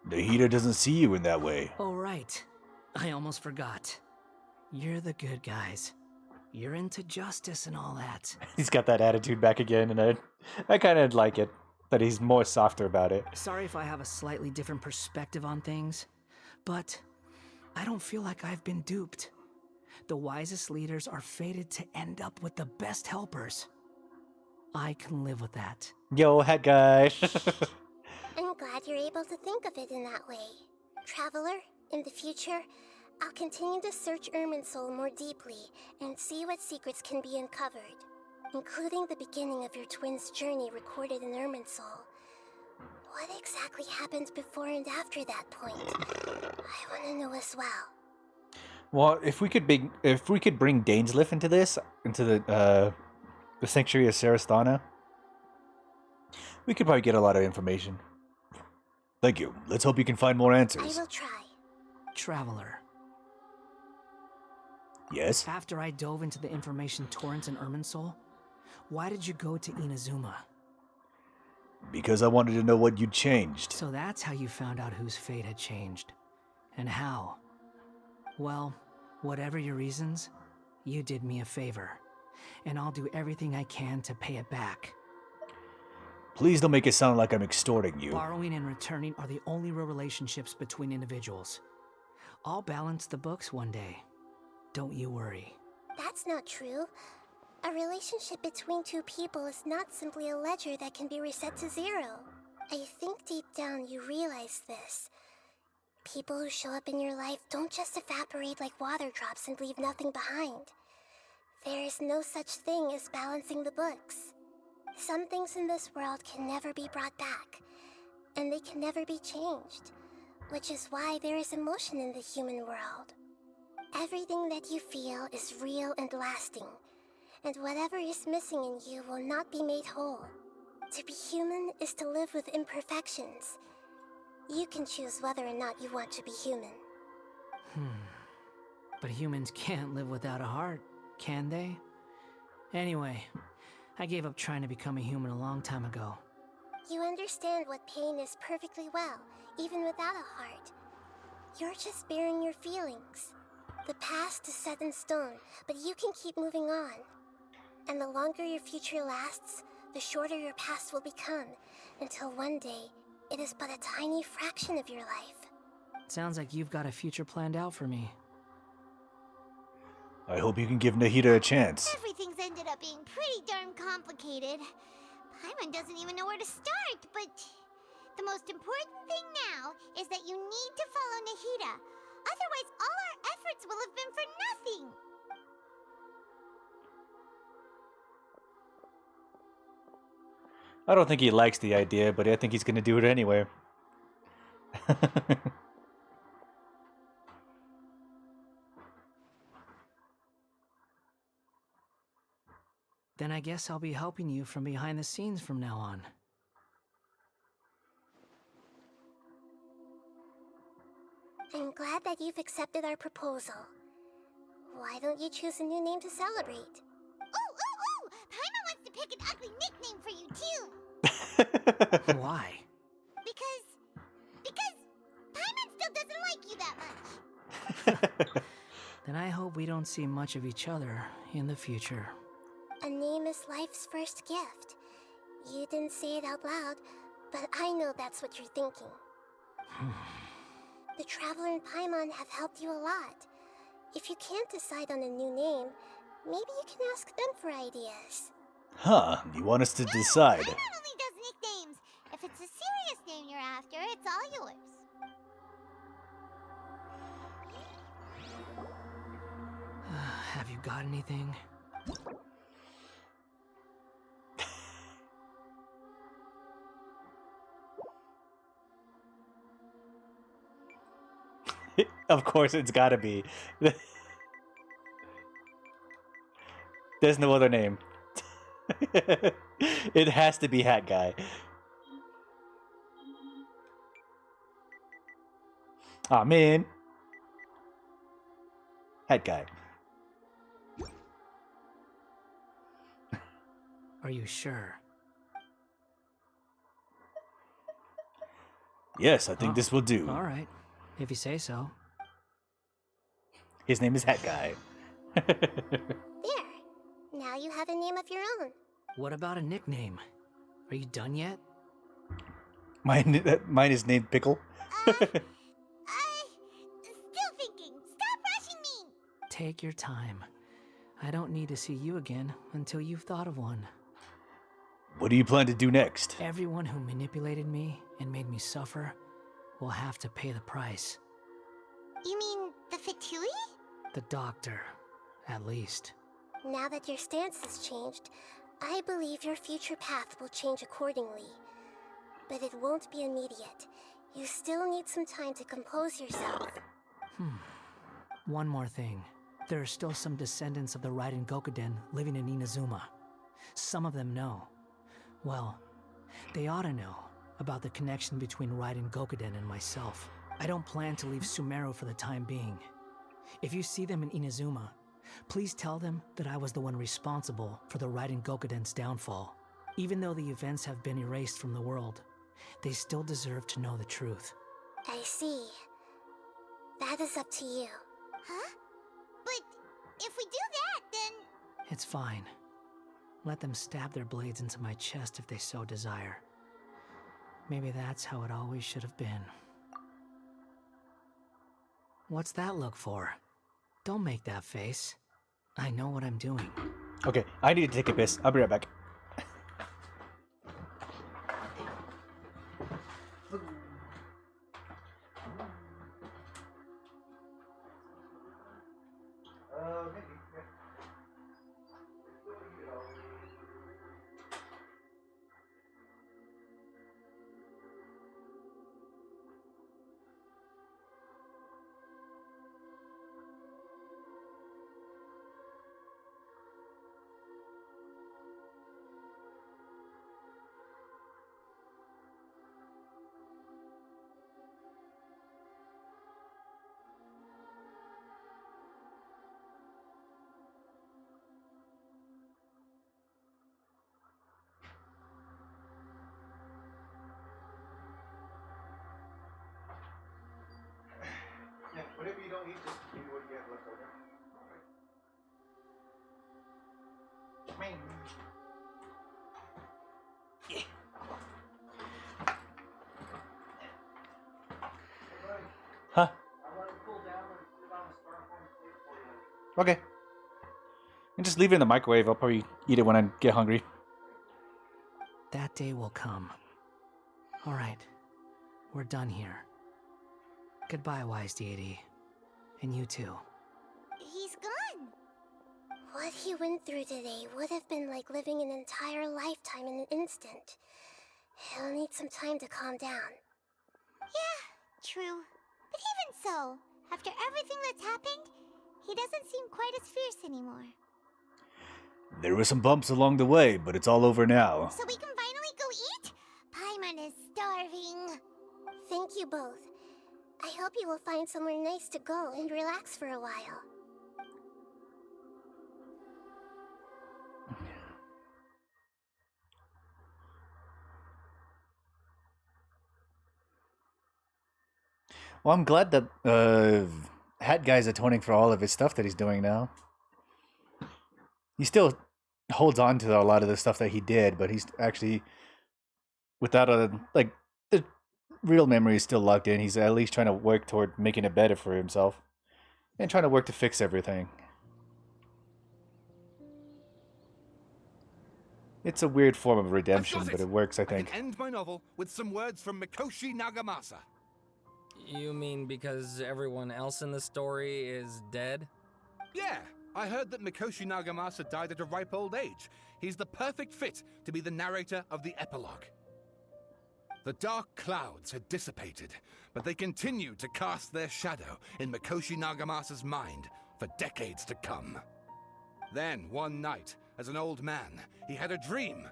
The heater doesn't see you in that way. Oh, right. I almost forgot. You're the good guys. You're into justice and all that. He's got that attitude back again, and I kind of like it. That he's more softer about it. Sorry if I have a slightly different perspective on things, but I don't feel like I've been duped. The wisest leaders are fated to end up with the best helpers. I can live with that. Yo, head guy. I'm glad you're able to think of it in that way. Traveler, in the future, I'll continue to search Irminsul more deeply and see what secrets can be uncovered, including the beginning of your twins' journey recorded in Irminsul. What exactly happened before and after that point? I want to know as well. Well, if we could bring Dainsliff into this, into the Sanctuary of Sarastana, we could probably get a lot of information. Thank you. Let's hope you can find more answers. I will try. Traveler. Yes? After I dove into the information torrents in Irminsul, why did you go to Inazuma? Because I wanted to know what you'd changed. So that's how you found out whose fate had changed. And how. Well, whatever your reasons, you did me a favor. And I'll do everything I can to pay it back. Please don't make it sound like I'm extorting you. Borrowing and returning are the only real relationships between individuals. I'll balance the books one day. Don't you worry. That's not true. A relationship between two people is not simply a ledger that can be reset to zero. I think deep down you realize this. People who show up in your life don't just evaporate like water drops and leave nothing behind. There is no such thing as balancing the books. Some things in this world can never be brought back, and they can never be changed, which is why there is emotion in the human world. Everything that you feel is real and lasting, and whatever is missing in you will not be made whole. To be human is to live with imperfections. You can choose whether or not you want to be human. But humans can't live without a heart, can they? Anyway, I gave up trying to become a human a long time ago. You understand what pain is perfectly well, even without a heart. You're just bearing your feelings. The past is set in stone, but you can keep moving on. And the longer your future lasts, the shorter your past will become, until one day, it is but a tiny fraction of your life. Sounds like you've got a future planned out for me. I hope you can give Nahida a chance. Everything's ended up being pretty darn complicated. Paimon doesn't even know where to start, but the most important thing now is that you need to follow Nahida. Otherwise, all our efforts will have been for nothing. I don't think he likes the idea, but I think he's gonna do it anyway. Then I guess I'll be helping you from behind the scenes from now on. I'm glad that you've accepted our proposal. Why don't you choose a new name to celebrate? Ooh! Paimon wants to pick an ugly nickname for you, too. Why? Because Paimon still doesn't like you that much. Then I hope we don't see much of each other in the future. A name is life's first gift. You didn't say it out loud, but I know that's what you're thinking. The Traveler and Paimon have helped you a lot. If you can't decide on a new name, maybe you can ask them for ideas. Huh, you want us to decide? Paimon only does nicknames. If it's a serious name you're after, it's all yours. Have you got anything? Of course, it's gotta be. There's no other name. It has to be Hat Guy. Aw, man. Hat Guy. Are you sure? Yes, I think this will do. All right, if you say so. His name is Hat Guy. There. Now you have a name of your own. What about a nickname? Are you done yet? Mine is named Pickle. Still thinking. Stop rushing me. Take your time. I don't need to see you again until you've thought of one. What do you plan to do next? Everyone who manipulated me and made me suffer will have to pay the price. You mean the Fatui? The doctor, at least. Now that your stance has changed, I believe your future path will change accordingly. But it won't be immediate. You still need some time to compose yourself. One more thing. There are still some descendants of the Raiden Gokuden living in Inazuma. Some of them know. Well, they ought to know about the connection between Raiden Gokuden and myself. I don't plan to leave Sumeru for the time being. If you see them in Inazuma, please tell them that I was the one responsible for the Raiden Gokuden's downfall. Even though the events have been erased from the world, they still deserve to know the truth. I see. That is up to you. Huh? But if we do that, then... It's fine. Let them stab their blades into my chest if they so desire. Maybe that's how it always should have been. What's that look for? Don't make that face. I know what I'm doing. Okay, I need to take a piss. I'll be right back. Yeah, whatever you don't eat, just give me what you have left over. Huh? Okay. just leave it in the microwave. I'll probably eat it when I get hungry. That day will come. All right, we're done here. Goodbye, wise deity. And you too. He's gone. What he went through today would have been like living an entire lifetime in an instant. He'll need some time to calm down. Yeah, true. But even so, after everything that's happened, he doesn't seem quite as fierce anymore. There were some bumps along the way, but it's all over now. So we can finally go eat? Paimon is starving. Thank you both. I hope you will find somewhere nice to go and relax for a while. Well, I'm glad that Hat Guy's atoning for all of his stuff that he's doing now. He still holds on to a lot of the stuff that he did, but he's actually, without the real memory is still locked in. He's at least trying to work toward making it better for himself and trying to work to fix everything. It's a weird form of redemption, but it works, I think. I can end my novel with some words from Mikoshi Nagamasa. You mean because everyone else in the story is dead? Yeah, I heard that Mikoshi Nagamasa died at a ripe old age. He's the perfect fit to be the narrator of the epilogue. The dark clouds had dissipated, but they continued to cast their shadow in Mikoshi Nagamasa's mind for decades to come. Then, one night, as an old man, he had a dream.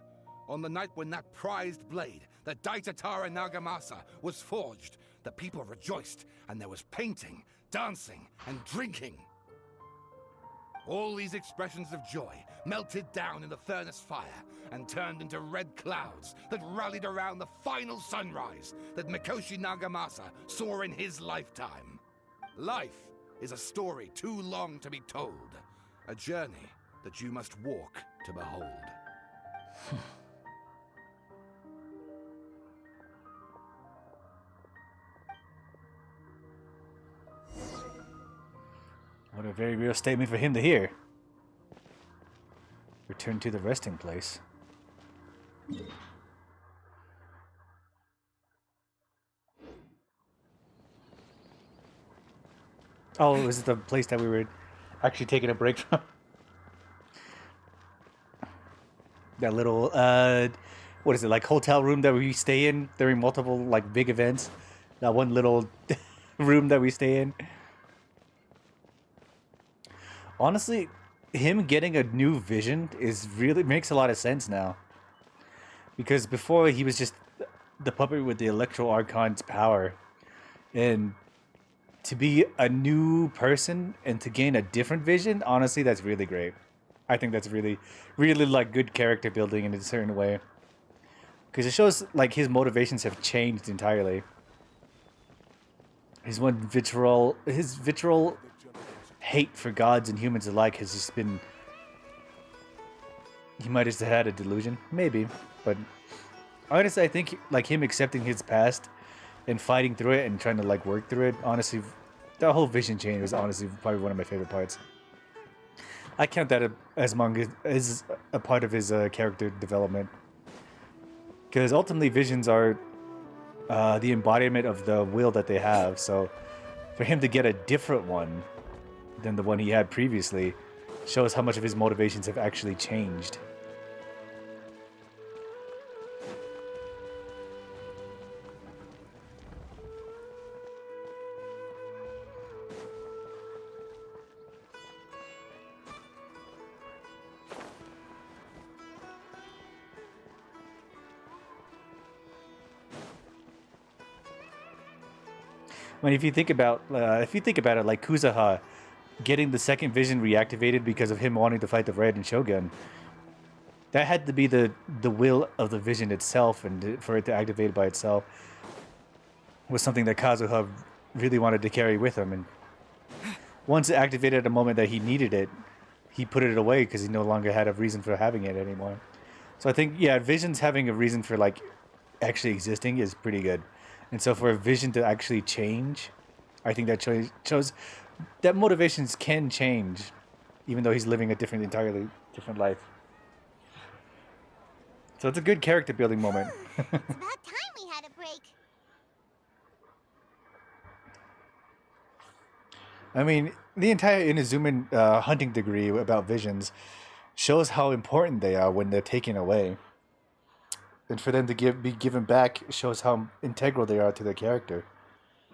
On the night when that prized blade, the Daitatara Nagamasa, was forged, the people rejoiced, and there was painting, dancing, and drinking. All these expressions of joy melted down in the furnace fire and turned into red clouds that rallied around the final sunrise that Mikoshi Nagamasa saw in his lifetime. Life is a story too long to be told, a journey that you must walk to behold. What a very real statement for him to hear. Return to the resting place. Oh, was it the place that we were actually taking a break from? That little, what is it, like hotel room that we stay in during multiple, like, big events? That one little room that we stay in? Honestly, him getting a new vision is really makes a lot of sense now. Because before he was just the puppet with the Electro Archon's power. And to be a new person and to gain a different vision, honestly, that's really great. I think that's really, really like good character building in a certain way. Because it shows like his motivations have changed entirely. His vitriol hate for gods and humans alike has just been... He might have had a delusion, maybe, but honestly, I think like him accepting his past and fighting through it and trying to like work through it, honestly, that whole vision change was honestly probably one of my favorite parts. I count that as a part of his character development, because ultimately visions are the embodiment of the will that they have. So for him to get a different one than the one he had previously shows how much of his motivations have actually changed. I mean, if you think about it, like Kuzaha getting the second vision reactivated because of him wanting to fight the Red and Shogun, that had to be the will of the vision itself, and for it to activate by itself was something that Kazuha really wanted to carry with him. And once it activated at a moment that he needed it, he put it away because he no longer had a reason for having it anymore. So I think, yeah, visions having a reason for like actually existing is pretty good. And so for a vision to actually change, I think that shows that motivations can change even though he's living a entirely different life. So it's a good character building moment. It's about time we had a break. I mean, the entire Inazuman hunting degree about visions shows how important they are when they're taken away. And for them to be given back shows how integral they are to their character.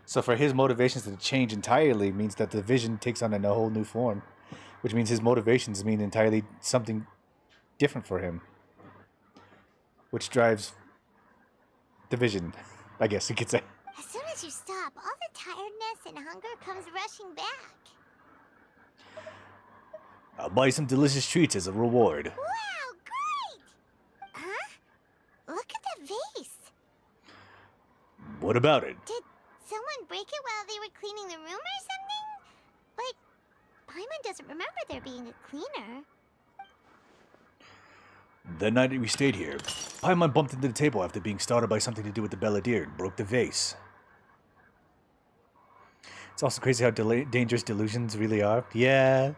So for his motivations to change entirely means that the vision takes on a whole new form, which means his motivations mean entirely something different for him, which drives the vision, I guess you could say. As soon as you stop, all the tiredness and hunger comes rushing back. I'll buy some delicious treats as a reward. Wow, great! Huh? Look at the vase. What about it? Did someone break it while they were cleaning the room or something? But Paimon doesn't remember there being a cleaner. The night we stayed here, Paimon bumped into the table after being startled by something to do with the Belladere and broke the vase. It's also crazy how dangerous delusions really are. Yeah.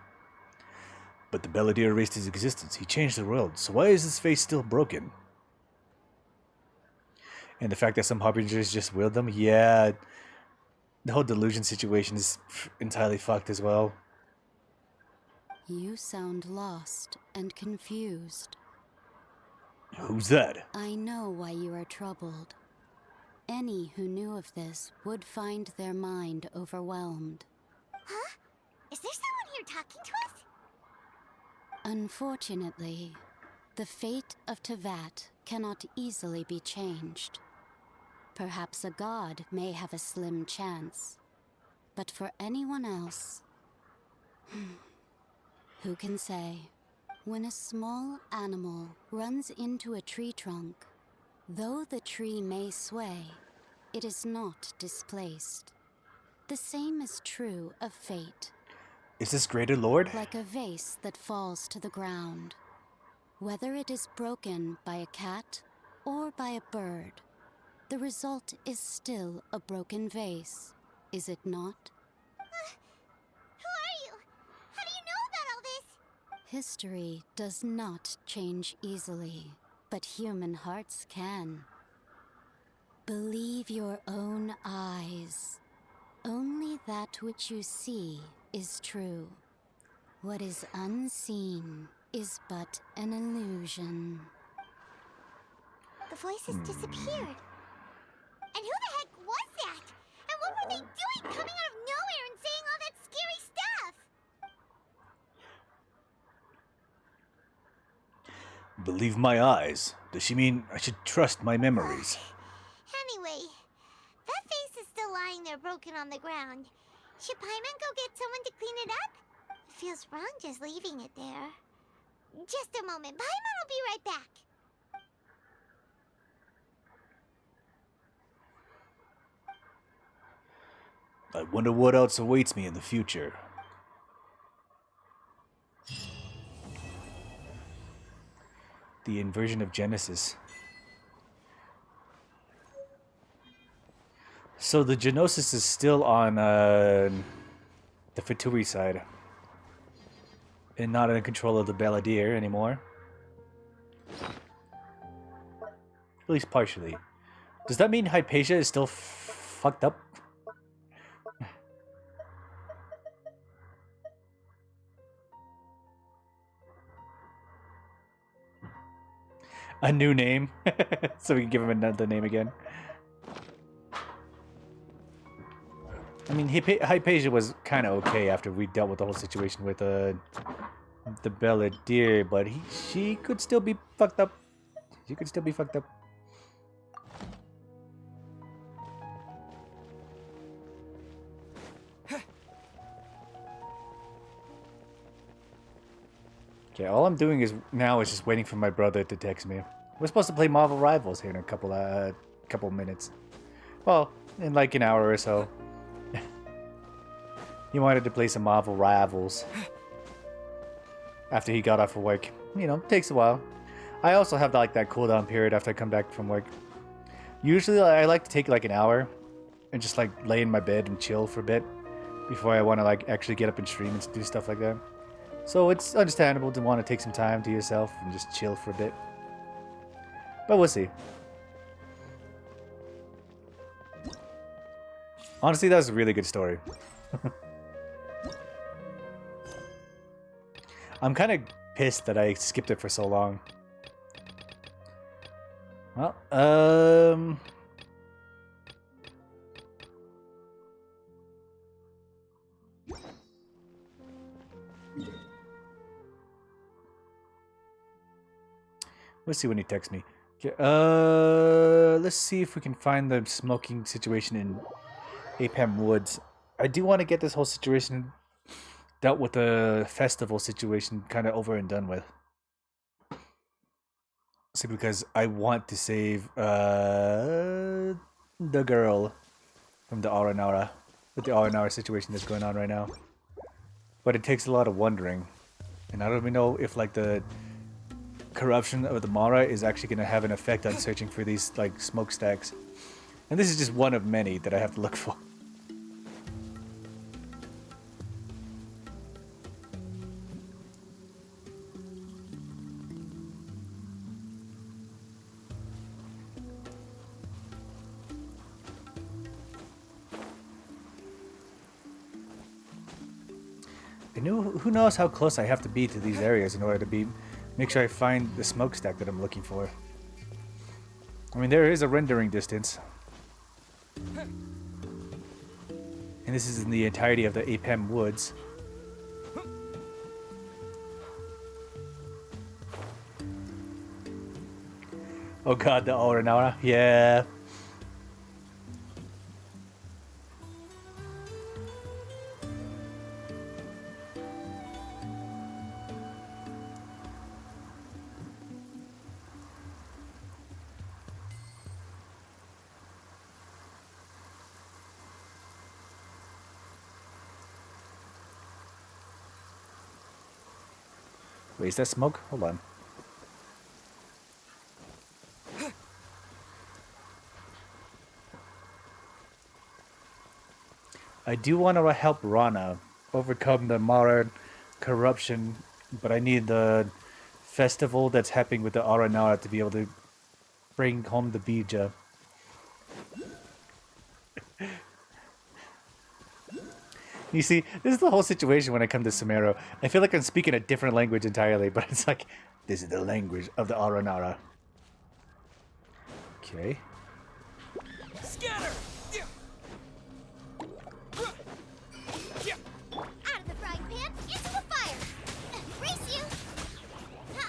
But the Belladere erased his existence. He changed the world. So why is this vase still broken? And the fact that some harbingers just willed them? Yeah. The whole delusion situation is entirely fucked as well. You sound lost and confused. Who's that? I know why you are troubled. Any who knew of this would find their mind overwhelmed. Huh? Is there someone here talking to us? Unfortunately, the fate of Teyvat cannot easily be changed. Perhaps a god may have a slim chance, but for anyone else, who can say? When a small animal runs into a tree trunk, though the tree may sway, it is not displaced. The same is true of fate. Is this greater lord? Like a vase that falls to the ground. Whether it is broken by a cat or by a bird, the result is still a broken vase, is it not? Who are you? How do you know about all this? History does not change easily, but human hearts can. Believe your own eyes. Only that which you see is true. What is unseen is but an illusion. The voices disappeared. And who the heck was that? And what were they doing coming out of nowhere and saying all that scary stuff? Believe my eyes. Does she mean I should trust my memories? Anyway, that vase is still lying there broken on the ground. Should Paimon go get someone to clean it up? It feels wrong just leaving it there. Just a moment. Paimon will be right back. I wonder what else awaits me in the future. The inversion of Genesis. So the Genosis is still on the Fatui side. And not in control of the Belladere anymore. At least partially. Does that mean Hypatia is still fucked up? A new name? So we can give him another name again. I mean, Hypatia was kind of okay after we dealt with the whole situation with the Belladere, but she could still be fucked up. She could still be fucked up. Okay, all I'm doing now is just waiting for my brother to text me. We're supposed to play Marvel Rivals here in a couple minutes. Well, in like an hour or so. He wanted to play some Marvel Rivals after he got off of work. You know, takes a while. I also have like that cooldown period after I come back from work. Usually I like to take like an hour and just like lay in my bed and chill for a bit before I want to like actually get up and stream and do stuff like that. So it's understandable to want to take some time to yourself and just chill for a bit. But we'll see. Honestly, that was a really good story. I'm kind of pissed that I skipped it for so long. Well, let's see when he texts me. Okay, let's see if we can find the smoking situation in Apam Woods. I do want to get this whole situation dealt with, the festival situation kind of over and done with. Simply because I want to save the girl from the Aranara, with the Aranara situation that's going on right now. But it takes a lot of wondering, and I don't even know if like the corruption of the Mara is actually going to have an effect on searching for these like smokestacks. And this is just one of many that I have to look for. Who knows how close I have to be to these areas in order to make sure I find the smokestack that I'm looking for. I mean, there is a rendering distance. And this is in the entirety of the Apam Woods. Oh god, the Aranara. Yeah. Wait, is that smoke? Hold on. I do want to help Rana overcome the Mara corruption, but I need the festival that's happening with the Aranara to be able to bring home the Bija. You see, this is the whole situation when I come to Sumeru. I feel like I'm speaking a different language entirely, but it's like, this is the language of the Aranara. Okay. Scatter! Out of the frying pan, into the fire! Race you! Ha!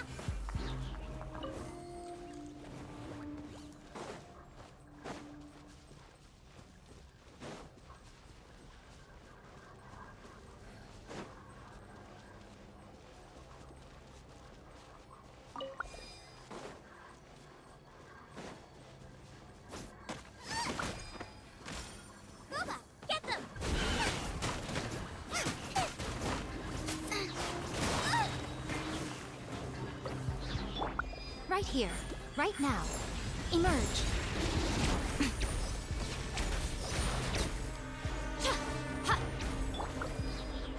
Booba, get them! Right here, right now. Emerge.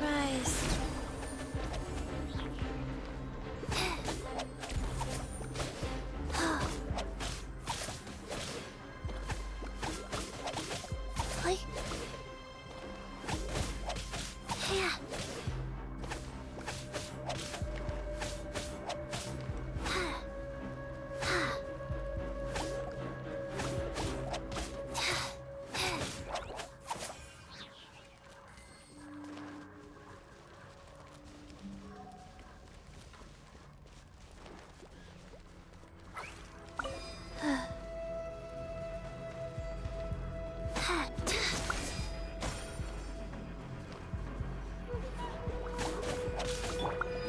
Rise. Oi. Yeah.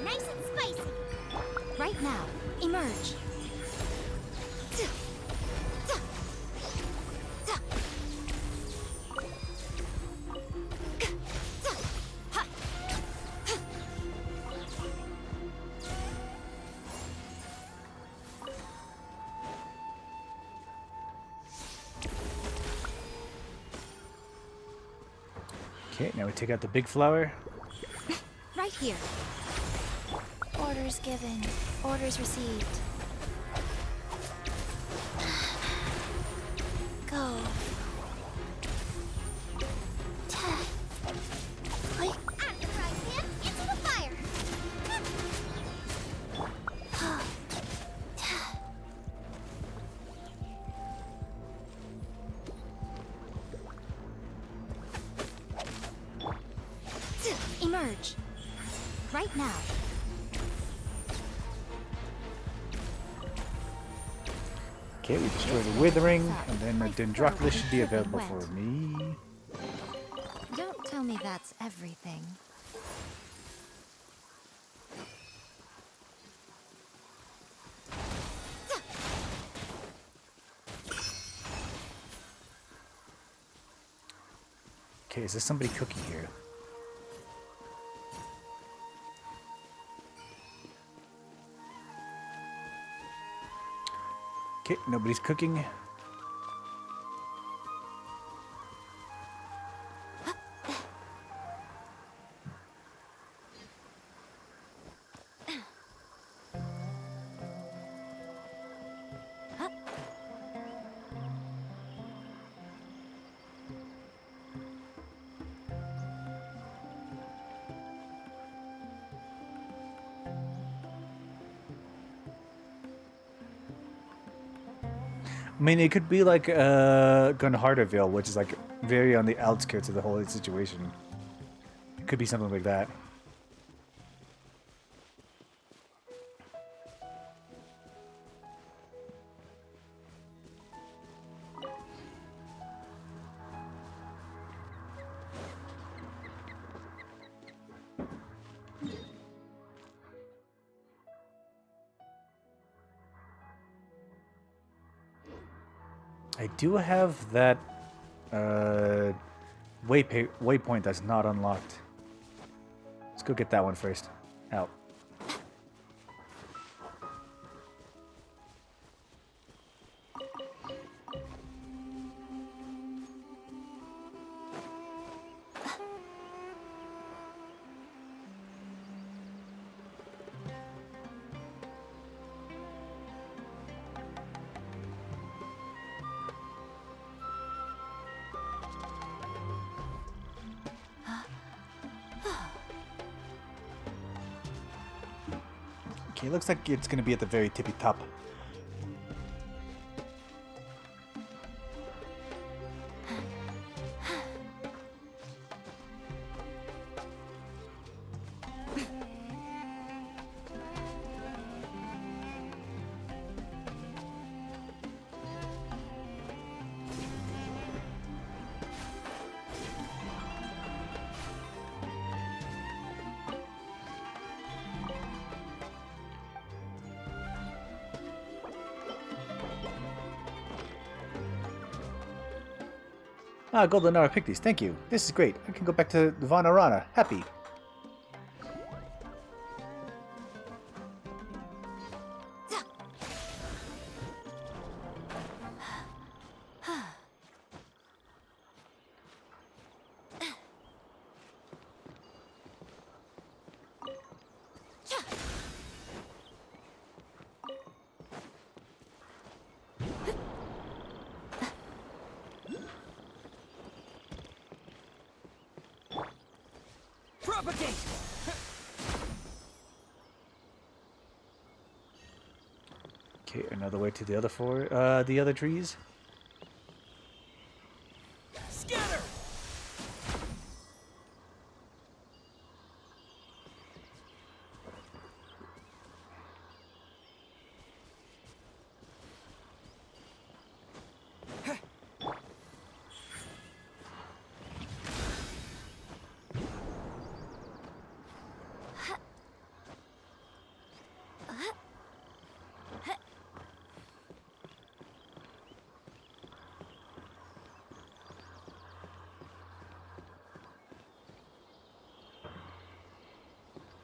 Nice and spicy! Right now. Emerge. Okay, now we take out the big flower. Right here. Orders given. Orders received. Go. After frying pan, into the fire! Emerge. Right now. Okay, we destroy the Withering, and then the Dendroculus should be available for me. Don't tell me that's everything. Okay, is there somebody cooking here? Okay, nobody's cooking. I mean, it could be like Gunharderville, which is like very on the outskirts of the whole situation. It could be something like that. I do have that waypoint that's not unlocked. Let's go get that one first. Out. Okay, looks like it's going to be at the very tippy top. Ah, Golden Hour picked these. Thank you. This is great. I can go back to Vanarana. Happy. Propagate! Okay, another way to the other trees. Scatter!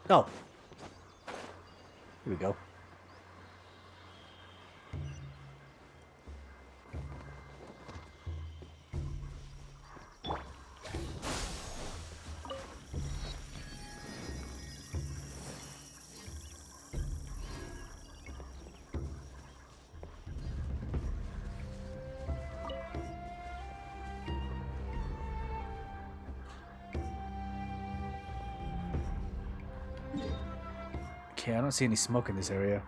Oh. Here we go. Okay, I don't see any smoke in this area.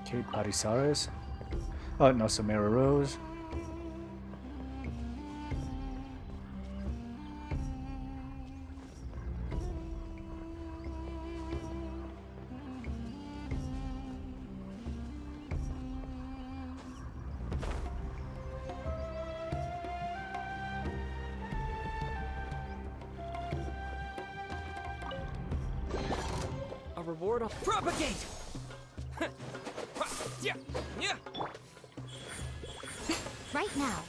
Okay, Parisaurus. Oh, no, Samara Rose. A reward of propagate. Yeah, yeah. Right now.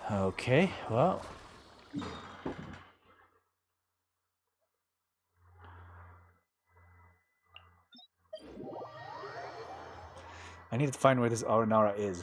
Okay, well. I need to find where this Aranara is.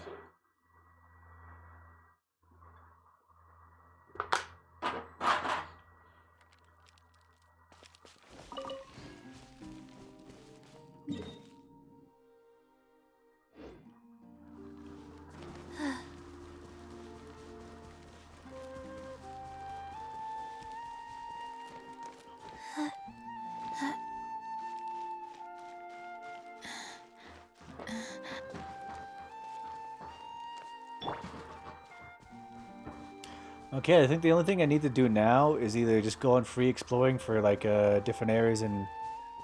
Okay, I think the only thing I need to do now is either just go on free exploring for like different areas in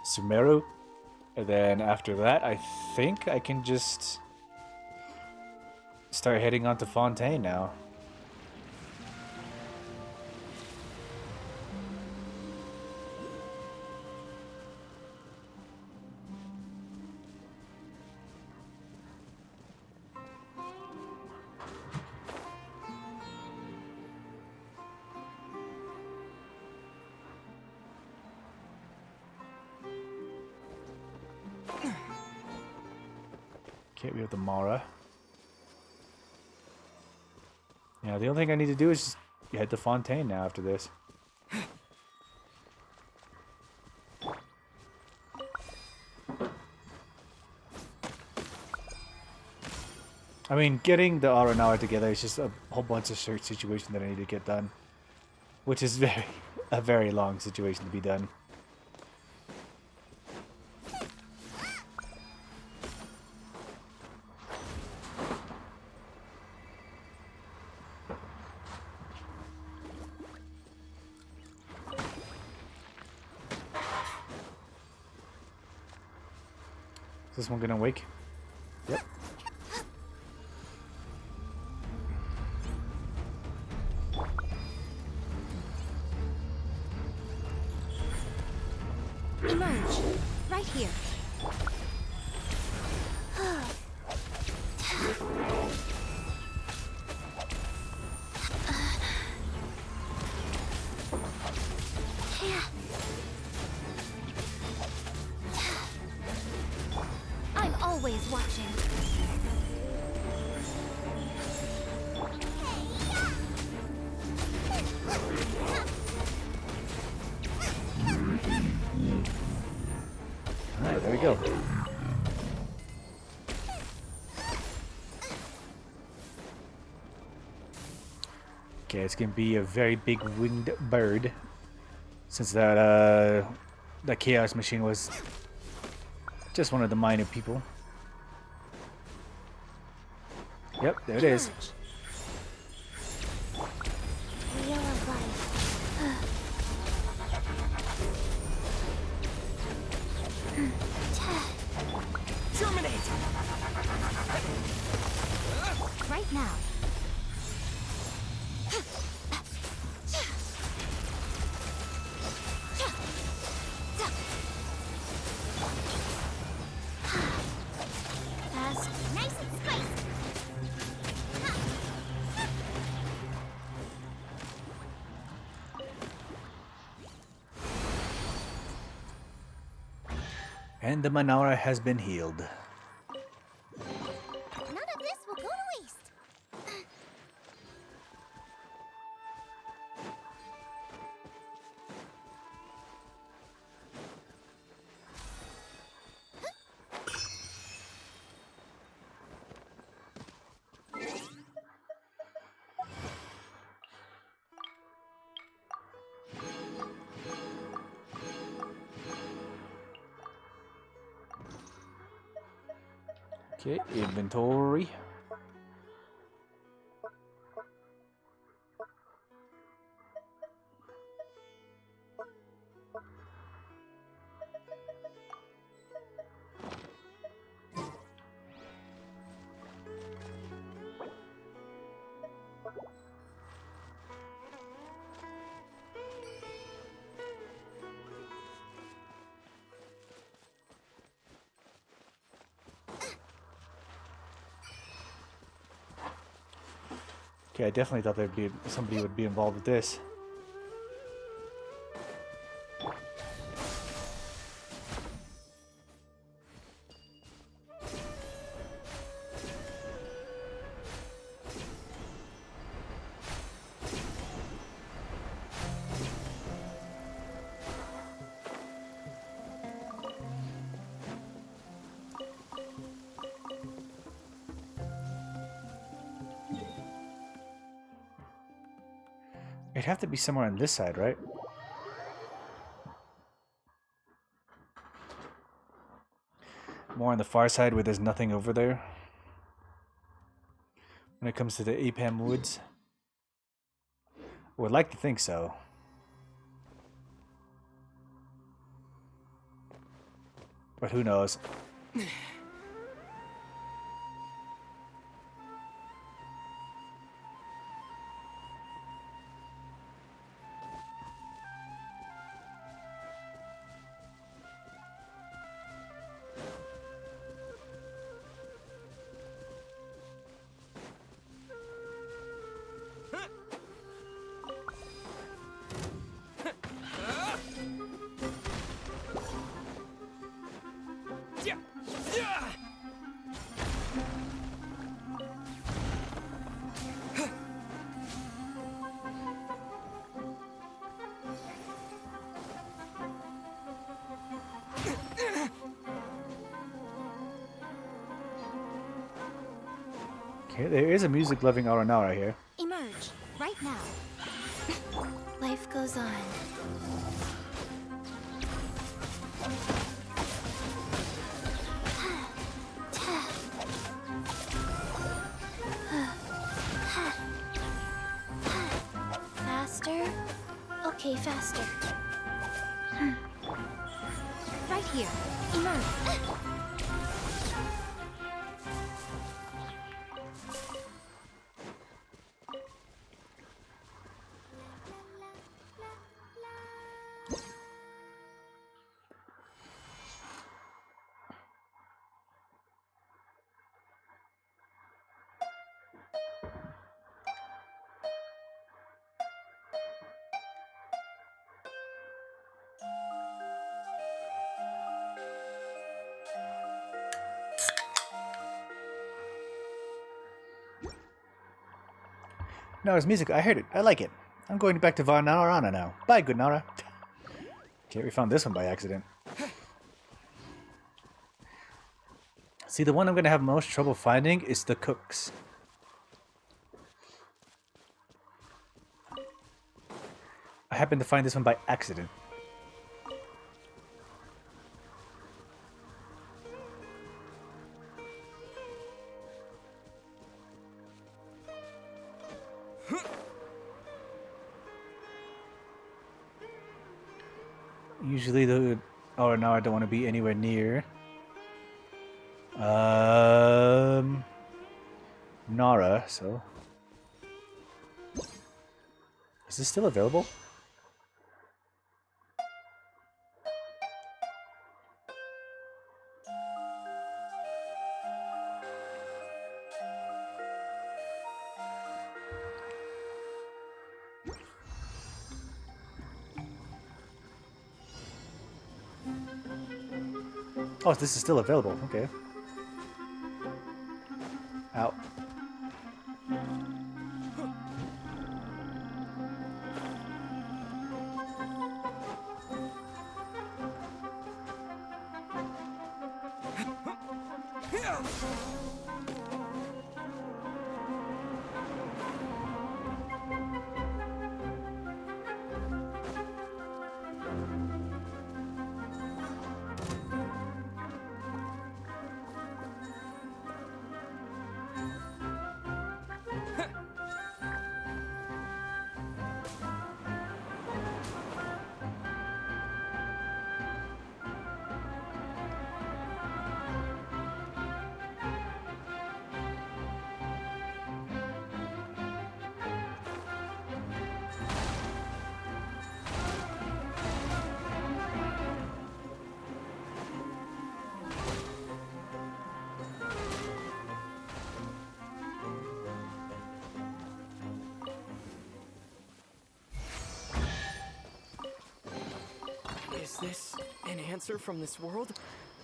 Sumeru, and then after that, I think I can just start heading on to Fontaine now. Okay, we have the Mara. Yeah, the only thing I need to do is just head to Fontaine now after this. I mean, getting the Aranara together is just a whole bunch of search situation that I need to get done. Which is a very long situation to be done. Is this one gonna wake? Yep. Emerge. Right here. I'm always watching. Alright, there we go. Okay, it's gonna be a very big winged bird. Since that chaos machine was just one of the minor people. Yep, there it is. Wheel of life. Terminate! Right now. And the Manara has been healed. None of this will go to waste. Okay, inventory. Okay, I definitely thought there'd be somebody would be involved with this. It'd have to be somewhere on this side, right? More on the far side where there's nothing over there. When it comes to the Apam Woods. I would like to think so. But who knows? Okay, there is a music-loving Aranara here. Emerge, right now. Life goes on. Faster? Okay, faster. Right here. Emerge. Nara's music, I heard it. I like it. I'm going back to Varnarana now. Bye, good Nara. Okay, we found this one by accident. See, the one I'm going to have most trouble finding is the cooks. I happened to find this one by accident. Usually the... Oh, now I don't want to be anywhere near. Nara, so... Is this still available? Oh, this is still available. Okay. Out. Is this an answer from this world?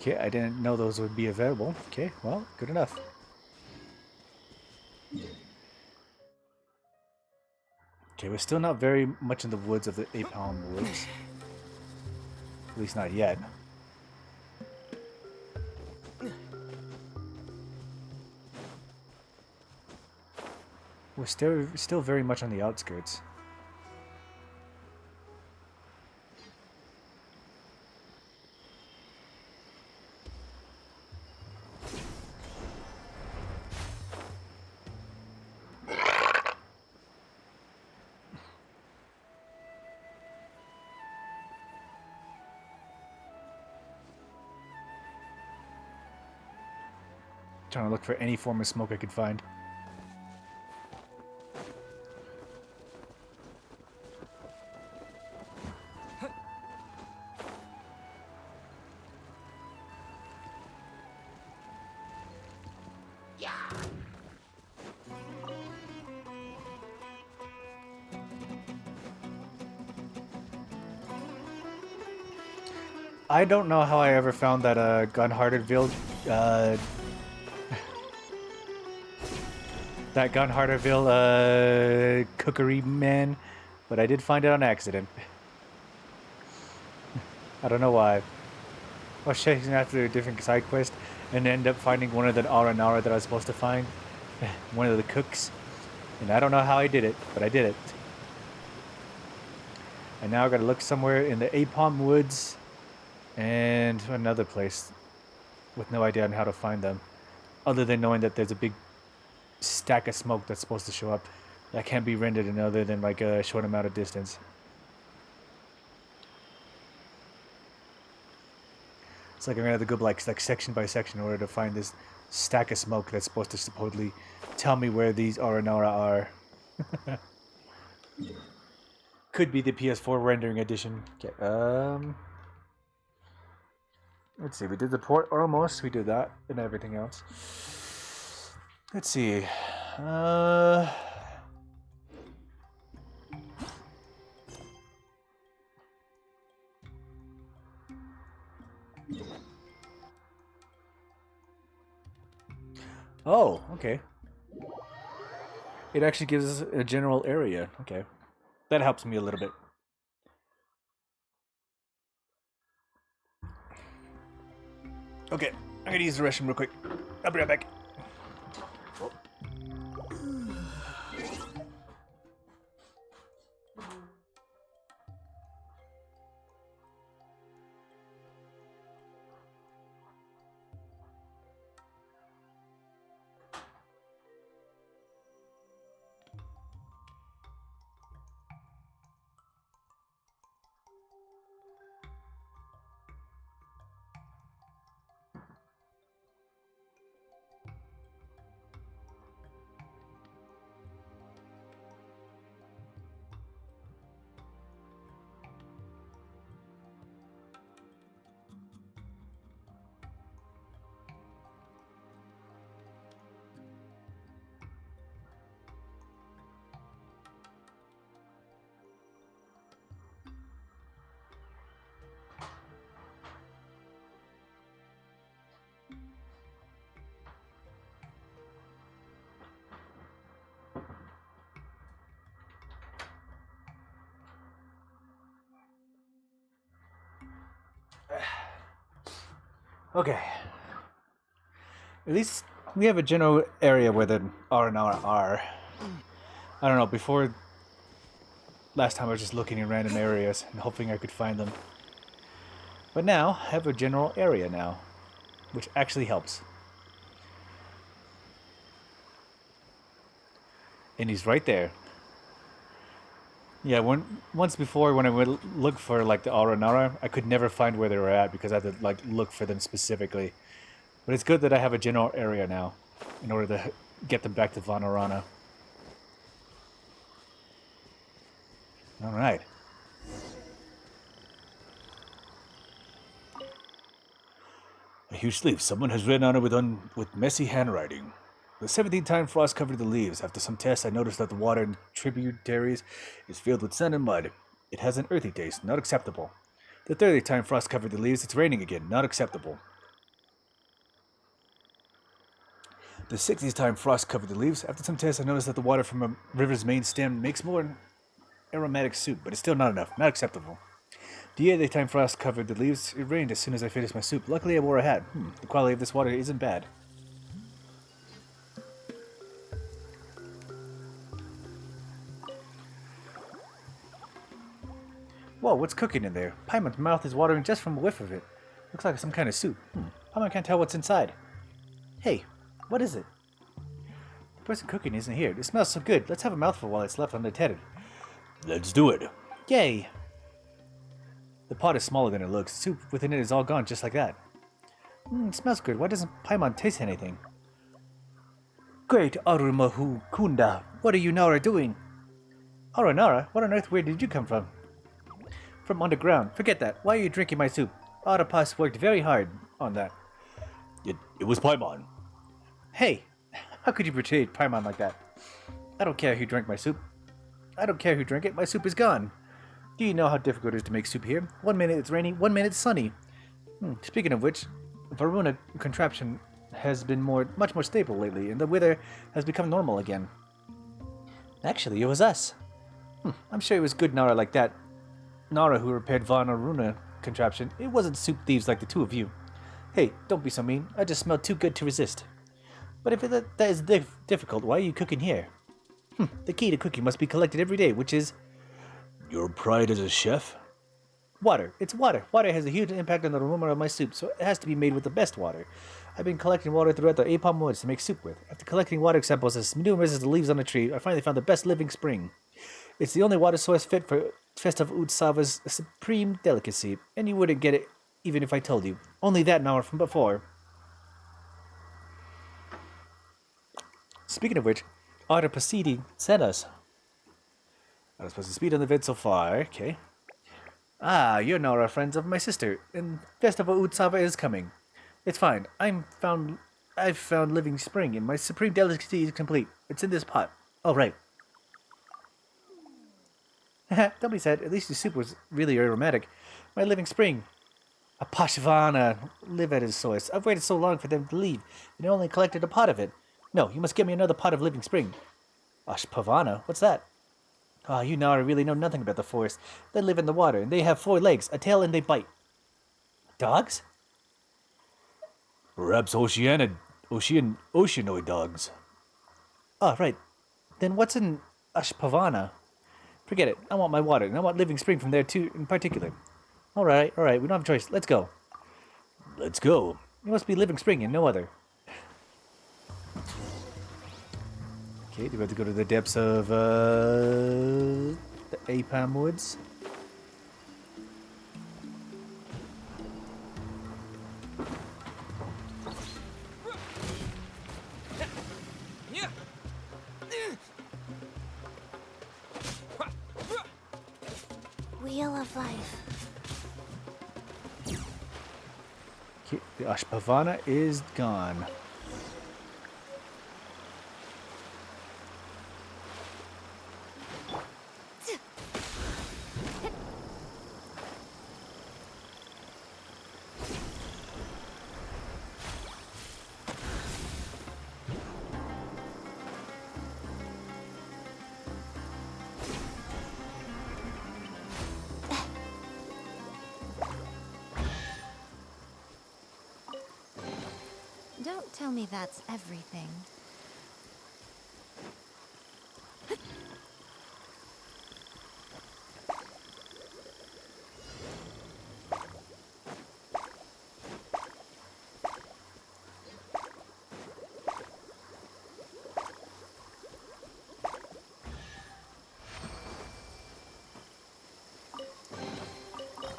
Okay, I didn't know those would be available. Okay, well, good enough. Okay, we're still not very much in the woods of the Ape-Hound Woods. At least not yet. We're still very much on the outskirts. Trying to look for any form of smoke I could find. I don't know how I ever found that Gunharderville that Gunharderville cookery man, but I did find it on accident. I don't know why. I was chasing after a different side quest and ended up finding one of the Aranara that I was supposed to find. One of the cooks. And I don't know how I did it, but I did it. And now I gotta look somewhere in the Apom Woods and another place with no idea on how to find them. Other than knowing that there's a big stack of smoke that's supposed to show up that can't be rendered in other than like a short amount of distance. It's like I'm gonna have to go like section by section in order to find this stack of smoke that's supposed to supposedly tell me where these Aranara are. Could be the PS4 rendering edition. Okay, let's see, we did the port almost, we did that and everything else. Let's see. Oh, okay. It actually gives us a general area. Okay. That helps me a little bit. Okay, I'm gonna use the restroom real quick. I'll be right back. Okay. At least we have a general area where the R&R are. I don't know, before... Last time I was just looking in random areas and hoping I could find them. But now, I have a general area now. Which actually helps. And he's right there. Yeah, once before when I would look for like the R&R, I could never find where they were at because I had to like look for them specifically. But it's good that I have a general area now in order to get them back to Vanarana. Alright. A huge sleeve. Someone has written on it with messy handwriting. The 17th time frost covered the leaves. After some tests, I noticed that the water in tributaries is filled with sand and mud. It has an earthy taste, not acceptable. The 30th time frost covered the leaves. It's raining again, not acceptable. The 60th time frost covered the leaves. After some tests, I noticed that the water from a river's main stem makes more aromatic soup, but it's still not enough, not acceptable. The 80th time frost covered the leaves. It rained as soon as I finished my soup. Luckily, I wore a hat. The quality of this water isn't bad. Whoa, what's cooking in there? Paimon's mouth is watering just from a whiff of it. Looks like some kind of soup. Paimon can't tell what's inside. Hey, what is it? The person cooking isn't here. It smells so good. Let's have a mouthful while it's left unattended. Let's do it. Yay! The pot is smaller than it looks. The soup within it is all gone just like that. It smells good. Why doesn't Paimon taste anything? Great Arumahu Kunda. What are you Nara doing? Aranara? What on earth? Where did you come from? From underground. Forget that. Why are you drinking my soup? Autopus worked very hard on that. It was Paimon. Hey, how could you betray Paimon like that? I don't care who drank my soup. I don't care who drank it. My soup is gone. Do you know how difficult it is to make soup here? 1 minute it's rainy, 1 minute it's sunny. Speaking of which, Varuna contraption has been much more stable lately, and the weather has become normal again. Actually, it was us. I'm sure it was good Nara like that. Nara who repaired Vanaruna contraption. It wasn't soup thieves like the two of you. Hey, don't be so mean. I just smelled too good to resist. But if that is difficult, why are you cooking here? The key to cooking must be collected every day, which is... Your pride as a chef? Water. It's water. Water has a huge impact on the aroma of my soup, so it has to be made with the best water. I've been collecting water throughout the Apom woods to make soup with. After collecting water samples as numerous as the leaves on a tree, I finally found the best living spring. It's the only water source fit for Festive Utsava's supreme delicacy, and you wouldn't get it even if I told you. Only that an hour from before. Speaking of which, Otter Pasidi sent us. I was supposed to speed on the vid so far, okay. Ah, you're Nora, friends of my sister, and Festival Utsava is coming. It's fine. I've found living spring, and my supreme delicacy is complete. It's in this pot. Oh, right. Don't be sad. At least the soup was really aromatic. My living spring. A Pashvana live at his source. I've waited so long for them to leave, and I only collected a pot of it. No, you must get me another pot of living spring. Ashpavana? What's that? Ah, you Nara really know nothing about the forest. They live in the water, and they have 4 legs, a tail, and they bite. Dogs? Perhaps oceanoid dogs. Oh, right. Then what's in Ashpavana? Forget it. I want my water, and I want living spring from there too, in particular. All right. We don't have a choice. Let's go. Let's go. It must be living spring and no other. Okay, do we have to go to the depths of the Apam Woods? Wheel of Life. Okay, the Ashpavana is gone. Don't tell me that's everything.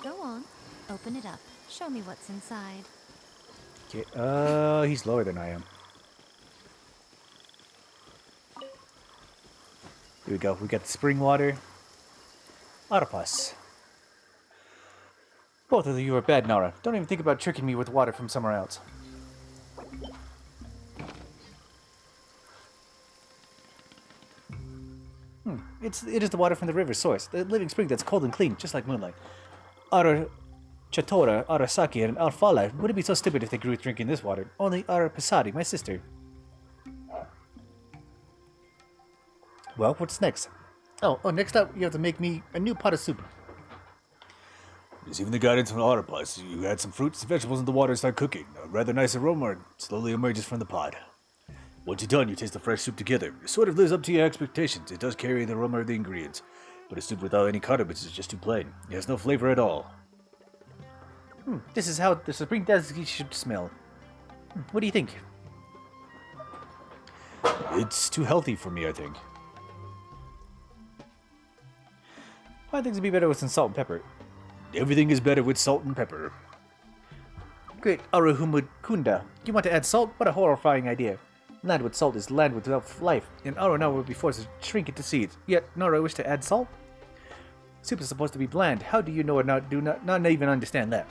Go on, open it up. Show me what's inside. Okay, he's lower than I am. Here we go. We got the spring water. Autopus. Both of you are bad, Nara. Don't even think about tricking me with water from somewhere else. It is the water from the river source, the living spring that's cold and clean, just like moonlight. Ara Chatora, Arasaki, and Alfala wouldn't be so stupid if they grew drinking this water. Only Ara Pasadi, my sister. Well, what's next? Oh, next up, you have to make me a new pot of soup. Receiving the guidance from Autopus, you add some fruits and vegetables in the water and start cooking. A rather nice aroma slowly emerges from the pot. Once you're done, you taste the fresh soup together. It sort of lives up to your expectations. It does carry the aroma of the ingredients. But a soup without any condiments is just too plain. It has no flavor at all. This is how the spring desiccate should smell. What do you think? It's too healthy for me, I think. I think it'd be better with some salt and pepper. Everything is better with salt and pepper. Great Arahumud Kunda. You want to add salt? What a horrifying idea. Land with salt is land without life, and Aru now will be forced to shrink it to seeds. Yet Nara wish to add salt? Soup is supposed to be bland. How do you know or not even understand that?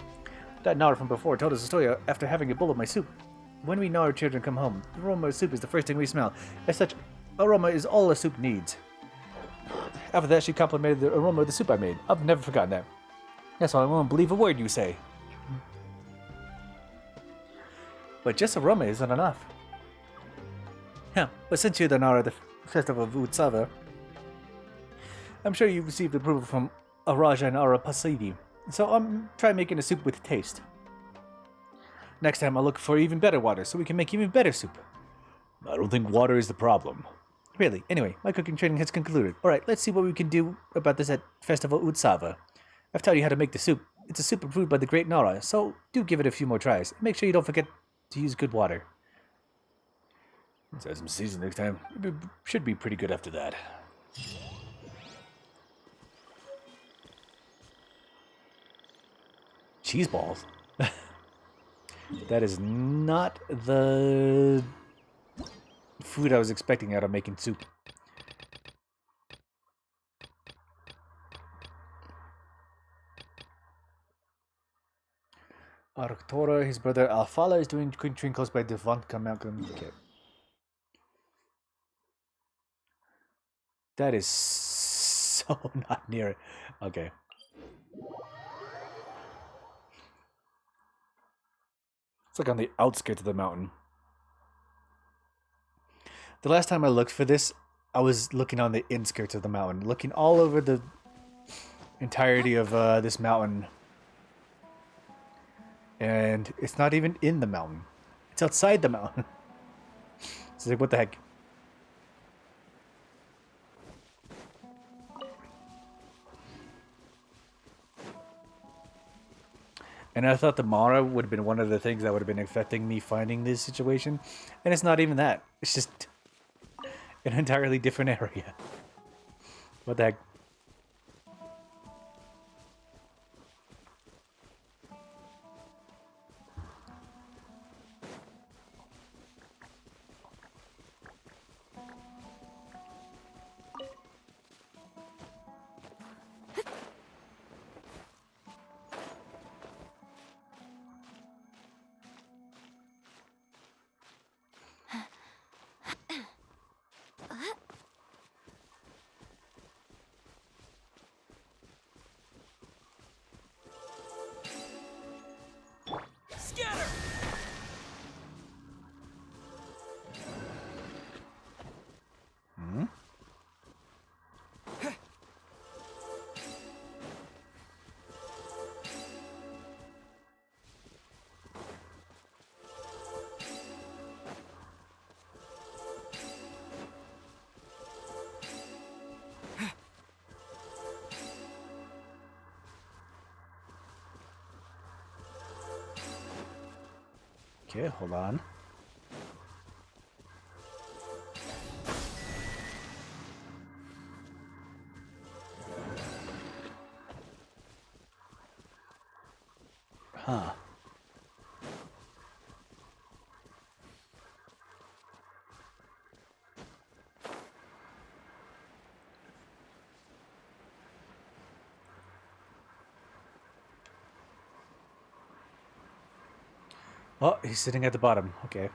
That Nara from before told us a story after having a bowl of my soup. When we Nara children come home, the aroma of soup is the first thing we smell. As such, aroma is all a soup needs. After that, she complimented the aroma of the soup I made. I've never forgotten that. That's why I won't believe a word you say. But just aroma isn't enough. Yeah, but since you're the Nara at the festival of Utsava, I'm sure you received approval from Araja and Arapasidi. So I'm trying making a soup with taste. Next time I'll look for even better water so we can make even better soup. I don't think water is the problem. Really, anyway, my cooking training has concluded. Alright, let's see what we can do about this at Festival Utsava. I've taught you how to make the soup. It's a soup approved by the great Nara, so do give it a few more tries. Make sure you don't forget to use good water. Let's add some season next time. It should be pretty good after that. Cheese balls? That is not the food I was expecting out of making soup. Arctora, his brother Alfala is doing train close by Devonka Mountain. Okay. That is so not near it. Okay. It's like on the outskirts of the mountain. The last time I looked for this, I was looking on the inskirts of the mountain, looking all over the entirety of this mountain. And it's not even in the mountain. It's outside the mountain. It's like, what the heck? And I thought the Mara would have been one of the things that would have been affecting me finding this situation. And it's not even that. It's just an entirely different area. What the heck? Okay, hold on. Huh. Oh, he's sitting at the bottom. Okay.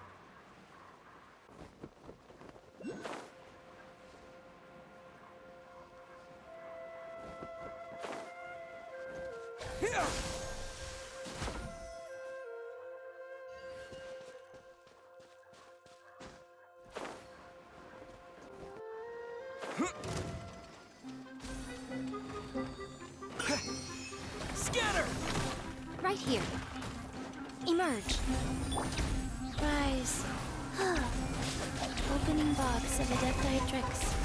Scatter! Right here. Emerge. Rise. Opening box of Adepti-Trix.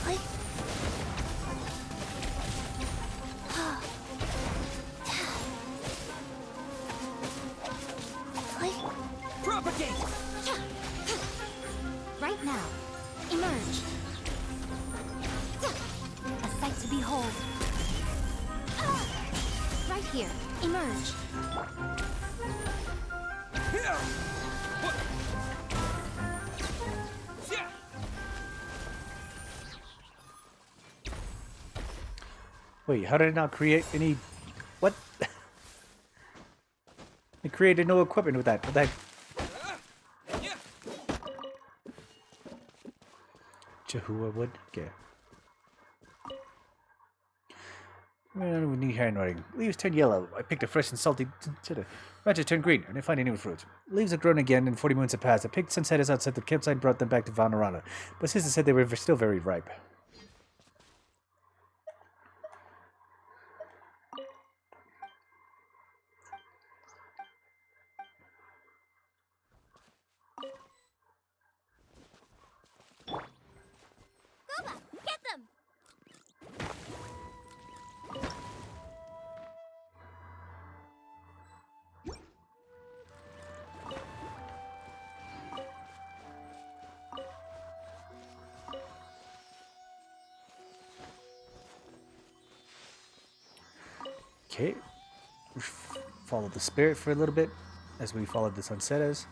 Click. Click. Propagate! Right now. Emerge. A sight to behold. Right here. Emerge. Wait, how did it not create any... What? It created no equipment with that. What the heck? Jahua wood? Okay. We need handwriting. Leaves turn yellow. I picked a fresh and salty cheddar. Branches turn green, and I find a new fruit. Leaves have grown again, and 40 moons have passed. I picked sunsetters outside the campsite and brought them back to Vanarana. But sister said they were still very ripe. Goba, get them! Okay. Follow the spirit for a little bit as we follow the sunsetters.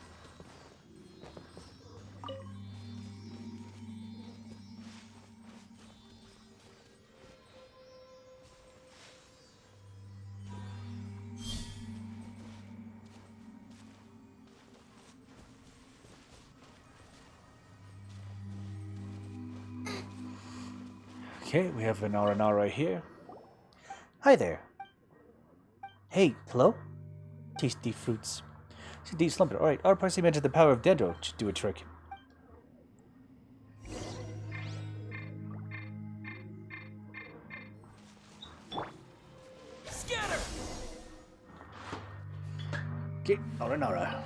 Okay, we have an R&R right here. Hi there. Hey, hello? Tasty fruits. It's a deep slumber. Alright, our party mentioned the power of Dendro should do a trick. Scatter! Okay, R&R.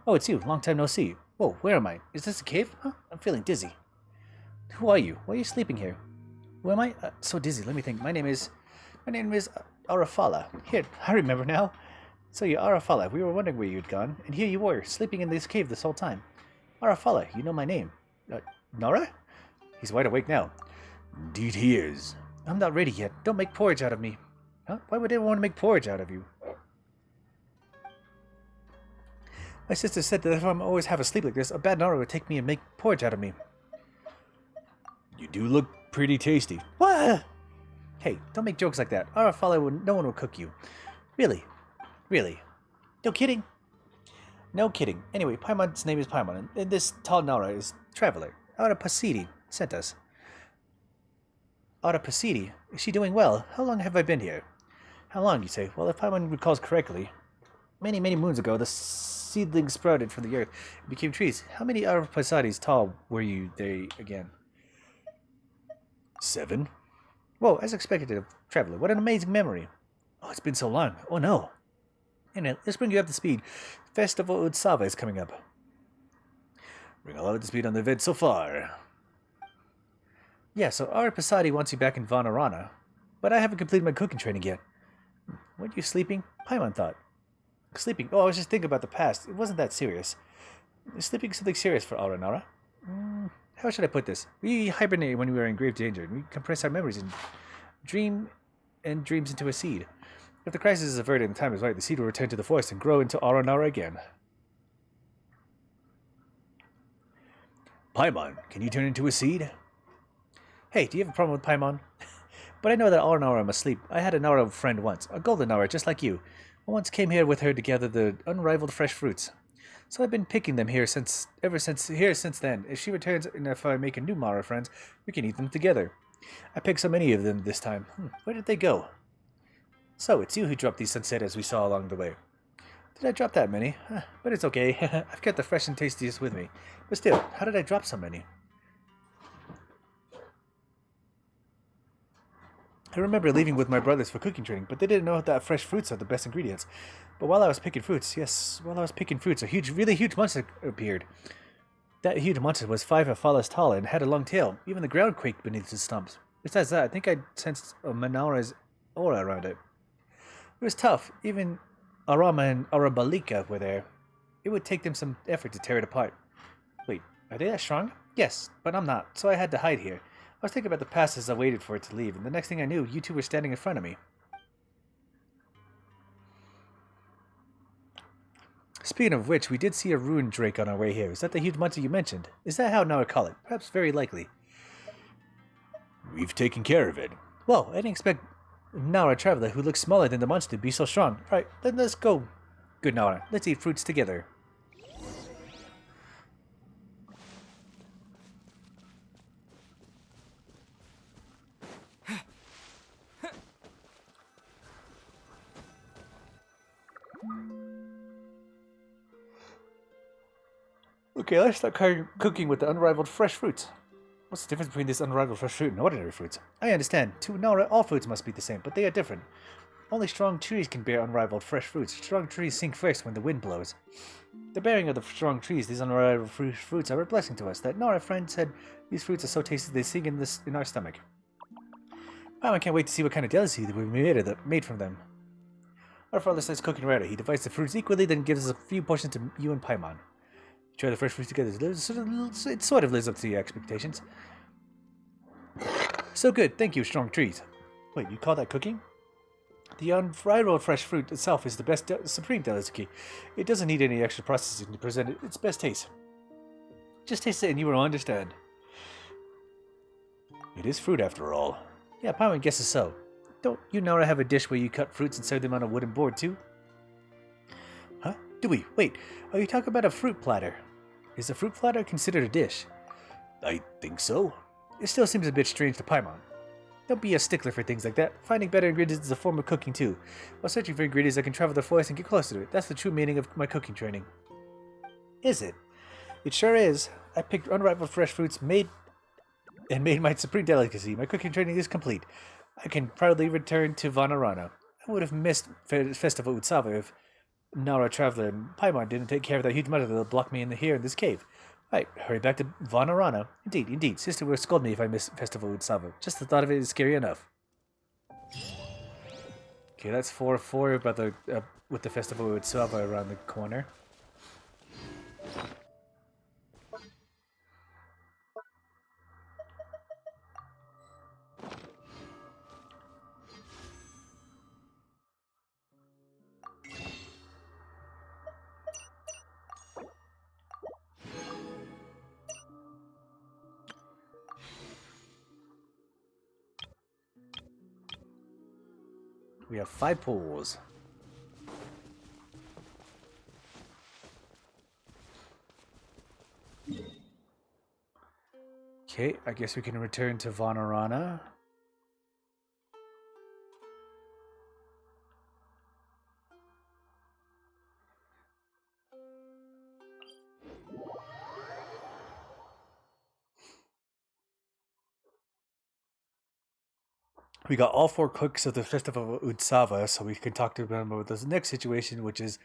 Oh, it's you. Long time no see. Whoa, where am I? Is this a cave? Huh? I'm feeling dizzy. Who are you? Why are you sleeping here? Who am I? So dizzy. Let me think. My name is Arafala. Here, I remember now. So you're Arafala. We were wondering where you'd gone, and here you were, sleeping in this cave this whole time. Arafala, you know my name. Nora? He's wide awake now. Indeed he is. I'm not ready yet. Don't make porridge out of me. Huh? Why would anyone want to make porridge out of you? My sister said that if I'm always have a sleep like this, a bad Nora would take me and make porridge out of me. You do look pretty tasty. What? Hey, don't make jokes like that. Arafala, no one will cook you. Really? Really? No kidding? No kidding. Anyway, Paimon's name is Paimon, and this tall Nara is Traveler. Arapasidi sent us. Arapasidi? Is she doing well? How long have I been here? How long, you say? Well, if Paimon recalls correctly, many, many moons ago, the seedlings sprouted from the earth and became trees. How many Arapasidis tall were you they again? 7. Whoa, as expected of Traveler. What an amazing memory. Oh, it's been so long. Oh, no. Anyway, let's bring you up to speed. Festival Utsava is coming up. Bring a lot up to speed on the event so far. Yeah, so Arapasadi wants you back in Vanarana, but I haven't completed my cooking training yet. Weren't you sleeping? Paimon thought. Sleeping. Oh, I was just thinking about the past. It wasn't that serious. Is sleeping something serious for Aranara? How should I put this? We hibernated when we were in grave danger, and we compress our memories and dreams into a seed. If the crisis is averted and the time is right, the seed will return to the forest and grow into Aranara again. Paimon, can you turn into a seed? Hey, do you have a problem with Paimon? But I know that Aranara must sleep. I had a Nara friend once, a golden Nara just like you. I once came here with her to gather the unrivaled fresh fruits. So I've been picking them here since then. If she returns and if I make a new Mara friends, we can eat them together. I picked so many of them this time. Where did they go? So, it's you who dropped these sunsettas we saw along the way. Did I drop that many? But it's okay. I've got the fresh and tastiest with me. But still, how did I drop so many? I remember leaving with my brothers for cooking training, but they didn't know that fresh fruits are the best ingredients. But while I was picking fruits, a really huge monster appeared. That huge monster was 5 falas tall and had a long tail. Even the ground quaked beneath its stumps. Besides that, I think I sensed a Manara's aura around it. It was tough. Even Arama and Arabalika were there. It would take them some effort to tear it apart. Wait, are they that strong? Yes, but I'm not, so I had to hide here. I was thinking about the past as I waited for it to leave, and the next thing I knew, you two were standing in front of me. Speaking of which, we did see a ruined drake on our way here. Is that the huge monster you mentioned? Is that how Nara call it? Perhaps very likely. We've taken care of it. Well, I didn't expect Nara traveler who looks smaller than the monster to be so strong. Alright, then let's go. Good Nara, let's eat fruits together. Okay, let's start cooking with the unrivaled fresh fruits. What's the difference between this unrivaled fresh fruit and ordinary fruits? I understand. To Nara, all fruits must be the same, but they are different. Only strong trees can bear unrivaled fresh fruits. Strong trees sink first when the wind blows. The bearing of the strong trees, these unrivaled fresh fruits, are a blessing to us. That Nara friend said these fruits are so tasty they sing in our stomach. Wow, I can't wait to see what kind of delicacy we made from them. Our father starts cooking ready. He divides the fruits equally, then gives us a few portions to you and Paimon. Try the fresh fruits together. It sort of lives up to your expectations. So good, thank you, strong trees. Wait, you call that cooking? The unrivaled fresh fruit itself is the best supreme delicacy. It doesn't need any extra processing to present its best taste. Just taste it and you will understand. It is fruit after all. Yeah, Paimon guesses so. Don't you know I have a dish where you cut fruits and serve them on a wooden board too? Huh? Do we? Wait, are you talking about a fruit platter? Is a fruit platter considered a dish? I think so. It still seems a bit strange to Paimon. Don't be a stickler for things like that. Finding better ingredients is a form of cooking too. While searching for ingredients, I can travel the forest and get closer to it. That's the true meaning of my cooking training. Is it? It sure is. I picked unrivaled fresh fruits, made my supreme delicacy. My cooking training is complete. I can proudly return to Vanarana. I would have missed Festival Utsava if Nara Traveler and Paimon didn't take care of that huge monster that'll block me here in this cave. Right, hurry back to Vanarana. Indeed. Sister will scold me if I miss Festival Utsava. Just the thought of it is scary enough. Okay, that's 4 about the with the Festival Utsava around the corner. We have 5 pools. Okay, I guess we can return to Vanarana. We got all 4 cooks of the Festival of Utsava, so we can talk to them about this next situation, which is,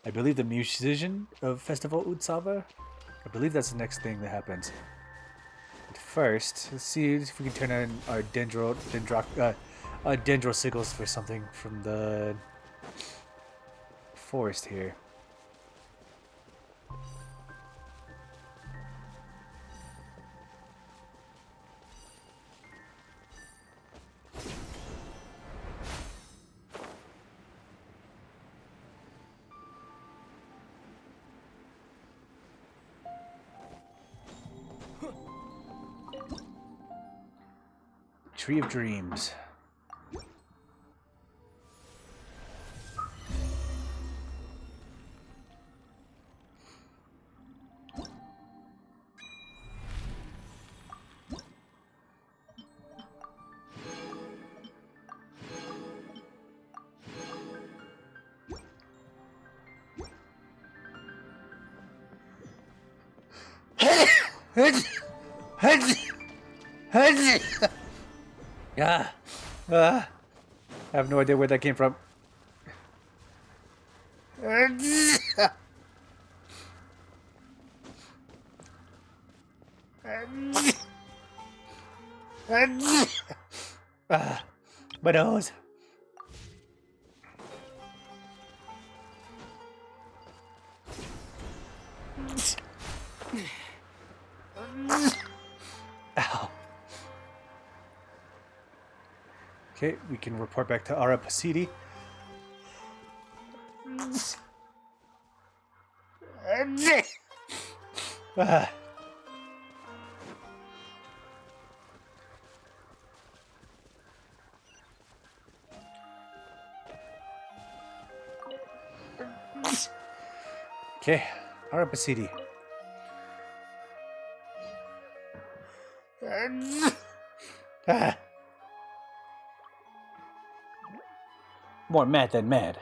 I believe, the musician of Festival Utsava. I believe that's the next thing that happens. But first, let's see if we can turn on our dendro signals for something from forest here. Tree of Dreams. I have no idea where that came from. My nose. Ow. Okay, we can report back to Ara Pasidi. Okay, Ara Pasidi. More mad than mad.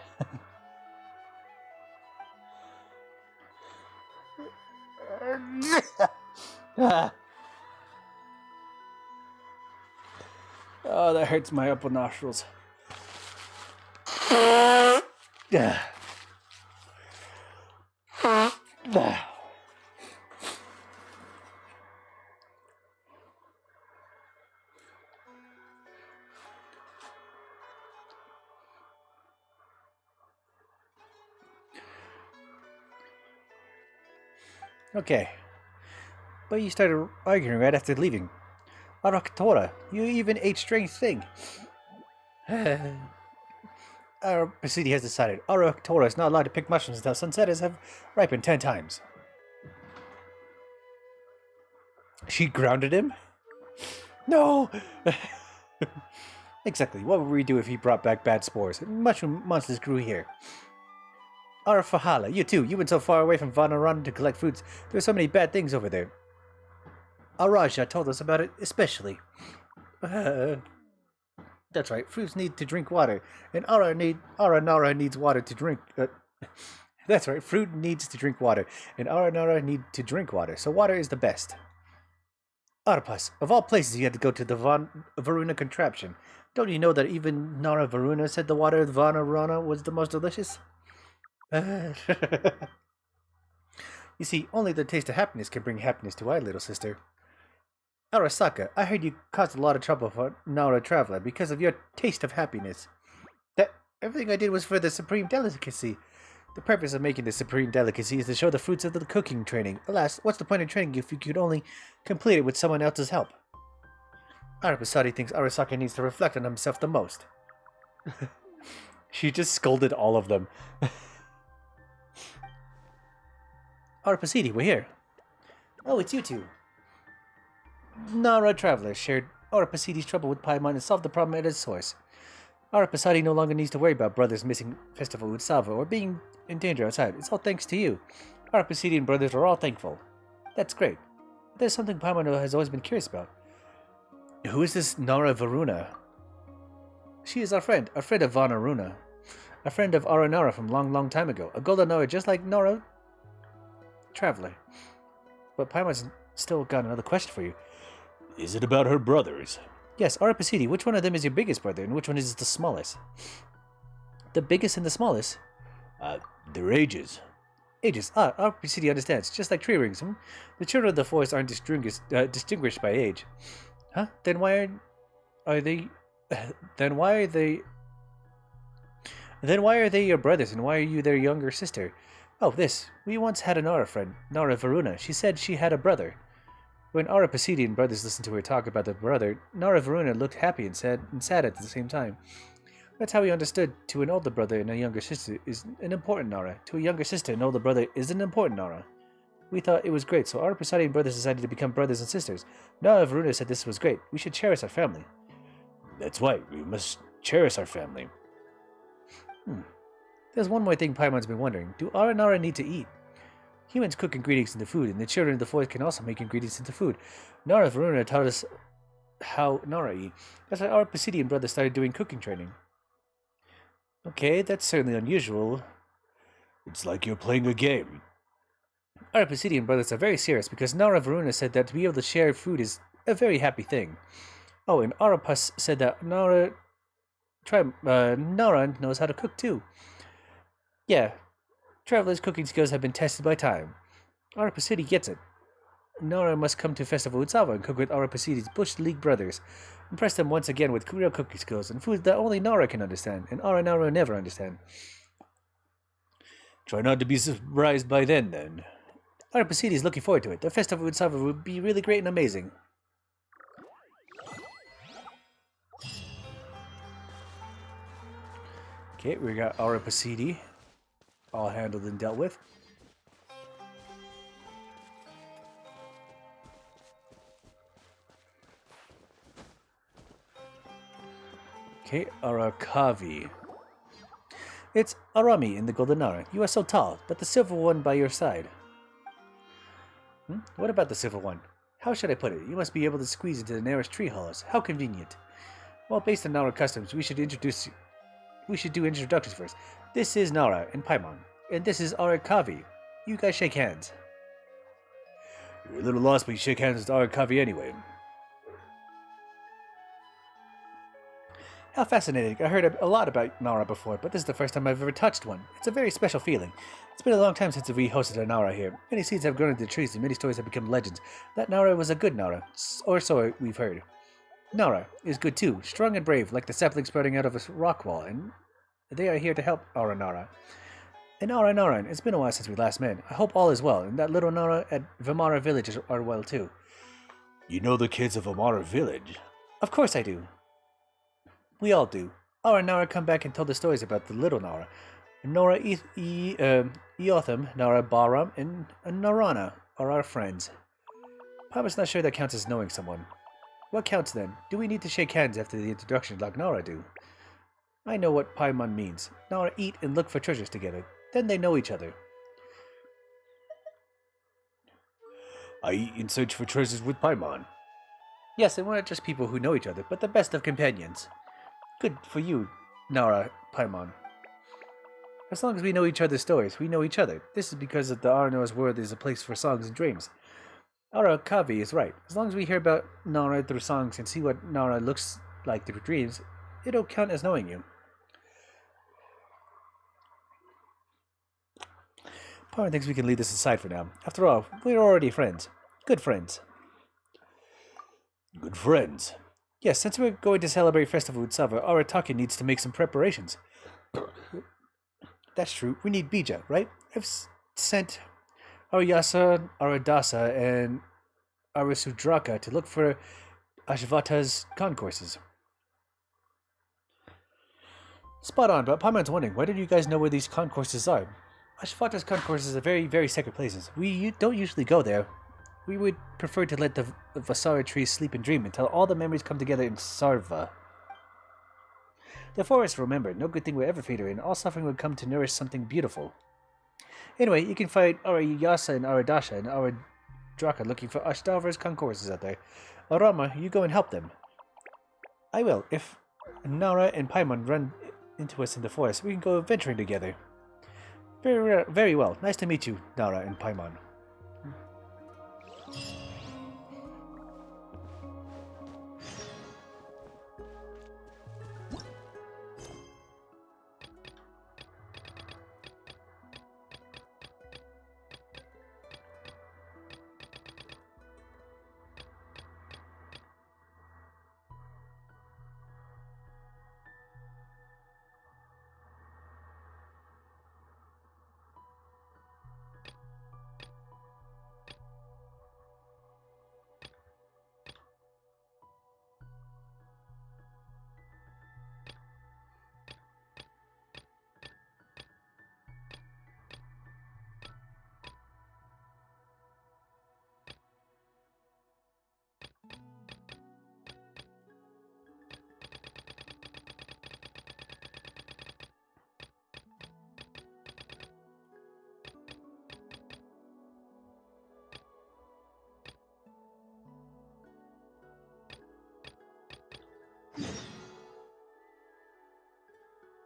Oh, that hurts my upper nostrils. Okay. But you started arguing right after leaving. Araktora, you even ate strange thing. Our Pasidi has decided Araktora is not allowed to pick mushrooms until sunsetters have ripened 10 times. She grounded him? No! Exactly, what would we do if he brought back bad spores? Mushroom monsters grew here. Arafahala, you too. You went so far away from Vanaran to collect fruits. There are so many bad things over there. Araja told us about it especially. That's right, fruits need to drink water, and Aranara needs water to drink. That's right, fruit needs to drink water, and Aranara need to drink water, so water is the best. Arpas, of all places you had to go to the Varuna contraption. Don't you know that even Nara Varuna said the water of Vanarana was the most delicious? You see, only the taste of happiness can bring happiness to our little sister. Arasaka, I heard you caused a lot of trouble for Nara Traveler because of your taste of happiness. That everything I did was for the supreme delicacy. The purpose of making the supreme delicacy is to show the fruits of the cooking training. Alas, what's the point of training if you could only complete it with someone else's help? Arapasadi thinks Arasaka needs to reflect on himself the most. She just scolded all of them. Arapasidi, we're here. Oh, it's you two. Nara Traveler shared Arapasidi's trouble with Paimon and solved the problem at its source. Arapasadi no longer needs to worry about brothers missing Festival with Salvo or being in danger outside. It's all thanks to you. Arapasidi and brothers are all thankful. That's great. But there's something Paimon has always been curious about. Who is this Nara Varuna? She is our friend of Vanaruna. A friend of Aranara from long time ago. A golden Nara just like Nara Traveler. But Paimon's still got another question for you. Is it about her brothers? Yes, Arapasidi, which one of them is your biggest brother and which one is the smallest? The biggest and the smallest? Their ages. Ages. Arapasidi understands. Just like tree rings. The children of the forest aren't distinguished by age. Huh? Then why are they... Then why are they your brothers, and why are you their younger sister? Oh, this. We once had a Nara friend, Nara Varuna. She said she had a brother. When Ara Pasidi and brothers listened to her talk about the brother, Nara Varuna looked happy and sad at the same time. That's how we understood to an older brother and a younger sister is an important Nara. To a younger sister, an older brother is an important Nara. We thought it was great, so Ara Pasidi and brothers decided to become brothers and sisters. Nara Varuna said this was great. We should cherish our family. That's right, we must cherish our family. There's one more thing Paimon's been wondering. Do Ara Nara need to eat? Humans cook ingredients into food, and the children of the forest can also make ingredients into food. Nara Varuna taught us how Nara eat. That's why Ara Pasidi and brothers started doing cooking training. Okay, that's certainly unusual. It's like you're playing a game. Our Pisidian brothers are very serious because Nara Varuna said that to be able to share food is a very happy thing. Oh, and Arapas said that Nara knows how to cook too. Yeah, Traveler's cooking skills have been tested by time. Arapasidi gets it. Nara must come to Festival Utsawa and cook with Arapasidi's Bush League brothers. Impress them once again with real cooking skills and food that only Nara can understand, and Nara will never understand. Try not to be surprised by then. Arapasidi is looking forward to it. The Festival Utsawa will be really great and amazing. Okay, we got Arapasidi all handled and dealt with. Okay, Arakavi. It's Arami in the Golden Nara. You are so tall, but the silver one by your side. What about the silver one? How should I put it? You must be able to squeeze into the nearest tree hollows. How convenient. Well, based on Nara customs, we should do introductions first. This is Nara and Paimon, and this is Arakavi. You guys shake hands. You're a little lost, but you shake hands with Arakavi anyway. How fascinating. I heard a lot about Nara before, but this is the first time I've ever touched one. It's a very special feeling. It's been a long time since we hosted a Nara here. Many seeds have grown into trees and many stories have become legends. That Nara was a good Nara, or so we've heard. Nara is good too, strong and brave, like the sapling sprouting out of a rock wall, and they are here to help our Nara. And our Nara, it's been a while since we last met. I hope all is well, and that little Nara at Vimara Village are well too. You know the kids of Vimara Village? Of course I do. We all do. Our Nara come back and told the stories about the little Nara. Nora Eotham, Nara Baram, and Narana are our friends. Papa's not sure that counts as knowing someone. What counts then? Do we need to shake hands after the introduction like Nara do? I know what Paimon means. Nara eat and look for treasures together. Then they know each other. I eat and search for treasures with Paimon. Yes, and we're not just people who know each other, but the best of companions. Good for you, Nara Paimon. As long as we know each other's stories, we know each other. This is because the Arno's world is a place for songs and dreams. Arakavi is right. As long as we hear about Nara through songs and see what Nara looks like through dreams, it'll count as knowing you. Paimon thinks we can leave this aside for now. After all, we're already friends. Good friends. Good friends. Yes, since we're going to celebrate Festival Utsawa, Arataka needs to make some preparations. That's true. We need Bija, right? I've sent Aryasa, Aradasa, and Arasudraka to look for Ashvata's concourses. Spot on, but Paimon's wondering, why don't you guys know where these concourses are? Ashvata's concourses are very, very sacred places. We don't usually go there. We would prefer to let the Vasara trees sleep and dream until all the memories come together in Sarva. The forest, remember, no good thing would ever fade away, and all suffering would come to nourish something beautiful. Anyway, you can find Arayasa and Aradasha and Aradraka looking for Ashtava's concourses out there. Arama, you go and help them. I will. If Nara and Paimon run into us in the forest, we can go adventuring together. Very well. Nice to meet you, Nara and Paimon.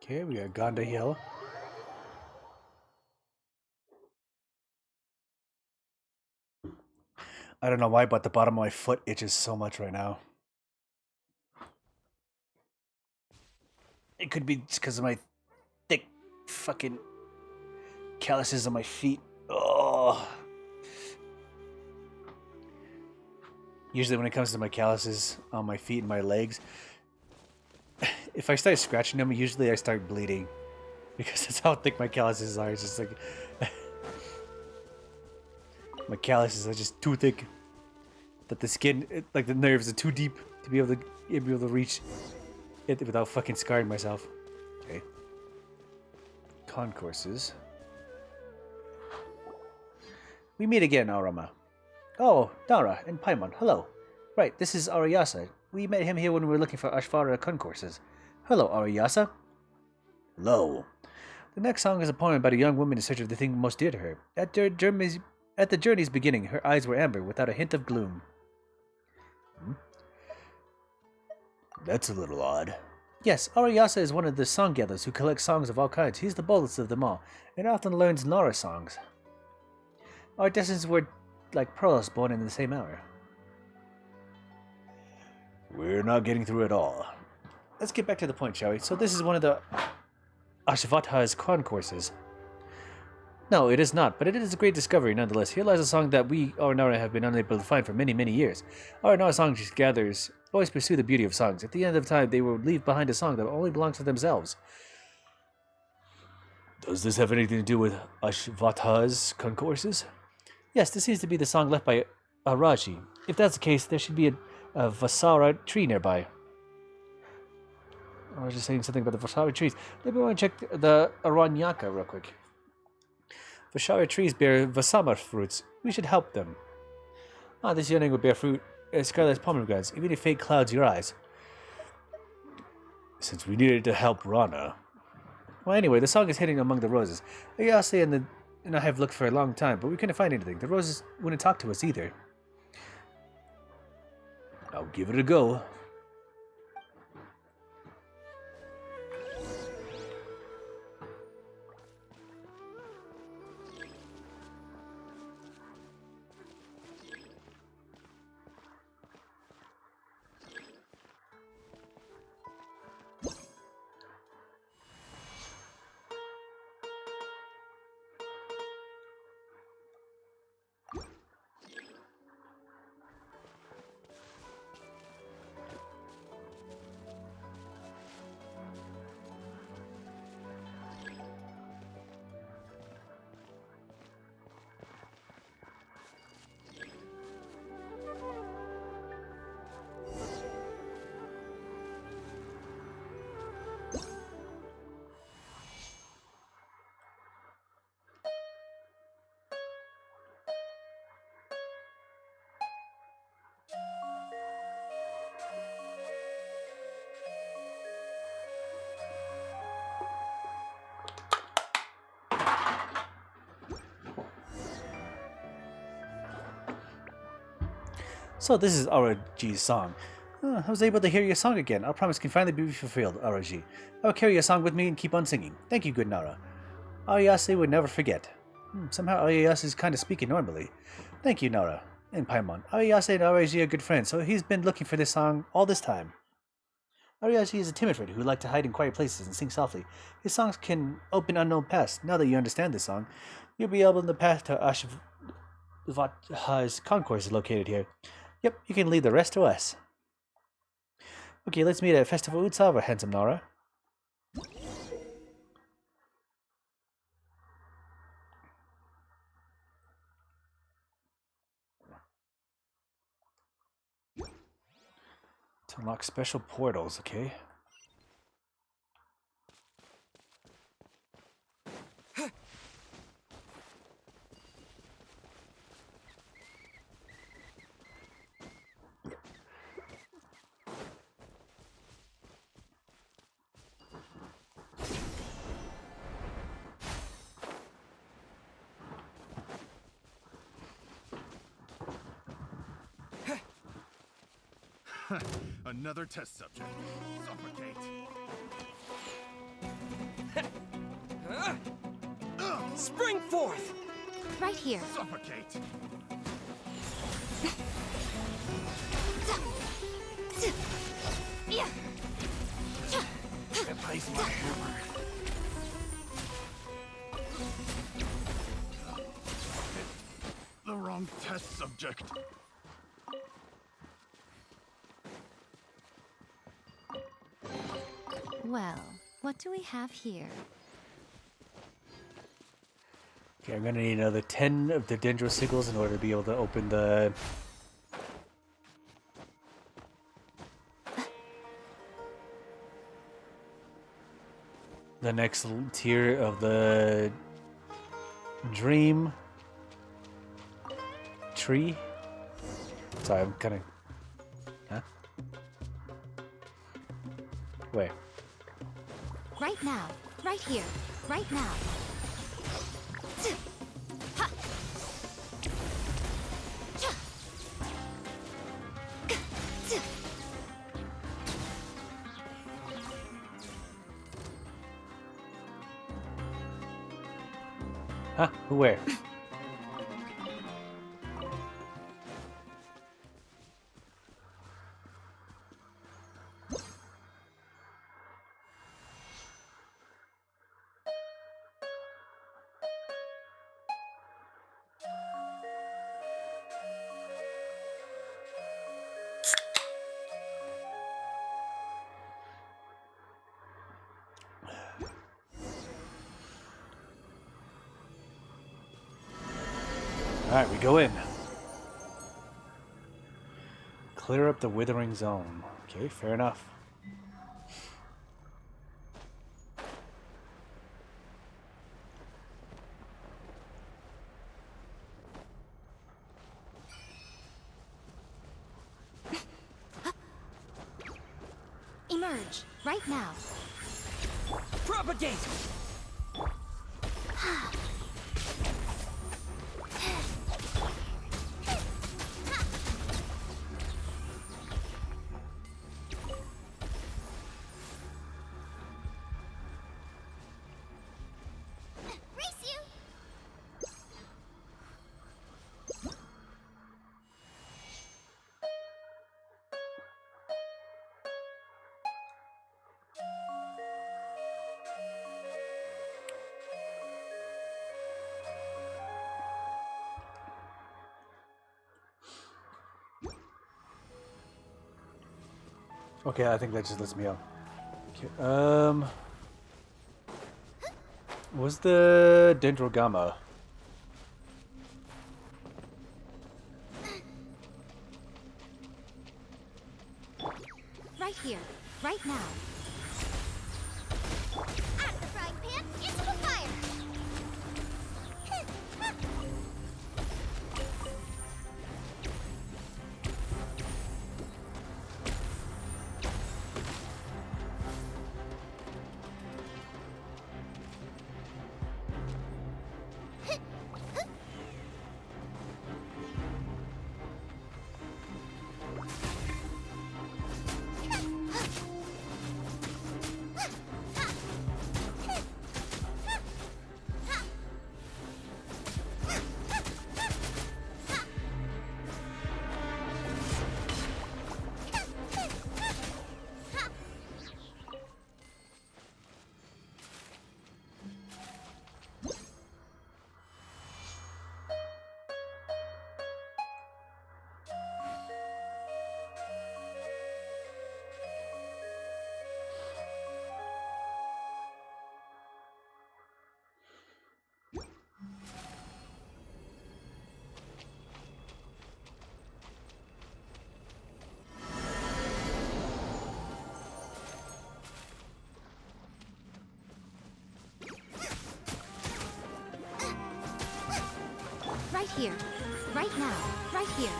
Okay, we got Gonda Hill. I don't know why, but the bottom of my foot itches so much right now. It could be just because of my thick fucking calluses on my feet. Oh. Usually when it comes to my calluses on my feet and my legs, if I start scratching them, usually I start bleeding. Because that's how thick my calluses are. It's just like... my calluses are just too thick. That the skin, like the nerves, are too deep to be able to reach it without fucking scarring myself. Okay. Concourses. We meet again, Arama. Oh, Dara and Paimon, hello. Right, this is Ariyasa. We met him here when we were looking for Ashvara concourses. Hello, Ariyasa. Hello. The next song is a poem about a young woman in search of the thing most dear to her. At the journey's beginning, her eyes were amber without a hint of gloom. That's a little odd. Yes, Ariyasa is one of the song gatherers who collect songs of all kinds. He's the boldest of them all, and often learns Nara songs. Our destinies were like pearls born in the same hour. We're not getting through it all. Let's get back to the point, shall we? So this is one of the Ashvatha's concourses. No, it is not, but it is a great discovery nonetheless. Here lies a song that we, Nara, have been unable to find for many, many years. Nara song gatherers always pursue the beauty of songs. At the end of time, they will leave behind a song that only belongs to themselves. Does this have anything to do with Ashvatha's concourses? Yes, this seems to be the song left by Araji. If that's the case, there should be a Vasara tree nearby. I was just saying something about the Vasara trees. Maybe I want to check the Aranyaka real quick. Vashara trees bear Vasama fruits. We should help them. This yearning will bear fruit as scarlet as pomegranates, even if fate clouds your eyes. Since we needed to help Rana. Well, anyway, the song is hidden among the roses. Ayase and I have looked for a long time, but we couldn't find anything. The roses wouldn't talk to us either. I'll give it a go. So this is Araji's song. I was able to hear your song again. Our promise can finally be fulfilled, Araji. I will carry your song with me and keep on singing. Thank you, good Nara. Ayase would never forget. Somehow Ayase is kind of speaking normally. Thank you, Nara. And Paimon. Ayase and Araji are good friends, so he's been looking for this song all this time. Araji is a timid friend who likes to hide in quiet places and sing softly. His songs can open unknown paths. Now that you understand this song, you'll be able to the path to Ashvatha's concourse is located here. Yep, you can leave the rest to us. Okay, let's meet at Festival Utsav, handsome Nara. To unlock special portals, okay? Another test subject. Suffocate. Spring forth! Right here. Suffocate! Replace my hammer. The wrong test subject. Well, what do we have here? Okay, I'm gonna need another 10 of the dendrosickles in order to be able to open the... the next tier of the dream tree. Sorry, I'm kind of... Huh? Where? Right now. Right here. Right now. Huh? Where? Alright, we go in. Clear up the withering zone. Okay, fair enough. Emerge. Right now. Propagate! Okay, I think that just lets me out. Okay, what's the Dendrogama? Right here. Right now. Out of the frying pan, into the fire! Right here. Right now. Right here.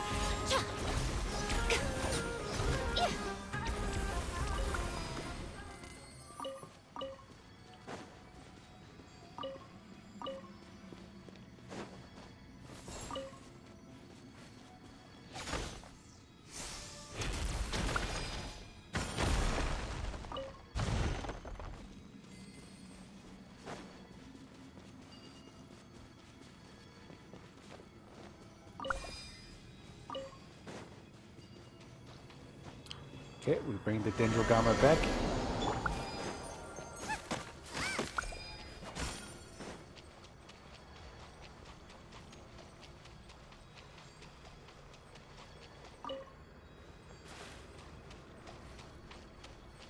Okay, we bring the Dendrogama back.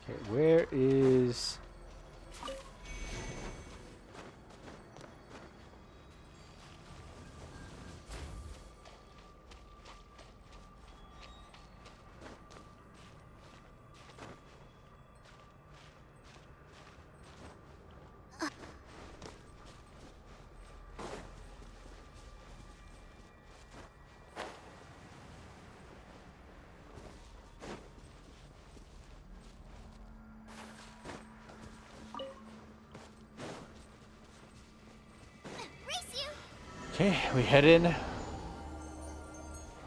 Okay, where is... Okay, we head in,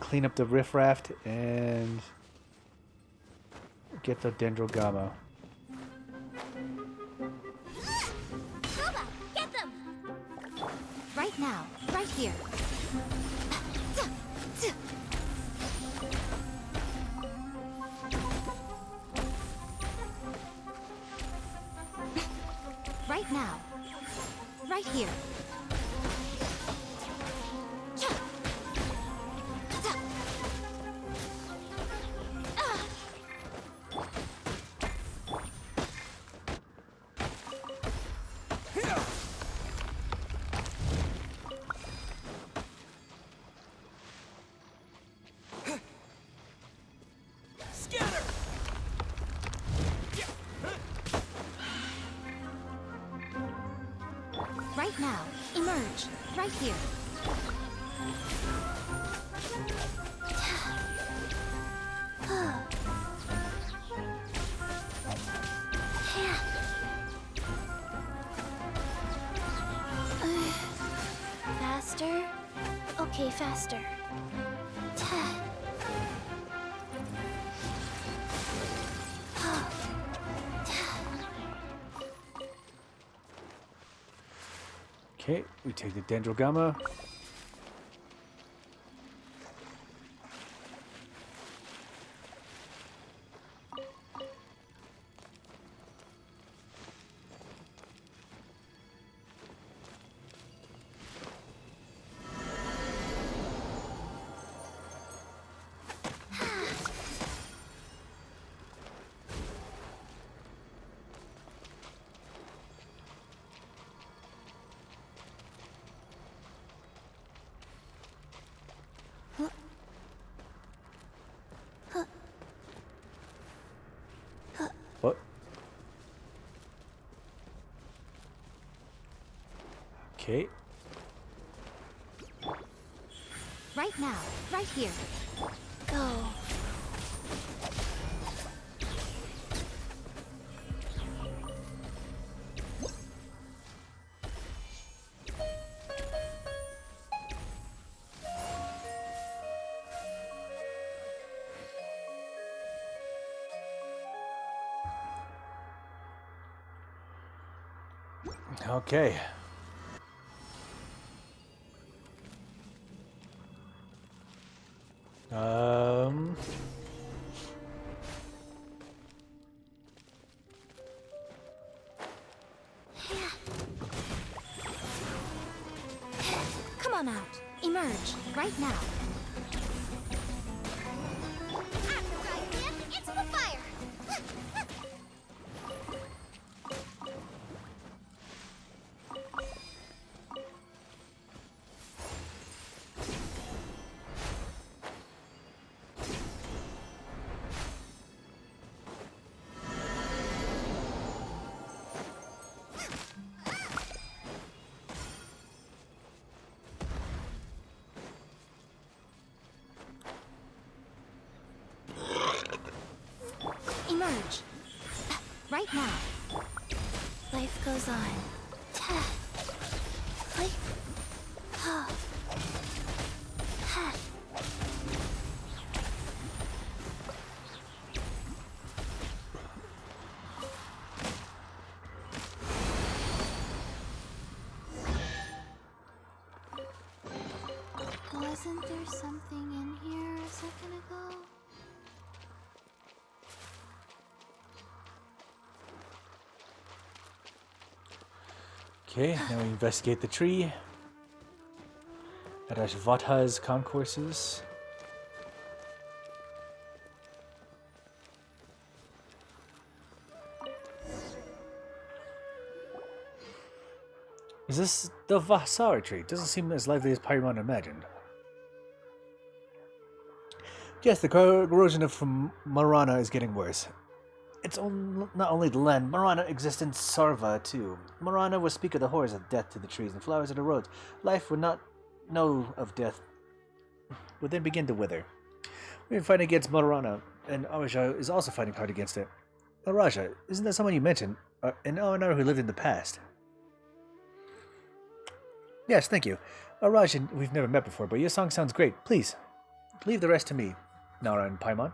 clean up the riffraff, and get the Dendrogama. Boba, get them! Right now, right here. Right now, right here. Right now, emerge. Right here. Faster? Okay, faster. Okay, we take the Dendrogama. What? Okay. Right now, right here. Go. Okay. Come on out. Emerge. Right now. It's the fire. Emerge. Right now. Life goes on. Wasn't there something in here a second ago? Okay, now we investigate the tree. At Ashvatha's concourses. Is this the Vasara tree? Doesn't seem as lively as Paimon imagined. Yes, the corrosion from Marana is getting worse. It's not only the land, Marana exists in Sarva too. Marana will speak of the horrors of death to the trees and flowers of the roads. Life would not know of death, would then begin to wither. We've been fighting against Marana, and Araja is also fighting hard against it. Araja, isn't that someone you mentioned? An Eleanor who lived in the past? Yes, thank you. Araja, we've never met before, but your song sounds great. Please, leave the rest to me, Nara and Paimon.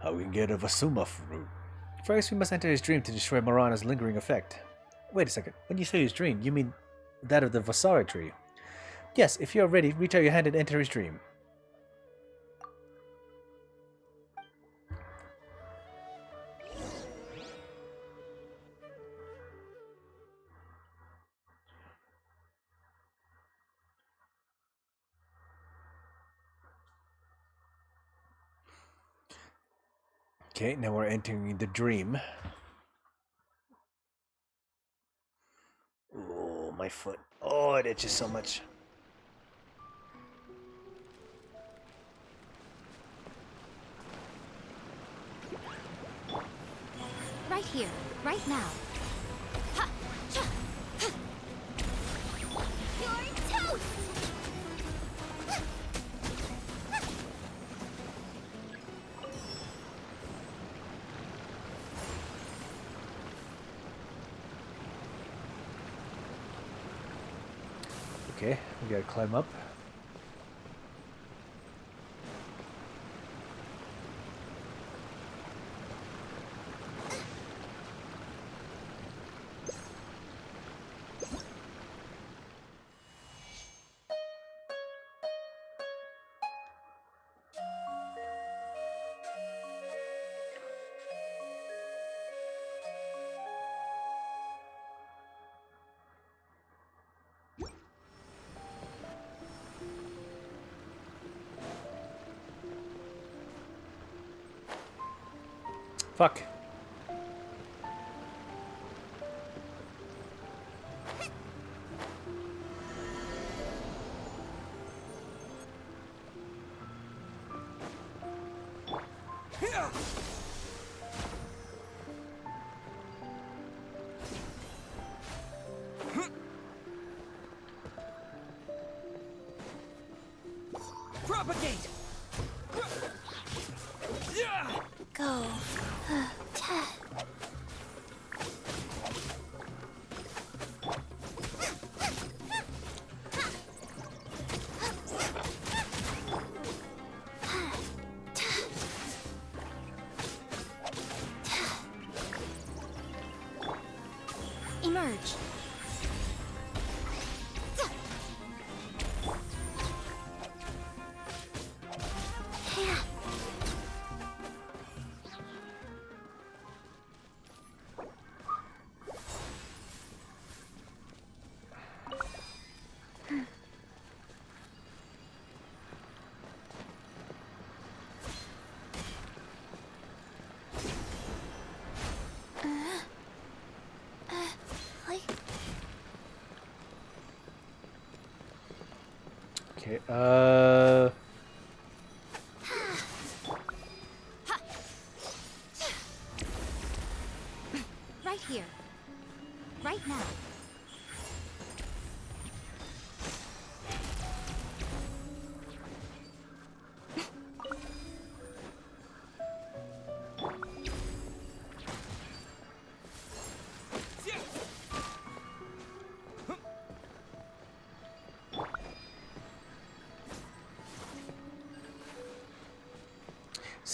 How we can get a Vasuma fruit? First, we must enter his dream to destroy Marana's lingering effect. Wait a second. When you say his dream, you mean that of the Vasara tree? Yes, if you're ready, reach out your hand and enter his dream. Okay, now we're entering the dream. Oh, my foot. Oh, it itches so much. Right here, right now. Ha! Cha! Ha! You're toast! Okay, we gotta climb up. Fuck. Propagate! Go. Emerge. Okay, Right here. Right now.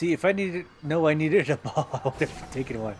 see, if I needed, no, I needed a ball, I would have taken one.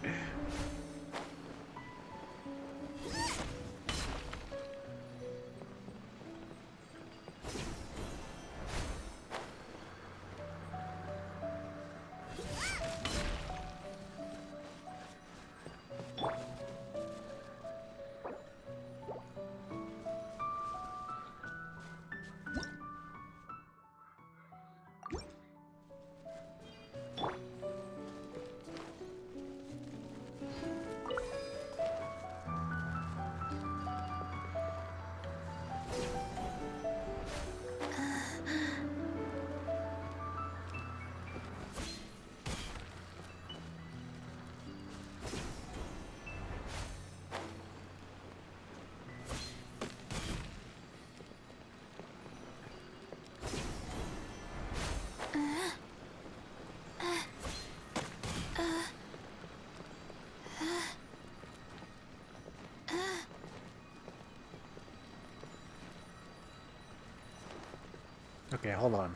Okay, hold on.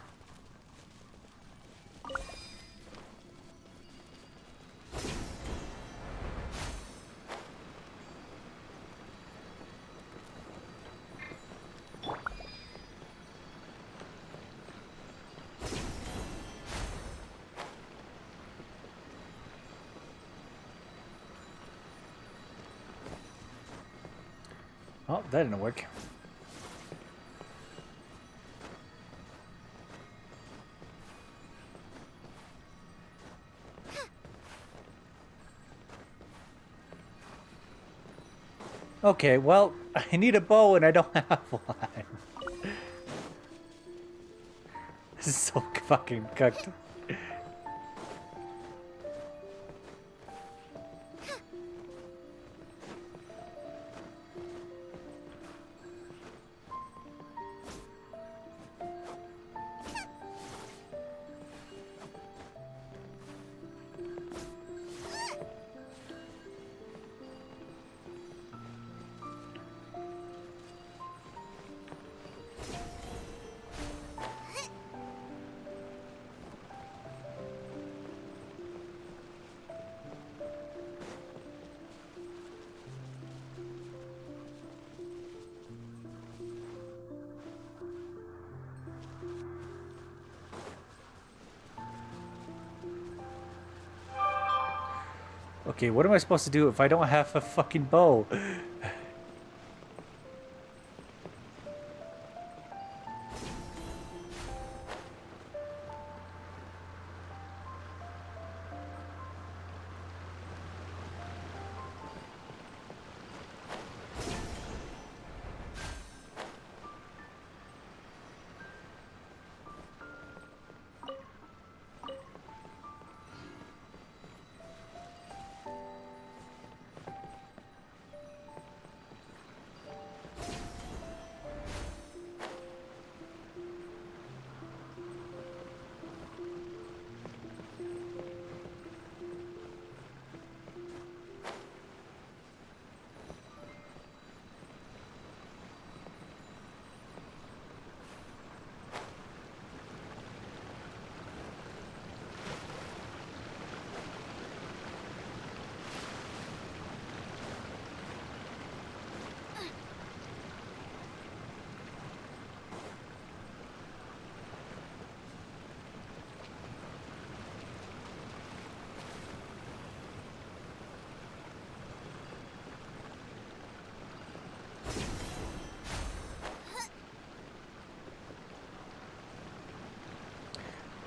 Oh, that didn't work. Okay, well, I need a bow and I don't have one. This is so fucking cooked. Okay, what am I supposed to do if I don't have a fucking bow?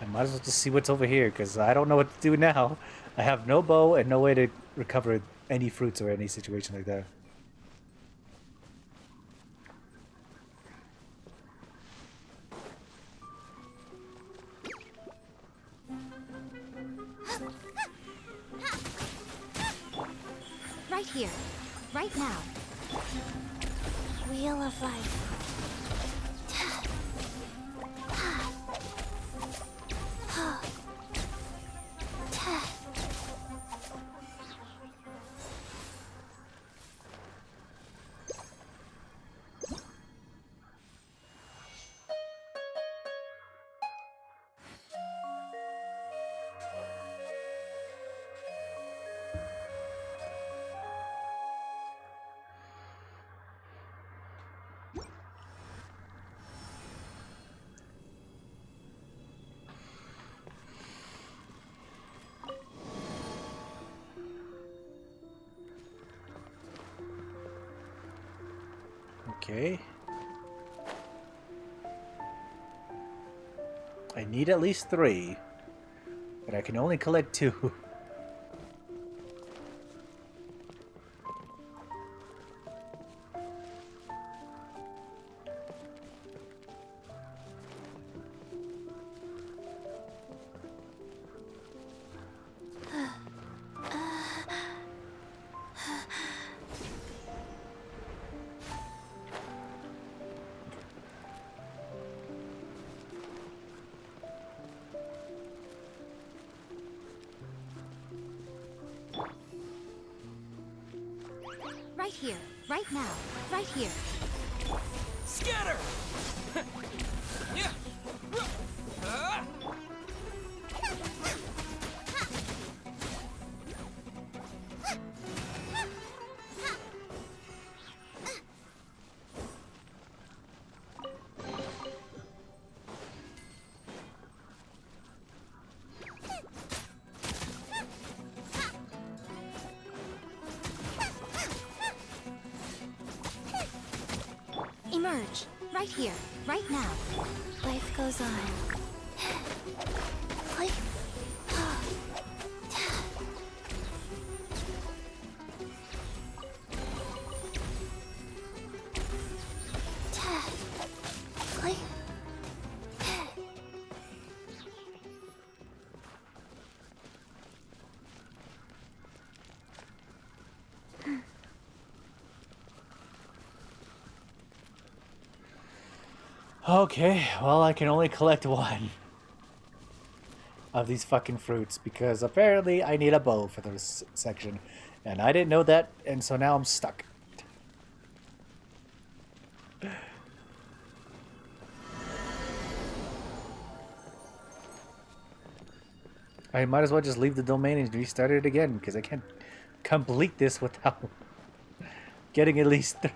I might as well just see what's over here, because I don't know what to do now. I have no bow and no way to recover any fruits or any situation like that. Right here. Right now. Wheel of life. Okay. I need at least 3, but I can only collect 2. Right here. Right now. Right here. Scatter! Yeah. right here, right now. Life goes on. Okay, well, I can only collect one of these fucking fruits because apparently I need a bow for this section. And I didn't know that, and so now I'm stuck. I might as well just leave the domain and restart it again because I can't complete this without getting at least 3.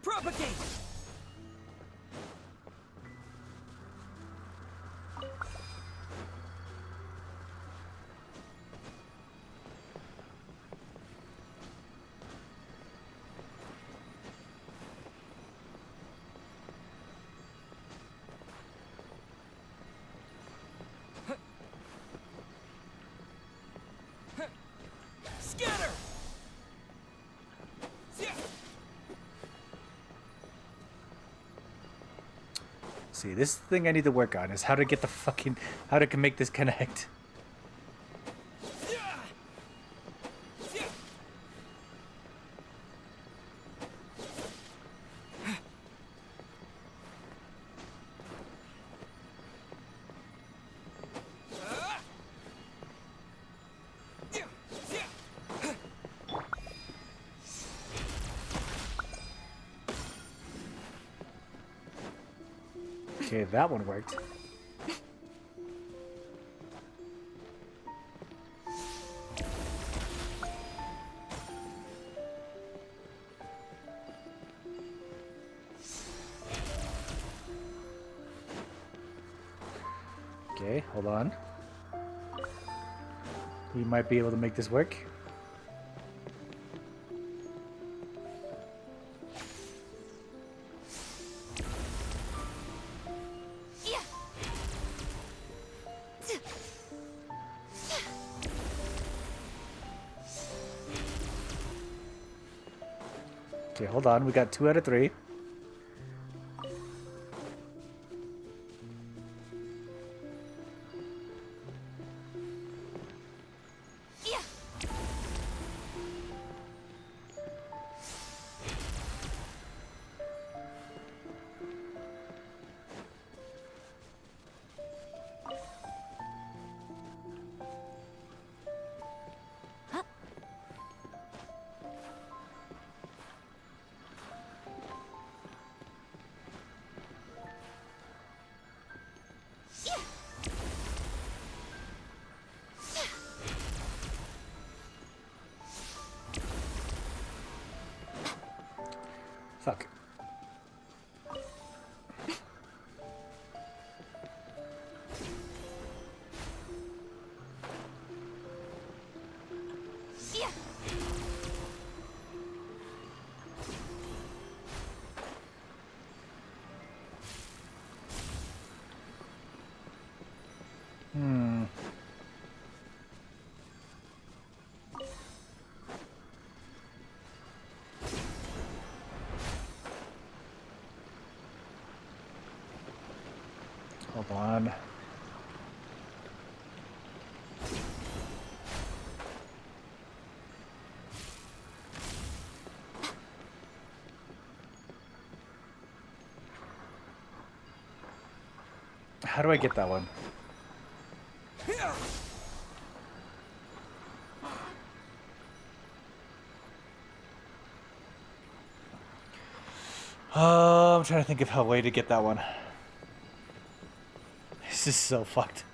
Propagate! Scatter! See, this thing I need to work on is how to get the fucking... how to make this connect. Okay, that one worked. Okay, hold on. We might be able to make this work. Okay, hold on. We got 2 out of 3. Fuck. Hold on. How do I get that one? I'm trying to think of a way to get that one. This is so fucked.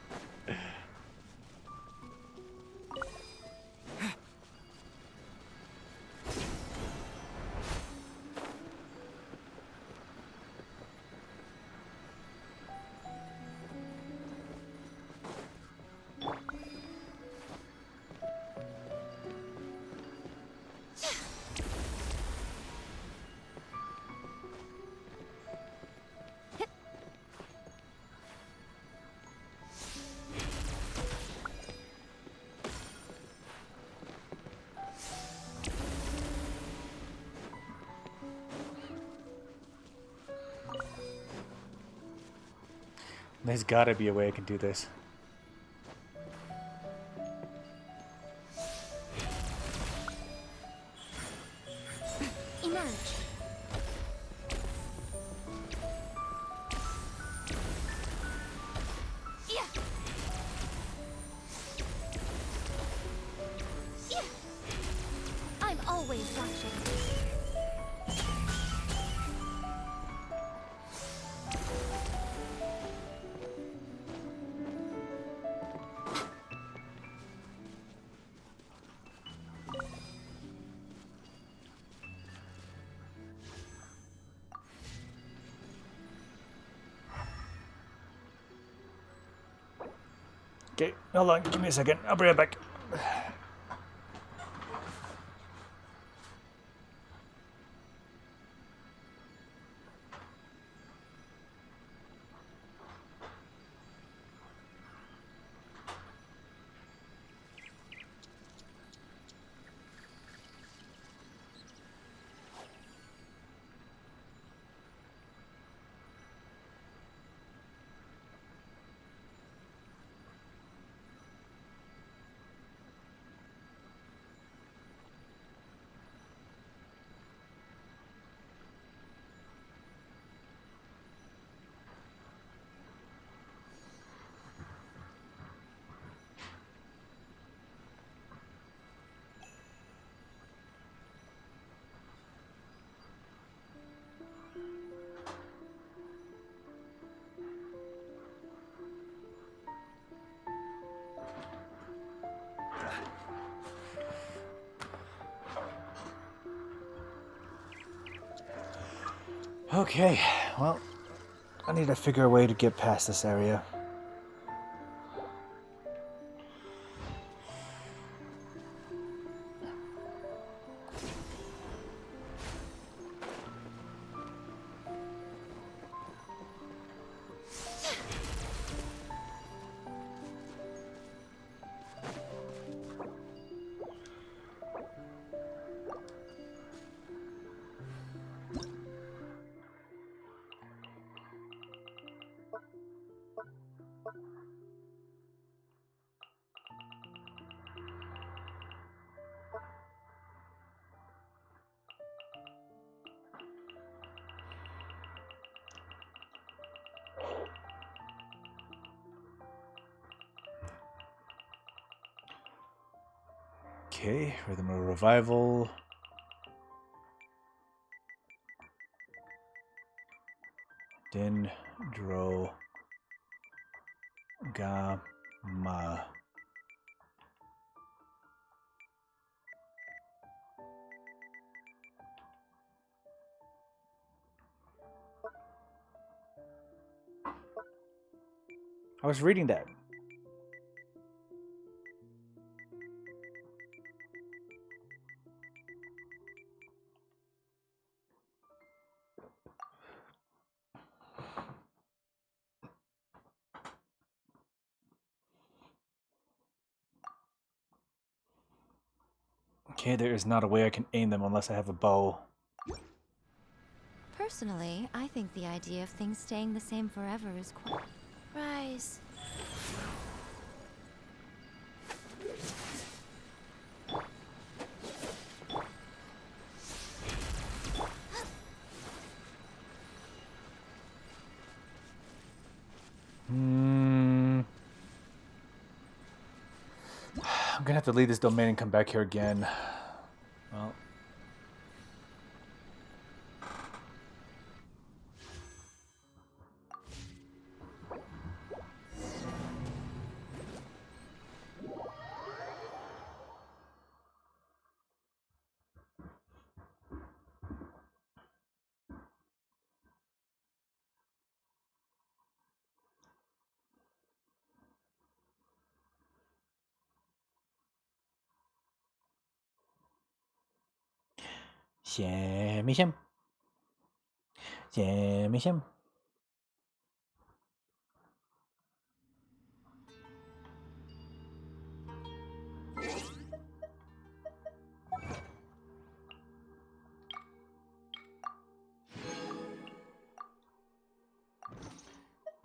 There's gotta be a way I can do this. Emerge. Yeah. Yeah. I'm always watching. Okay, hold on, give me a second. I'll be right back. Okay, well, I need to figure a way to get past this area. Okay, Rhythm of Revival. Dendro Gamma. I was reading that. Okay, there is not a way I can aim them unless I have a bow. Personally, I think the idea of things staying the same forever is quite... Rise. I'm gonna have to leave this domain and come back here again. Well. Shimmy shim. Shimmy shim.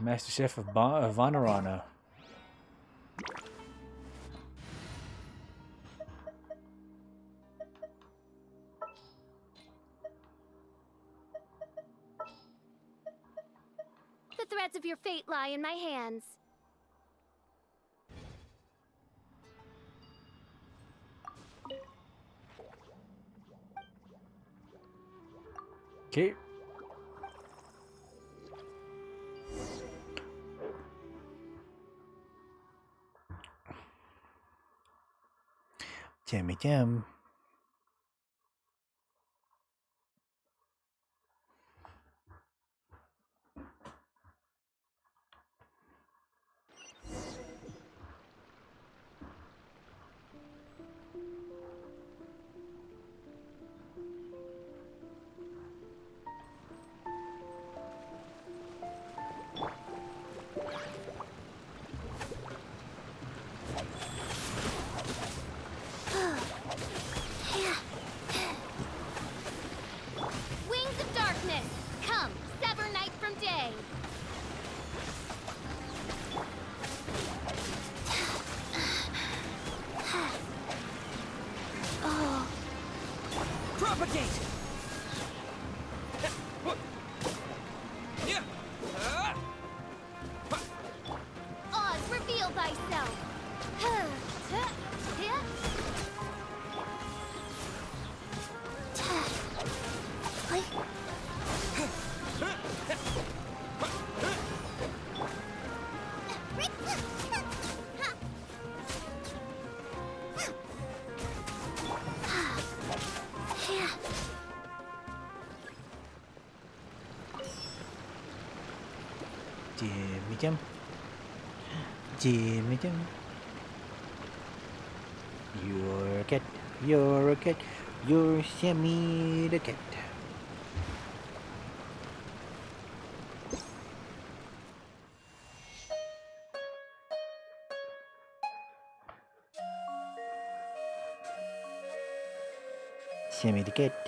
Master Chef of Vanarana. The threads of your fate lie in my hands. Okay. Jimmy Jim. Wings of darkness, come, sever night from day. Oh. Propagate! Oz, reveal thyself. Jimmy Jim. Jimmy Jim. You're a cat. You're a cat. You're Sammy the cat. Sammy the cat.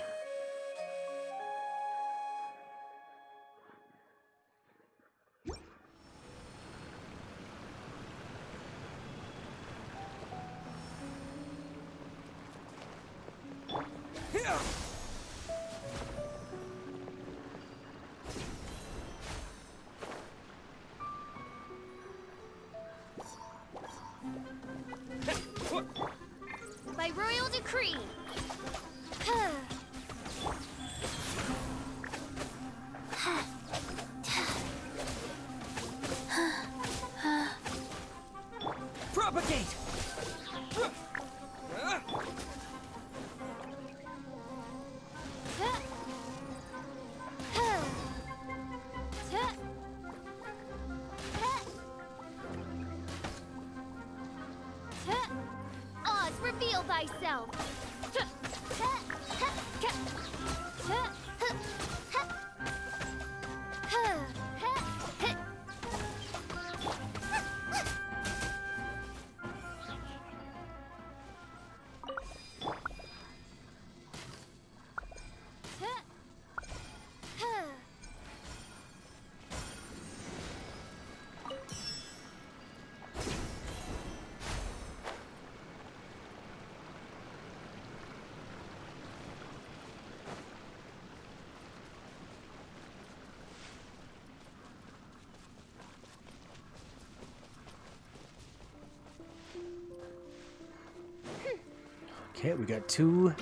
By royal decree. Propagate! Oz, reveal thyself. Okay, we got 2.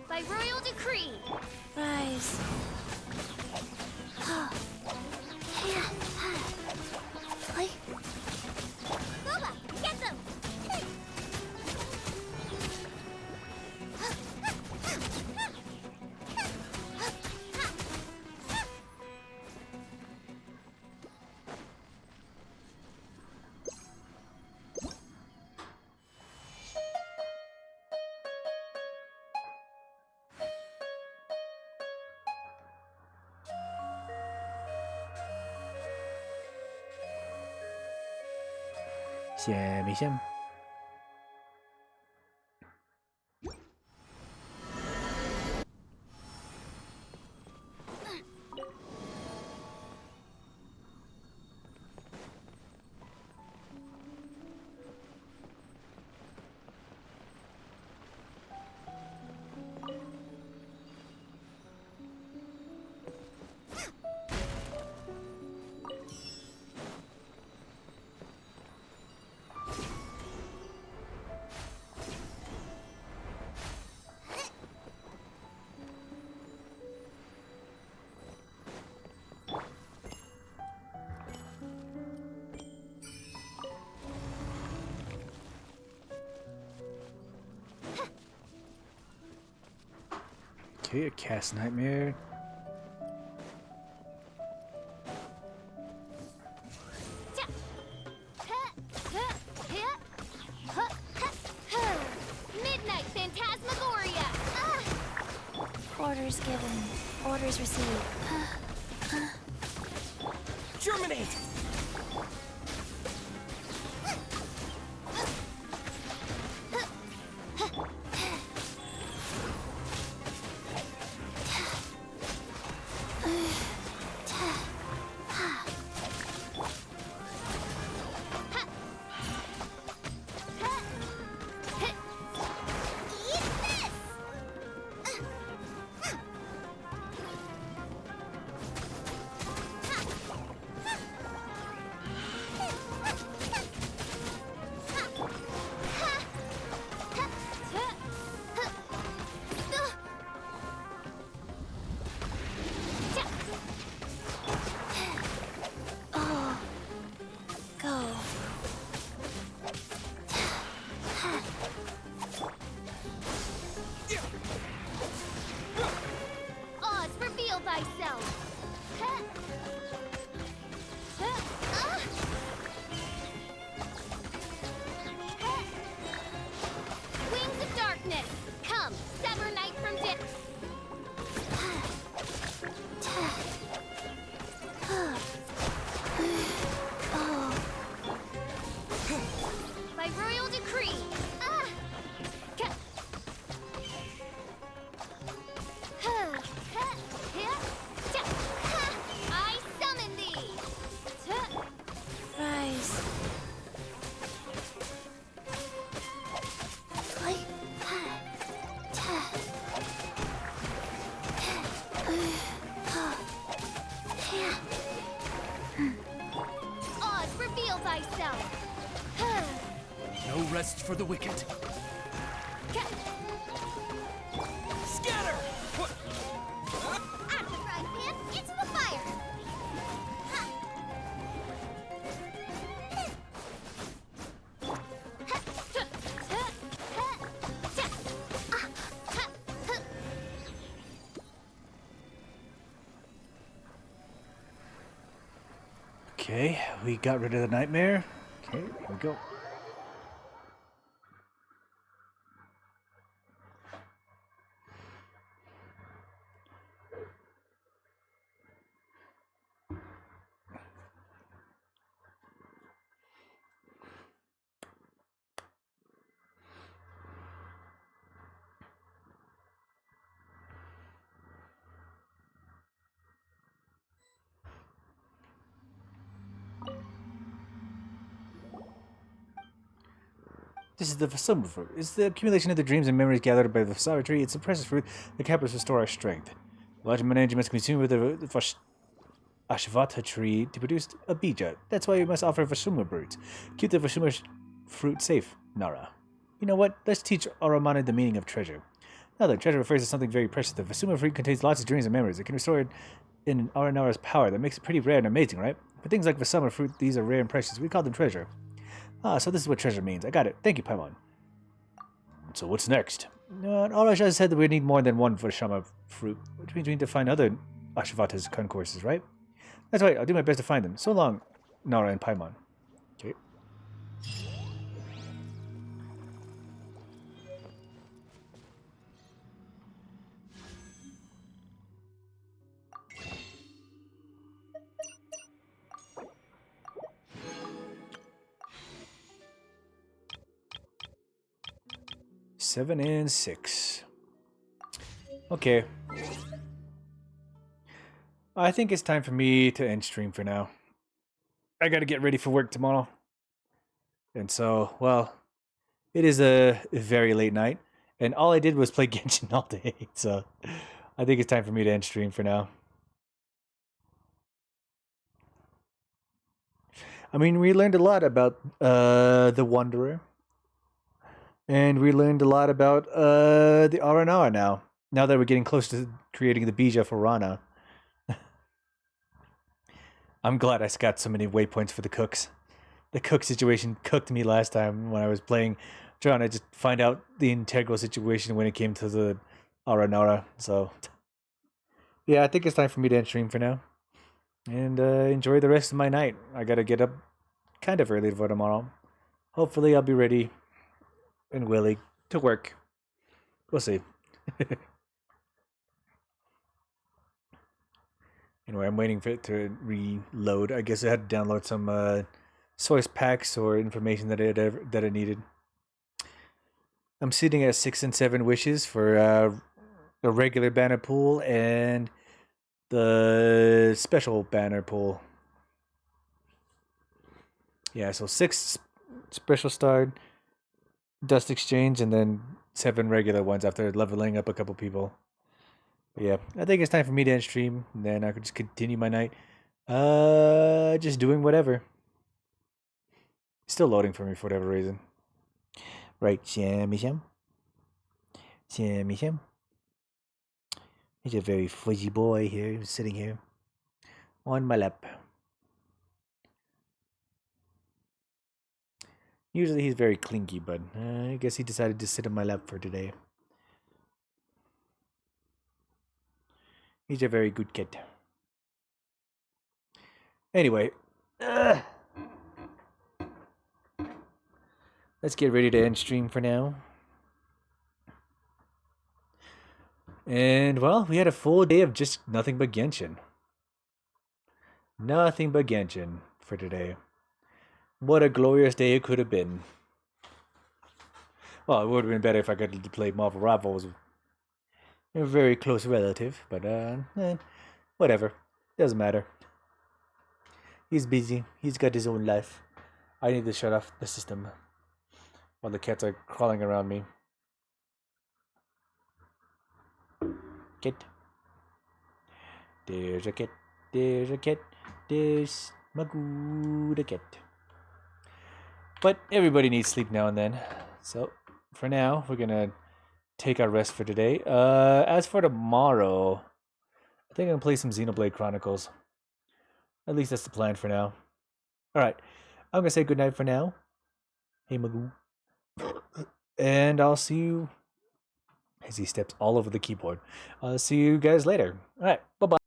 By royal decree. Rise. Boba, get them! Xem一xem. Okay, a cast nightmare. Midnight Phantasmagoria! Orders given. Orders received. Germinate! Oz, reveal thyself! Wings of darkness! Come, sever night from day! By royal decree! I summon thee! Rise. Oz, reveal thyself! No rest for the wicked. Scatter! Out of the frying pan, into the fire! Okay, we got rid of the nightmare. Okay, here we go. This is the Vasuma fruit. It's the accumulation of the dreams and memories gathered by the Vasara tree. It's a precious fruit that can restore our strength. Large energy must consume with the Ashvata tree to produce a bija. That's why you must offer Vasuma birds. Keep the Vasuma fruit safe, Nara. You know what? Let's teach Aramana the meaning of treasure. Now, the treasure refers to something very precious. The Vasuma fruit contains lots of dreams and memories. It can restore it in Aranara's power. That makes it pretty rare and amazing, right? For things like Vasuma fruit, these are rare and precious. We call them treasure. Ah, so this is what treasure means. I got it. Thank you, Paimon. So what's next? Arash said that we need more than one Vashama fruit, which means we need to find other Ashavatas concourses, right? That's right. I'll do my best to find them. So long, Nara and Paimon. Okay. Seven and 6. Okay. I think it's time for me to end stream for now. I gotta get ready for work tomorrow. And so, well, it is a very late night. And all I did was play Genshin all day. So I think it's time for me to end stream for now. I mean, we learned a lot about the Wanderer. And we learned a lot about the Aranara now. Now that we're getting close to creating the Bija for Rana. I'm glad I got so many waypoints for the cooks. The cook situation cooked me last time when I was playing, trying to just find out the integral situation when it came to the Aranara. So, yeah, I think it's time for me to end stream for now. And enjoy the rest of my night. I gotta get up kind of early for tomorrow. Hopefully I'll be ready and willing to work. We'll see. Anyway, I'm waiting for it to reload. I guess I had to download some source packs or information that I needed. I'm sitting at 6 and 7 wishes for the regular banner pool and the special banner pool. Yeah, so 6 special star, dust exchange, and then 7 regular ones after leveling up a couple people. But yeah, I think it's time for me to end stream, and then I could just continue my night. Just doing whatever. Still loading for me for whatever reason. Right, Sham. He's a very fuzzy boy here, sitting here on my lap. Usually he's very clinky, but I guess he decided to sit on my lap for today. He's a very good kid. Anyway, let's get ready to end stream for now. And, well, we had a full day of just nothing but Genshin. Nothing but Genshin for today. What a glorious day it could have been. Well, it would have been better if I got to play Marvel Rivals. A very close relative, but whatever. Doesn't matter. He's busy. He's got his own life. I need to shut off the system while the cats are crawling around me. Kit. There's a kit. There's a kit. There's my good kit. But everybody needs sleep now and then. So, for now, we're gonna take our rest for today. As for tomorrow, I think I'm gonna play some Xenoblade Chronicles. At least that's the plan for now. Alright, I'm gonna say goodnight for now. Hey, Magoo. And I'll see you as he steps all over the keyboard. I'll see you guys later. Alright, bye-bye.